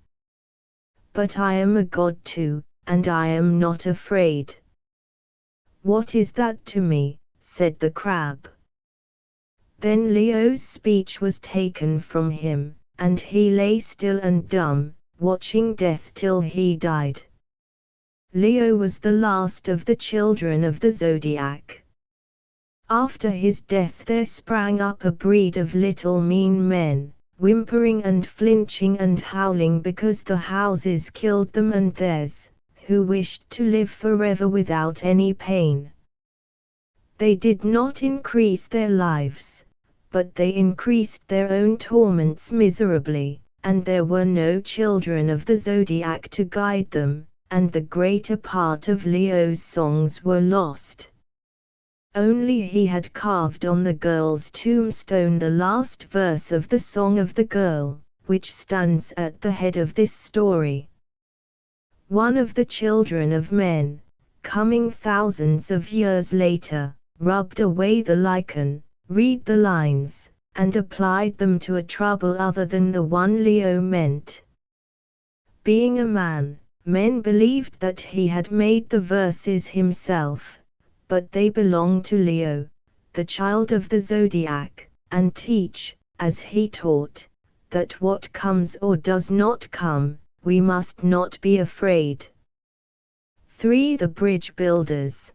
But I am a god too, and I am not afraid." "What is that to me?" said the crab. Then Leo's speech was taken from him, and he lay still and dumb, watching death till he died. Leo was the last of the children of the zodiac. After his death there sprang up a breed of little mean men, whimpering and flinching and howling because the houses killed them and theirs, who wished to live forever without any pain. They did not increase their lives, but they increased their own torments miserably, and there were no children of the zodiac to guide them, and the greater part of Leo's songs were lost. Only he had carved on the girl's tombstone the last verse of the Song of the Girl, which stands at the head of this story. One of the children of men, coming thousands of years later, rubbed away the lichen, read the lines, and applied them to a trouble other than the one Leo meant. Being a man, men believed that he had made the verses himself, but they belong to Leo, the child of the zodiac, and teach, as he taught, that what comes or does not come, we must not be afraid. 3. The Bridge Builders.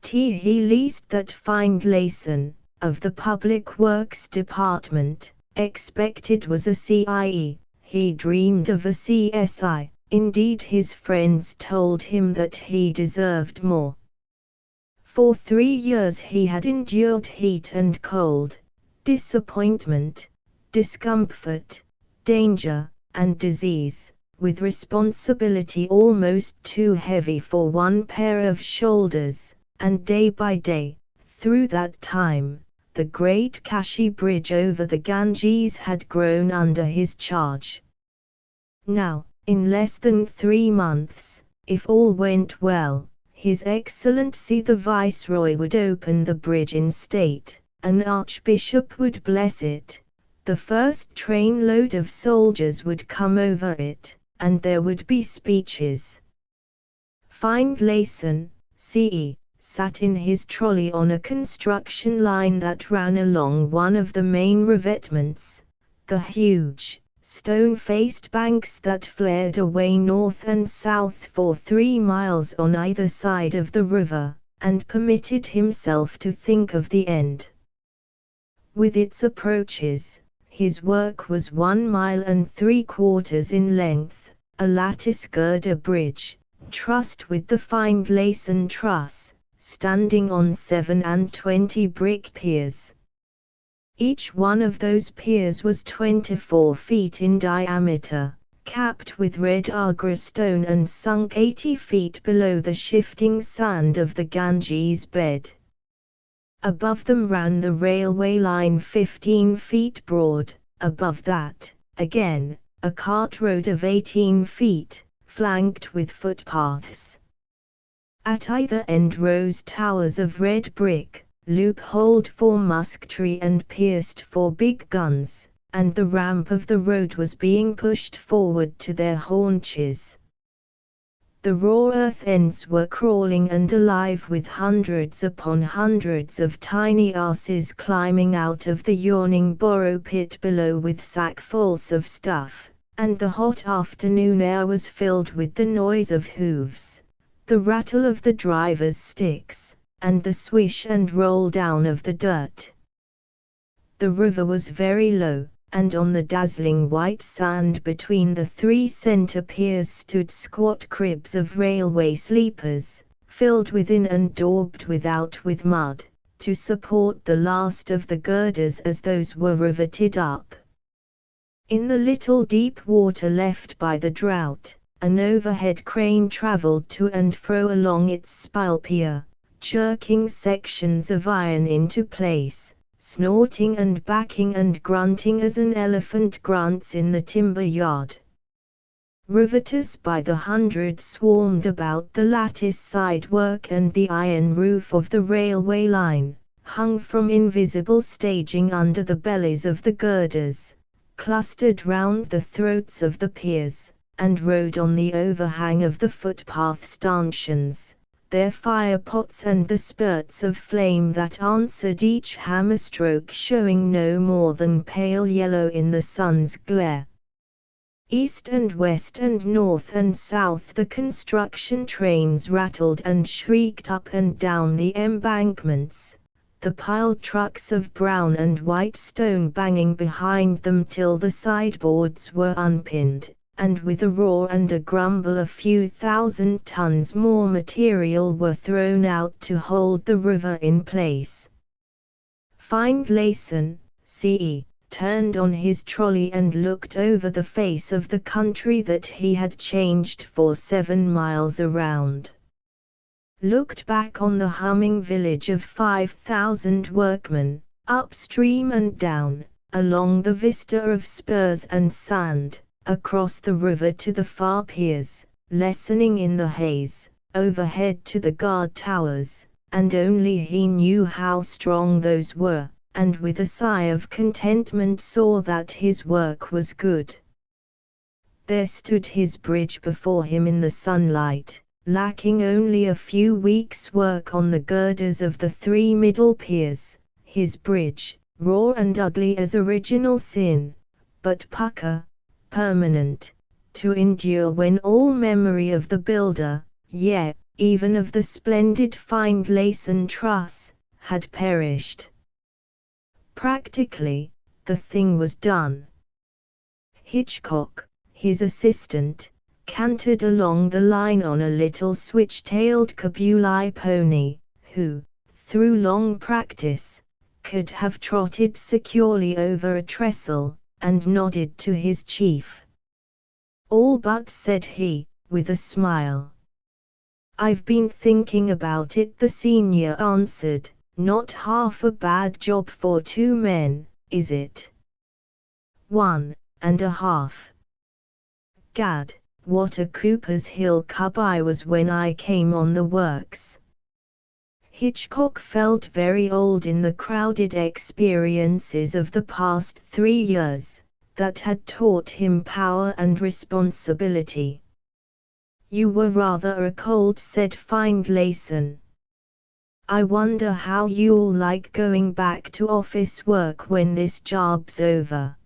He least that Findlayson, of the Public Works Department, expected was a CIE, he dreamed of a CSI, indeed his friends told him that he deserved more. For 3 years he had endured heat and cold, disappointment, discomfort, danger, and disease, with responsibility almost too heavy for one pair of shoulders, and day by day, through that time, the great Kashi Bridge over the Ganges had grown under his charge. Now, in less than 3 months, if all went well, His Excellency the Viceroy would open the bridge in state, an archbishop would bless it, the first trainload of soldiers would come over it, and there would be speeches. Findlayson, CE, sat in his trolley on a construction line that ran along one of the main revetments, the huge, stone-faced banks that flared away north and south for 3 miles on either side of the river, and permitted himself to think of the end. With its approaches, his work was 1 mile and 3/4 in length, a lattice girder bridge, trussed with the Findlayson truss, standing on 27 brick piers. Each one of those piers was 24 feet in diameter, capped with red Agra stone and sunk 80 feet below the shifting sand of the Ganges bed. Above them ran the railway line 15 feet broad, above that, again, a cart road of 18 feet, flanked with footpaths. At either end rose towers of red brick, loopholed for musketry and pierced for big guns, and the ramp of the road was being pushed forward to their haunches. The raw earth ends were crawling and alive with hundreds upon hundreds of tiny asses climbing out of the yawning borrow pit below with sackfuls of stuff, and the hot afternoon air was filled with the noise of hooves, the rattle of the drivers' sticks, and the swish and roll down of the dirt. The river was very low, and on the dazzling white sand between the 3 center piers stood squat cribs of railway sleepers, filled within and daubed without with mud, to support the last of the girders as those were riveted up. In the little deep water left by the drought, an overhead crane traveled to and fro along its spile pier, jerking sections of iron into place, snorting and backing and grunting as an elephant grunts in the timber yard. Riveters by the hundred swarmed about the lattice sidework and the iron roof of the railway line, hung from invisible staging under the bellies of the girders, clustered round the throats of the piers, and rode on the overhang of the footpath stanchions, their fire-pots and the spurts of flame that answered each hammer-stroke showing no more than pale yellow in the sun's glare. East and west and north and south the construction trains rattled and shrieked up and down the embankments, the piled trucks of brown and white stone banging behind them till the sideboards were unpinned, and with a roar and a grumble a few thousand tons more material were thrown out to hold the river in place. Findlayson, CE, turned on his trolley and looked over the face of the country that he had changed for 7 miles around. Looked back on the humming village of 5,000 workmen, upstream and down, along the vista of spurs and sand, across the river to the far piers, lessening in the haze, overhead to the guard towers, and only he knew how strong those were, and with a sigh of contentment saw that his work was good. There stood his bridge before him in the sunlight, lacking only a few weeks' work on the girders of the 3 middle piers, his bridge, raw and ugly as original sin, but pucker, permanent, to endure when all memory of the builder, even of the splendid Findlayson truss, had perished. Practically, the thing was done. Hitchcock, his assistant, cantered along the line on a little switch-tailed Kabuli pony, who, through long practice, could have trotted securely over a trestle, and nodded to his chief. "All but," said he, with a smile. "I've been thinking about it," the senior answered. "Not half a bad job for 2 men, is it?" 1.5. Gad, what a Cooper's Hill cub I was when I came on the works. Hitchcock felt very old in the crowded experiences of the past 3 years, that had taught him power and responsibility. "You were rather a cold," said Findlayson. "I wonder how you'll like going back to office work when this job's over."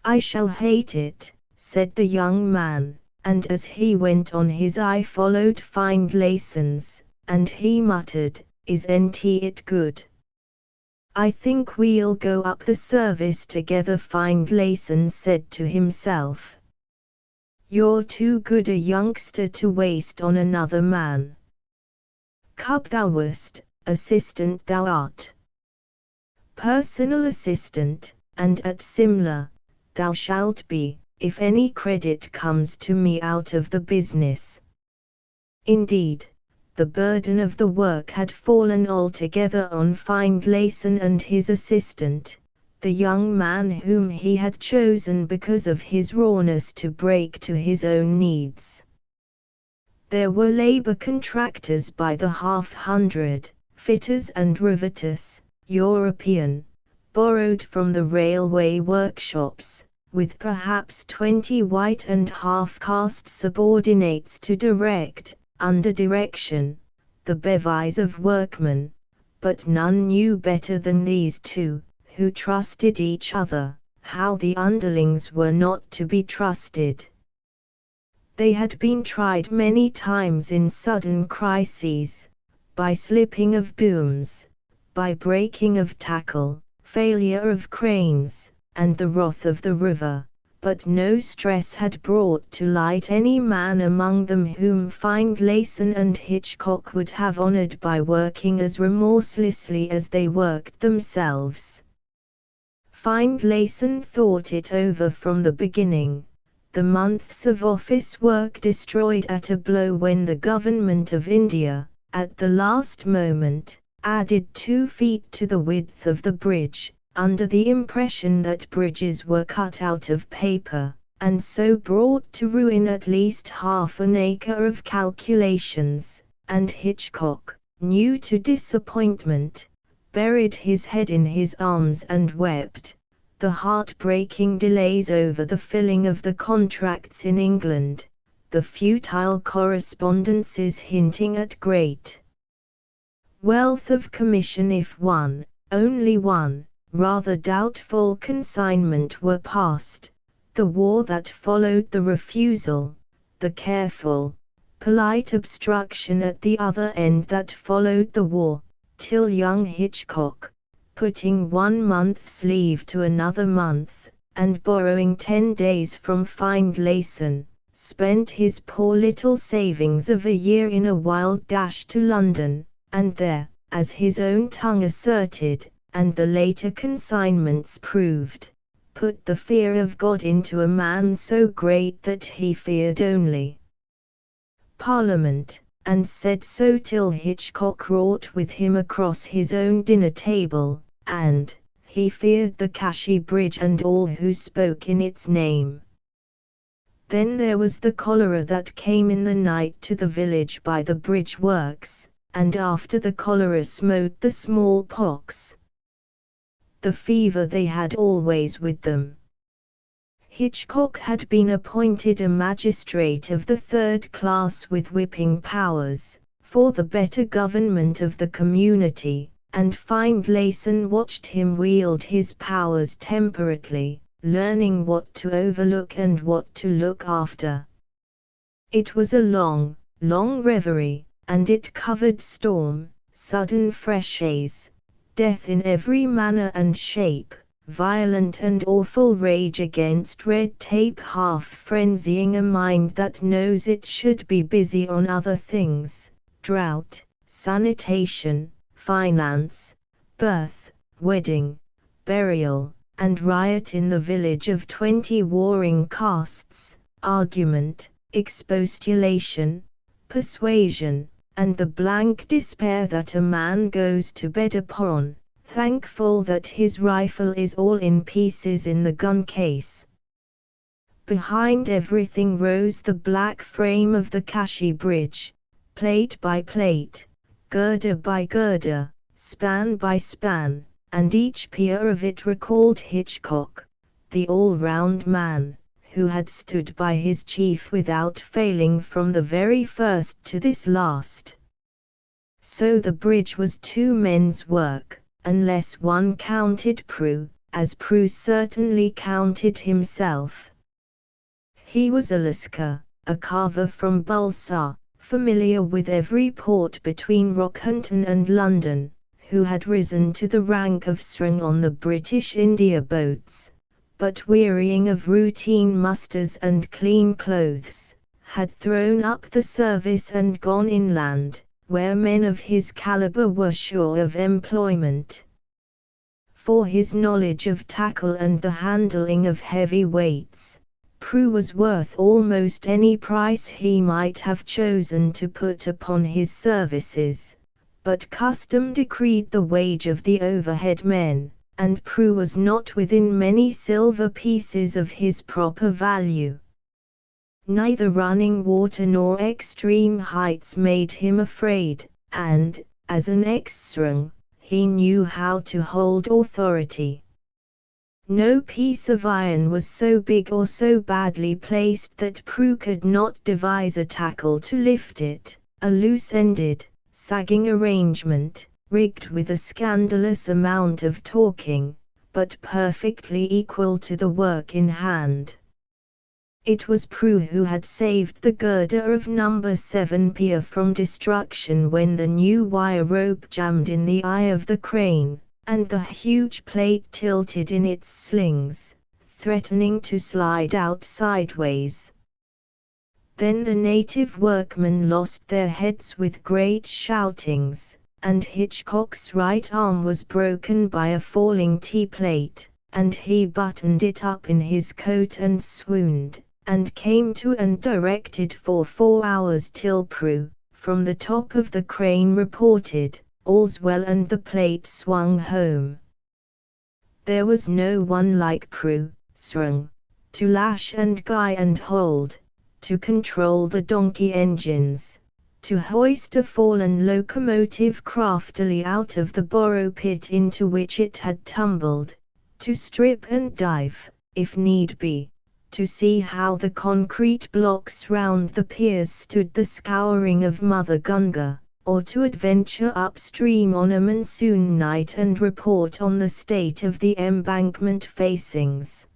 "I shall hate it," said the young man, and as he went on his eye followed Findlayson's, and he muttered, "Isn't it good? I think we'll go up the service together," Findlayson said to himself. "You're too good a youngster to waste on another man. Cub thou wast, assistant thou art. Personal assistant, and at Simla, thou shalt be, if any credit comes to me out of the business." Indeed, the burden of the work had fallen altogether on Findlayson and his assistant, the young man whom he had chosen because of his rawness to break to his own needs. There were labor contractors by the 500, fitters and riveters, European, borrowed from the railway workshops, with perhaps 20 white and half-caste subordinates to direct, under direction, the bevies of workmen, but none knew better than these two, who trusted each other, how the underlings were not to be trusted. They had been tried many times in sudden crises, by slipping of booms, by breaking of tackle, failure of cranes, and the wrath of the river, but no stress had brought to light any man among them whom Findlayson and Hitchcock would have honored by working as remorselessly as they worked themselves. Findlayson thought it over from the beginning, the months of office work destroyed at a blow when the government of India, at the last moment, added 2 feet to the width of the bridge, under the impression that bridges were cut out of paper, and so brought to ruin at least half an acre of calculations, and Hitchcock, new to disappointment, buried his head in his arms and wept. The heart-breaking delays over the filling of the contracts in England, the futile correspondences hinting at great wealth of commission if one, only one, rather doubtful consignment were passed, the war that followed the refusal, the careful, polite obstruction at the other end that followed the war, till young Hitchcock, putting 1 month's leave to another month, and borrowing 10 days from Findlayson, spent his poor little savings of a year in a wild dash to London, and there, as his own tongue asserted, and the later consignments proved, put the fear of God into a man so great that he feared only Parliament, and said so till Hitchcock wrought with him across his own dinner table, and he feared the Kashi Bridge and all who spoke in its name. Then there was the cholera that came in the night to the village by the bridge works, and after the cholera smote the smallpox. The fever they had always with them. Hitchcock had been appointed a magistrate of the 3rd class with whipping powers, for the better government of the community, and Findlayson watched him wield his powers temperately, learning what to overlook and what to look after. It was a long, long reverie, and it covered storm, sudden freshes, death in every manner and shape, violent and awful rage against red tape, half frenzying a mind that knows it should be busy on other things, drought, sanitation, finance, birth, wedding, burial, and riot in the village of 20 warring castes, argument, expostulation, persuasion, and the blank despair that a man goes to bed upon, thankful that his rifle is all in pieces in the gun case. Behind everything rose the black frame of the Kashi Bridge, plate by plate, girder by girder, span by span, and each pier of it recalled Hitchcock, the all-round man, who had stood by his chief without failing from the very first to this last. So the bridge was two men's work, unless one counted Prue, as Prue certainly counted himself. He was a Lascar, a carver from Bulsar, familiar with every port between Rockhampton and London, who had risen to the rank of Srang on the British India boats, but wearying of routine musters and clean clothes, had thrown up the service and gone inland, where men of his caliber were sure of employment. For his knowledge of tackle and the handling of heavy weights, Prue was worth almost any price he might have chosen to put upon his services, but custom decreed the wage of the overhead men, and Prue was not within many silver pieces of his proper value. Neither running water nor extreme heights made him afraid, and, as an ex-Srang, he knew how to hold authority. No piece of iron was so big or so badly placed that Prue could not devise a tackle to lift it, a loose-ended, sagging arrangement, rigged with a scandalous amount of talking, but perfectly equal to the work in hand. It was Prue who had saved the girder of No. 7 pier from destruction when the new wire rope jammed in the eye of the crane, and the huge plate tilted in its slings, threatening to slide out sideways. Then the native workmen lost their heads with great shoutings, and Hitchcock's right arm was broken by a falling T-plate, and he buttoned it up in his coat and swooned, and came to and directed for 4 hours till Prue, from the top of the crane, reported, "All's well," and the plate swung home. There was no one like Prue, Srang, to lash and guy and hold, to control the donkey engines, to hoist a fallen locomotive craftily out of the borrow pit into which it had tumbled, to strip and dive, if need be, to see how the concrete blocks round the piers stood the scouring of Mother Gunga, or to adventure upstream on a monsoon night and report on the state of the embankment facings.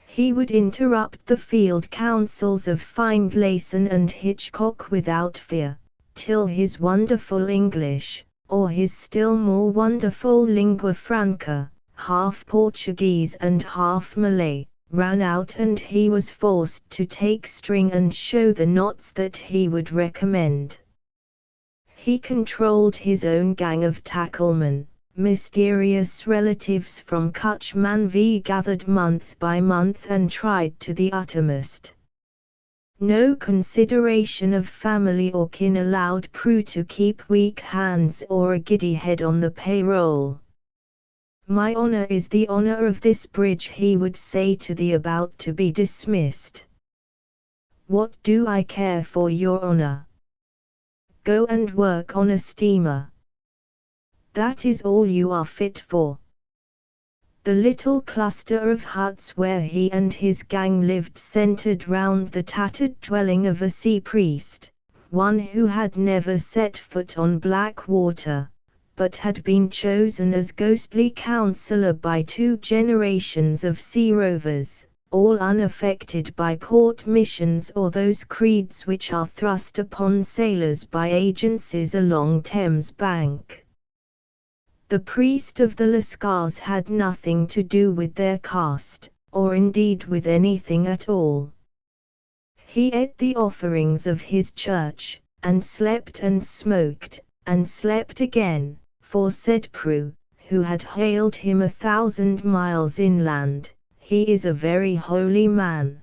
He would interrupt the field councils of Findlayson and Hitchcock without fear, till his wonderful English, or his still more wonderful lingua franca, half Portuguese and half Malay, ran out and he was forced to take string and show the knots that he would recommend. He controlled his own gang of tacklemen, mysterious relatives from Kutch Manvi gathered month by month and tried to the uttermost. No consideration of family or kin allowed Prue to keep weak hands or a giddy head on the payroll. "My honor is the honor of this bridge," he would say to the about to be dismissed. "What do I care for your honor? Go and work on a steamer. That is all you are fit for." The little cluster of huts where he and his gang lived centered round the tattered dwelling of a sea priest, one who had never set foot on black water, but had been chosen as ghostly counselor by 2 generations of sea rovers, all unaffected by port missions or those creeds which are thrust upon sailors by agencies along Thames bank. The priest of the Lascars had nothing to do with their caste, or indeed with anything at all. He ate the offerings of his church, and slept and smoked, and slept again, for said Prue, who had hailed him 1,000 miles inland, he is a very holy man.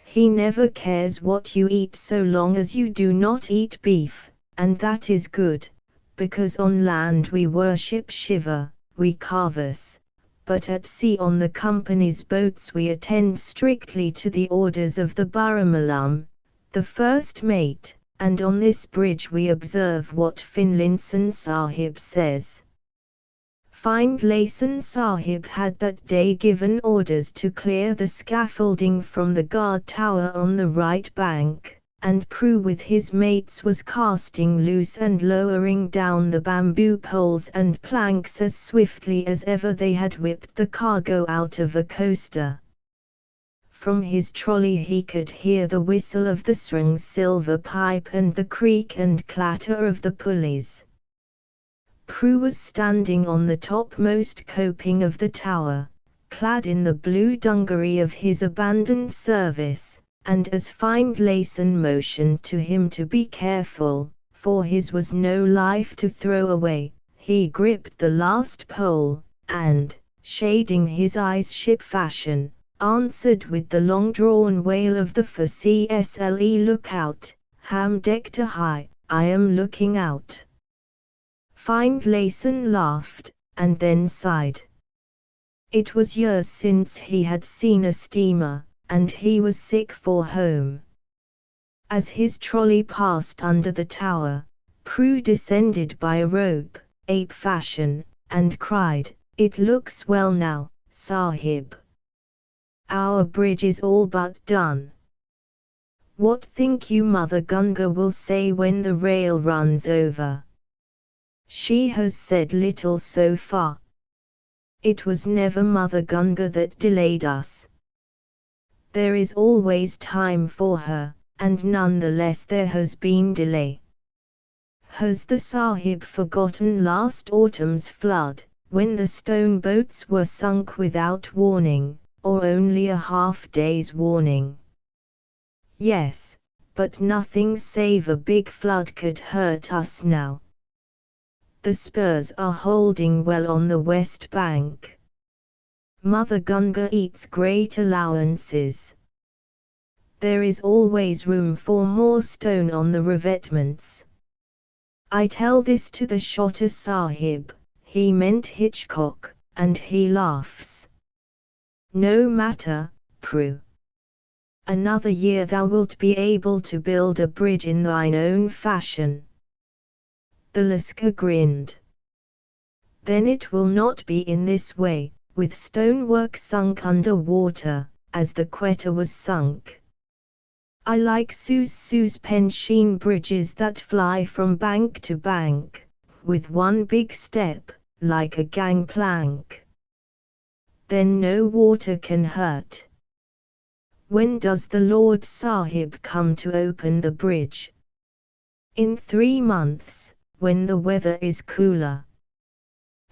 He never cares what you eat so long as you do not eat beef, and that is good, because on land we worship Shiva, we carvers, but at sea on the company's boats we attend strictly to the orders of the Baramalam, the first mate, and on this bridge we observe what Finlayson Sahib says. Finlayson Sahib had that day given orders to clear the scaffolding from the guard tower on the right bank, and Prue with his mates was casting loose and lowering down the bamboo poles and planks as swiftly as ever they had whipped the cargo out of a coaster. From his trolley he could hear the whistle of the Srang's silver pipe and the creak and clatter of the pulleys. Prue was standing on the topmost coping of the tower, clad in the blue dungaree of his abandoned service, and as Finlayson motioned to him to be careful, for his was no life to throw away, he gripped the last pole, and, shading his eyes ship fashion, answered with the long-drawn wail of the FCSLE lookout, "Ham deck to high, I am looking out." Finlayson laughed, and then sighed. It was years since he had seen a steamer, and he was sick for home. As his trolley passed under the tower, Prue descended by a rope, ape fashion, and cried, "It looks well now, Sahib. Our bridge is all but done. What think you Mother Gunga will say when the rail runs over? She has said little so far. It was never Mother Gunga that delayed us. There is always time for her, and none the less there has been delay. Has the Sahib forgotten last autumn's flood, when the stone boats were sunk without warning, or only a half-day's warning? Yes, but nothing save a big flood could hurt us now. The spurs are holding well on the west bank. Mother Gunga eats great allowances. There is always room for more stone on the revetments. I tell this to the Shotta Sahib, he meant Hitchcock, and he laughs. No matter, Prue. Another year thou wilt be able to build a bridge in thine own fashion. The Lascar grinned. Then it will not be in this way, with stonework sunk under water, as the Quetta was sunk. I like Sue's pensheen bridges that fly from bank to bank, with one big step, like a gangplank. Then no water can hurt. When does the Lord Sahib come to open the bridge? In 3 months, when the weather is cooler.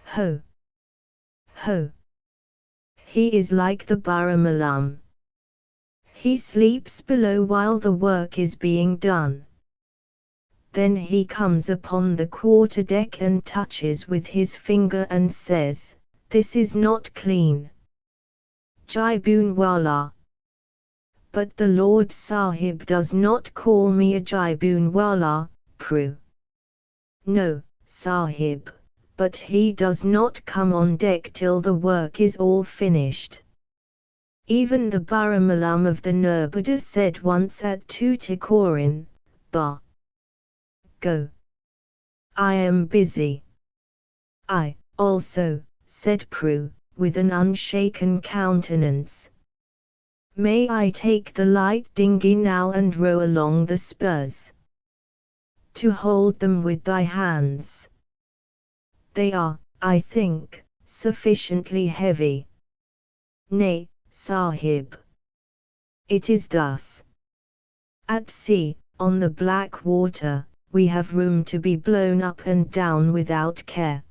Ho! Ho! He is like the Baramalam. He sleeps below while the work is being done. Then he comes upon the quarter-deck and touches with his finger and says, "This is not clean. Jaibunwala." But the Lord Sahib does not call me a Jaibunwala, Prue. No, Sahib, but he does not come on deck till the work is all finished. Even the Baramalam of the Nirbuda said once at Tuticorin, "Bah! Go. I am busy." "I, also," said Prue, with an unshaken countenance. "May I take the light dinghy now and row along the spurs? To hold them with thy hands. They are, I think, sufficiently heavy." "Nay, Sahib. It is thus. At sea, on the black water, we have room to be blown up and down without care.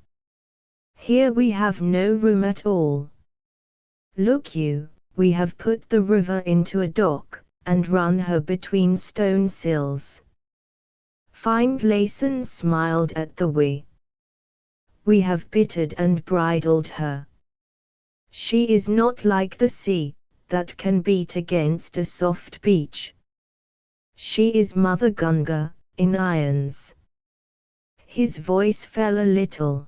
Here we have no room at all. Look you, we have put the river into a dock, and run her between stone sills. Findlayson smiled at the we. We have bitted and bridled her. She is not like the sea, that can beat against a soft beach. She is Mother Gunga, in irons. His voice fell a little.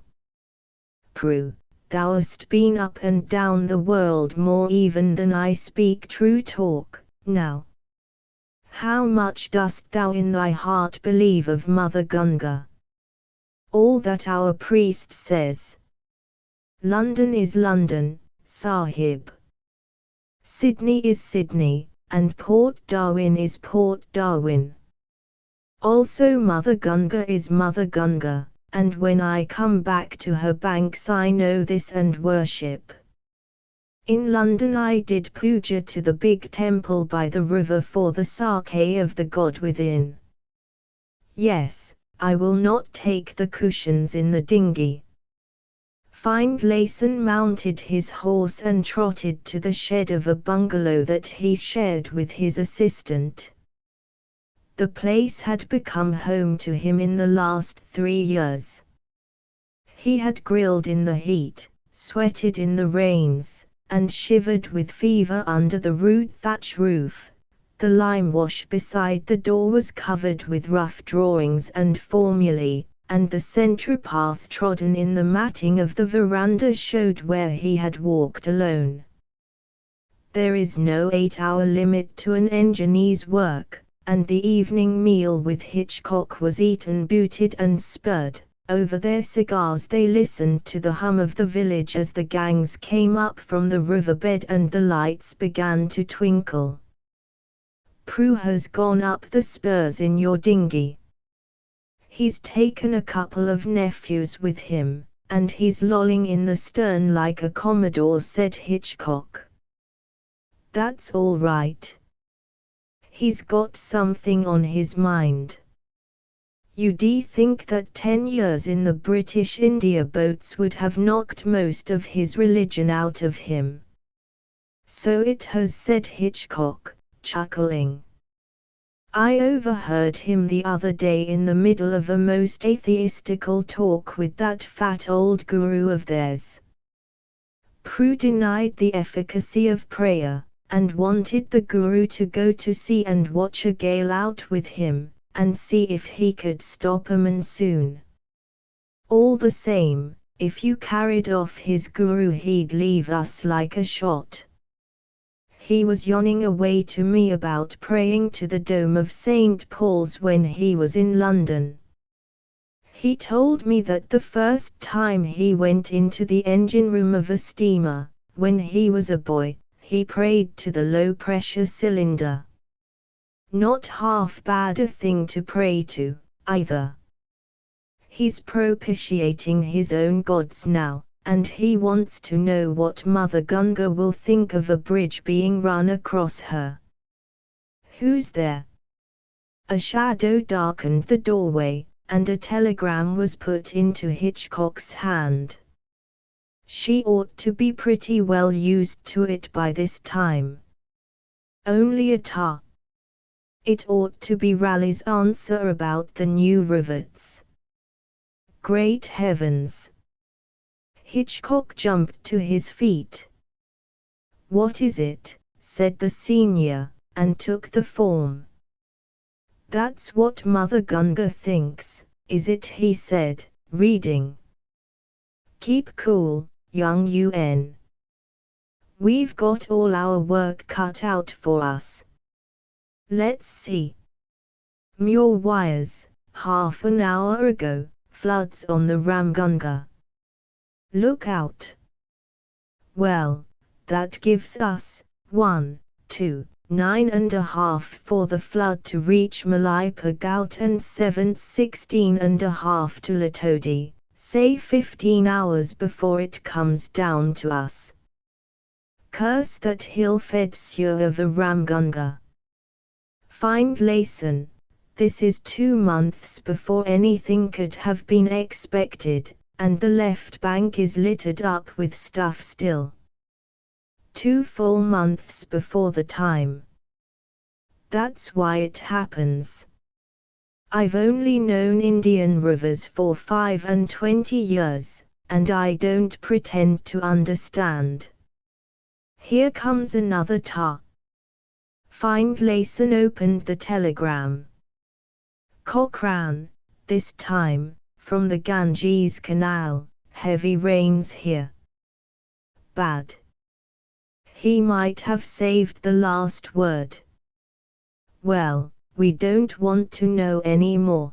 Prue, thou hast been up and down the world more even than I speak true talk, now. How much dost thou in thy heart believe of Mother Gunga? All that our priest says. London is London, Sahib. Sydney is Sydney, and Port Darwin is Port Darwin. Also Mother Gunga is Mother Gunga, and when I come back to her banks I know this and worship. In London I did puja to the big temple by the river for the sake of the god within. Yes, I will not take the cushions in the dinghy. Findlayson mounted his horse and trotted to the shed of a bungalow that he shared with his assistant. The place had become home to him in the last 3 years. He had grilled in the heat, sweated in the rains, and shivered with fever under the rude thatch roof. The lime wash beside the door was covered with rough drawings and formulae, and the centre path trodden in the matting of the veranda showed where he had walked alone. There is no 8-hour limit to an engineer's work, and the evening meal with Hitchcock was eaten booted and spurred. Over their cigars they listened to the hum of the village as the gangs came up from the riverbed and the lights began to twinkle. Prue has gone up the spurs in your dinghy. He's taken a couple of nephews with him, and he's lolling in the stern like a commodore, said Hitchcock. That's all right. He's got something on his mind. You think that 10 years in the British India boats would have knocked most of his religion out of him? So it has, said Hitchcock, chuckling. I overheard him the other day in the middle of a most atheistical talk with that fat old guru of theirs. Prue denied the efficacy of prayer, and wanted the guru to go to sea and watch a gale out with him, and see if he could stop a monsoon. All the same, if you carried off his guru he'd leave us like a shot. He was yawning away to me about praying to the dome of St. Paul's when he was in London. He told me that the first time he went into the engine room of a steamer, when he was a boy, he prayed to the low-pressure cylinder. Not half bad a thing to pray to, either. He's propitiating his own gods now, and he wants to know what Mother Gunga will think of a bridge being run across her. Who's there? A shadow darkened the doorway, and a telegram was put into Hitchcock's hand. She ought to be pretty well used to it by this time. Only a tar. It ought to be Raleigh's answer about the new rivets. Great heavens! Hitchcock jumped to his feet. What is it? Said the senior, and took the form. That's what Mother Gunga thinks, is it? He said, reading. Keep cool, young UN. We've got all our work cut out for us. Let's see. Muir wires, half an hour ago, floods on the Ramgunga. Look out. Well, that gives us 9.5 for the flood to reach Malaipagout and 16.5 to Latodi, say 15 hours before it comes down to us. Curse that hill-fed sewer of a Ramgunga. Find Layson. This is 2 months before anything could have been expected, and the left bank is littered up with stuff still. 2 full months before the time. That's why it happens. I've only known Indian rivers for 25 years, and I don't pretend to understand. Here comes another tar. Find Layson opened the telegram. Cochrane, this time, from the Ganges Canal, heavy rains here. Bad. He might have saved the last word. Well, we don't want to know any more.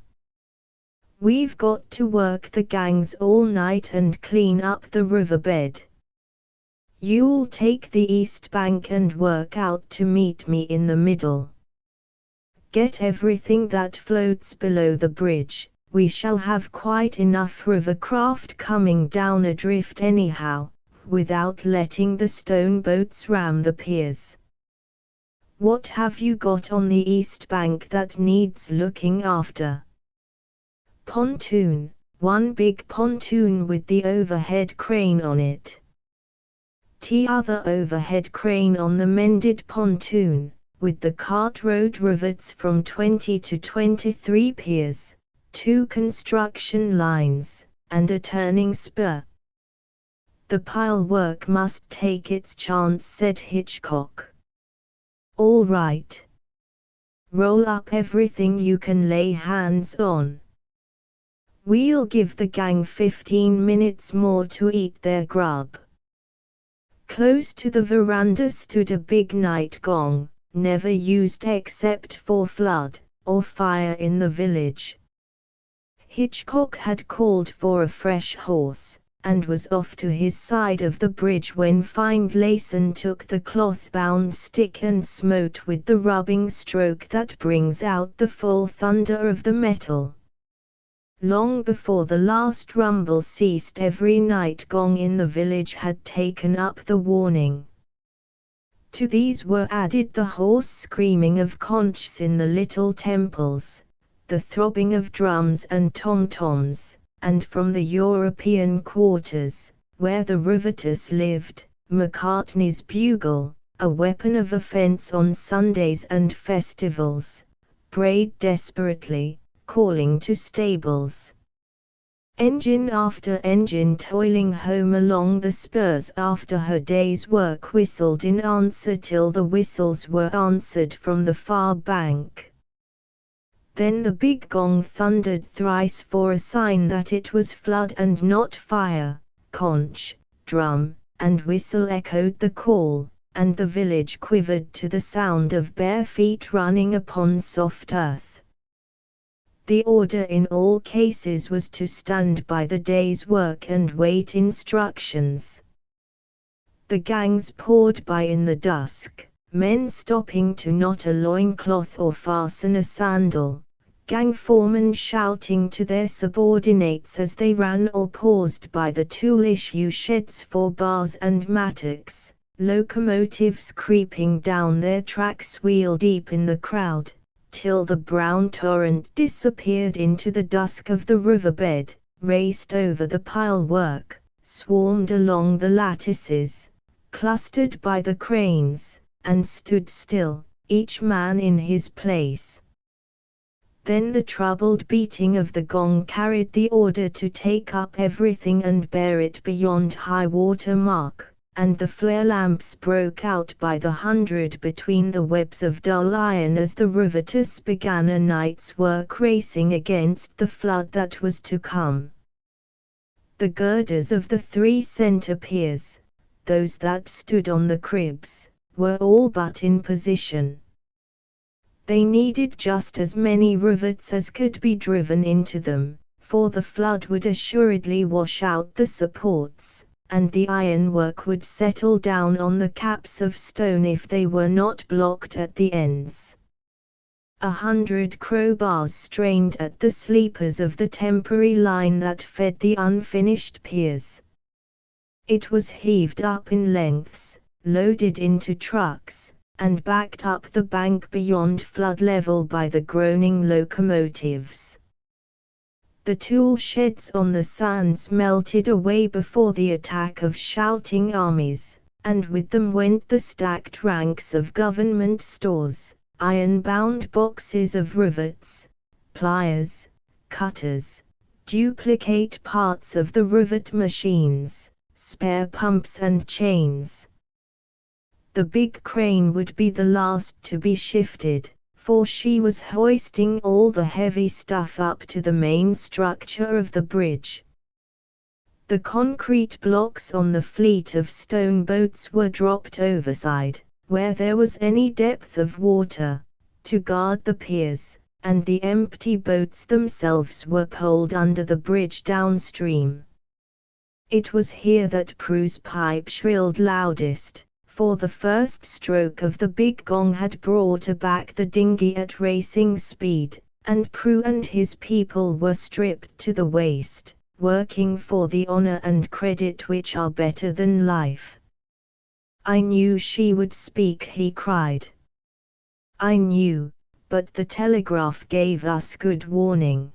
We've got to work the gangs all night and clean up the riverbed. You'll take the east bank and work out to meet me in the middle. Get everything that floats below the bridge. We shall have quite enough rivercraft coming down adrift anyhow, without letting the stone boats ram the piers. What have you got on the east bank that needs looking after? Pontoon, one big pontoon with the overhead crane on it. Other overhead crane on the mended pontoon, with the cart road rivets from 20 to 23 piers, 2 construction lines, and a turning spur. The pile work must take its chance, said Hitchcock. All right. Roll up everything you can lay hands on. We'll give the gang 15 minutes more to eat their grub. Close to the veranda stood a big night gong, never used except for flood or fire in the village. Hitchcock had called for a fresh horse, and was off to his side of the bridge when Find Layson took the cloth-bound stick and smote with the rubbing stroke that brings out the full thunder of the metal. Long before the last rumble ceased, every night gong in the village had taken up the warning. To these were added the hoarse screaming of conchs in the little temples, the throbbing of drums and tom-toms, and from the European quarters, where the riveters lived, Macartney's bugle, a weapon of offence on Sundays and festivals, brayed desperately, calling to stables. Engine after engine toiling home along the spurs after her day's work whistled in answer till the whistles were answered from the far bank. Then the big gong thundered thrice for a sign that it was flood and not fire. Conch, drum, and whistle echoed the call, and the village quivered to the sound of bare feet running upon soft earth. The order in all cases was to stand by the day's work and wait instructions. The gangs poured by in the dusk, men stopping to knot a loincloth or fasten a sandal, gang foremen shouting to their subordinates as they ran or paused by the tool-issue sheds for bars and mattocks, locomotives creeping down their tracks wheel-deep in the crowd, till the brown torrent disappeared into the dusk of the riverbed, raced over the pile-work, swarmed along the lattices, clustered by the cranes, and stood still, each man in his place. Then the troubled beating of the gong carried the order to take up everything and bear it beyond high water mark, and the flare lamps broke out by the hundred between the webs of dull iron as the riveters began a night's work racing against the flood that was to come. The girders of the 3 centre piers, those that stood on the cribs, were all but in position. They needed just as many rivets as could be driven into them, for the flood would assuredly wash out the supports, and the ironwork would settle down on the caps of stone if they were not blocked at the ends. 100 crowbars strained at the sleepers of the temporary line that fed the unfinished piers. It was heaved up in lengths, loaded into trucks, and backed up the bank beyond flood level by the groaning locomotives. The tool sheds on the sands melted away before the attack of shouting armies, and with them went the stacked ranks of government stores, iron-bound boxes of rivets, pliers, cutters, duplicate parts of the rivet machines, spare pumps and chains. The big crane would be the last to be shifted, for she was hoisting all the heavy stuff up to the main structure of the bridge. The concrete blocks on the fleet of stone boats were dropped overside, where there was any depth of water, to guard the piers, and the empty boats themselves were poled under the bridge downstream. It was here that Prue's pipe shrilled loudest, for the first stroke of the big gong had brought aback the dinghy at racing speed, and Prue and his people were stripped to the waist, working for the honor and credit which are better than life. "I knew she would speak," he cried. "I knew, but the telegraph gave us good warning.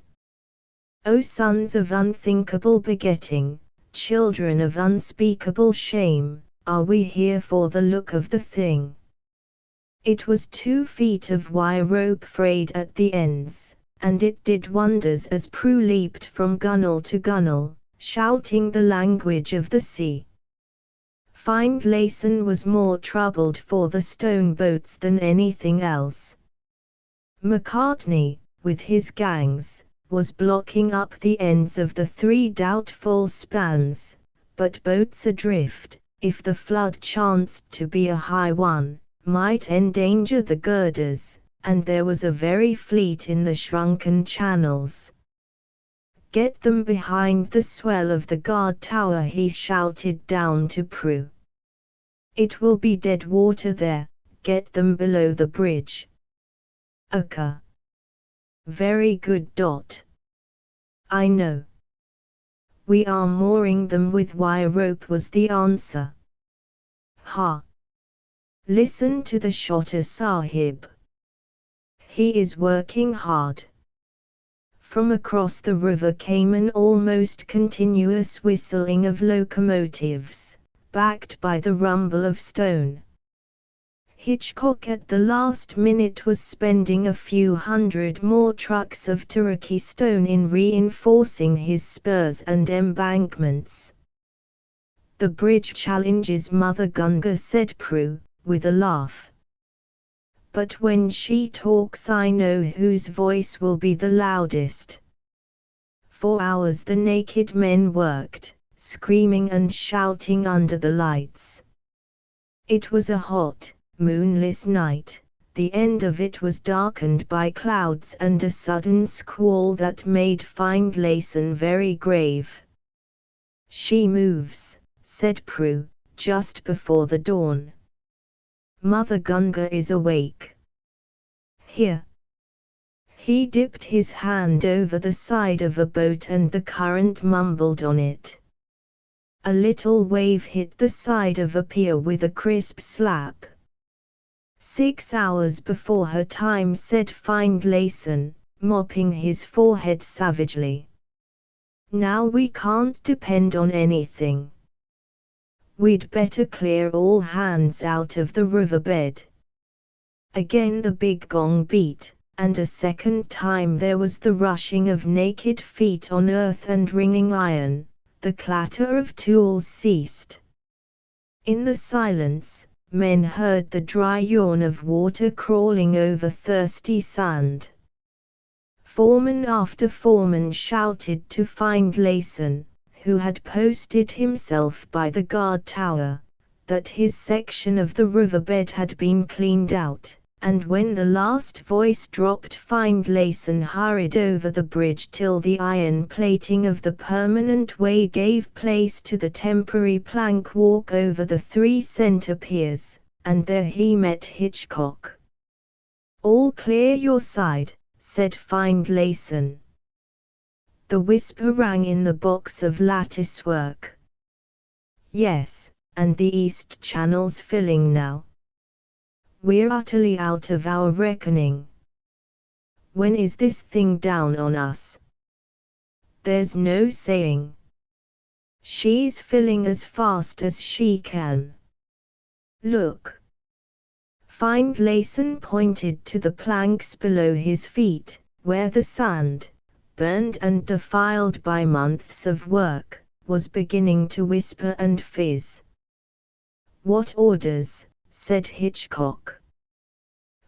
O sons of unthinkable begetting, children of unspeakable shame, are we here for the look of the thing?" It was 2 feet of wire rope frayed at the ends, and it did wonders as Prue leaped from gunwale to gunwale, shouting the language of the sea. Findlayson was more troubled for the stone boats than anything else. Macartney, with his gangs, was blocking up the ends of the 3 doubtful spans, but boats adrift, if the flood chanced to be a high one, might endanger the girders, and there was a very fleet in the shrunken channels. "Get them behind the swell of the guard tower," he shouted down to Prue. "It will be dead water there, get them below the bridge." "Okay. Very good. I know. We are mooring them with wire rope," was the answer. "Ha! Listen to the shotter sahib. He is working hard." From across the river came an almost continuous whistling of locomotives, backed by the rumble of stone. Hitchcock at the last minute was spending a few hundred more trucks of Cherokee stone in reinforcing his spurs and embankments. "The bridge challenges Mother Gunga," said Prue, with a laugh. "But when she talks I know whose voice will be the loudest." For hours the naked men worked, screaming and shouting under the lights. It was a hot, moonless night. The end of it was darkened by clouds and a sudden squall that made Findlayson very grave. "She moves," said Prue, just before the dawn. "Mother Gunga is awake. Here." He dipped his hand over the side of a boat and the current mumbled on it. A little wave hit the side of a pier with a crisp slap. 6 hours before her time," said Findlayson, mopping his forehead savagely. "Now we can't depend on anything. We'd better clear all hands out of the riverbed." Again the big gong beat, and a second time there was the rushing of naked feet on earth and ringing iron. The clatter of tools ceased. In the silence, men heard the dry yawn of water crawling over thirsty sand. Foreman after foreman shouted to Findlayson, who had posted himself by the guard tower, that his section of the riverbed had been cleaned out, and when the last voice dropped Findlayson hurried over the bridge till the iron plating of the permanent way gave place to the temporary plank walk over the 3 center piers, and there he met Hitchcock. "All clear your side," said Findlayson. The whisper rang in the box of latticework. "Yes, and the East Channel's filling now. We're utterly out of our reckoning. When is this thing down on us? There's no saying. She's filling as fast as she can. Look. Findlayson pointed to the planks below his feet, where the sand, burned and defiled by months of work, was beginning to whisper and fizz. "What orders?" said Hitchcock.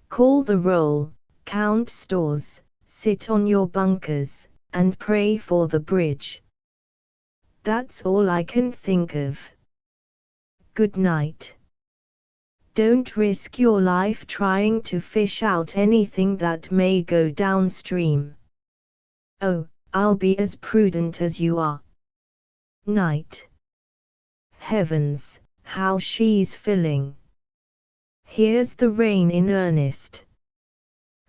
"Call the roll, count stores, sit on your bunkers, and pray for the bridge. That's all I can think of. Good night. Don't risk your life trying to fish out anything that may go downstream. Oh, I'll be as prudent as you are. Night. Heavens, how she's filling. Here's the rain in earnest."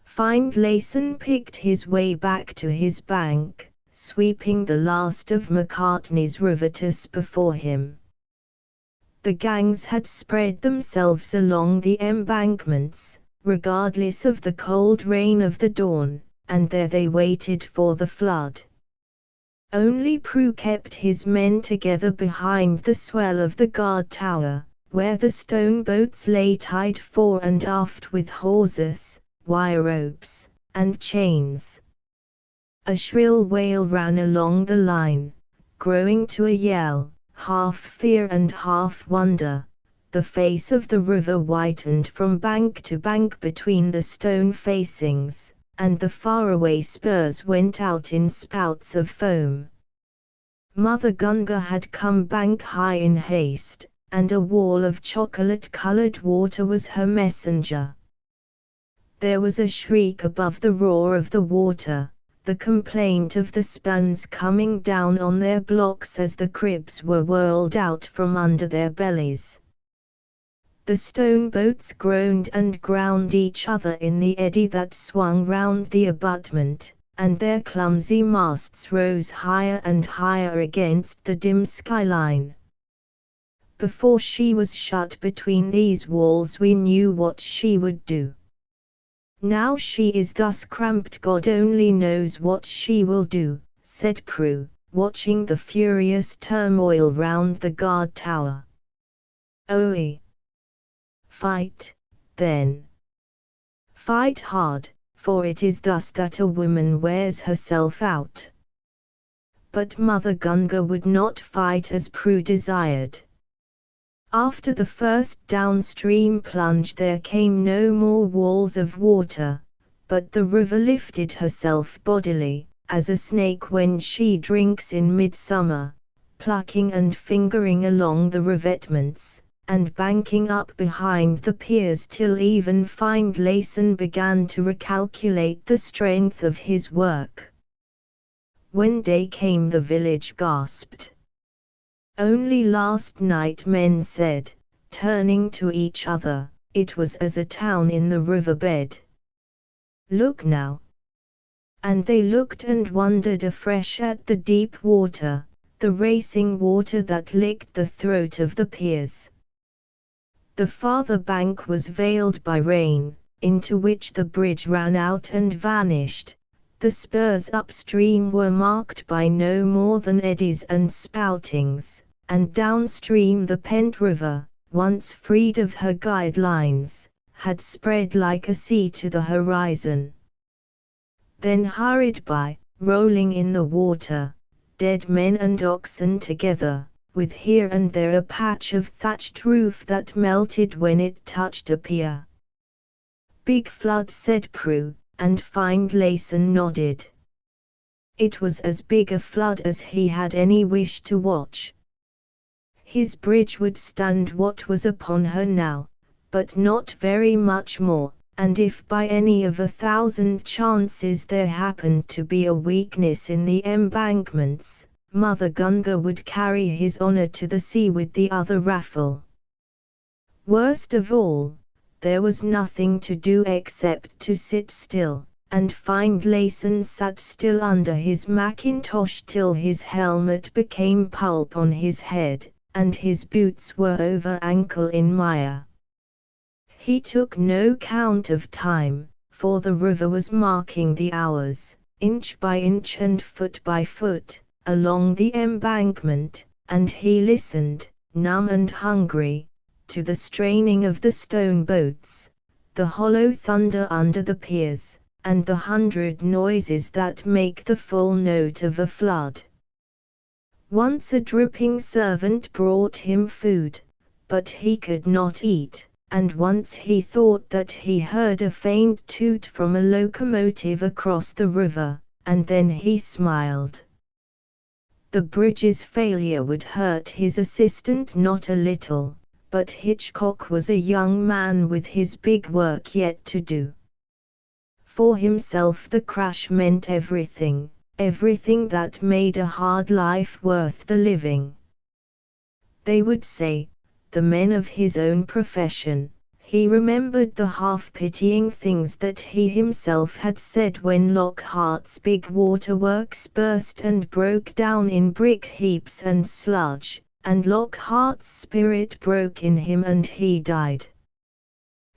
Findlayson picked his way back to his bank, sweeping the last of McCartney's riveters before him. The gangs had spread themselves along the embankments, regardless of the cold rain of the dawn, and there they waited for the flood. Only Prue kept his men together behind the swell of the guard tower, where the stone boats lay tied fore and aft with hawsers, wire ropes, and chains. A shrill wail ran along the line, growing to a yell, half fear and half wonder. The face of the river whitened from bank to bank between the stone facings, and the faraway spurs went out in spouts of foam. Mother Gunga had come bank high in haste, and a wall of chocolate-colored water was her messenger. There was a shriek above the roar of the water, the complaint of the spans coming down on their blocks as the cribs were whirled out from under their bellies. The stone boats groaned and ground each other in the eddy that swung round the abutment, and their clumsy masts rose higher and higher against the dim skyline. Before she was shut between these walls we knew what she would do. Now she is thus cramped, God only knows what she will do, said Prue, watching the furious turmoil round the guard tower. "Oh, fight, then. Fight hard, for it is thus that a woman wears herself out." But Mother Gunga would not fight as Prue desired. After the first downstream plunge there came no more walls of water, but the river lifted herself bodily, as a snake when she drinks in midsummer, plucking and fingering along the revetments, and banking up behind the piers till even Findlayson began to recalculate the strength of his work. When day came the village gasped. Only last night, men said, turning to each other, it was as a town in the riverbed. Look now. And they looked and wondered afresh at the deep water, the racing water that licked the throat of the piers. The farther bank was veiled by rain, into which the bridge ran out and vanished. The spurs upstream were marked by no more than eddies and spoutings, and downstream the pent river, once freed of her guidelines, had spread like a sea to the horizon. Then hurried by, rolling in the water, dead men and oxen together, with here and there a patch of thatched roof that melted when it touched a pier. "Big flood," said Prue, and Findlayson nodded. It was as big a flood as he had any wish to watch. His bridge would stand what was upon her now, but not very much more, and if by any of 1,000 chances there happened to be a weakness in the embankments, Mother Gunga would carry his honor to the sea with the other raffle. Worst of all, there was nothing to do except to sit still, and Findlayson sat still under his mackintosh till his helmet became pulp on his head, and his boots were over ankle in mire. He took no count of time, for the river was marking the hours, inch by inch and foot by foot, along the embankment, and he listened, numb and hungry, to the straining of the stone boats, the hollow thunder under the piers, and the 100 noises that make the full note of a flood. Once a dripping servant brought him food, but he could not eat, and once he thought that he heard a faint toot from a locomotive across the river, and then he smiled. The bridge's failure would hurt his assistant not a little, but Hitchcock was a young man with his big work yet to do. For himself the crash meant everything, everything that made a hard life worth the living. They would say, the men of his own profession. He remembered the half-pitying things that he himself had said when Lockhart's big waterworks burst and broke down in brick heaps and sludge, and Lockhart's spirit broke in him and he died.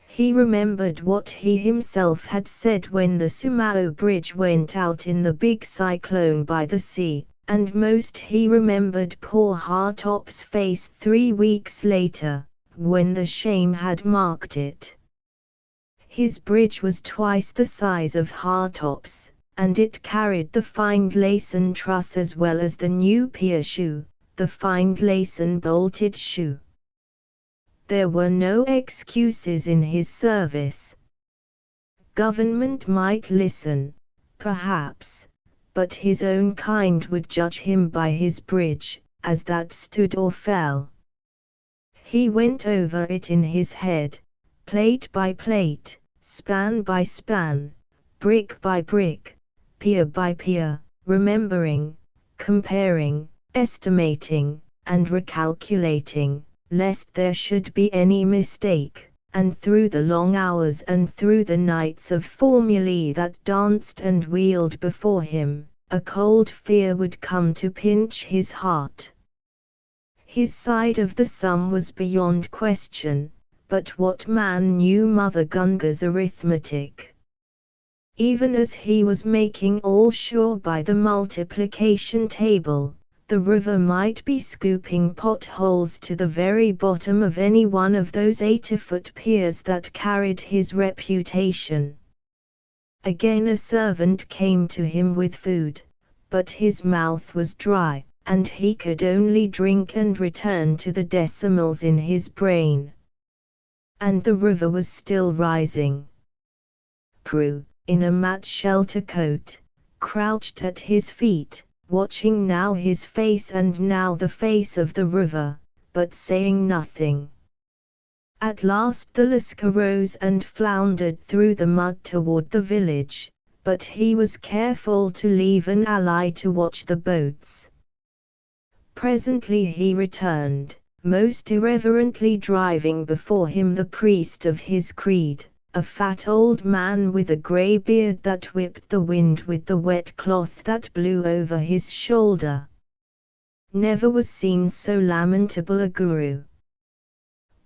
He remembered what he himself had said when the Sumao Bridge went out in the big cyclone by the sea, and most he remembered poor Hartop's face 3 weeks later, when the shame had marked it. His bridge was twice the size of Hartop's, and it carried the Findlayson truss as well as the new pier shoe, the Findlayson bolted shoe. There were no excuses in his service. Government might listen, perhaps, but his own kind would judge him by his bridge, as that stood or fell. He went over it in his head, plate by plate, span by span, brick by brick, pier by pier, remembering, comparing, estimating, and recalculating, lest there should be any mistake, and through the long hours and through the nights of formulae that danced and wheeled before him, a cold fear would come to pinch his heart. His side of the sum was beyond question, but what man knew Mother Gunga's arithmetic? Even as he was making all sure by the multiplication table, the river might be scooping potholes to the very bottom of any one of those 80-foot piers that carried his reputation. Again a servant came to him with food, but his mouth was dry, and he could only drink and return to the decimals in his brain. And the river was still rising. Prue, in a mat shelter coat, crouched at his feet, watching now his face and now the face of the river, but saying nothing. At last the Lascar rose and floundered through the mud toward the village, but he was careful to leave an ally to watch the boats. Presently he returned, most irreverently driving before him the priest of his creed, a fat old man with a grey beard that whipped the wind with the wet cloth that blew over his shoulder. Never was seen so lamentable a guru.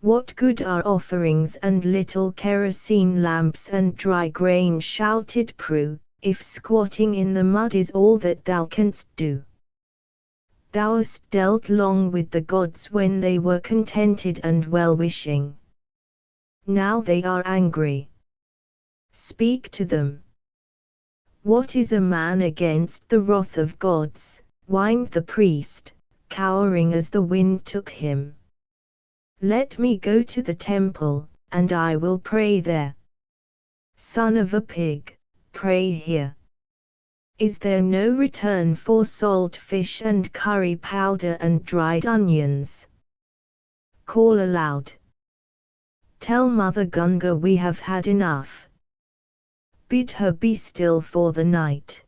What good are offerings and little kerosene lamps and dry grain, shouted Prue, if squatting in the mud is all that thou canst do? Thou hast dealt long with the gods when they were contented and well-wishing. Now they are angry. Speak to them. What is a man against the wrath of gods? Whined the priest, cowering as the wind took him. Let me go to the temple, and I will pray there. Son of a pig, pray here. Is there no return for salt fish and curry powder and dried onions? Call aloud. Tell Mother Gunga we have had enough. Bid her be still for the night.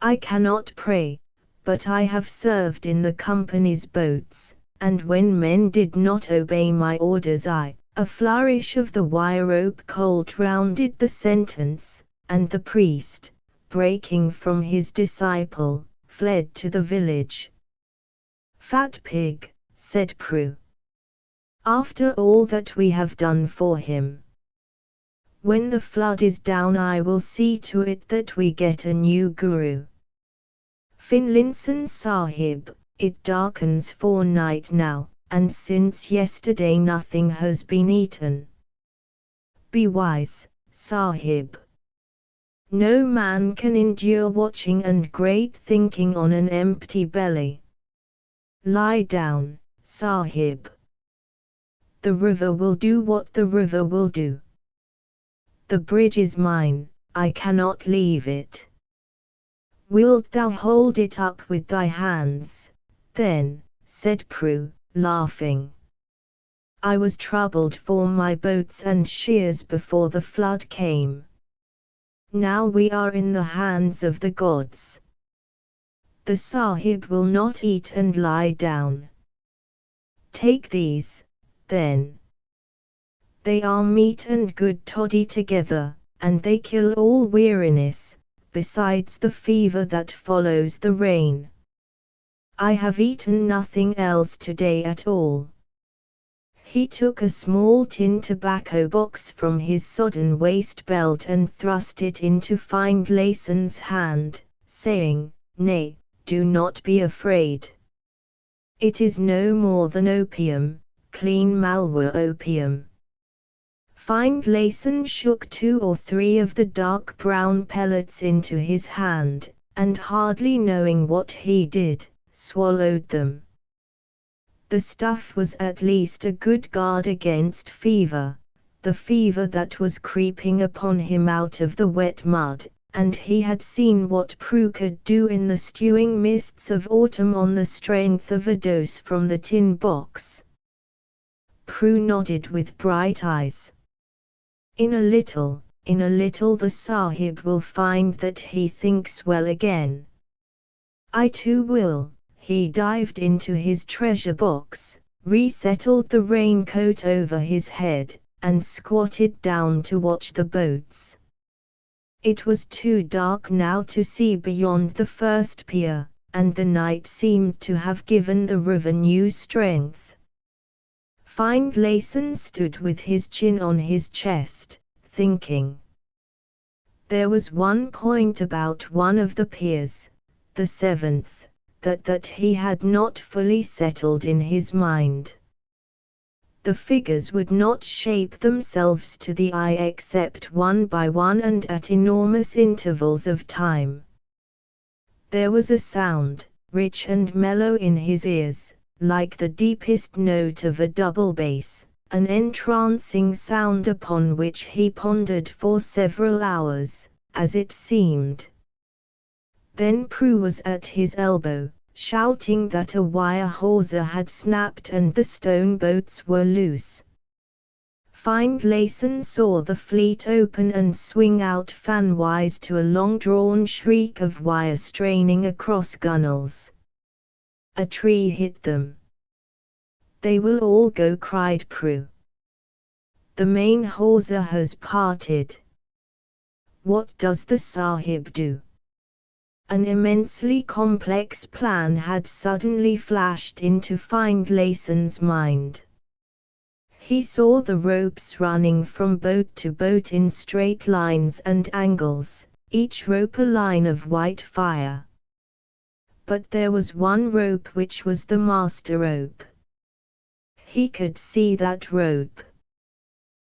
I cannot pray, but I have served in the company's boats, and when men did not obey my orders a flourish of the wire rope colt rounded the sentence, and the priest, breaking from his disciple, fled to the village. Fat pig, said Prue. "After all that we have done for him. When the flood is down, I will see to it that we get a new guru. Finlinson Sahib, it darkens for night now, and since yesterday nothing has been eaten. Be wise, Sahib. No man can endure watching and great thinking on an empty belly. Lie down, Sahib. The river will do what the river will do. The bridge is mine, I cannot leave it. Wilt thou hold it up with thy hands, then?" said Prue, laughing. "I was troubled for my boats and shears before the flood came. Now we are in the hands of the gods. The Sahib will not eat and lie down. Take these, then. They are meat and good toddy together, and they kill all weariness, besides the fever that follows the rain. I have eaten nothing else today at all." He took a small tin tobacco box from his sodden waist belt and thrust it into Findlayson's hand, saying, "Nay, do not be afraid. It is no more than opium, clean Malwa opium." Findlayson shook 2 or 3 of the dark brown pellets into his hand, and hardly knowing what he did, swallowed them. The stuff was at least a good guard against fever, the fever that was creeping upon him out of the wet mud, and he had seen what Prue could do in the stewing mists of autumn on the strength of a dose from the tin box. Prue nodded with bright eyes. In a little the Sahib will find that he thinks well again. I too will." He dived into his treasure box, resettled the raincoat over his head, and squatted down to watch the boats. It was too dark now to see beyond the first pier, and the night seemed to have given the river new strength. Findlayson stood with his chin on his chest, thinking. There was one point about one of the piers, the 7th, that he had not fully settled in his mind. The figures would not shape themselves to the eye except one by one and at enormous intervals of time. There was a sound, rich and mellow in his ears, like the deepest note of a double bass, an entrancing sound upon which he pondered for several hours, as it seemed. Then Prue was at his elbow, shouting that a wire hawser had snapped and the stone boats were loose. Findlayson saw the fleet open and swing out fanwise to a long-drawn shriek of wire straining across gunwales. A tree hit them. "They will all go," cried Prue. "The main hawser has parted." What does the Sahib do? An immensely complex plan had suddenly flashed into Findlayson's mind. He saw the ropes running from boat to boat in straight lines and angles, each rope a line of white fire. But there was one rope which was the master rope. He could see that rope.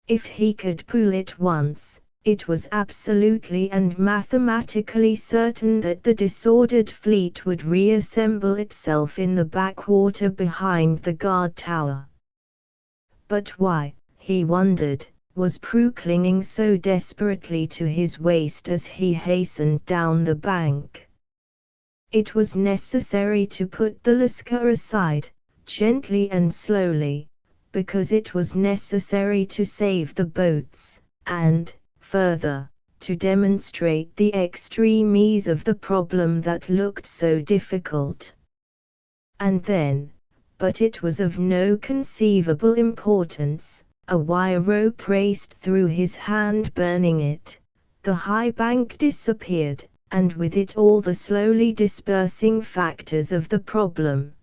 If he could pull it once, it was absolutely and mathematically certain that the disordered fleet would reassemble itself in the backwater behind the guard tower. But why, he wondered, was Prue clinging so desperately to his waist as he hastened down the bank? It was necessary to put the lascar aside, gently and slowly, because it was necessary to save the boats, and, further, to demonstrate the extreme ease of the problem that looked so difficult. And then, but it was of no conceivable importance, a wire rope raced through his hand, burning it. The high bank disappeared, and with it all the slowly dispersing factors of the problem.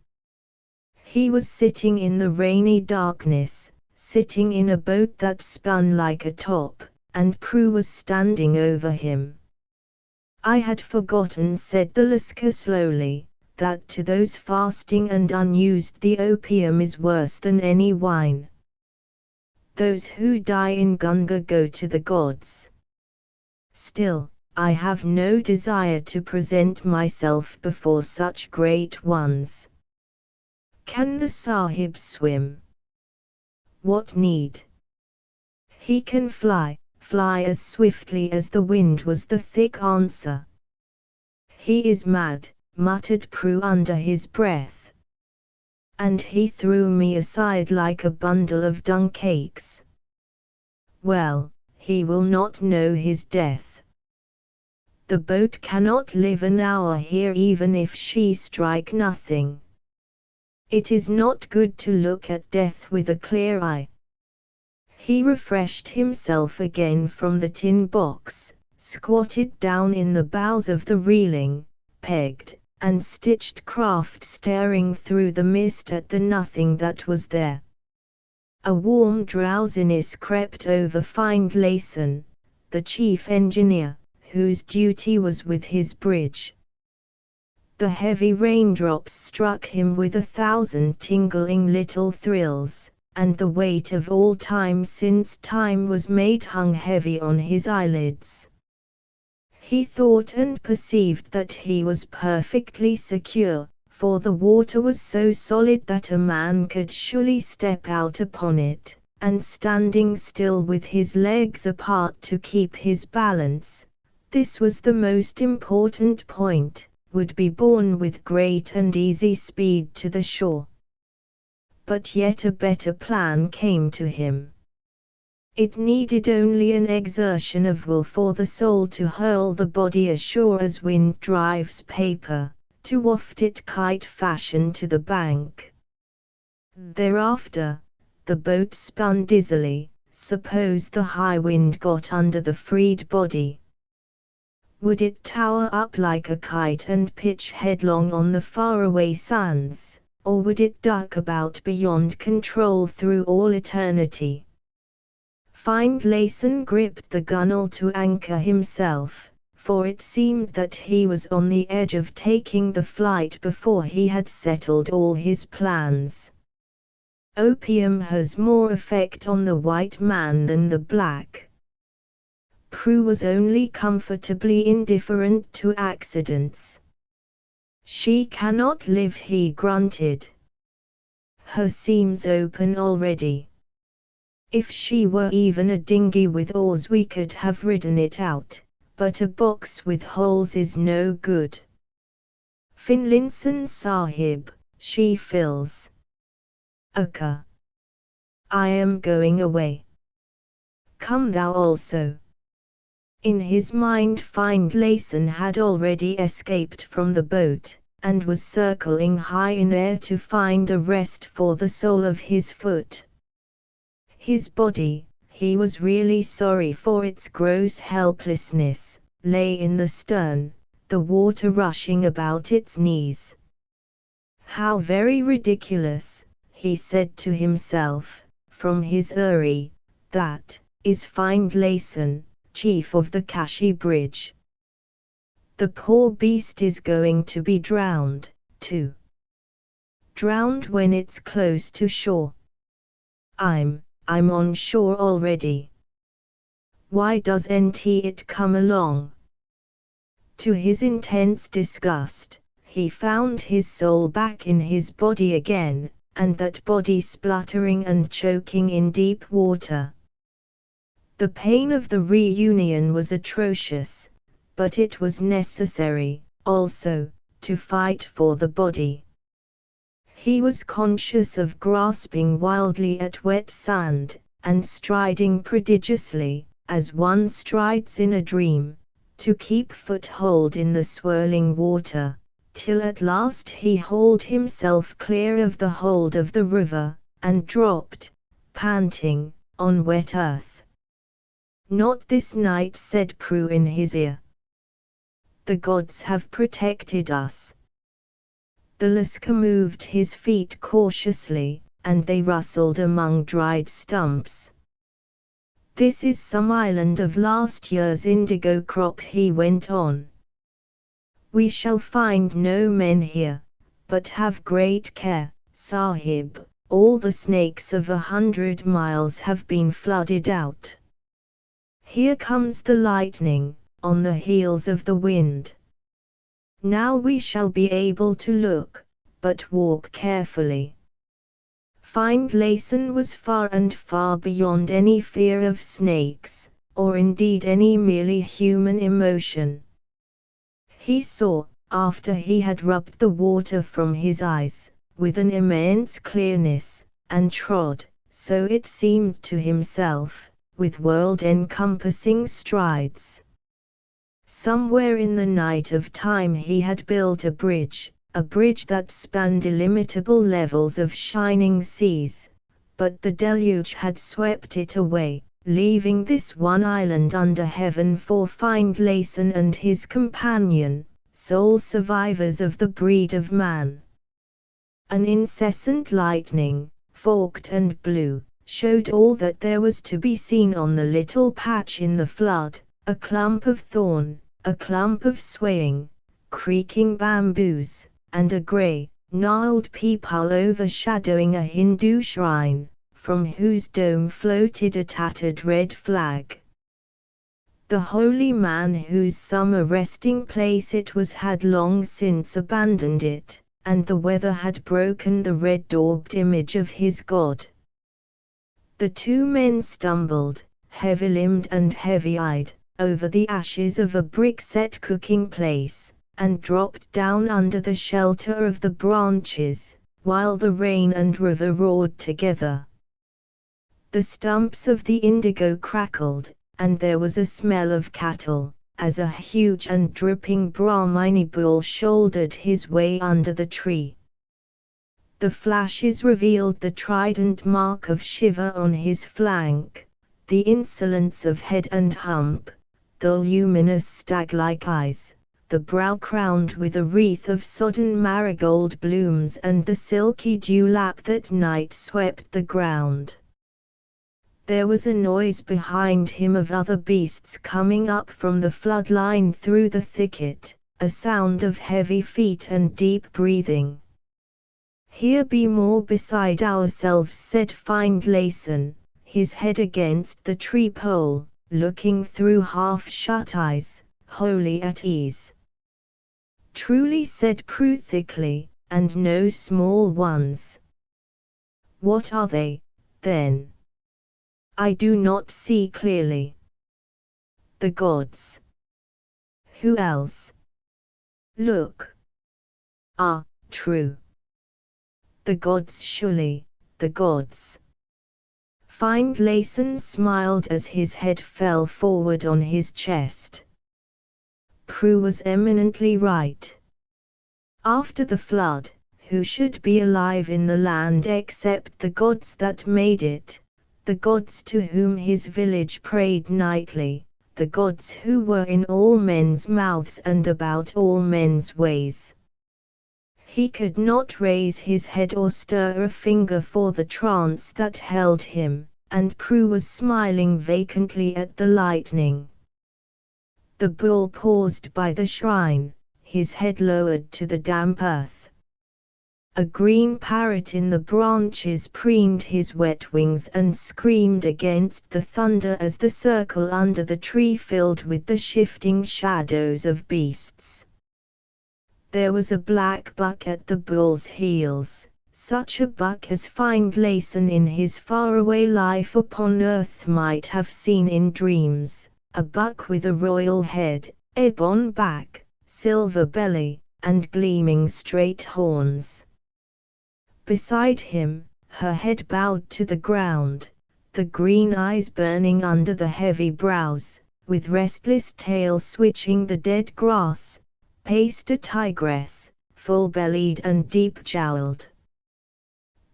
He was sitting in the rainy darkness, sitting in a boat that spun like a top, and Prue was standing over him. "I had forgotten," said the Lascar slowly, "that to those fasting and unused the opium is worse than any wine. Those who die in Gunga go to the gods. Still, I have no desire to present myself before such great ones. Can the Sahib swim?" "What need? He can fly as swiftly as the wind," was the thick answer. "He is mad," muttered Prue under his breath. "And he threw me aside like a bundle of dung cakes. Well, he will not know his death. The boat cannot live an hour here even if she strike nothing. It is not good to look at death with a clear eye." He refreshed himself again from the tin box, squatted down in the bows of the reeling, pegged, and stitched craft, staring through the mist at the nothing that was there. A warm drowsiness crept over Findlayson, the chief engineer, whose duty was with his bridge. The heavy raindrops struck him with 1,000 tingling little thrills, and the weight of all time since time was made hung heavy on his eyelids. He thought and perceived that he was perfectly secure, for the water was so solid that a man could surely step out upon it, and standing still with his legs apart to keep his balance, this was the most important point, would be borne with great and easy speed to the shore. But yet a better plan came to him. It needed only an exertion of will for the soul to hurl the body ashore as wind drives paper, to waft it kite fashion to the bank. Thereafter, the boat spun dizzily. Suppose the high wind got under the freed body. Would it tower up like a kite and pitch headlong on the faraway sands, or would it duck about beyond control through all eternity? Findlayson gripped the gunwale to anchor himself, for it seemed that he was on the edge of taking the flight before he had settled all his plans. Opium has more effect on the white man than the black. Prue was only comfortably indifferent to accidents. "She cannot live," he grunted. "Her seam's open already. If she were even a dinghy with oars we could have ridden it out, but a box with holes is no good. Finlinson Sahib, she fills. Akka. I am going away. Come thou also." In his mind Findlayson had already escaped from the boat, and was circling high in air to find a rest for the sole of his foot. His body, he was really sorry for its gross helplessness, lay in the stern, the water rushing about its knees. "How very ridiculous," he said to himself, from his eyrie, "that is Findlayson, chief of the Kashi Bridge. The poor beast is going to be drowned, too. Drowned when it's close to shore. I'm on shore already. Why doesn't it come along?" To his intense disgust, he found his soul back in his body again, and that body spluttering and choking in deep water. The pain of the reunion was atrocious, but it was necessary, also, to fight for the body. He was conscious of grasping wildly at wet sand, and striding prodigiously, as one strides in a dream, to keep foothold in the swirling water, till at last he hauled himself clear of the hold of the river, and dropped, panting, on wet earth. "Not this night," said Prue in his ear. "The gods have protected us. The Lascar moved his feet cautiously, and they rustled among dried stumps. "This is some island of last year's indigo crop," he went on. "We shall find no men here, but have great care, Sahib. All the snakes of 100 miles have been flooded out. Here comes the lightning, on the heels of the wind. Now we shall be able to look, but walk carefully." Findlayson was far and far beyond any fear of snakes, or indeed any merely human emotion. He saw, after he had rubbed the water from his eyes, with an immense clearness, and trod, so it seemed to himself, with world-encompassing strides. Somewhere in the night of time he had built a bridge that spanned illimitable levels of shining seas, but the deluge had swept it away, leaving this one island under heaven for Findlayson and his companion, sole survivors of the breed of man. An incessant lightning, forked and blue, showed all that there was to be seen on the little patch in the flood: a clump of thorn, a clump of swaying, creaking bamboos, and a grey, gnarled peepul overshadowing a Hindu shrine, from whose dome floated a tattered red flag. The holy man whose summer resting place it was had long since abandoned it, and the weather had broken the red-daubed image of his god. The two men stumbled, heavy-limbed and heavy-eyed, over the ashes of a brick-set cooking place, and dropped down under the shelter of the branches, while the rain and river roared together. The stumps of the indigo crackled, and there was a smell of cattle, as a huge and dripping Brahmini bull shouldered his way under the tree. The flashes revealed the trident mark of Shiva on his flank, the insolence of head and hump, the luminous stag-like eyes, the brow crowned with a wreath of sodden marigold blooms, and the silky dewlap that night swept the ground. There was a noise behind him of other beasts coming up from the flood line through the thicket, a sound of heavy feet and deep breathing. "Here be more beside ourselves," said Findlayson, his head against the tree pole, looking through half-shut eyes, wholly at ease. "Truly," said Prue thickly, "and no small ones." "What are they, then?" "I do not see clearly." "The gods." "Who else?" "Look." "Ah, true. The gods surely, the gods." Findlayson smiled as his head fell forward on his chest. Prue was eminently right. After the flood, who should be alive in the land except the gods that made it, the gods to whom his village prayed nightly, the gods who were in all men's mouths and about all men's ways? He could not raise his head or stir a finger for the trance that held him, and Prue was smiling vacantly at the lightning. The bull paused by the shrine, his head lowered to the damp earth. A green parrot in the branches preened his wet wings and screamed against the thunder as the circle under the tree filled with the shifting shadows of beasts. There was a black buck at the bull's heels, such a buck as Findlayson in his faraway life upon earth might have seen in dreams, a buck with a royal head, ebon back, silver belly, and gleaming straight horns. Beside him, her head bowed to the ground, the green eyes burning under the heavy brows, with restless tail switching the dead grass, paced a tigress, full-bellied and deep-jowled.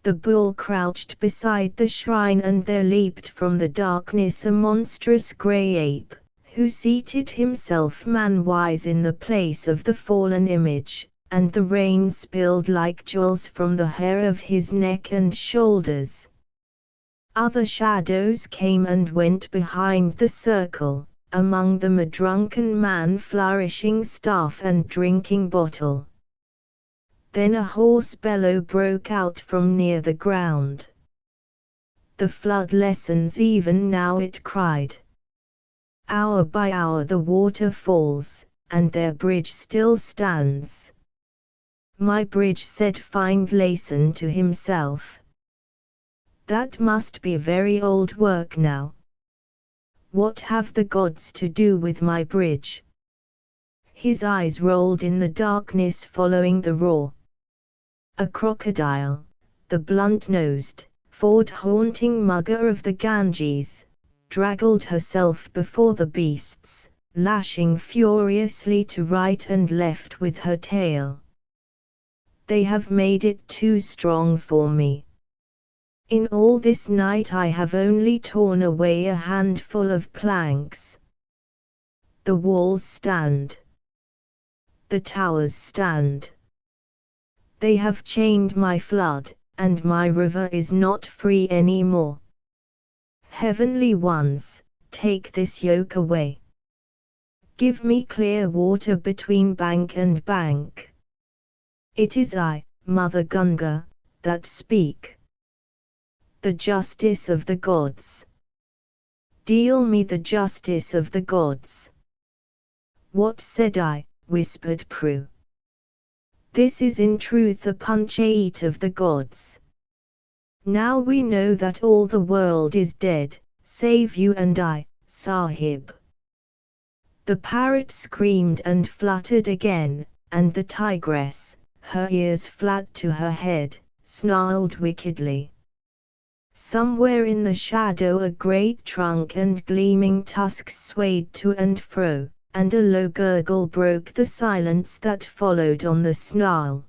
The bull crouched beside the shrine, and there leaped from the darkness a monstrous grey ape, who seated himself man-wise in the place of the fallen image, and the rain spilled like jewels from the hair of his neck and shoulders. Other shadows came and went behind the circle, among them a drunken man flourishing staff and drinking bottle. Then a hoarse bellow broke out from near the ground. The flood lessens even now, it cried. Hour by hour the water falls, and their bridge still stands. My bridge, said Findlayson to himself. That must be very old work now. What have the gods to do with my bridge? His eyes rolled in the darkness following the roar. A crocodile, the blunt-nosed, ford-haunting mugger of the Ganges, draggled herself before the beasts, lashing furiously to right and left with her tail. They have made it too strong for me. In all this night I have only torn away a handful of planks. The walls stand. The towers stand. They have chained my flood, and my river is not free any more. Heavenly ones, take this yoke away. Give me clear water between bank and bank. It is I, Mother Ganga, that speak. The justice of the gods. Deal me the justice of the gods. What said I? Whispered Prue. This is in truth a punchait of the gods. Now we know that all the world is dead, save you and I, Sahib. The parrot screamed and fluttered again, and the tigress, her ears flat to her head, snarled wickedly. Somewhere in the shadow a great trunk and gleaming tusks swayed to and fro, and a low gurgle broke the silence that followed on the snarl.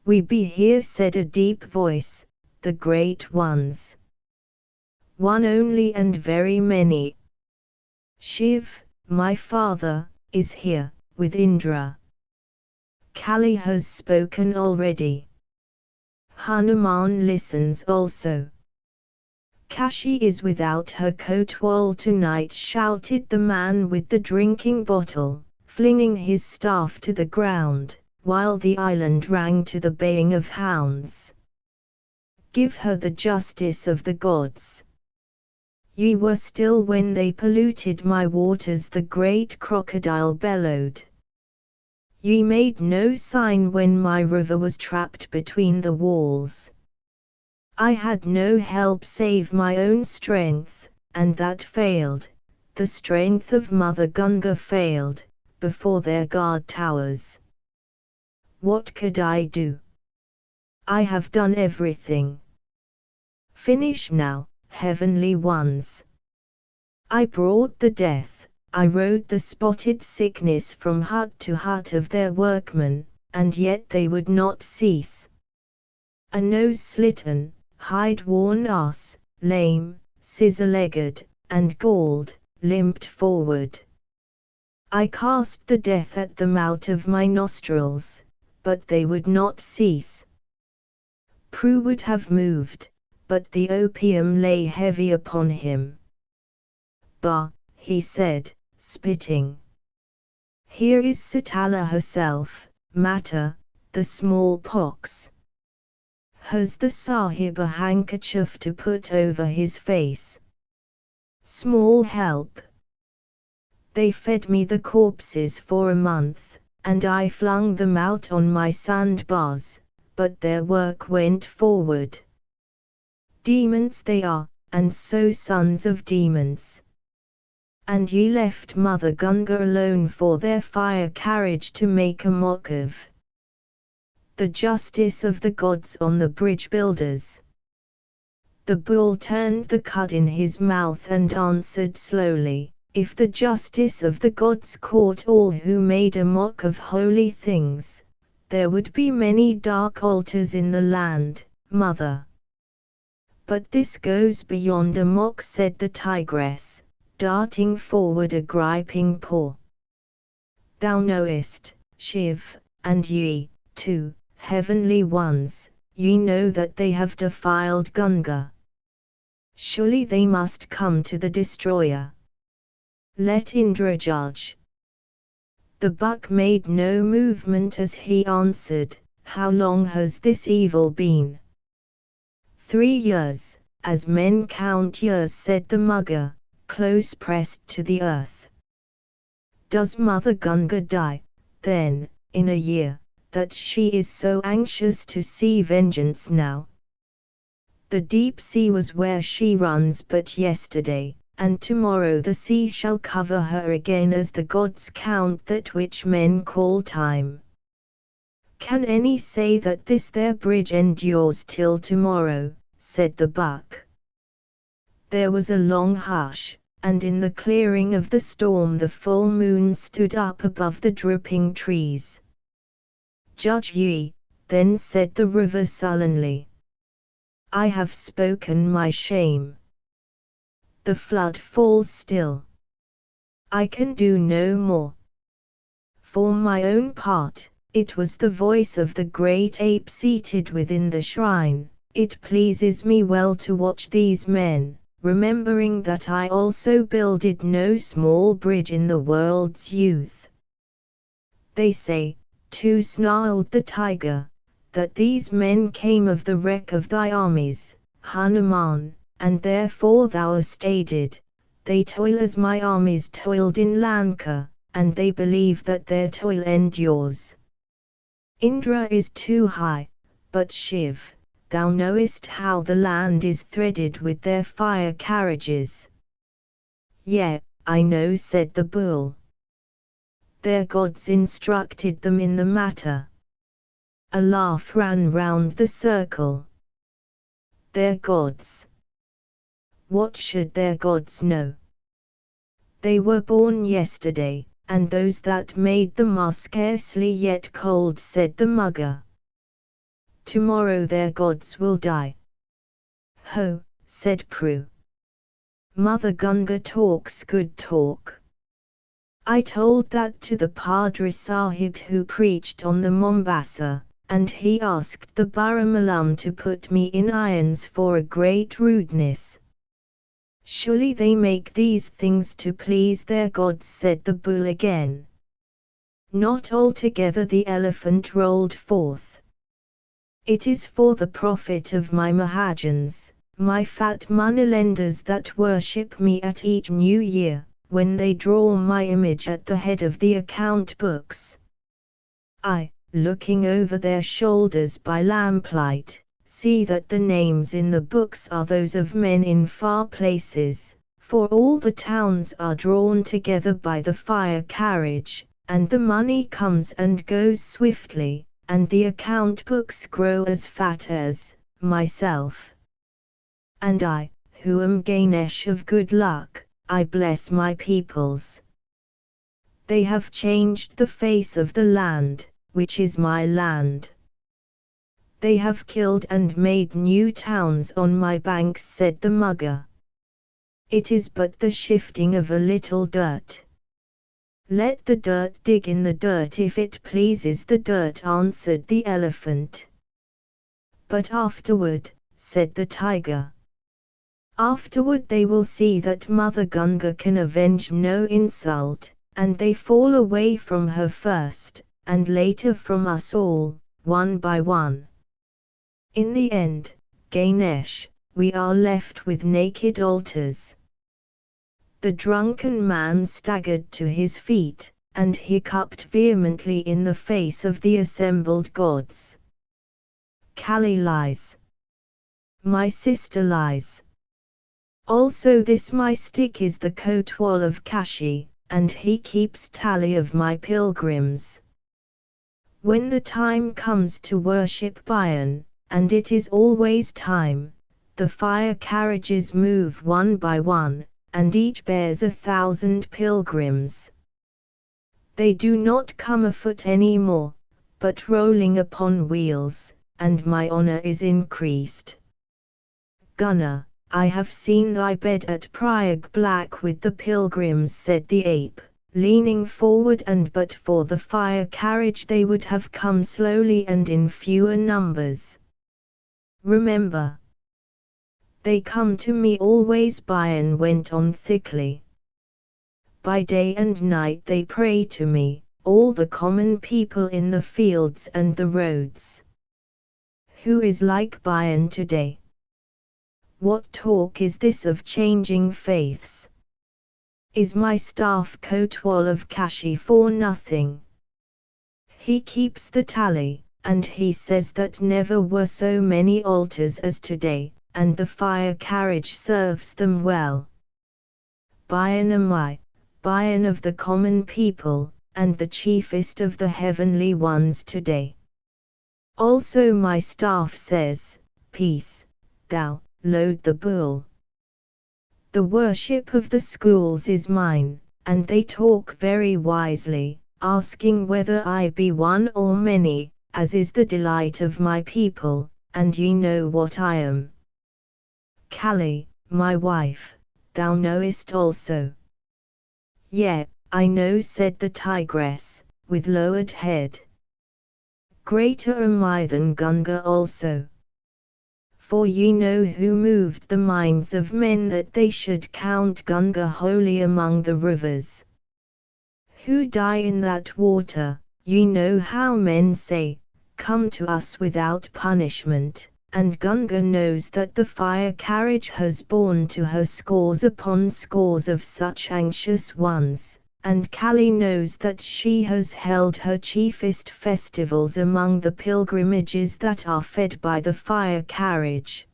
We be here, said a deep voice, the great ones. One only and very many. Shiv, my father, is here, with Indra. Kali has spoken already. Hanuman listens also. Kashi is without her kotwal tonight, shouted the man with the drinking bottle, flinging his staff to the ground, while the island rang to the baying of hounds. Give her the justice of the gods. Ye were still when they polluted my waters, the great crocodile bellowed. Ye made no sign when my river was trapped between the walls. I had no help save my own strength, and that failed. The strength of Mother Ganga failed, before their guard towers. What could I do? I have done everything. Finish now, heavenly ones. I brought the death, I rode the spotted sickness from hut to hut of their workmen, and yet they would not cease. A nose-slitten, hide-worn ass, lame, scissor-legged, and galled, limped forward. I cast the death at them out of my nostrils, but they would not cease. Prue would have moved, but the opium lay heavy upon him. Bah, he said, spitting. Here is Sitala herself, Mata, the smallpox. Has the Sahib a handkerchief to put over his face? Small help. They fed me the corpses for a month, and I flung them out on my sandbars, but their work went forward. Demons they are, and so sons of demons. And ye left Mother Ganga alone for their fire carriage to make a mock of. The justice of the gods on the bridge builders. The bull turned the cud in his mouth and answered slowly, if the justice of the gods caught all who made a mock of holy things, there would be many dark altars in the land, Mother. But this goes beyond a mock, said the tigress, darting forward a griping paw. Thou knowest, Shiv, and ye, too, heavenly ones, ye know that they have defiled Gunga. Surely they must come to the destroyer. Let Indra judge. The buck made no movement as he answered, How long has this evil been? 3 years, as men count years, said the mugger, close pressed to the earth. Does Mother Gunga die, then, in a year, that she is so anxious to see vengeance now? The deep sea was where she runs but yesterday, and tomorrow the sea shall cover her again, as the gods count that which men call time. Can any say that this their bridge endures till tomorrow? Said the buck. There was a long hush, and in the clearing of the storm the full moon stood up above the drooping trees. Judge ye, then, said the river sullenly. I have spoken my shame. The flood falls still. I can do no more. For my own part, it was the voice of the great ape seated within the shrine. It pleases me well to watch these men, remembering that I also builded no small bridge in the world's youth. They say, too, snarled the tiger, that these men came of the wreck of thy armies, Hanuman, and therefore thou hast aided. They toil as my armies toiled in Lanka, and they believe that their toil endures. Indra is too high, but Shiv, thou knowest how the land is threaded with their fire carriages. Yea, I know, said the bull. Their gods instructed them in the matter. A laugh ran round the circle. Their gods. What should their gods know? They were born yesterday, and those that made them are scarcely yet cold, said the mugger. Tomorrow their gods will die. Ho, said Prue. Mother Gunga talks good talk. I told that to the Padri Sahib who preached on the Mombasa, and he asked the Baramalam to put me in irons for a great rudeness. Surely they make these things to please their gods, said the bull again. Not altogether, the elephant rolled forth. It is for the profit of my Mahajans, my fat moneylenders that worship me at each new year, when they draw my image at the head of the account books. I, looking over their shoulders by lamplight, see that the names in the books are those of men in far places, for all the towns are drawn together by the fire carriage, and the money comes and goes swiftly, and the account books grow as fat as myself. And I, who am Ganesh of good luck, I bless my peoples. They have changed the face of the land, which is my land. They have killed and made new towns on my banks, said the mugger. It is but the shifting of a little dirt. Let the dirt dig in the dirt if it pleases the dirt, answered the elephant. But afterward, said the tiger. Afterward they will see that Mother Gunga can avenge no insult, and they fall away from her first, and later from us all, one by one. In the end, Ganesh, we are left with naked altars. The drunken man staggered to his feet, and hiccuped vehemently in the face of the assembled gods. Kali lies. My sister lies. Also this my stick is the Kotwal of Kashi, and he keeps tally of my pilgrims. When the time comes to worship Bayan, and it is always time, the fire carriages move one by one, and each bears 1,000 pilgrims. They do not come afoot any more, but rolling upon wheels, and my honor is increased. Gunner, I have seen thy bed at Prayag black with the pilgrims, said the ape, leaning forward, and but for the fire carriage they would have come slowly and in fewer numbers. Remember, they come to me always. Byron went on thickly. By day and night they pray to me, all the common people in the fields and the roads. Who is like Byron today? What talk is this of changing faiths? Is my staff Kotwal of Kashi for nothing? He keeps the tally, and he says that never were so many altars as today, and the fire carriage serves them well. Byron am I, Byron of the common people, and the chiefest of the heavenly ones today. Also my staff says, Peace, thou, load the bull. The worship of the schools is mine, and they talk very wisely, asking whether I be one or many, as is the delight of my people, and ye know what I am. Kali, my wife, thou knowest also. Yea, I know, said the tigress, with lowered head. Greater am I than Gunga also. For ye know who moved the minds of men that they should count Gunga holy among the rivers. Who die in that water, ye know how men say, Come to us without punishment, and Gunga knows that the fire carriage has borne to her scores upon scores of such anxious ones, and Kali knows that she has held her chiefest festivals among the pilgrimages that are fed by the fire carriage.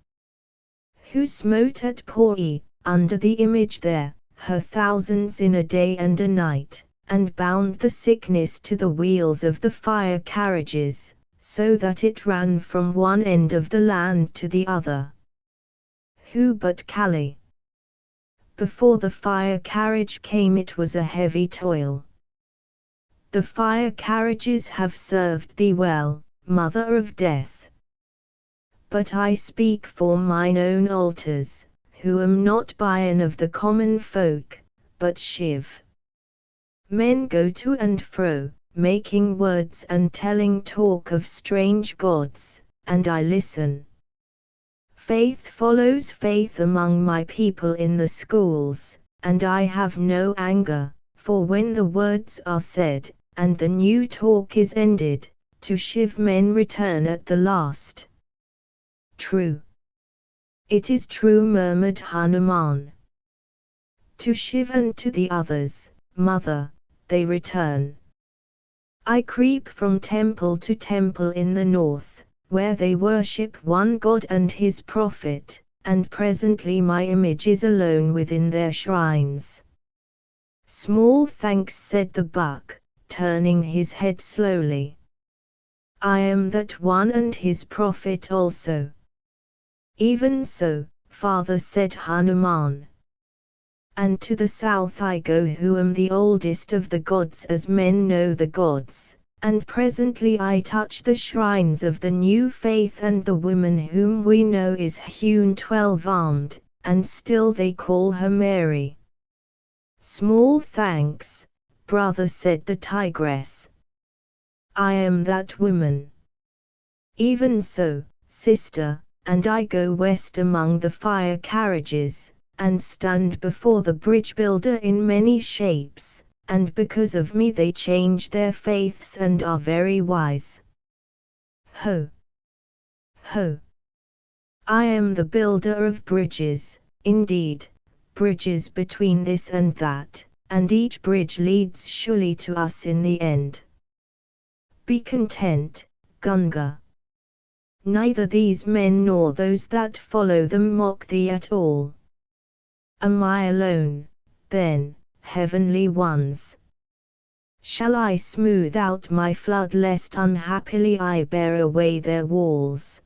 Who smote at Pori, under the image there, her thousands in a day and a night, and bound the sickness to the wheels of the fire carriages, so that it ran from one end of the land to the other. Who but Kali? Before the fire carriage came it was a heavy toil. The fire carriages have served thee well, mother of death. But I speak for mine own altars, who am not Byron of the common folk, but Shiv. Men go to and fro, making words and telling talk of strange gods, and I listen. Faith follows faith among my people in the schools, and I have no anger, for when the words are said, and the new talk is ended, to Shiv men return at the last. True. It is true, murmured Hanuman. To Shiv and to the others, mother, they return. I creep from temple to temple in the north, where they worship one God and his prophet, and presently my image is alone within their shrines. Small thanks, said the buck, turning his head slowly. I am that one and his prophet also. Even so, father, said Hanuman. And to the south I go, who am the oldest of the gods as men know the gods. And presently I touch the shrines of the new faith and the woman whom we know is hewn 12-armed, and still they call her Mary. Small thanks, brother, said the tigress. I am that woman. Even so, sister, and I go west among the fire carriages, and stand before the bridge builder in many shapes. And because of me they change their faiths and are very wise. Ho! Ho! I am the builder of bridges, indeed, bridges between this and that, and each bridge leads surely to us in the end. Be content, Gunga. Neither these men nor those that follow them mock thee at all. Am I alone, then, heavenly ones? Shall I smooth out my flood lest unhappily I bear away their walls?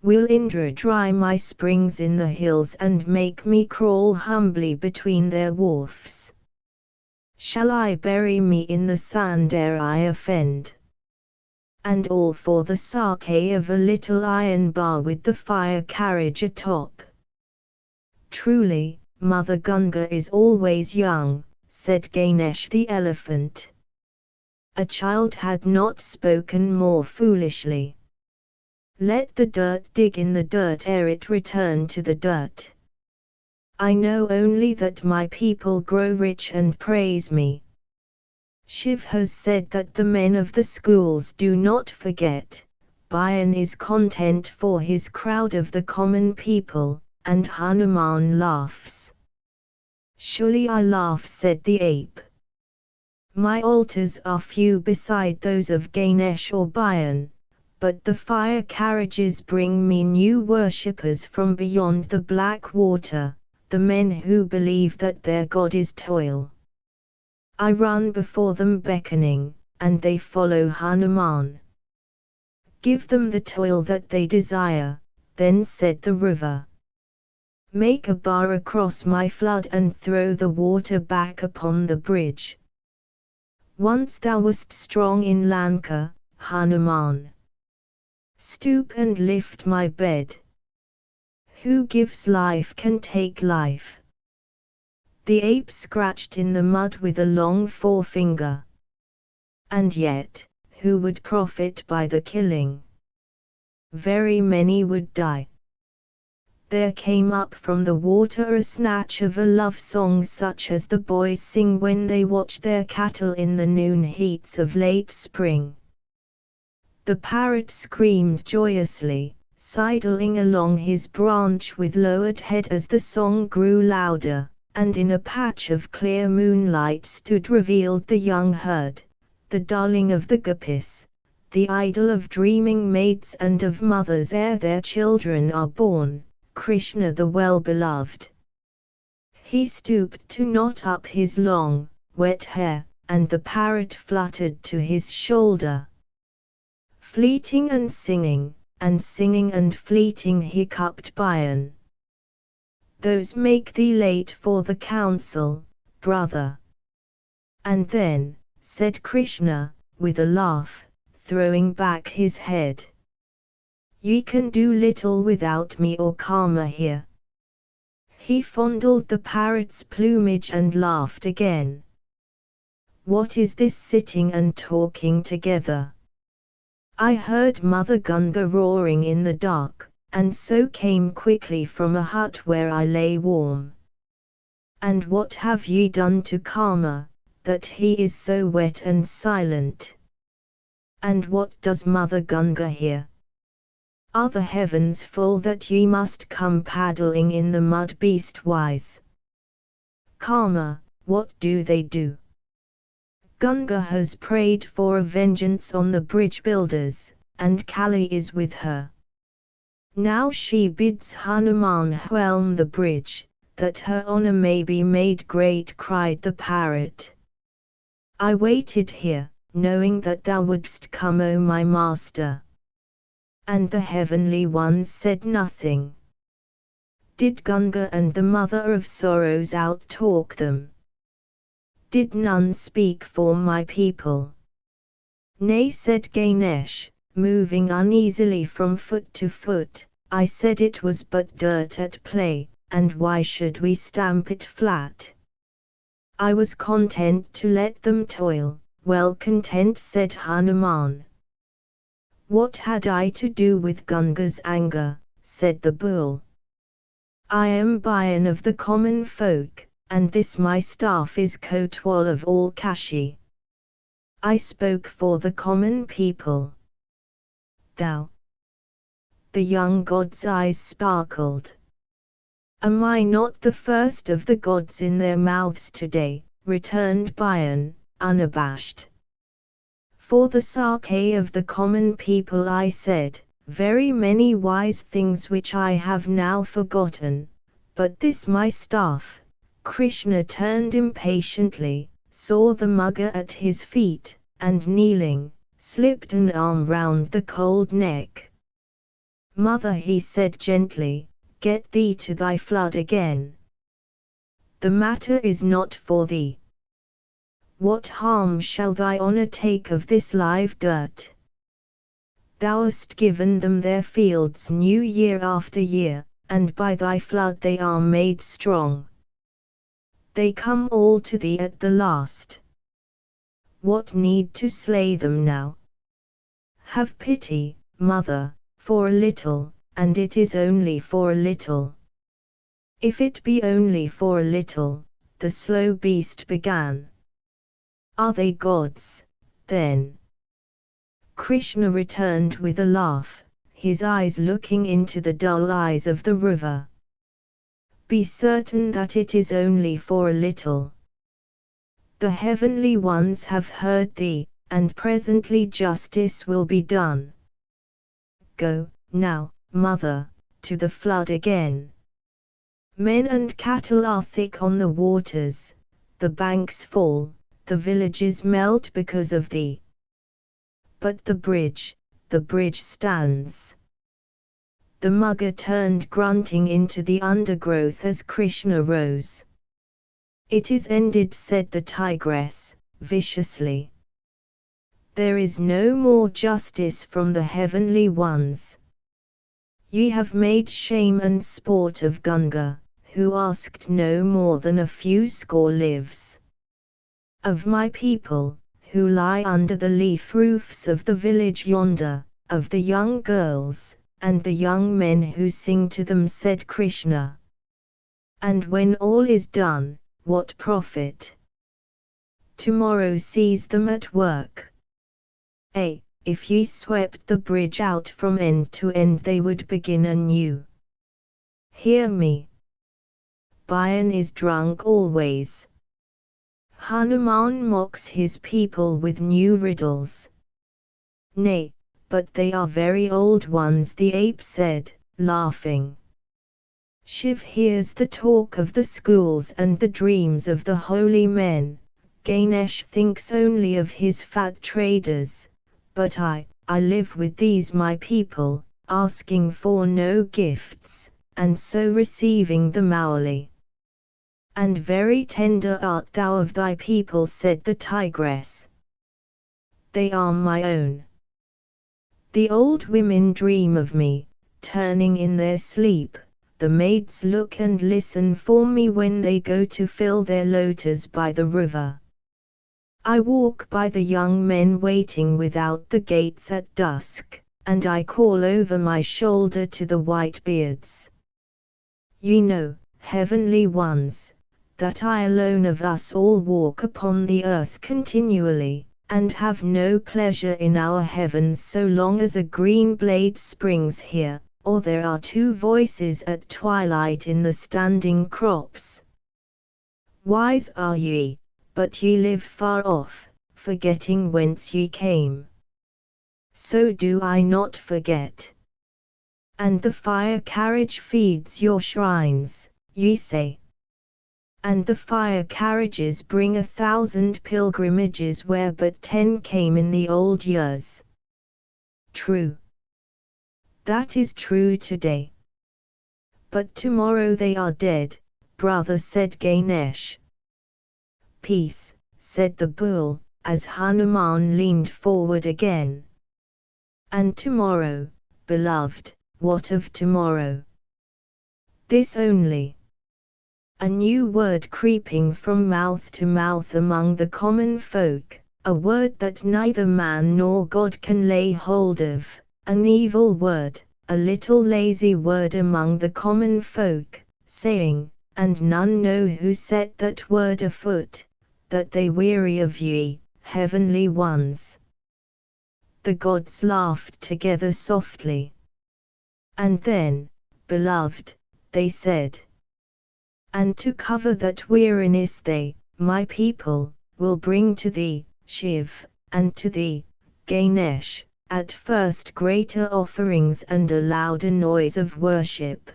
Will Indra dry my springs in the hills and make me crawl humbly between their wharfs? Shall I bury me in the sand ere I offend? And all for the sake of a little iron bar with the fire carriage atop. Truly, Mother Gunga is always young, said Ganesh the elephant. A child had not spoken more foolishly. Let the dirt dig in the dirt ere it return to the dirt. I know only that my people grow rich and praise me. Shiv has said that the men of the schools do not forget. Bayan is content for his crowd of the common people, and Hanuman laughs. Surely I laugh, said the ape. My altars are few beside those of Ganesh or Bayan, but the fire carriages bring me new worshippers from beyond the black water, the men who believe that their God is toil. I run before them beckoning, and they follow Hanuman. Give them the toil that they desire, then said the river. Make a bar across my flood and throw the water back upon the bridge. Once thou wast strong in Lanka, Hanuman. Stoop and lift my bed. Who gives life can take life. The ape scratched in the mud with a long forefinger. And yet, who would profit by the killing? Very many would die. There came up from the water a snatch of a love song such as the boys sing when they watch their cattle in the noon heats of late spring. The parrot screamed joyously, sidling along his branch with lowered head as the song grew louder, and in a patch of clear moonlight stood revealed the young herd, the darling of the gopis, the idol of dreaming maids and of mothers ere their children are born, Krishna the well-beloved. He stooped to knot up his long, wet hair, and the parrot fluttered to his shoulder. Fleeting and singing and fleeting hiccupped Bayan. Those make thee late for the council, brother. And then, said Krishna, with a laugh, throwing back his head. Ye can do little without me or Karma here. He fondled the parrot's plumage and laughed again. What is this sitting and talking together? I heard Mother Ganga roaring in the dark, and so came quickly from a hut where I lay warm. And what have ye done to Karma, that he is so wet and silent? And what does Mother Ganga here? Are the heavens full that ye must come paddling in the mud beast-wise? Karma, what do they do? Ganga has prayed for a vengeance on the bridge builders, and Kali is with her. Now she bids Hanuman whelm the bridge, that her honor may be made great, cried the parrot. I waited here, knowing that thou wouldst come, O my master. And the heavenly ones said nothing. Did Ganga and the mother of sorrows out-talk them? Did none speak for my people? Nay, said Ganesh, moving uneasily from foot to foot, I said it was but dirt at play, and why should we stamp it flat? I was content to let them toil, well content, said Hanuman. What had I to do with Ganga's anger, said the bull. I am Bayan of the common folk, and this my staff is Kotwal of all Kashi. I spoke for the common people. Thou. The young god's eyes sparkled. Am I not the first of the gods in their mouths today, returned Bayan, unabashed. For the sake of the common people I said, very many wise things which I have now forgotten, but this my staff. Krishna turned impatiently, saw the mugger at his feet, and kneeling, slipped an arm round the cold neck. Mother, he said gently, get thee to thy flood again. The matter is not for thee. What harm shall thy honor take of this live dirt? Thou hast given them their fields new year after year, and by thy flood they are made strong. They come all to thee at the last. What need to slay them now? Have pity, mother, for a little, and it is only for a little. If it be only for a little, the slow beast began. Are they gods, then? Krishna returned with a laugh, his eyes looking into the dull eyes of the river. Be certain that it is only for a little. The heavenly ones have heard thee, and presently justice will be done. Go, now, mother, to the flood again. Men and cattle are thick on the waters, the banks fall, the villages melt because of thee. But the bridge stands. The mugger turned grunting into the undergrowth as Krishna rose. It is ended, said the tigress, viciously. There is no more justice from the heavenly ones. Ye have made shame and sport of Ganga, who asked no more than a few score lives. Of my people, who lie under the leaf roofs of the village yonder, of the young girls, and the young men who sing to them, said Krishna. And when all is done, what profit? Tomorrow sees them at work. If ye swept the bridge out from end to end, they would begin anew. Hear me. Bayan is drunk always. Hanuman mocks his people with new riddles. Nay, but they are very old ones, the ape said, laughing. Shiv hears the talk of the schools and the dreams of the holy men. Ganesh thinks only of his fat traders. But I live with these my people, asking for no gifts, and so receiving them hourly. And very tender art thou of thy people, said the tigress. They are my own. The old women dream of me, turning in their sleep, the maids look and listen for me when they go to fill their lotas by the river. I walk by the young men waiting without the gates at dusk, and I call over my shoulder to the white beards. Ye know, heavenly ones, that I alone of us all walk upon the earth continually, and have no pleasure in our heavens so long as a green blade springs here, or there are two voices at twilight in the standing crops. Wise are ye, but ye live far off, forgetting whence ye came. So do I not forget. And the fire carriage feeds your shrines, ye say. And the fire carriages bring 1,000 pilgrimages where but 10 came in the old years. True. That is true today. But tomorrow they are dead, brother, said Ganesh. Peace, said the bull, as Hanuman leaned forward again. And tomorrow, beloved, what of tomorrow? This only. A new word creeping from mouth to mouth among the common folk, a word that neither man nor God can lay hold of, an evil word, a little lazy word among the common folk, saying, and none know who set that word afoot, that they weary of ye, heavenly ones. The gods laughed together softly. And then, beloved, they said, and to cover that weariness they, my people, will bring to thee, Shiv, and to thee, Ganesh, at first greater offerings and a louder noise of worship.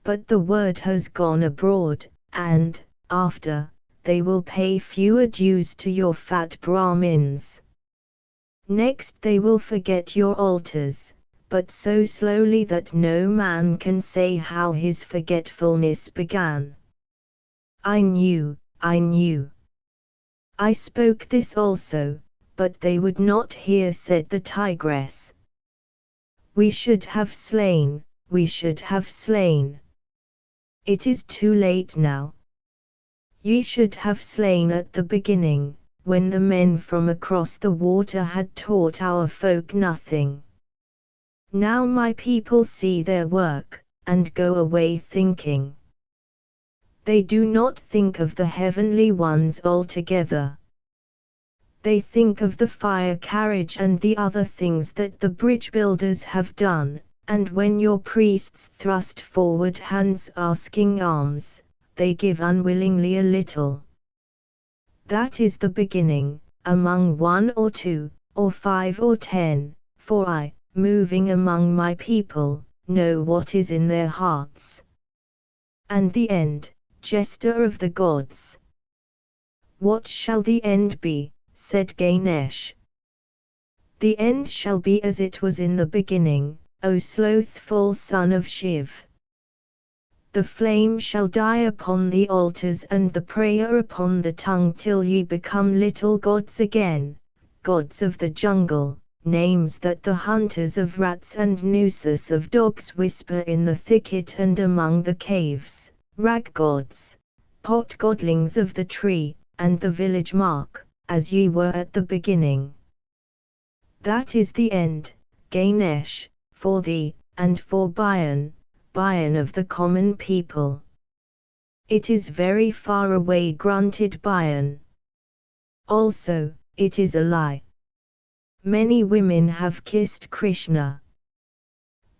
But the word has gone abroad, and, after, they will pay fewer dues to your fat Brahmins. Next they will forget your altars, but so slowly that no man can say how his forgetfulness began. I knew. I spoke this also, but they would not hear, said the tigress. We should have slain. It is too late now. Ye should have slain at the beginning, when the men from across the water had taught our folk nothing. Now my people see their work, and go away thinking. They do not think of the heavenly ones altogether. They think of the fire carriage and the other things that the bridge builders have done, and when your priests thrust forward hands asking alms, they give unwillingly a little. That is the beginning, among 1 or 2, or 5 or 10, for I, moving among my people, know what is in their hearts. And the end, jester of the gods. What shall the end be, said Ganesh. The end shall be as it was in the beginning, O slothful son of Shiv. The flame shall die upon the altars and the prayer upon the tongue till ye become little gods again, gods of the jungle, names that the hunters of rats and nooses of dogs whisper in the thicket and among the caves, rag gods, pot godlings of the tree, and the village mark, as ye were at the beginning. That is the end, Ganesh, for thee, and for Bayan of the common people. It is very far away, grunted Bayan. Also, it is a lie. Many women have kissed Krishna.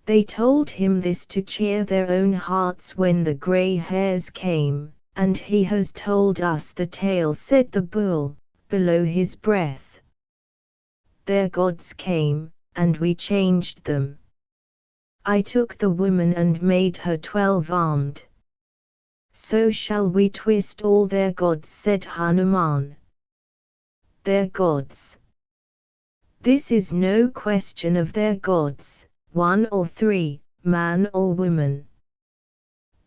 They told him this to cheer their own hearts when the grey hairs came, and he has told us the tale, said the bull, below his breath. Their gods came, and we changed them. I took the woman and made her 12-armed. So shall we twist all their gods, said Hanuman. Their gods. This is no question of their gods, 1 or 3, man or woman.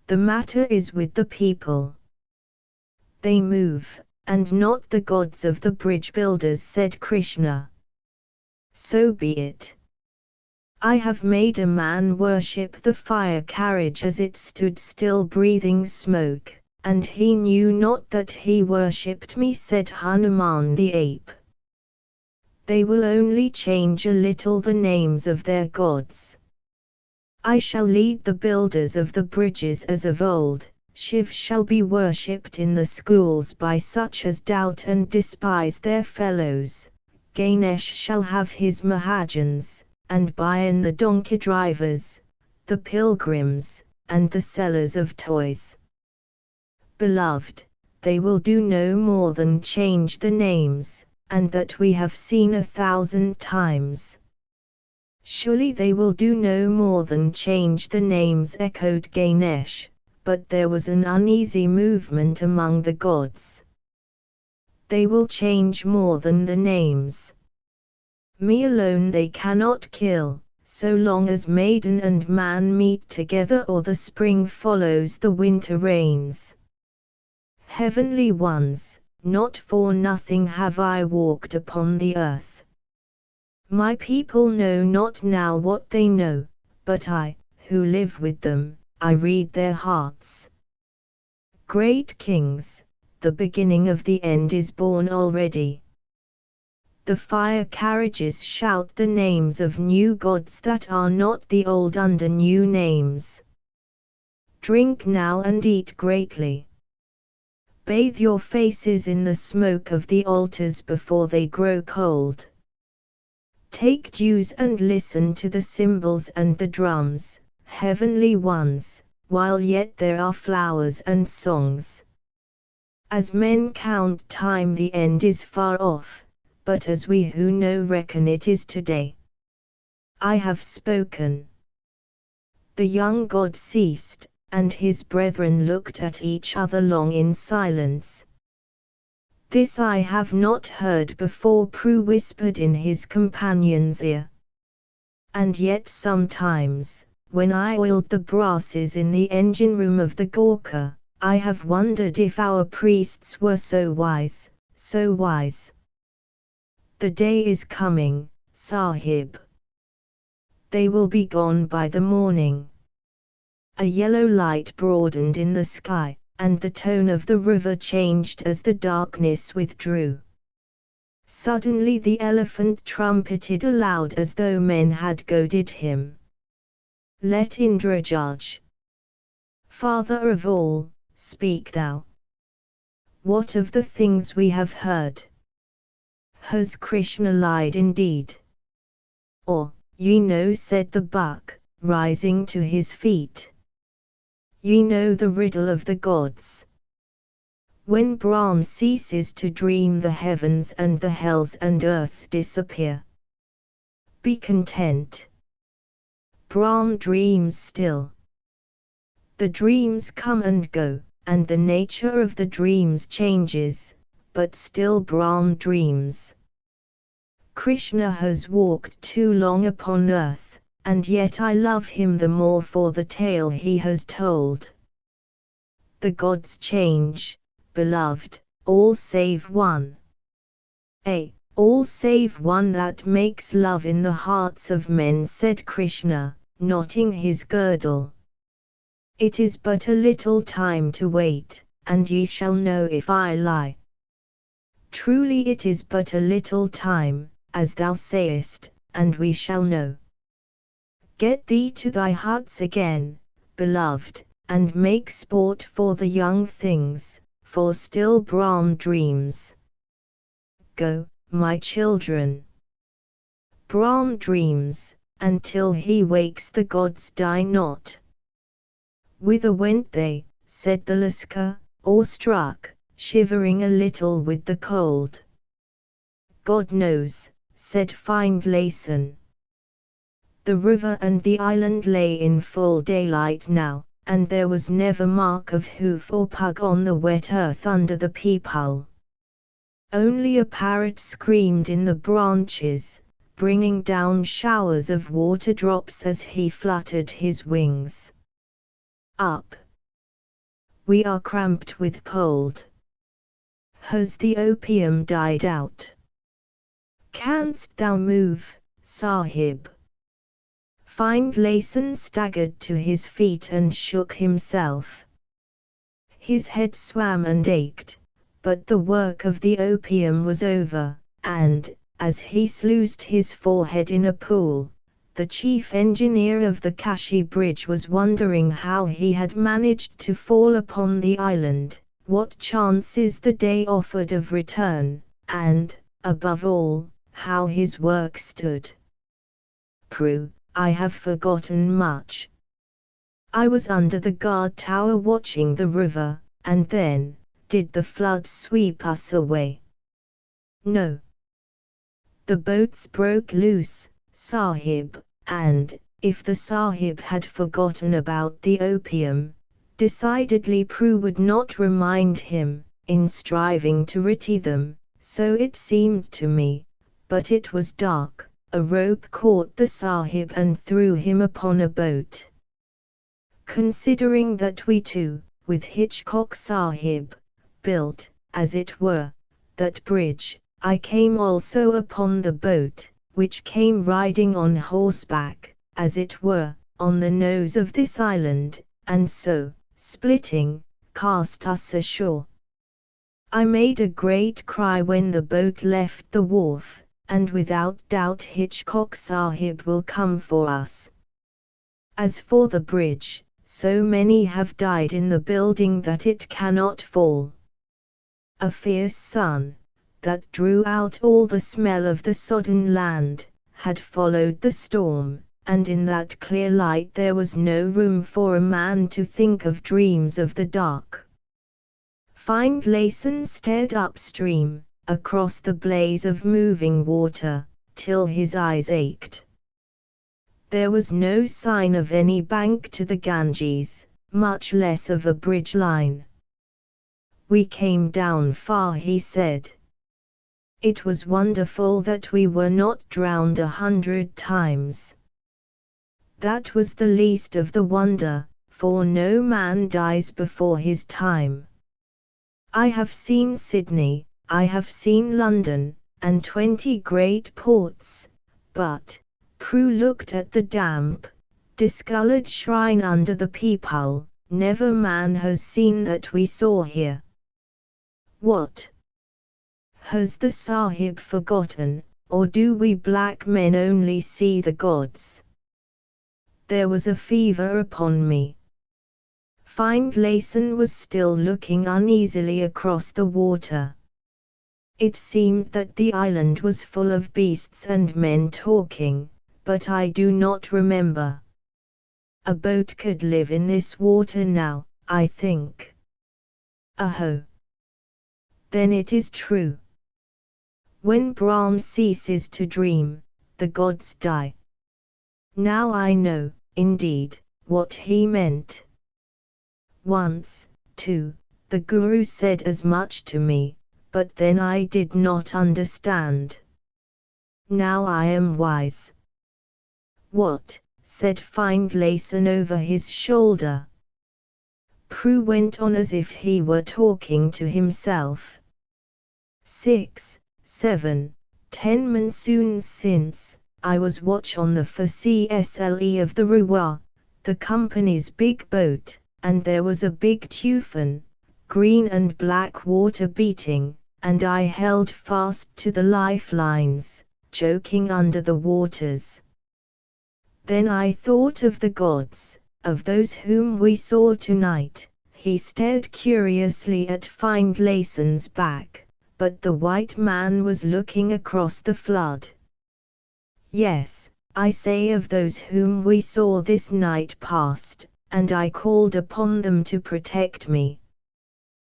The matter is with the people. They move, and not the gods of the bridge builders, said Krishna. So be it. I have made a man worship the fire carriage as it stood still breathing smoke, and he knew not that he worshipped me, said Hanuman the ape. They will only change a little the names of their gods. I shall lead the builders of the bridges as of old. Shiv shall be worshipped in the schools by such as doubt and despise their fellows. Ganesh shall have his Mahajans, and Bayan the donkey drivers, the pilgrims, and the sellers of toys. Beloved, they will do no more than change the names, and that we have seen 1,000 times. Surely they will do no more than change the names, echoed Ganesh, but there was an uneasy movement among the gods. They will change more than the names. Me alone they cannot kill, so long as maiden and man meet together or the spring follows the winter rains. Heavenly ones, not for nothing have I walked upon the earth. My people know not now what they know, but I, who live with them, I read their hearts. Great kings, the beginning of the end is born already. The fire carriages shout the names of new gods that are not the old under new names. Drink now and eat greatly. Bathe your faces in the smoke of the altars before they grow cold. Take dews and listen to the cymbals and the drums, heavenly ones, while yet there are flowers and songs. As men count time the end is far off, but as we who know reckon it is today. I have spoken. The young god ceased, and his brethren looked at each other long in silence. This I have not heard before, Prue whispered in his companion's ear. And yet sometimes, when I oiled the brasses in the engine room of the Gorka, I have wondered if our priests were so wise, so wise. The day is coming, Sahib. They will be gone by the morning. A yellow light broadened in the sky, and the tone of the river changed as the darkness withdrew. Suddenly the elephant trumpeted aloud as though men had goaded him. Let Indra judge. Father of all, speak thou. What of the things we have heard? Has Krishna lied indeed? Or, ye know, said the buck, rising to his feet. Ye know the riddle of the gods. When Brahm ceases to dream, the heavens and the hells and earth disappear. Be content. Brahm dreams still. The dreams come and go, and the nature of the dreams changes, but still Brahm dreams. Krishna has walked too long upon earth, and yet I love him the more for the tale he has told. The gods change, beloved, all save one. All save one that makes love in the hearts of men, said Krishna, knotting his girdle. It is but a little time to wait, and ye shall know if I lie. Truly it is but a little time, as thou sayest, and we shall know. Get thee to thy huts again, beloved, and make sport for the young things, for still Brahm dreams. Go, my children. Brahm dreams, until he wakes the gods die not. Whither went they, said the Lascar, awestruck, shivering a little with the cold. God knows, said Findlayson. The river and the island lay in full daylight now, and there was never mark of hoof or pug on the wet earth under the peepul. Only a parrot screamed in the branches, bringing down showers of water drops as he fluttered his wings. Up! We are cramped with cold. Has the opium died out? Canst thou move, Sahib? Findlayson staggered to his feet and shook himself. His head swam and ached, but the work of the opium was over, and, as he sluiced his forehead in a pool, the chief engineer of the Kashi bridge was wondering how he had managed to fall upon the island, what chances the day offered of return, and, above all, how his work stood. Prue, I have forgotten much. I was under the guard tower watching the river, and then, did the flood sweep us away? No. The boats broke loose, Sahib, and, if the Sahib had forgotten about the opium, decidedly Prue would not remind him, in striving to retrieve them, so it seemed to me, but it was dark. A rope caught the Sahib and threw him upon a boat. Considering that we too, with Hitchcock Sahib, built, as it were, that bridge, I came also upon the boat, which came riding on horseback, as it were, on the nose of this island, and so, splitting, cast us ashore. I made a great cry when the boat left the wharf, and without doubt Hitchcock Sahib will come for us. As for the bridge, so many have died in the building that it cannot fall. A fierce sun, that drew out all the smell of the sodden land, had followed the storm, and in that clear light there was no room for a man to think of dreams of the dark. Findlayson stared upstream, across the blaze of moving water, till his eyes ached. There was no sign of any bank to the Ganges, much less of a bridge line. We came down far, he said. It was wonderful that we were not drowned 100 times. That was the least of the wonder, for no man dies before his time. I have seen Sydney, I have seen London, and 20 great ports, but, Prue looked at the damp, discolored shrine under the peepul, never man has seen that we saw here. What? Has the Sahib forgotten, or do we black men only see the gods? There was a fever upon me. Findlayson was still looking uneasily across the water. It seemed that the island was full of beasts and men talking, but I do not remember. A boat could live in this water now, I think. Aho! Then it is true. When Brahm ceases to dream, the gods die. Now I know, indeed, what he meant. Once, too, the Guru said as much to me, but then I did not understand. Now I am wise. What? Said Findlayson over his shoulder. Prue went on as if he were talking to himself. 6, 7, 10 monsoons since, I was watch on the FCSLE of the Ruwa, the company's big boat, and there was a big tufan, green and black water beating, and I held fast to the lifelines, joking under the waters. Then I thought of the gods, of those whom we saw tonight. He stared curiously at Findlayson's back, but the white man was looking across the flood. Yes, I say of those whom we saw this night past, and I called upon them to protect me.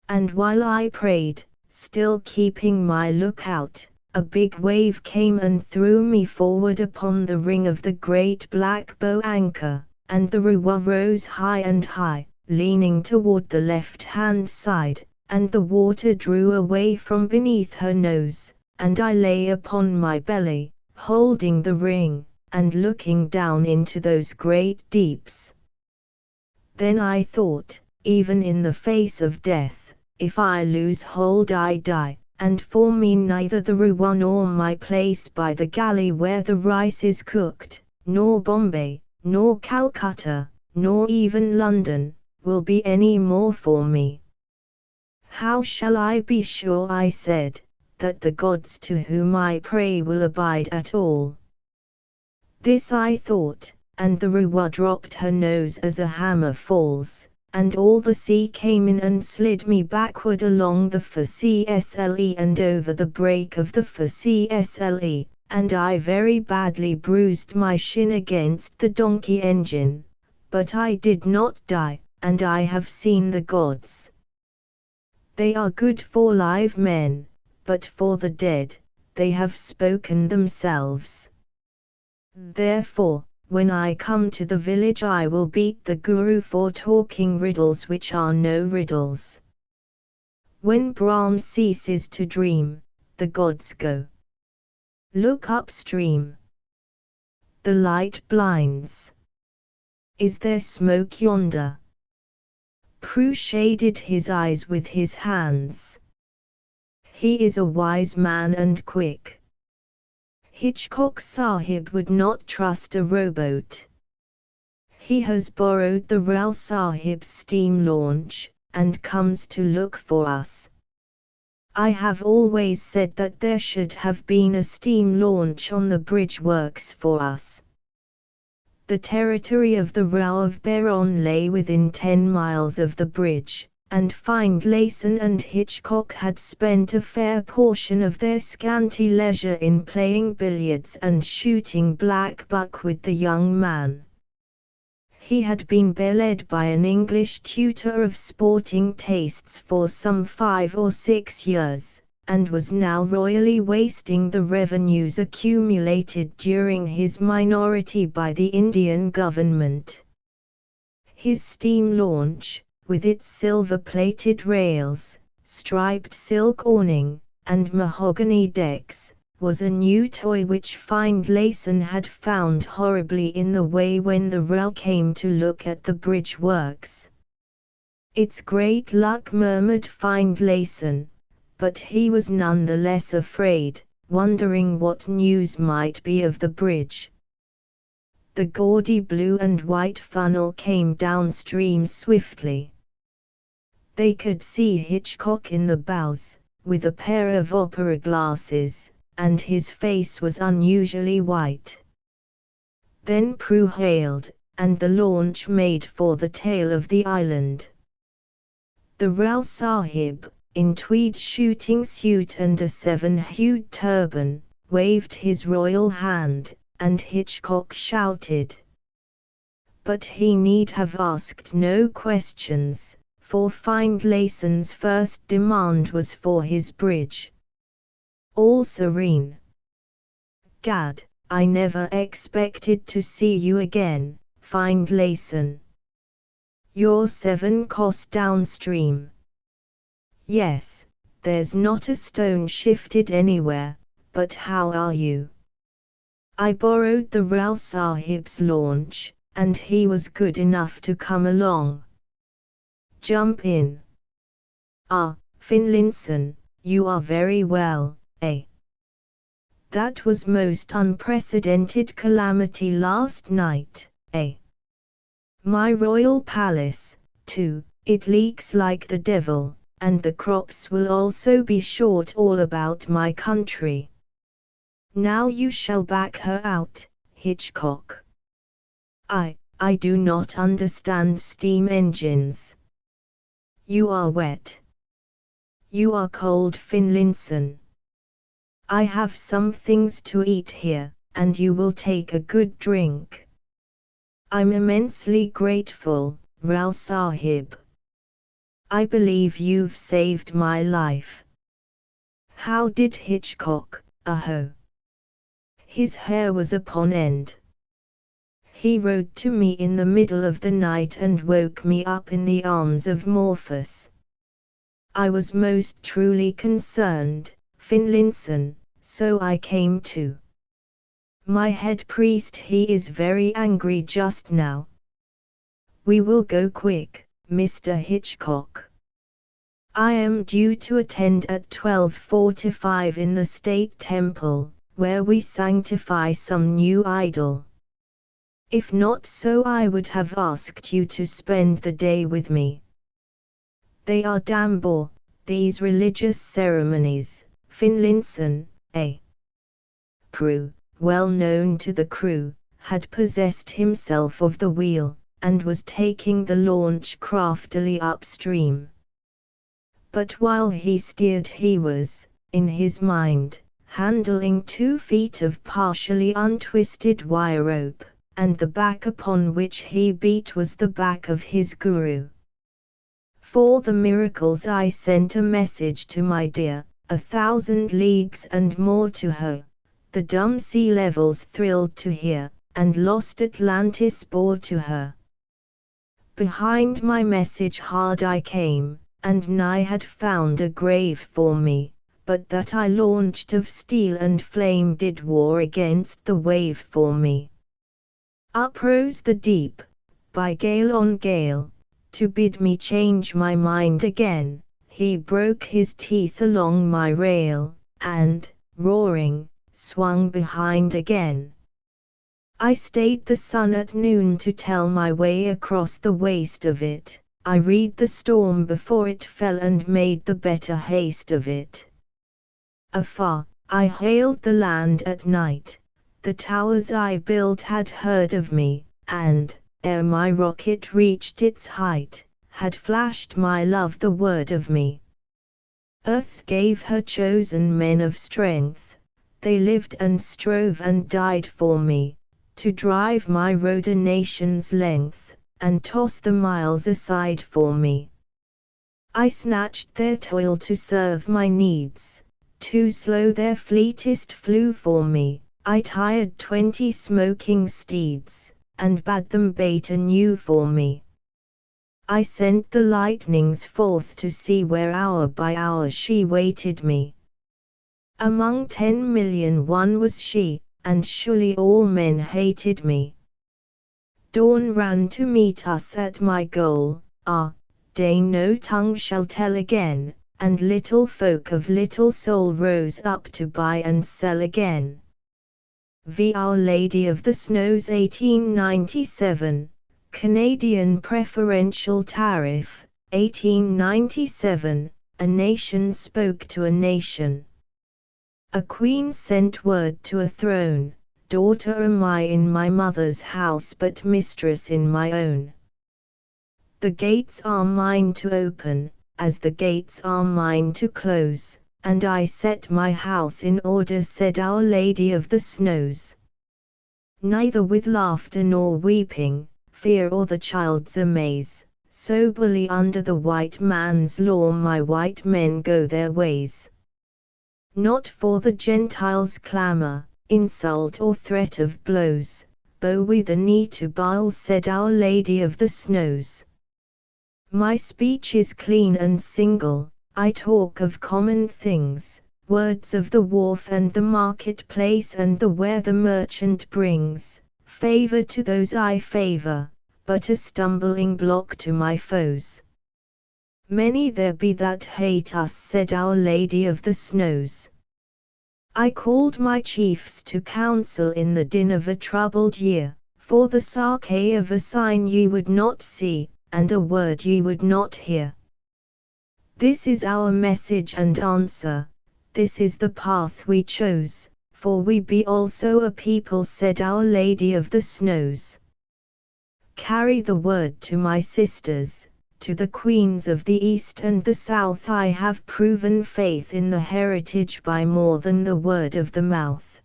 And while I prayed, still keeping my lookout, a big wave came and threw me forward upon the ring of the great black bow anchor, and the Ruwa rose high and high, leaning toward the left-hand side, and the water drew away from beneath her nose, and I lay upon my belly, holding the ring, and looking down into those great deeps. Then I thought, even in the face of death, if I lose hold I die, and for me neither the Ruwa nor my place by the galley where the rice is cooked, nor Bombay, nor Calcutta, nor even London, will be any more for me. How shall I be sure, I said, that the gods to whom I pray will abide at all? This I thought, and the Ruwa dropped her nose as a hammer falls, and all the sea came in and slid me backward along the FCSLE and over the break of the FCSLE, and I very badly bruised my shin against the donkey engine, but I did not die, and I have seen the gods. They are good for live men, but for the dead, they have spoken themselves. Therefore, when I come to the village I will beat the Guru for talking riddles which are no riddles. When Brahm ceases to dream, the gods go. Look upstream. The light blinds. Is there smoke yonder? Prue shaded his eyes with his hands. He is a wise man and quick. Hitchcock Sahib would not trust a rowboat. He has borrowed the Rao Sahib's steam launch, and comes to look for us. I have always said that there should have been a steam launch on the bridge works for us. The territory of the Rao of Beron lay within 10 miles of the bridge, and Findlayson and Hitchcock had spent a fair portion of their scanty leisure in playing billiards and shooting blackbuck with the young man. He had been beled by an English tutor of sporting tastes for some 5 or 6 years, and was now royally wasting the revenues accumulated during his minority by the Indian government. His steam launch, with its silver-plated rails, striped silk awning, and mahogany decks, was a new toy which Findlayson had found horribly in the way when the Rao came to look at the bridge works. It's great luck, murmured Findlayson, but he was none the less afraid, wondering what news might be of the bridge. The gaudy blue and white funnel came downstream swiftly. They could see Hitchcock in the bows, with a pair of opera glasses, and his face was unusually white. Then Prue hailed, and the launch made for the tail of the island. The Rao Sahib, in tweed shooting suit and a seven-hued turban, waved his royal hand, and Hitchcock shouted. But he need have asked no questions, for Findlayson's first demand was for his bridge. All serene. Gad, I never expected to see you again, Findlayson. You're 7 kos downstream. Yes, there's not a stone shifted anywhere, but how are you? I borrowed the Rao Sahib's launch, and he was good enough to come along. Jump in. Ah, Finlinson, you are very well, eh? That was most unprecedented calamity last night, eh? My royal palace, too, it leaks like the devil, and the crops will also be short all about my country. Now you shall back her out, Hitchcock. I do not understand steam engines. You are wet. You are cold, Finlinson. I have some things to eat here, and you will take a good drink. I'm immensely grateful, Rao Sahib. I believe you've saved my life. How did Hitchcock, aho? His hair was upon end. He rode to me in the middle of the night and woke me up in the arms of Morphus. I was most truly concerned, Finlinson, so I came to. My head priest, he is very angry just now. We will go quick, Mr. Hitchcock. I am due to attend at 12:45 in the State Temple, where we sanctify some new idol. If not so, I would have asked you to spend the day with me. They are damn bore, these religious ceremonies, Finlinson, eh? Prue, well known to the crew, had possessed himself of the wheel, and was taking the launch craftily upstream. But while he steered he was, in his mind, handling 2 feet of partially untwisted wire rope, and the back upon which he beat was the back of his guru. For the miracles I sent a message to my dear, 1,000 leagues and more to her. The dumb sea levels thrilled to hear, and lost Atlantis bore to her. Behind my message hard I came, and nigh had found a grave for me, but that I launched of steel and flame did war against the wave for me. Uprose the deep, by gale on gale, to bid me change my mind again. He broke his teeth along my rail, and, roaring, swung behind again. I stayed the sun at noon to tell my way across the waste of it. I read the storm before it fell and made the better haste of it. Afar, I hailed the land at night. The towers I built had heard of me, and, ere my rocket reached its height, had flashed my love the word of me. Earth gave her chosen men of strength. They lived and strove and died for me, to drive my road a nation's length, and toss the miles aside for me. I snatched their toil to serve my needs. Too slow their fleetest flew for me. I tired 20 smoking steeds, and bade them bait anew for me. I sent the lightnings forth to see where hour by hour she waited me. Among 10 million one was she, and surely all men hated me. Dawn ran to meet us at my goal, day no tongue shall tell again, and little folk of little soul rose up to buy and sell again. v. Our Lady of the Snows 1897, Canadian Preferential Tariff, 1897, A Nation Spoke to a Nation. A queen sent word to a throne, Daughter am I in my mother's house but mistress in my own. The gates are mine to open, as the gates are mine to close, and I set my house in order, said Our Lady of the Snows. Neither with laughter nor weeping, fear or the child's amaze, soberly under the white man's law my white men go their ways. Not for the Gentiles' clamor, insult or threat of blows, bow we the knee to Baal, said Our Lady of the Snows. My speech is clean and single, I talk of common things, words of the wharf and the marketplace and the where the merchant brings favor to those I favor, but a stumbling block to my foes. Many there be that hate us, said Our Lady of the Snows. I called my chiefs to council in the din of a troubled year, for the Sake of a sign ye would not see, and a word ye would not hear. This is our message and answer, this is the path we chose, for we be also a people, said Our Lady of the Snows. Carry the word to my sisters, to the queens of the East and the South. I have proven faith in the heritage by more than the word of the mouth.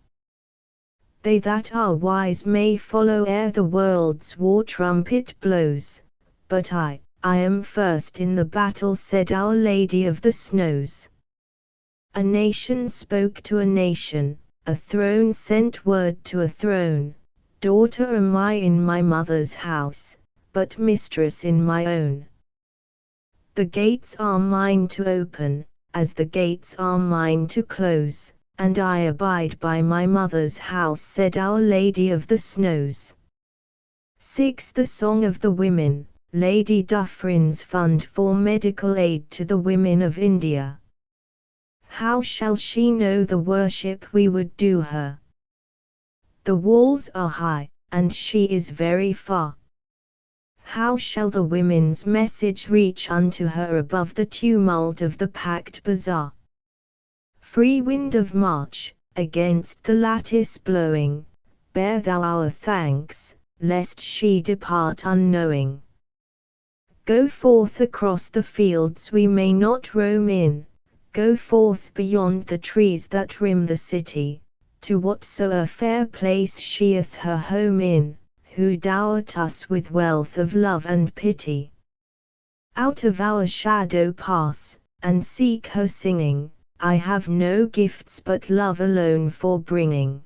They that are wise may follow ere the world's war trumpet blows, but I am first in the battle, said Our Lady of the Snows. A nation spoke to a nation, a throne sent word to a throne, Daughter am I in my mother's house, but mistress in my own. The gates are mine to open, as the gates are mine to close, and I abide by my mother's house, said Our Lady of the Snows. 6. The Song of the Women, Lady Dufferin's Fund for Medical Aid to the Women of India. How shall she know the worship we would do her? The walls are high, and she is very far. How shall the women's message reach unto her above the tumult of the packed bazaar? Free wind of March, against the lattice blowing, bear thou our thanks, lest she depart unknowing. Go forth across the fields we may not roam in, go forth beyond the trees that rim the city, to whatsoe'er fair place she'eth her home in, who dowereth us with wealth of love and pity. Out of our shadow pass, and seek her singing, I have no gifts but love alone for bringing.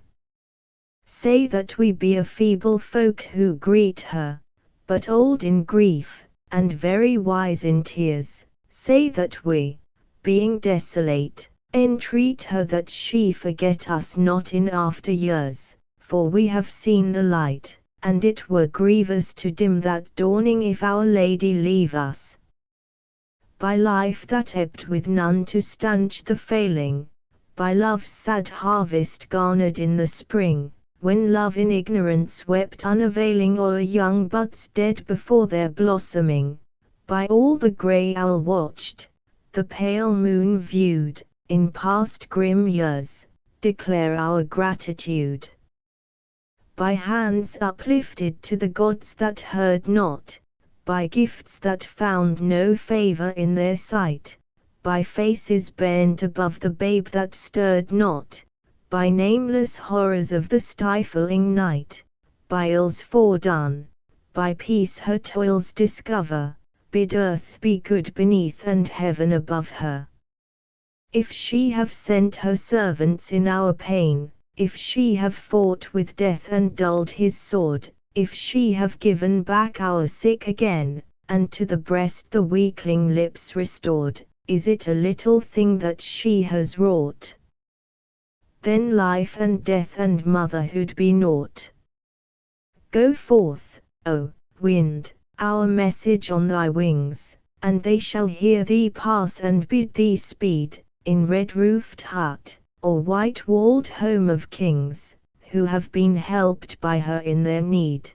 Say that we be a feeble folk who greet her, but old in grief, and very wise in tears, say that we, being desolate, entreat her that she forget us not in after years, for we have seen the light, and it were grievous to dim that dawning if Our Lady leave us. By life that ebbed with none to stanch the failing, by love's sad harvest garnered in the spring, when love in ignorance wept unavailing o'er young buds dead before their blossoming, by all the grey owl watched, the pale moon viewed, in past grim years, declare our gratitude. By hands uplifted to the gods that heard not, by gifts that found no favor in their sight, by faces bent above the babe that stirred not, by nameless horrors of the stifling night, by ills foredone, by peace her toils discover, bid earth be good beneath and heaven above her. If she have sent her servants in our pain, if she have fought with death and dulled his sword, if she have given back our sick again, and to the breast the weakling lips restored, is it a little thing that she has wrought? Then life and death and motherhood be naught. Go forth, O wind, our message on thy wings, and they shall hear thee pass and bid thee speed, in red-roofed hut, or white-walled home of kings, who have been helped by her in their need.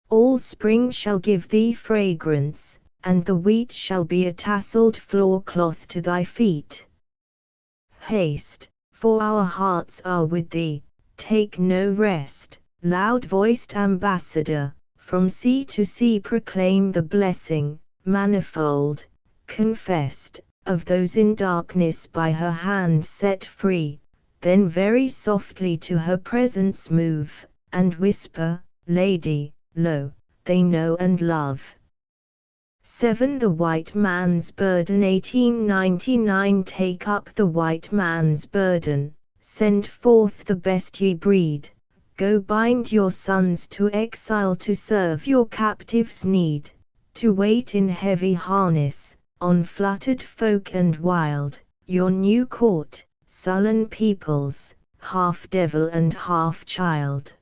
All spring shall give thee fragrance, and the wheat shall be a tasseled floor cloth to thy feet. Haste, for our hearts are with thee, take no rest, loud-voiced ambassador, from sea to sea proclaim the blessing, manifold, confessed, of those in darkness by her hand set free, then very softly to her presence move, and whisper, Lady, lo, they know and love. 7. The White Man's Burden. 1899. Take up the white man's burden, send forth the best ye breed, go bind your sons to exile to serve your captives' need, to wait in heavy harness, on fluttered folk and wild, your new court, sullen peoples, half devil and half child.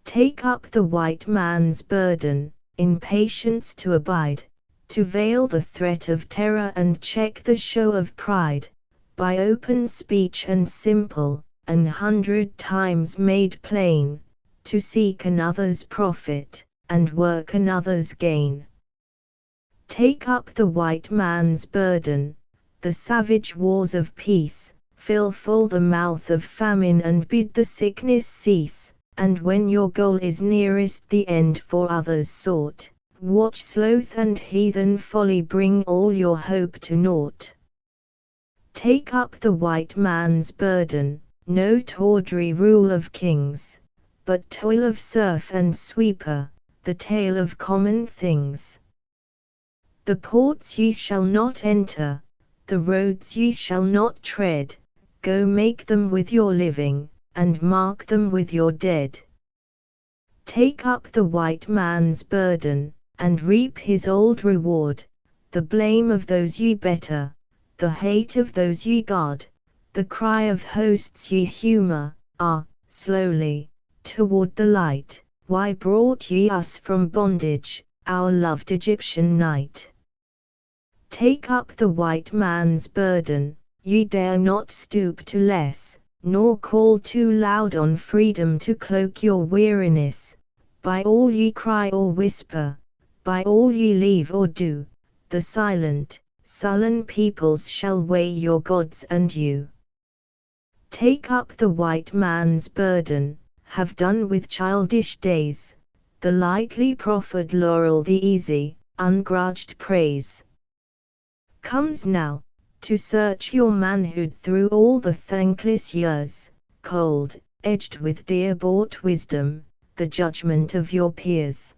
Take up the white man's burden, in patience to abide, to veil the threat of terror and check the show of pride, by open speech and simple, 100 times made plain, to seek another's profit, and work another's gain. Take up the white man's burden, the savage wars of peace, fill full the mouth of famine and bid the sickness cease. And when your goal is nearest the end for others sought, watch sloth and heathen folly bring all your hope to naught. Take up the white man's burden, no tawdry rule of kings, but toil of serf and sweeper, the tale of common things. The ports ye shall not enter, the roads ye shall not tread, go make them with your living, and mark them with your dead. Take up the white man's burden, and reap his old reward, the blame of those ye better, the hate of those ye guard, the cry of hosts ye humour, slowly, toward the light, why brought ye us from bondage, our loved Egyptian night? Take up the white man's burden, ye dare not stoop to less, nor call too loud on freedom to cloak your weariness, by all ye cry or whisper, by all ye leave or do, the silent, sullen peoples shall weigh your gods and you. Take up the white man's burden, have done with childish days, the lightly proffered laurel the easy, ungrudged praise. Comes now, to search your manhood through all the thankless years, cold, edged with dear-bought wisdom, the judgment of your peers.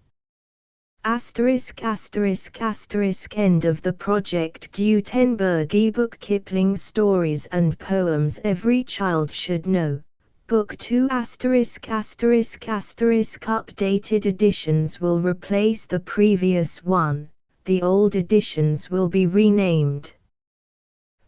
Asterisk asterisk asterisk. End of the Project Gutenberg ebook. Kipling Stories and Poems Every Child Should Know. Book 2 asterisk asterisk asterisk. Updated editions will replace the previous one, the old editions will be renamed.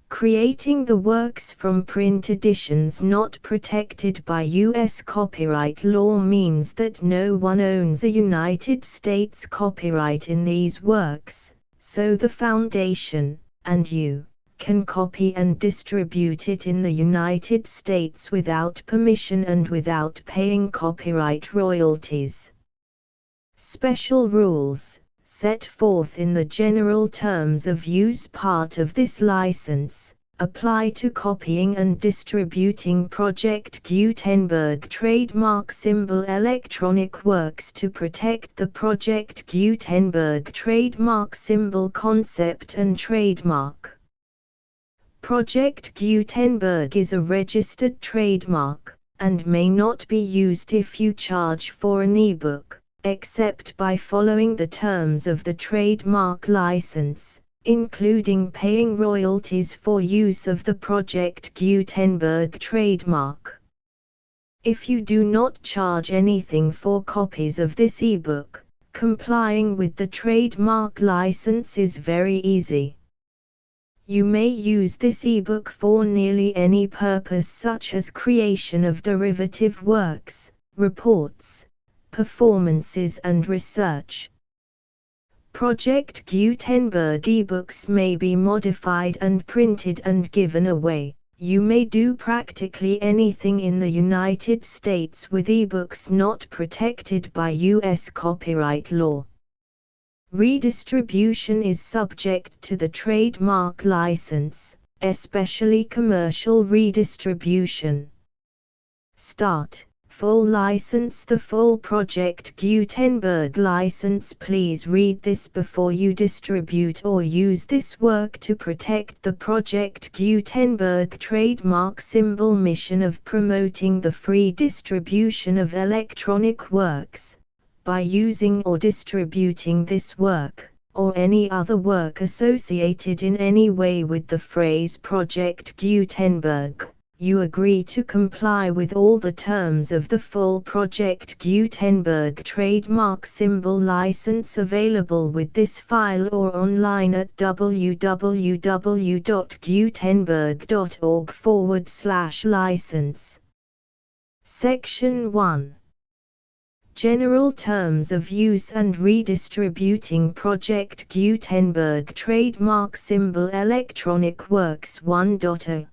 Creating the works from print editions not protected by U.S. copyright law means that no one owns a United States copyright in these works, so the Foundation, and you, can copy and distribute it in the United States without permission and without paying copyright royalties. Special rules, set forth in the general terms of use part of this license, apply to copying and distributing Project Gutenberg trademark symbol electronic works to protect the Project Gutenberg trademark symbol concept and trademark. Project Gutenberg is a registered trademark, and may not be used if you charge for an ebook, except by following the terms of the trademark license, including paying royalties for use of the Project Gutenberg trademark. If you do not charge anything for copies of this ebook, complying with the trademark license is very easy. You may use this ebook for nearly any purpose, such as creation of derivative works, reports, performances and research. Project Gutenberg ebooks may be modified and printed and given away, You may do practically anything in the United States with ebooks not protected by U.S. copyright law. Redistribution is subject to the trademark license, especially commercial redistribution. Start. Full license. The full Project Gutenberg license. Please read this before you distribute or use this work to protect the Project Gutenberg trademark symbol mission of promoting the free distribution of electronic works. By using or distributing this work, or any other work associated in any way with the phrase Project Gutenberg, you agree to comply with all the terms of the full Project Gutenberg trademark symbol license available with this file or online at www.gutenberg.org/license. Section 1. General Terms of Use and Redistributing Project Gutenberg Trademark Symbol Electronic Works 1.0.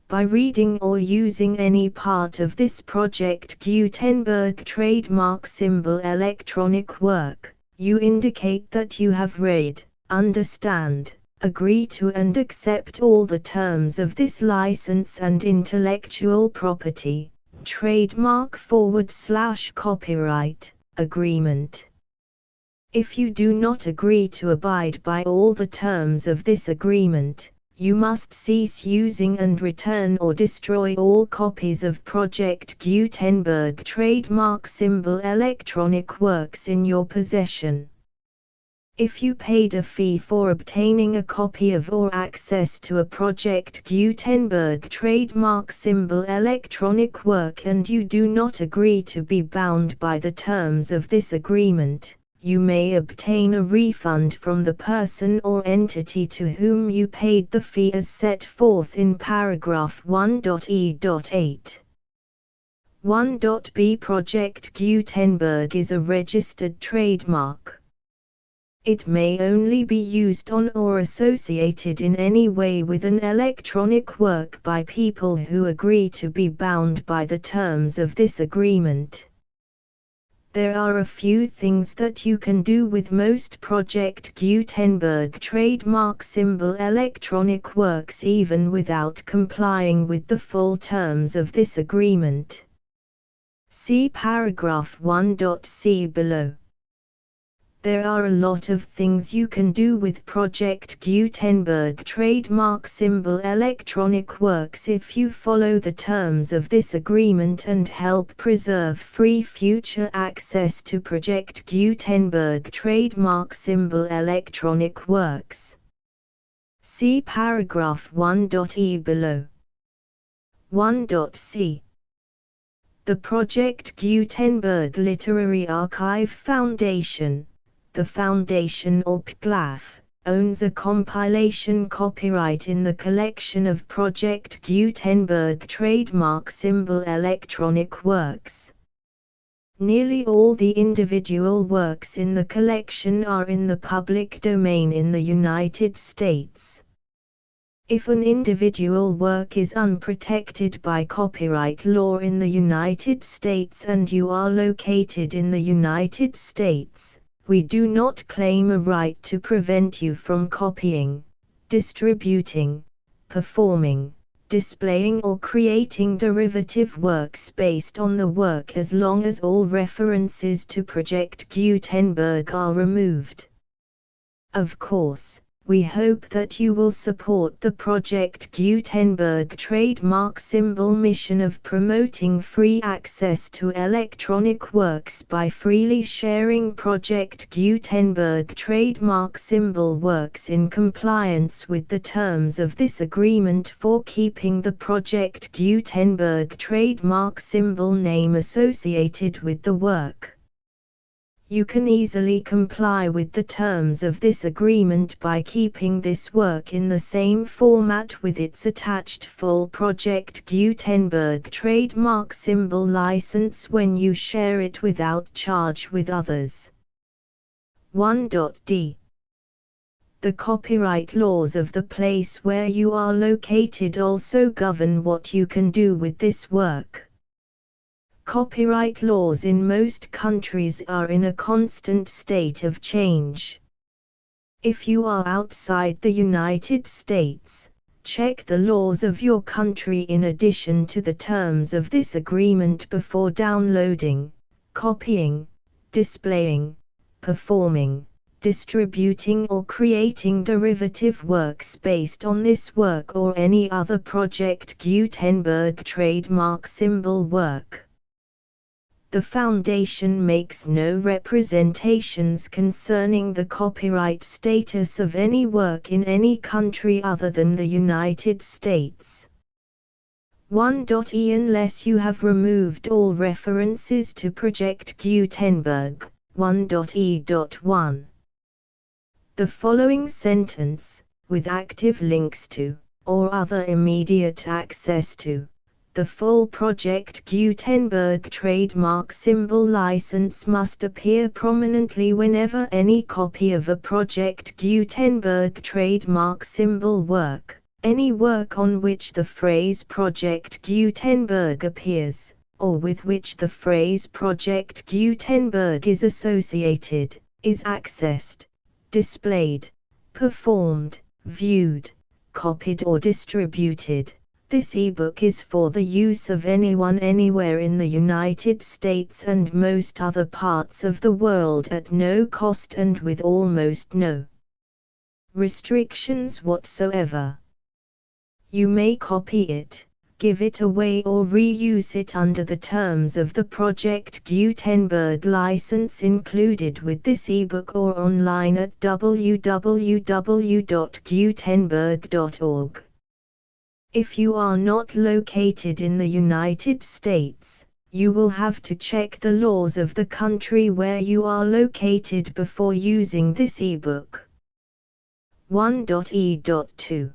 By reading or using any part of this Project Gutenberg trademark symbol electronic work, you indicate that you have read, understand, agree to and accept all the terms of this license and intellectual property, trademark/copyright, agreement. If you do not agree to abide by all the terms of this agreement, you must cease using and return or destroy all copies of Project Gutenberg trademark symbol electronic works in your possession. If you paid a fee for obtaining a copy of or access to a Project Gutenberg trademark symbol electronic work and you do not agree to be bound by the terms of this agreement, you may obtain a refund from the person or entity to whom you paid the fee as set forth in paragraph 1.e.8. 1.b Project Gutenberg is a registered trademark. It may only be used on or associated in any way with an electronic work by people who agree to be bound by the terms of this agreement. There are a few things that you can do with most Project Gutenberg trademark symbol electronic works even without complying with the full terms of this agreement. See paragraph 1.c below. There are a lot of things you can do with Project Gutenberg trademark symbol electronic works if you follow the terms of this agreement and help preserve free future access to Project Gutenberg trademark symbol electronic works. See paragraph 1.e below. 1.c. The Project Gutenberg Literary Archive Foundation, the Foundation or PGLAF, owns a compilation copyright in the collection of Project Gutenberg trademark symbol electronic works. Nearly all the individual works in the collection are in the public domain in the United States. If an individual work is unprotected by copyright law in the United States and you are located in the United States, we do not claim a right to prevent you from copying, distributing, performing, displaying or creating derivative works based on the work as long as all references to Project Gutenberg are removed. Of course, we hope that you will support the Project Gutenberg trademark symbol mission of promoting free access to electronic works by freely sharing Project Gutenberg trademark symbol works in compliance with the terms of this agreement for keeping the Project Gutenberg trademark symbol name associated with the work. You can easily comply with the terms of this agreement by keeping this work in the same format with its attached full Project Gutenberg trademark symbol license when you share it without charge with others. 1.d. The copyright laws of the place where you are located also govern what you can do with this work. Copyright laws in most countries are in a constant state of change. If you are outside the United States, check the laws of your country in addition to the terms of this agreement before downloading, copying, displaying, performing, distributing or creating derivative works based on this work or any other Project Gutenberg trademark symbol work. The Foundation makes no representations concerning the copyright status of any work in any country other than the United States. 1.e Unless you have removed all references to Project Gutenberg, 1.e.1. The following sentence, with active links to, or other immediate access to, the full Project Gutenberg trademark symbol license must appear prominently whenever any copy of a Project Gutenberg trademark symbol work, any work on which the phrase Project Gutenberg appears, or with which the phrase Project Gutenberg is associated, is accessed, displayed, performed, viewed, copied or distributed. This ebook is for the use of anyone anywhere in the United States and most other parts of the world at no cost and with almost no restrictions whatsoever. You may copy it, give it away or reuse it under the terms of the Project Gutenberg license included with this ebook or online at www.gutenberg.org. If you are not located in the United States, you will have to check the laws of the country where you are located before using this ebook. 1.e.2.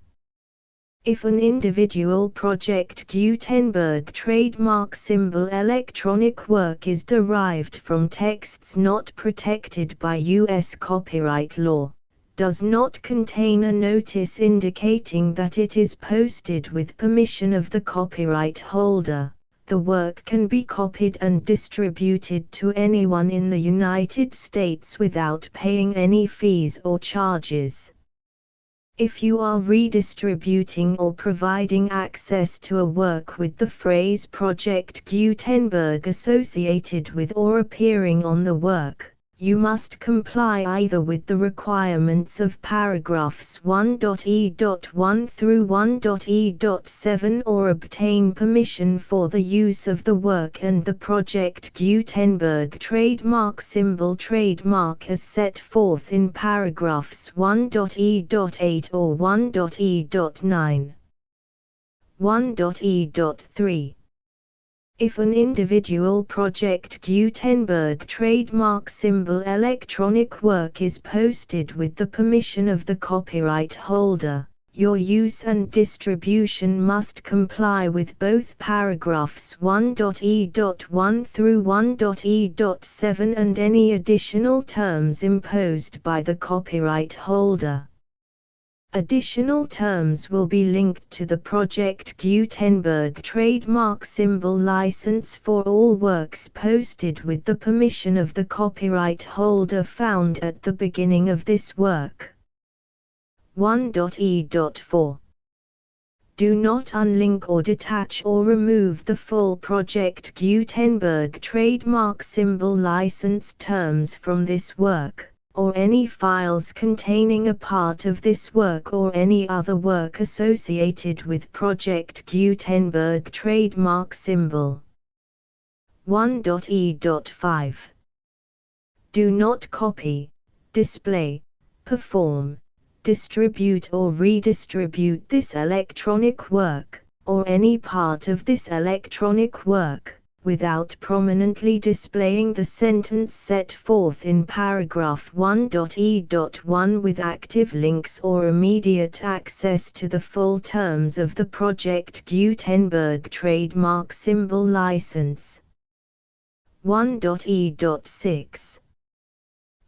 If an individual Project Gutenberg trademark symbol electronic work is derived from texts not protected by U.S. copyright law, does not contain a notice indicating that it is posted with permission of the copyright holder, the work can be copied and distributed to anyone in the United States without paying any fees or charges. If you are redistributing or providing access to a work with the phrase Project Gutenberg associated with or appearing on the work, you must comply either with the requirements of paragraphs 1.e.1 through 1.e.7 or obtain permission for the use of the work and the Project Gutenberg trademark symbol trademark as set forth in paragraphs 1.e.8 or 1.e.9. 1.e.3. If an individual Project Gutenberg trademark symbol electronic work is posted with the permission of the copyright holder, your use and distribution must comply with both paragraphs 1.e.1 through 1.e.7 and any additional terms imposed by the copyright holder. Additional terms will be linked to the Project Gutenberg trademark symbol license for all works posted with the permission of the copyright holder found at the beginning of this work. 1.e.4. Do not unlink or detach or remove the full Project Gutenberg trademark symbol license terms from this work, or any files containing a part of this work or any other work associated with Project Gutenberg trademark symbol. 1.e.5. Do not copy, display, perform, distribute or redistribute this electronic work, or any part of this electronic work, without prominently displaying the sentence set forth in paragraph 1.e.1 with active links or immediate access to the full terms of the Project Gutenberg trademark symbol license. 1.e.6.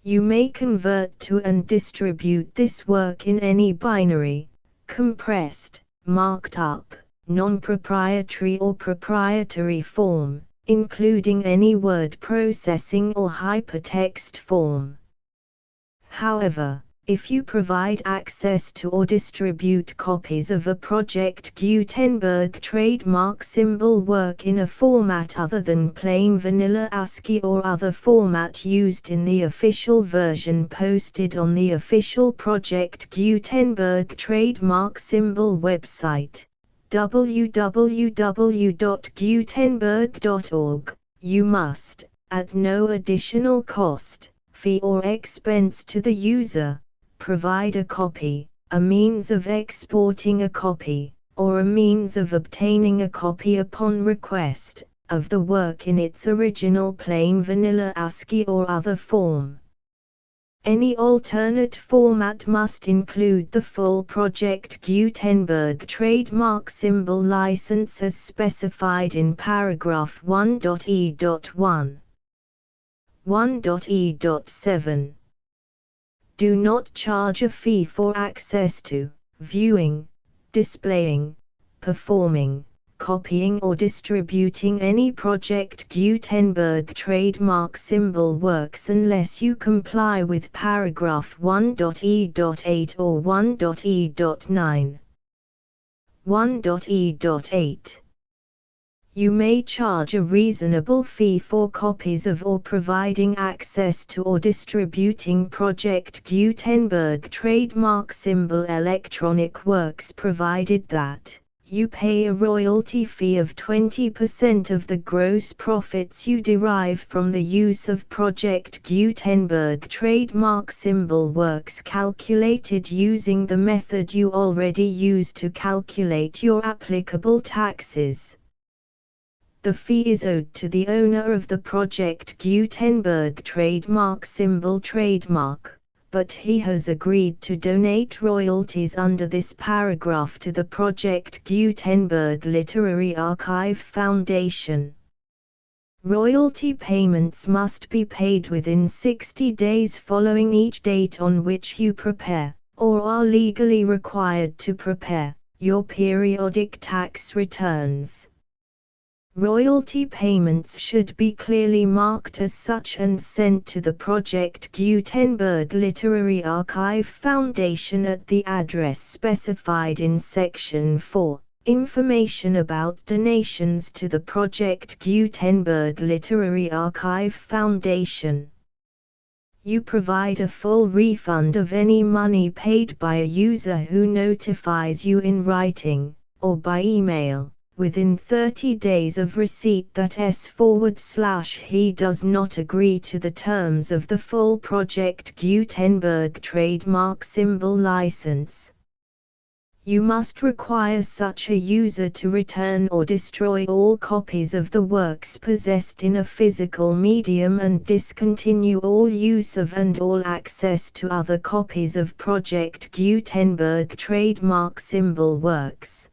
You may convert to and distribute this work in any binary, compressed, marked up, non-proprietary or proprietary form, including any word processing or hypertext form. However, if you provide access to or distribute copies of a Project Gutenberg trademark symbol work in a format other than plain vanilla ASCII or other format used in the official version posted on the official Project Gutenberg trademark symbol website, www.gutenberg.org, you must, at no additional cost, fee or expense to the user, provide a copy, a means of exporting a copy, or a means of obtaining a copy upon request, of the work in its original plain vanilla ASCII or other form. Any alternate format must include the full Project Gutenberg trademark symbol license as specified in paragraph 1.e.1. 1.e.7. Do not charge a fee for access to, viewing, displaying, performing, copying or distributing any Project Gutenberg trademark symbol works unless you comply with paragraph 1.e.8 or 1.e.9. 1.e.8. You may charge a reasonable fee for copies of or providing access to or distributing Project Gutenberg trademark symbol electronic works provided that you pay a royalty fee of 20% of the gross profits you derive from the use of Project Gutenberg trademark symbol works calculated using the method you already use to calculate your applicable taxes. The fee is owed to the owner of the Project Gutenberg trademark symbol trademark, but he has agreed to donate royalties under this paragraph to the Project Gutenberg Literary Archive Foundation. Royalty payments must be paid within 60 days following each date on which you prepare, or are legally required to prepare, your periodic tax returns. Royalty payments should be clearly marked as such and sent to the Project Gutenberg Literary Archive Foundation at the address specified in Section 4, Information about donations to the Project Gutenberg Literary Archive Foundation. You provide a full refund of any money paid by a user who notifies you in writing, or by email, within 30 days of receipt that he does not agree to the terms of the full Project Gutenberg trademark symbol license. You must require such a user to return or destroy all copies of the works possessed in a physical medium and discontinue all use of and all access to other copies of Project Gutenberg trademark symbol works.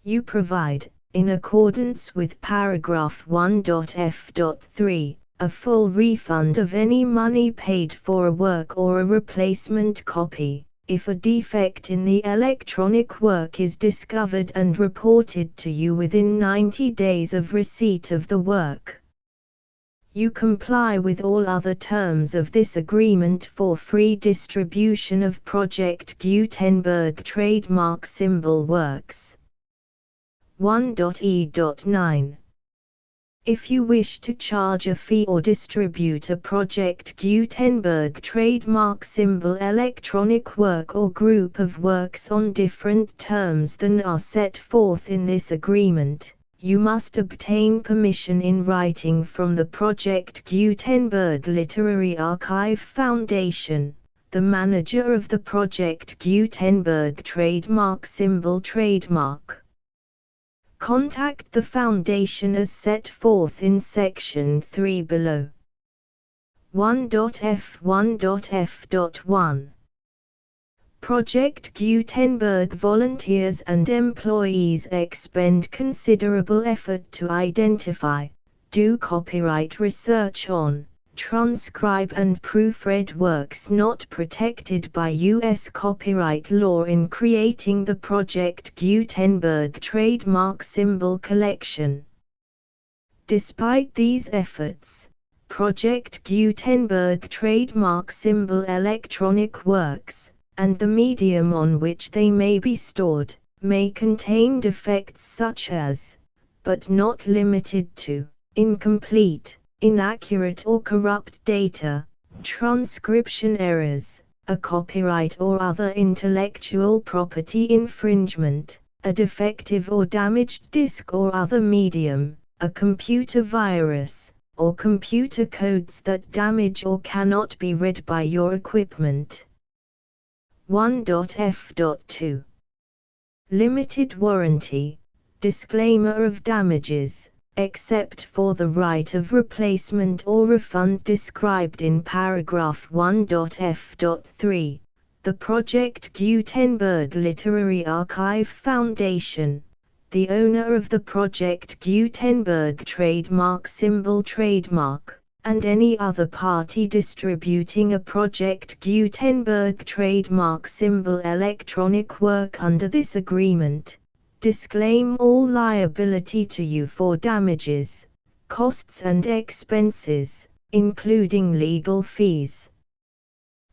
You provide, in accordance with paragraph 1.f.3, a full refund of any money paid for a work or a replacement copy, if a defect in the electronic work is discovered and reported to you within 90 days of receipt of the work. You comply with all other terms of this agreement for free distribution of Project Gutenberg trademark symbol works. 1.e.9. If you wish to charge a fee or distribute a Project Gutenberg trademark symbol electronic work or group of works on different terms than are set forth in this agreement, you must obtain permission in writing from the Project Gutenberg Literary Archive Foundation, the manager of the Project Gutenberg trademark symbol trademark. Contact the Foundation as set forth in Section 3 below. 1.f1.f.1. Project Gutenberg volunteers and employees expend considerable effort to identify, do copyright research on, transcribe and proofread works not protected by U.S. copyright law in creating the Project Gutenberg trademark symbol collection. Despite these efforts, Project Gutenberg trademark symbol electronic works, and the medium on which they may be stored, may contain defects such as, but not limited to, incomplete, inaccurate or corrupt data, transcription errors, a copyright or other intellectual property infringement, a defective or damaged disk or other medium, a computer virus, or computer codes that damage or cannot be read by your equipment. 1.f.2 Limited warranty, disclaimer of damages, except for the right of replacement or refund described in paragraph 1.f.3, the Project Gutenberg Literary Archive Foundation, the owner of the Project Gutenberg trademark symbol trademark, and any other party distributing a Project Gutenberg trademark symbol electronic work under this agreement, disclaim all liability to you for damages, costs and expenses, including legal fees.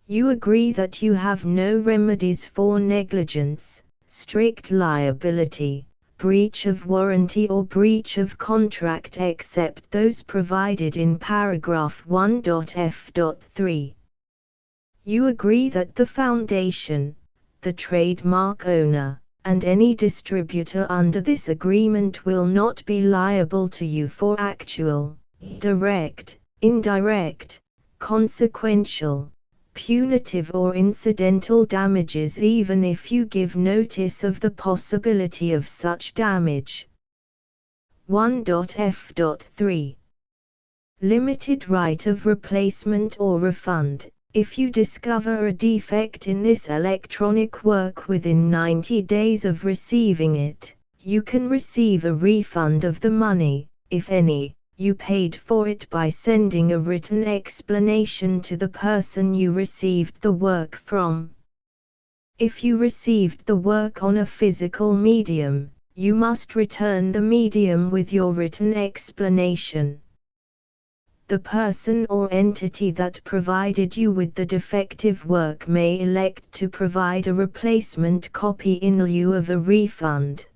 You agree that you have no remedies for negligence, strict liability, breach of warranty or breach of contract except those provided in paragraph 1.f.3. You agree that the Foundation, the trademark owner, and any distributor under this agreement will not be liable to you for actual, direct, indirect, consequential, punitive or incidental damages even if you give notice of the possibility of such damage. 1.f.3 Limited right of replacement or refund. If you discover a defect in this electronic work within 90 days of receiving it, you can receive a refund of the money, if any, you paid for it by sending a written explanation to the person you received the work from. If you received the work on a physical medium, you must return the medium with your written explanation. The person or entity that provided you with the defective work may elect to provide a replacement copy in lieu of a refund.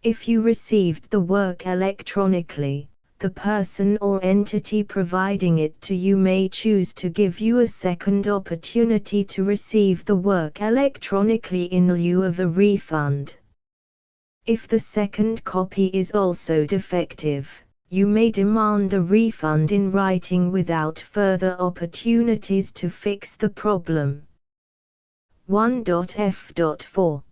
If you received the work electronically, the person or entity providing it to you may choose to give you a second opportunity to receive the work electronically in lieu of a refund. If the second copy is also defective, you may demand a refund in writing without further opportunities to fix the problem. 1.f.4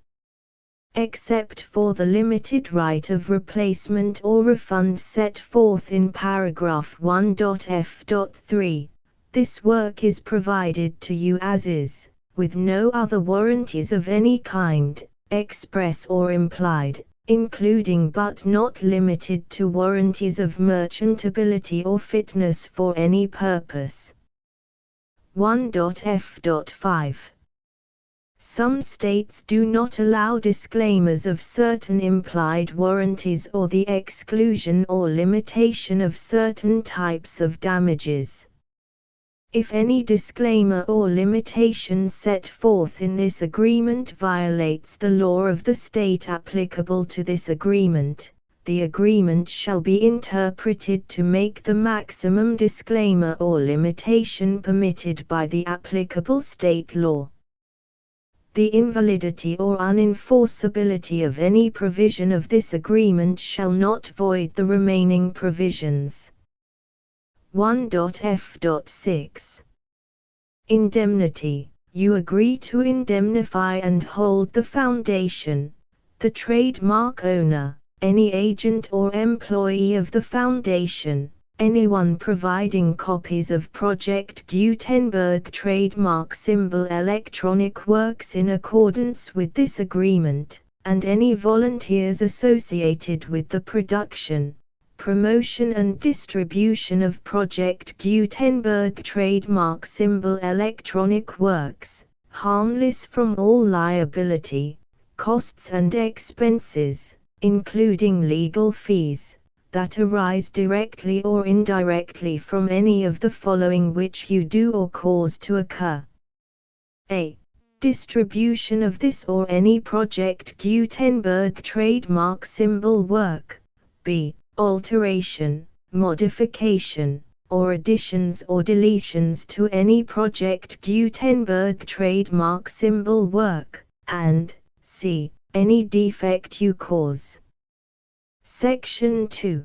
Except for the limited right of replacement or refund set forth in paragraph 1.f.3, this work is provided to you as is, with no other warranties of any kind, express or implied, including but not limited to warranties of merchantability or fitness for any purpose. 1.f.5 Some states do not allow disclaimers of certain implied warranties or the exclusion or limitation of certain types of damages. If any disclaimer or limitation set forth in this agreement violates the law of the state applicable to this agreement, the agreement shall be interpreted to make the maximum disclaimer or limitation permitted by the applicable state law. The invalidity or unenforceability of any provision of this agreement shall not void the remaining provisions. 1.f.6 Indemnity. You agree to indemnify and hold the Foundation, the trademark owner, any agent or employee of the Foundation, anyone providing copies of Project Gutenberg trademark symbol electronic works in accordance with this agreement, and any volunteers associated with the production, promotion and distribution of Project Gutenberg trademark symbol electronic works, harmless from all liability, costs and expenses, including legal fees, that arise directly or indirectly from any of the following which you do or cause to occur. A. Distribution of this or any Project Gutenberg trademark symbol work. B. Alteration, modification, or additions or deletions to any Project Gutenberg trademark symbol work, and C. Any defect you cause. Section 2.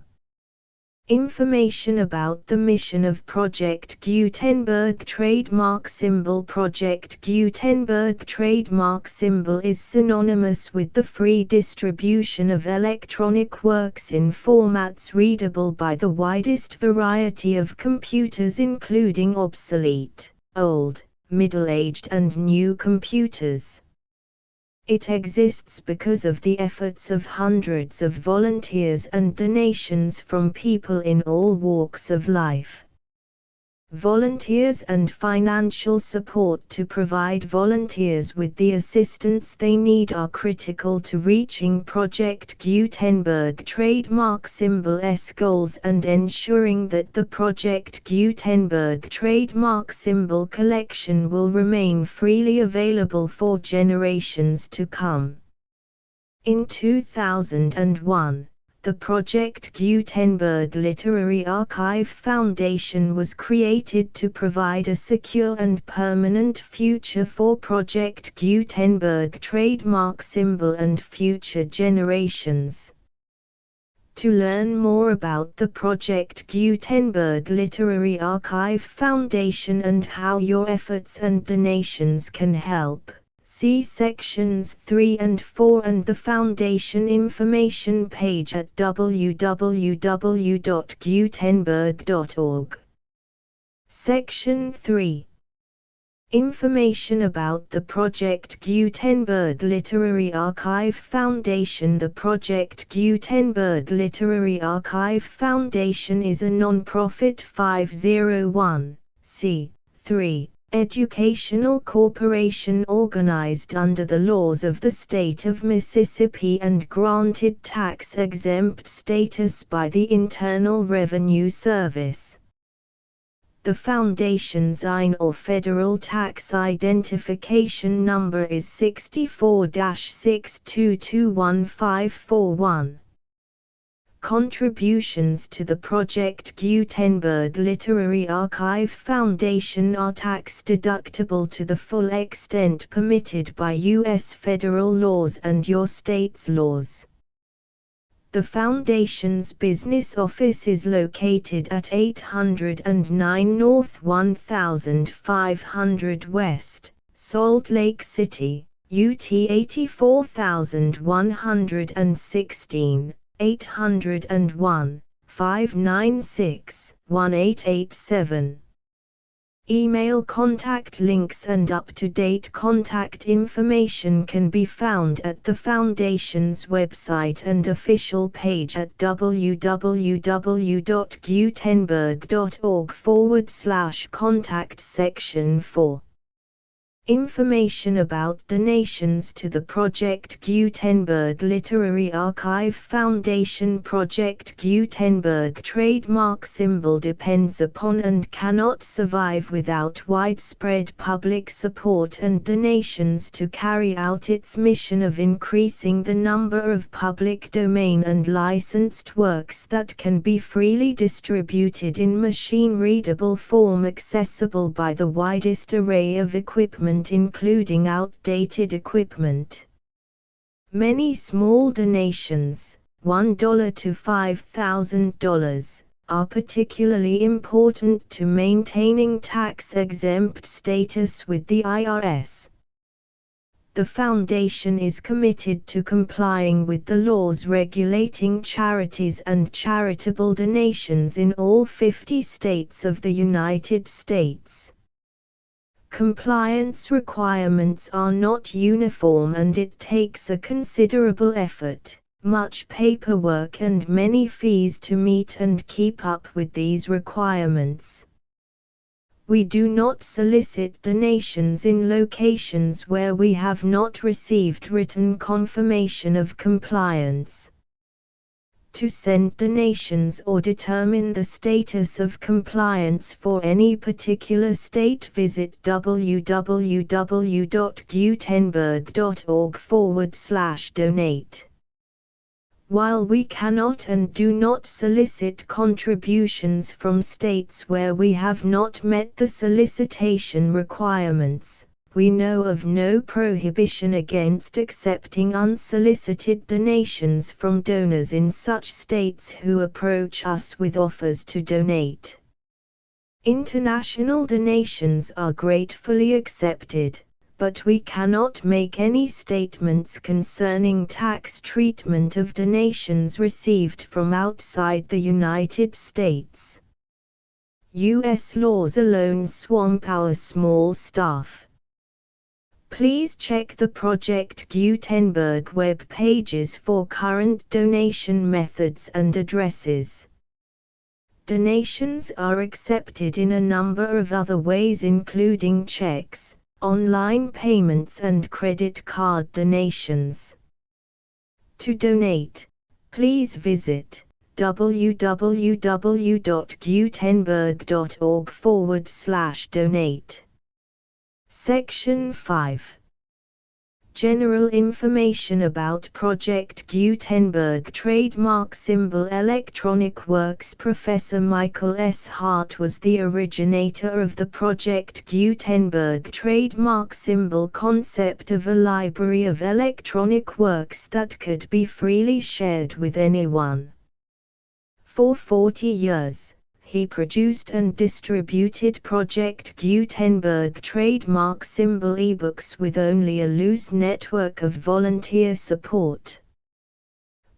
Information about the mission of Project Gutenberg trademark symbol. Project Gutenberg trademark symbol is synonymous with the free distribution of electronic works in formats readable by the widest variety of computers, including obsolete, old, middle-aged and new computers. It exists because of the efforts of hundreds of volunteers and donations from people in all walks of life. Volunteers and financial support to provide volunteers with the assistance they need are critical to reaching Project Gutenberg trademark symbol's goals and ensuring that the Project Gutenberg trademark symbol collection will remain freely available for generations to come. In 2001, the Project Gutenberg Literary Archive Foundation was created to provide a secure and permanent future for Project Gutenberg trademark symbol and future generations. To learn more about the Project Gutenberg Literary Archive Foundation and how your efforts and donations can help, see sections 3 and 4 and the Foundation information page at www.gutenberg.org. Section 3. Information about the Project Gutenberg Literary Archive Foundation. The Project Gutenberg Literary Archive Foundation is a non-profit 501(c)(3) educational corporation organized under the laws of the state of Mississippi and granted tax-exempt status by the Internal Revenue Service. The Foundation's IN or Federal Tax Identification Number is 64-6221541. Contributions to the Project Gutenberg Literary Archive Foundation are tax-deductible to the full extent permitted by U.S. federal laws and your state's laws. The Foundation's business office is located at 809 North 1500 West, Salt Lake City, UT 84116. 801-596-1887. Email contact links and up-to-date contact information can be found at the Foundation's website and official page at www.gutenberg.org/contact section 4. Information about donations to the Project Gutenberg Literary Archive Foundation. Project Gutenberg trademark symbol depends upon and cannot survive without widespread public support and donations to carry out its mission of increasing the number of public domain and licensed works that can be freely distributed in machine-readable form accessible by the widest array of equipment, including outdated equipment. Many small donations, $1 to $5,000, are particularly important to maintaining tax-exempt status with the IRS. The Foundation is committed to complying with the laws regulating charities and charitable donations in all 50 states of the United States. Compliance requirements are not uniform and it takes a considerable effort, much paperwork and many fees to meet and keep up with these requirements. We do not solicit donations in locations where we have not received written confirmation of compliance. To send donations or determine the status of compliance for any particular state, visit www.gutenberg.org/donate. While we cannot and do not solicit contributions from states where we have not met the solicitation requirements, we know of no prohibition against accepting unsolicited donations from donors in such states who approach us with offers to donate. International donations are gratefully accepted, but we cannot make any statements concerning tax treatment of donations received from outside the United States. U.S. laws alone swamp our small staff. Please check the Project Gutenberg web pages for current donation methods and addresses. Donations are accepted in a number of other ways, including checks, online payments and credit card donations. To donate, please visit www.gutenberg.org/donate. Section 5. General information about Project Gutenberg trademark symbol Electronic Works. Professor Michael S. Hart was the originator of the Project Gutenberg trademark symbol concept of a library of electronic works that could be freely shared with anyone. For 40 years, he produced and distributed Project Gutenberg trademark symbol ebooks with only a loose network of volunteer support.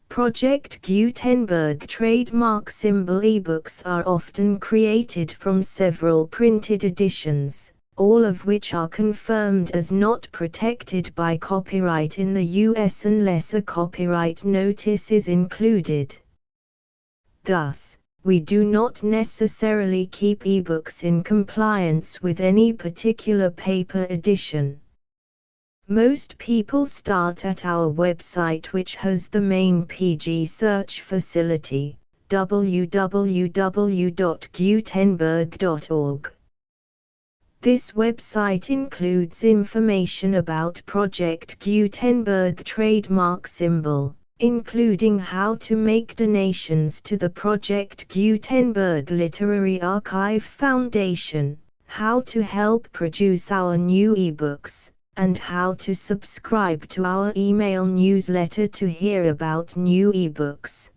Project Gutenberg trademark symbol ebooks are often created from several printed editions, all of which are confirmed as not protected by copyright in the US unless a copyright notice is included. Thus, we do not necessarily keep ebooks in compliance with any particular paper edition. Most people start at our website, which has the main PG search facility, www.gutenberg.org. This website includes information about Project Gutenberg trademark symbol, including how to make donations to the Project Gutenberg Literary Archive Foundation, how to help produce our new ebooks, and how to subscribe to our email newsletter to hear about new ebooks.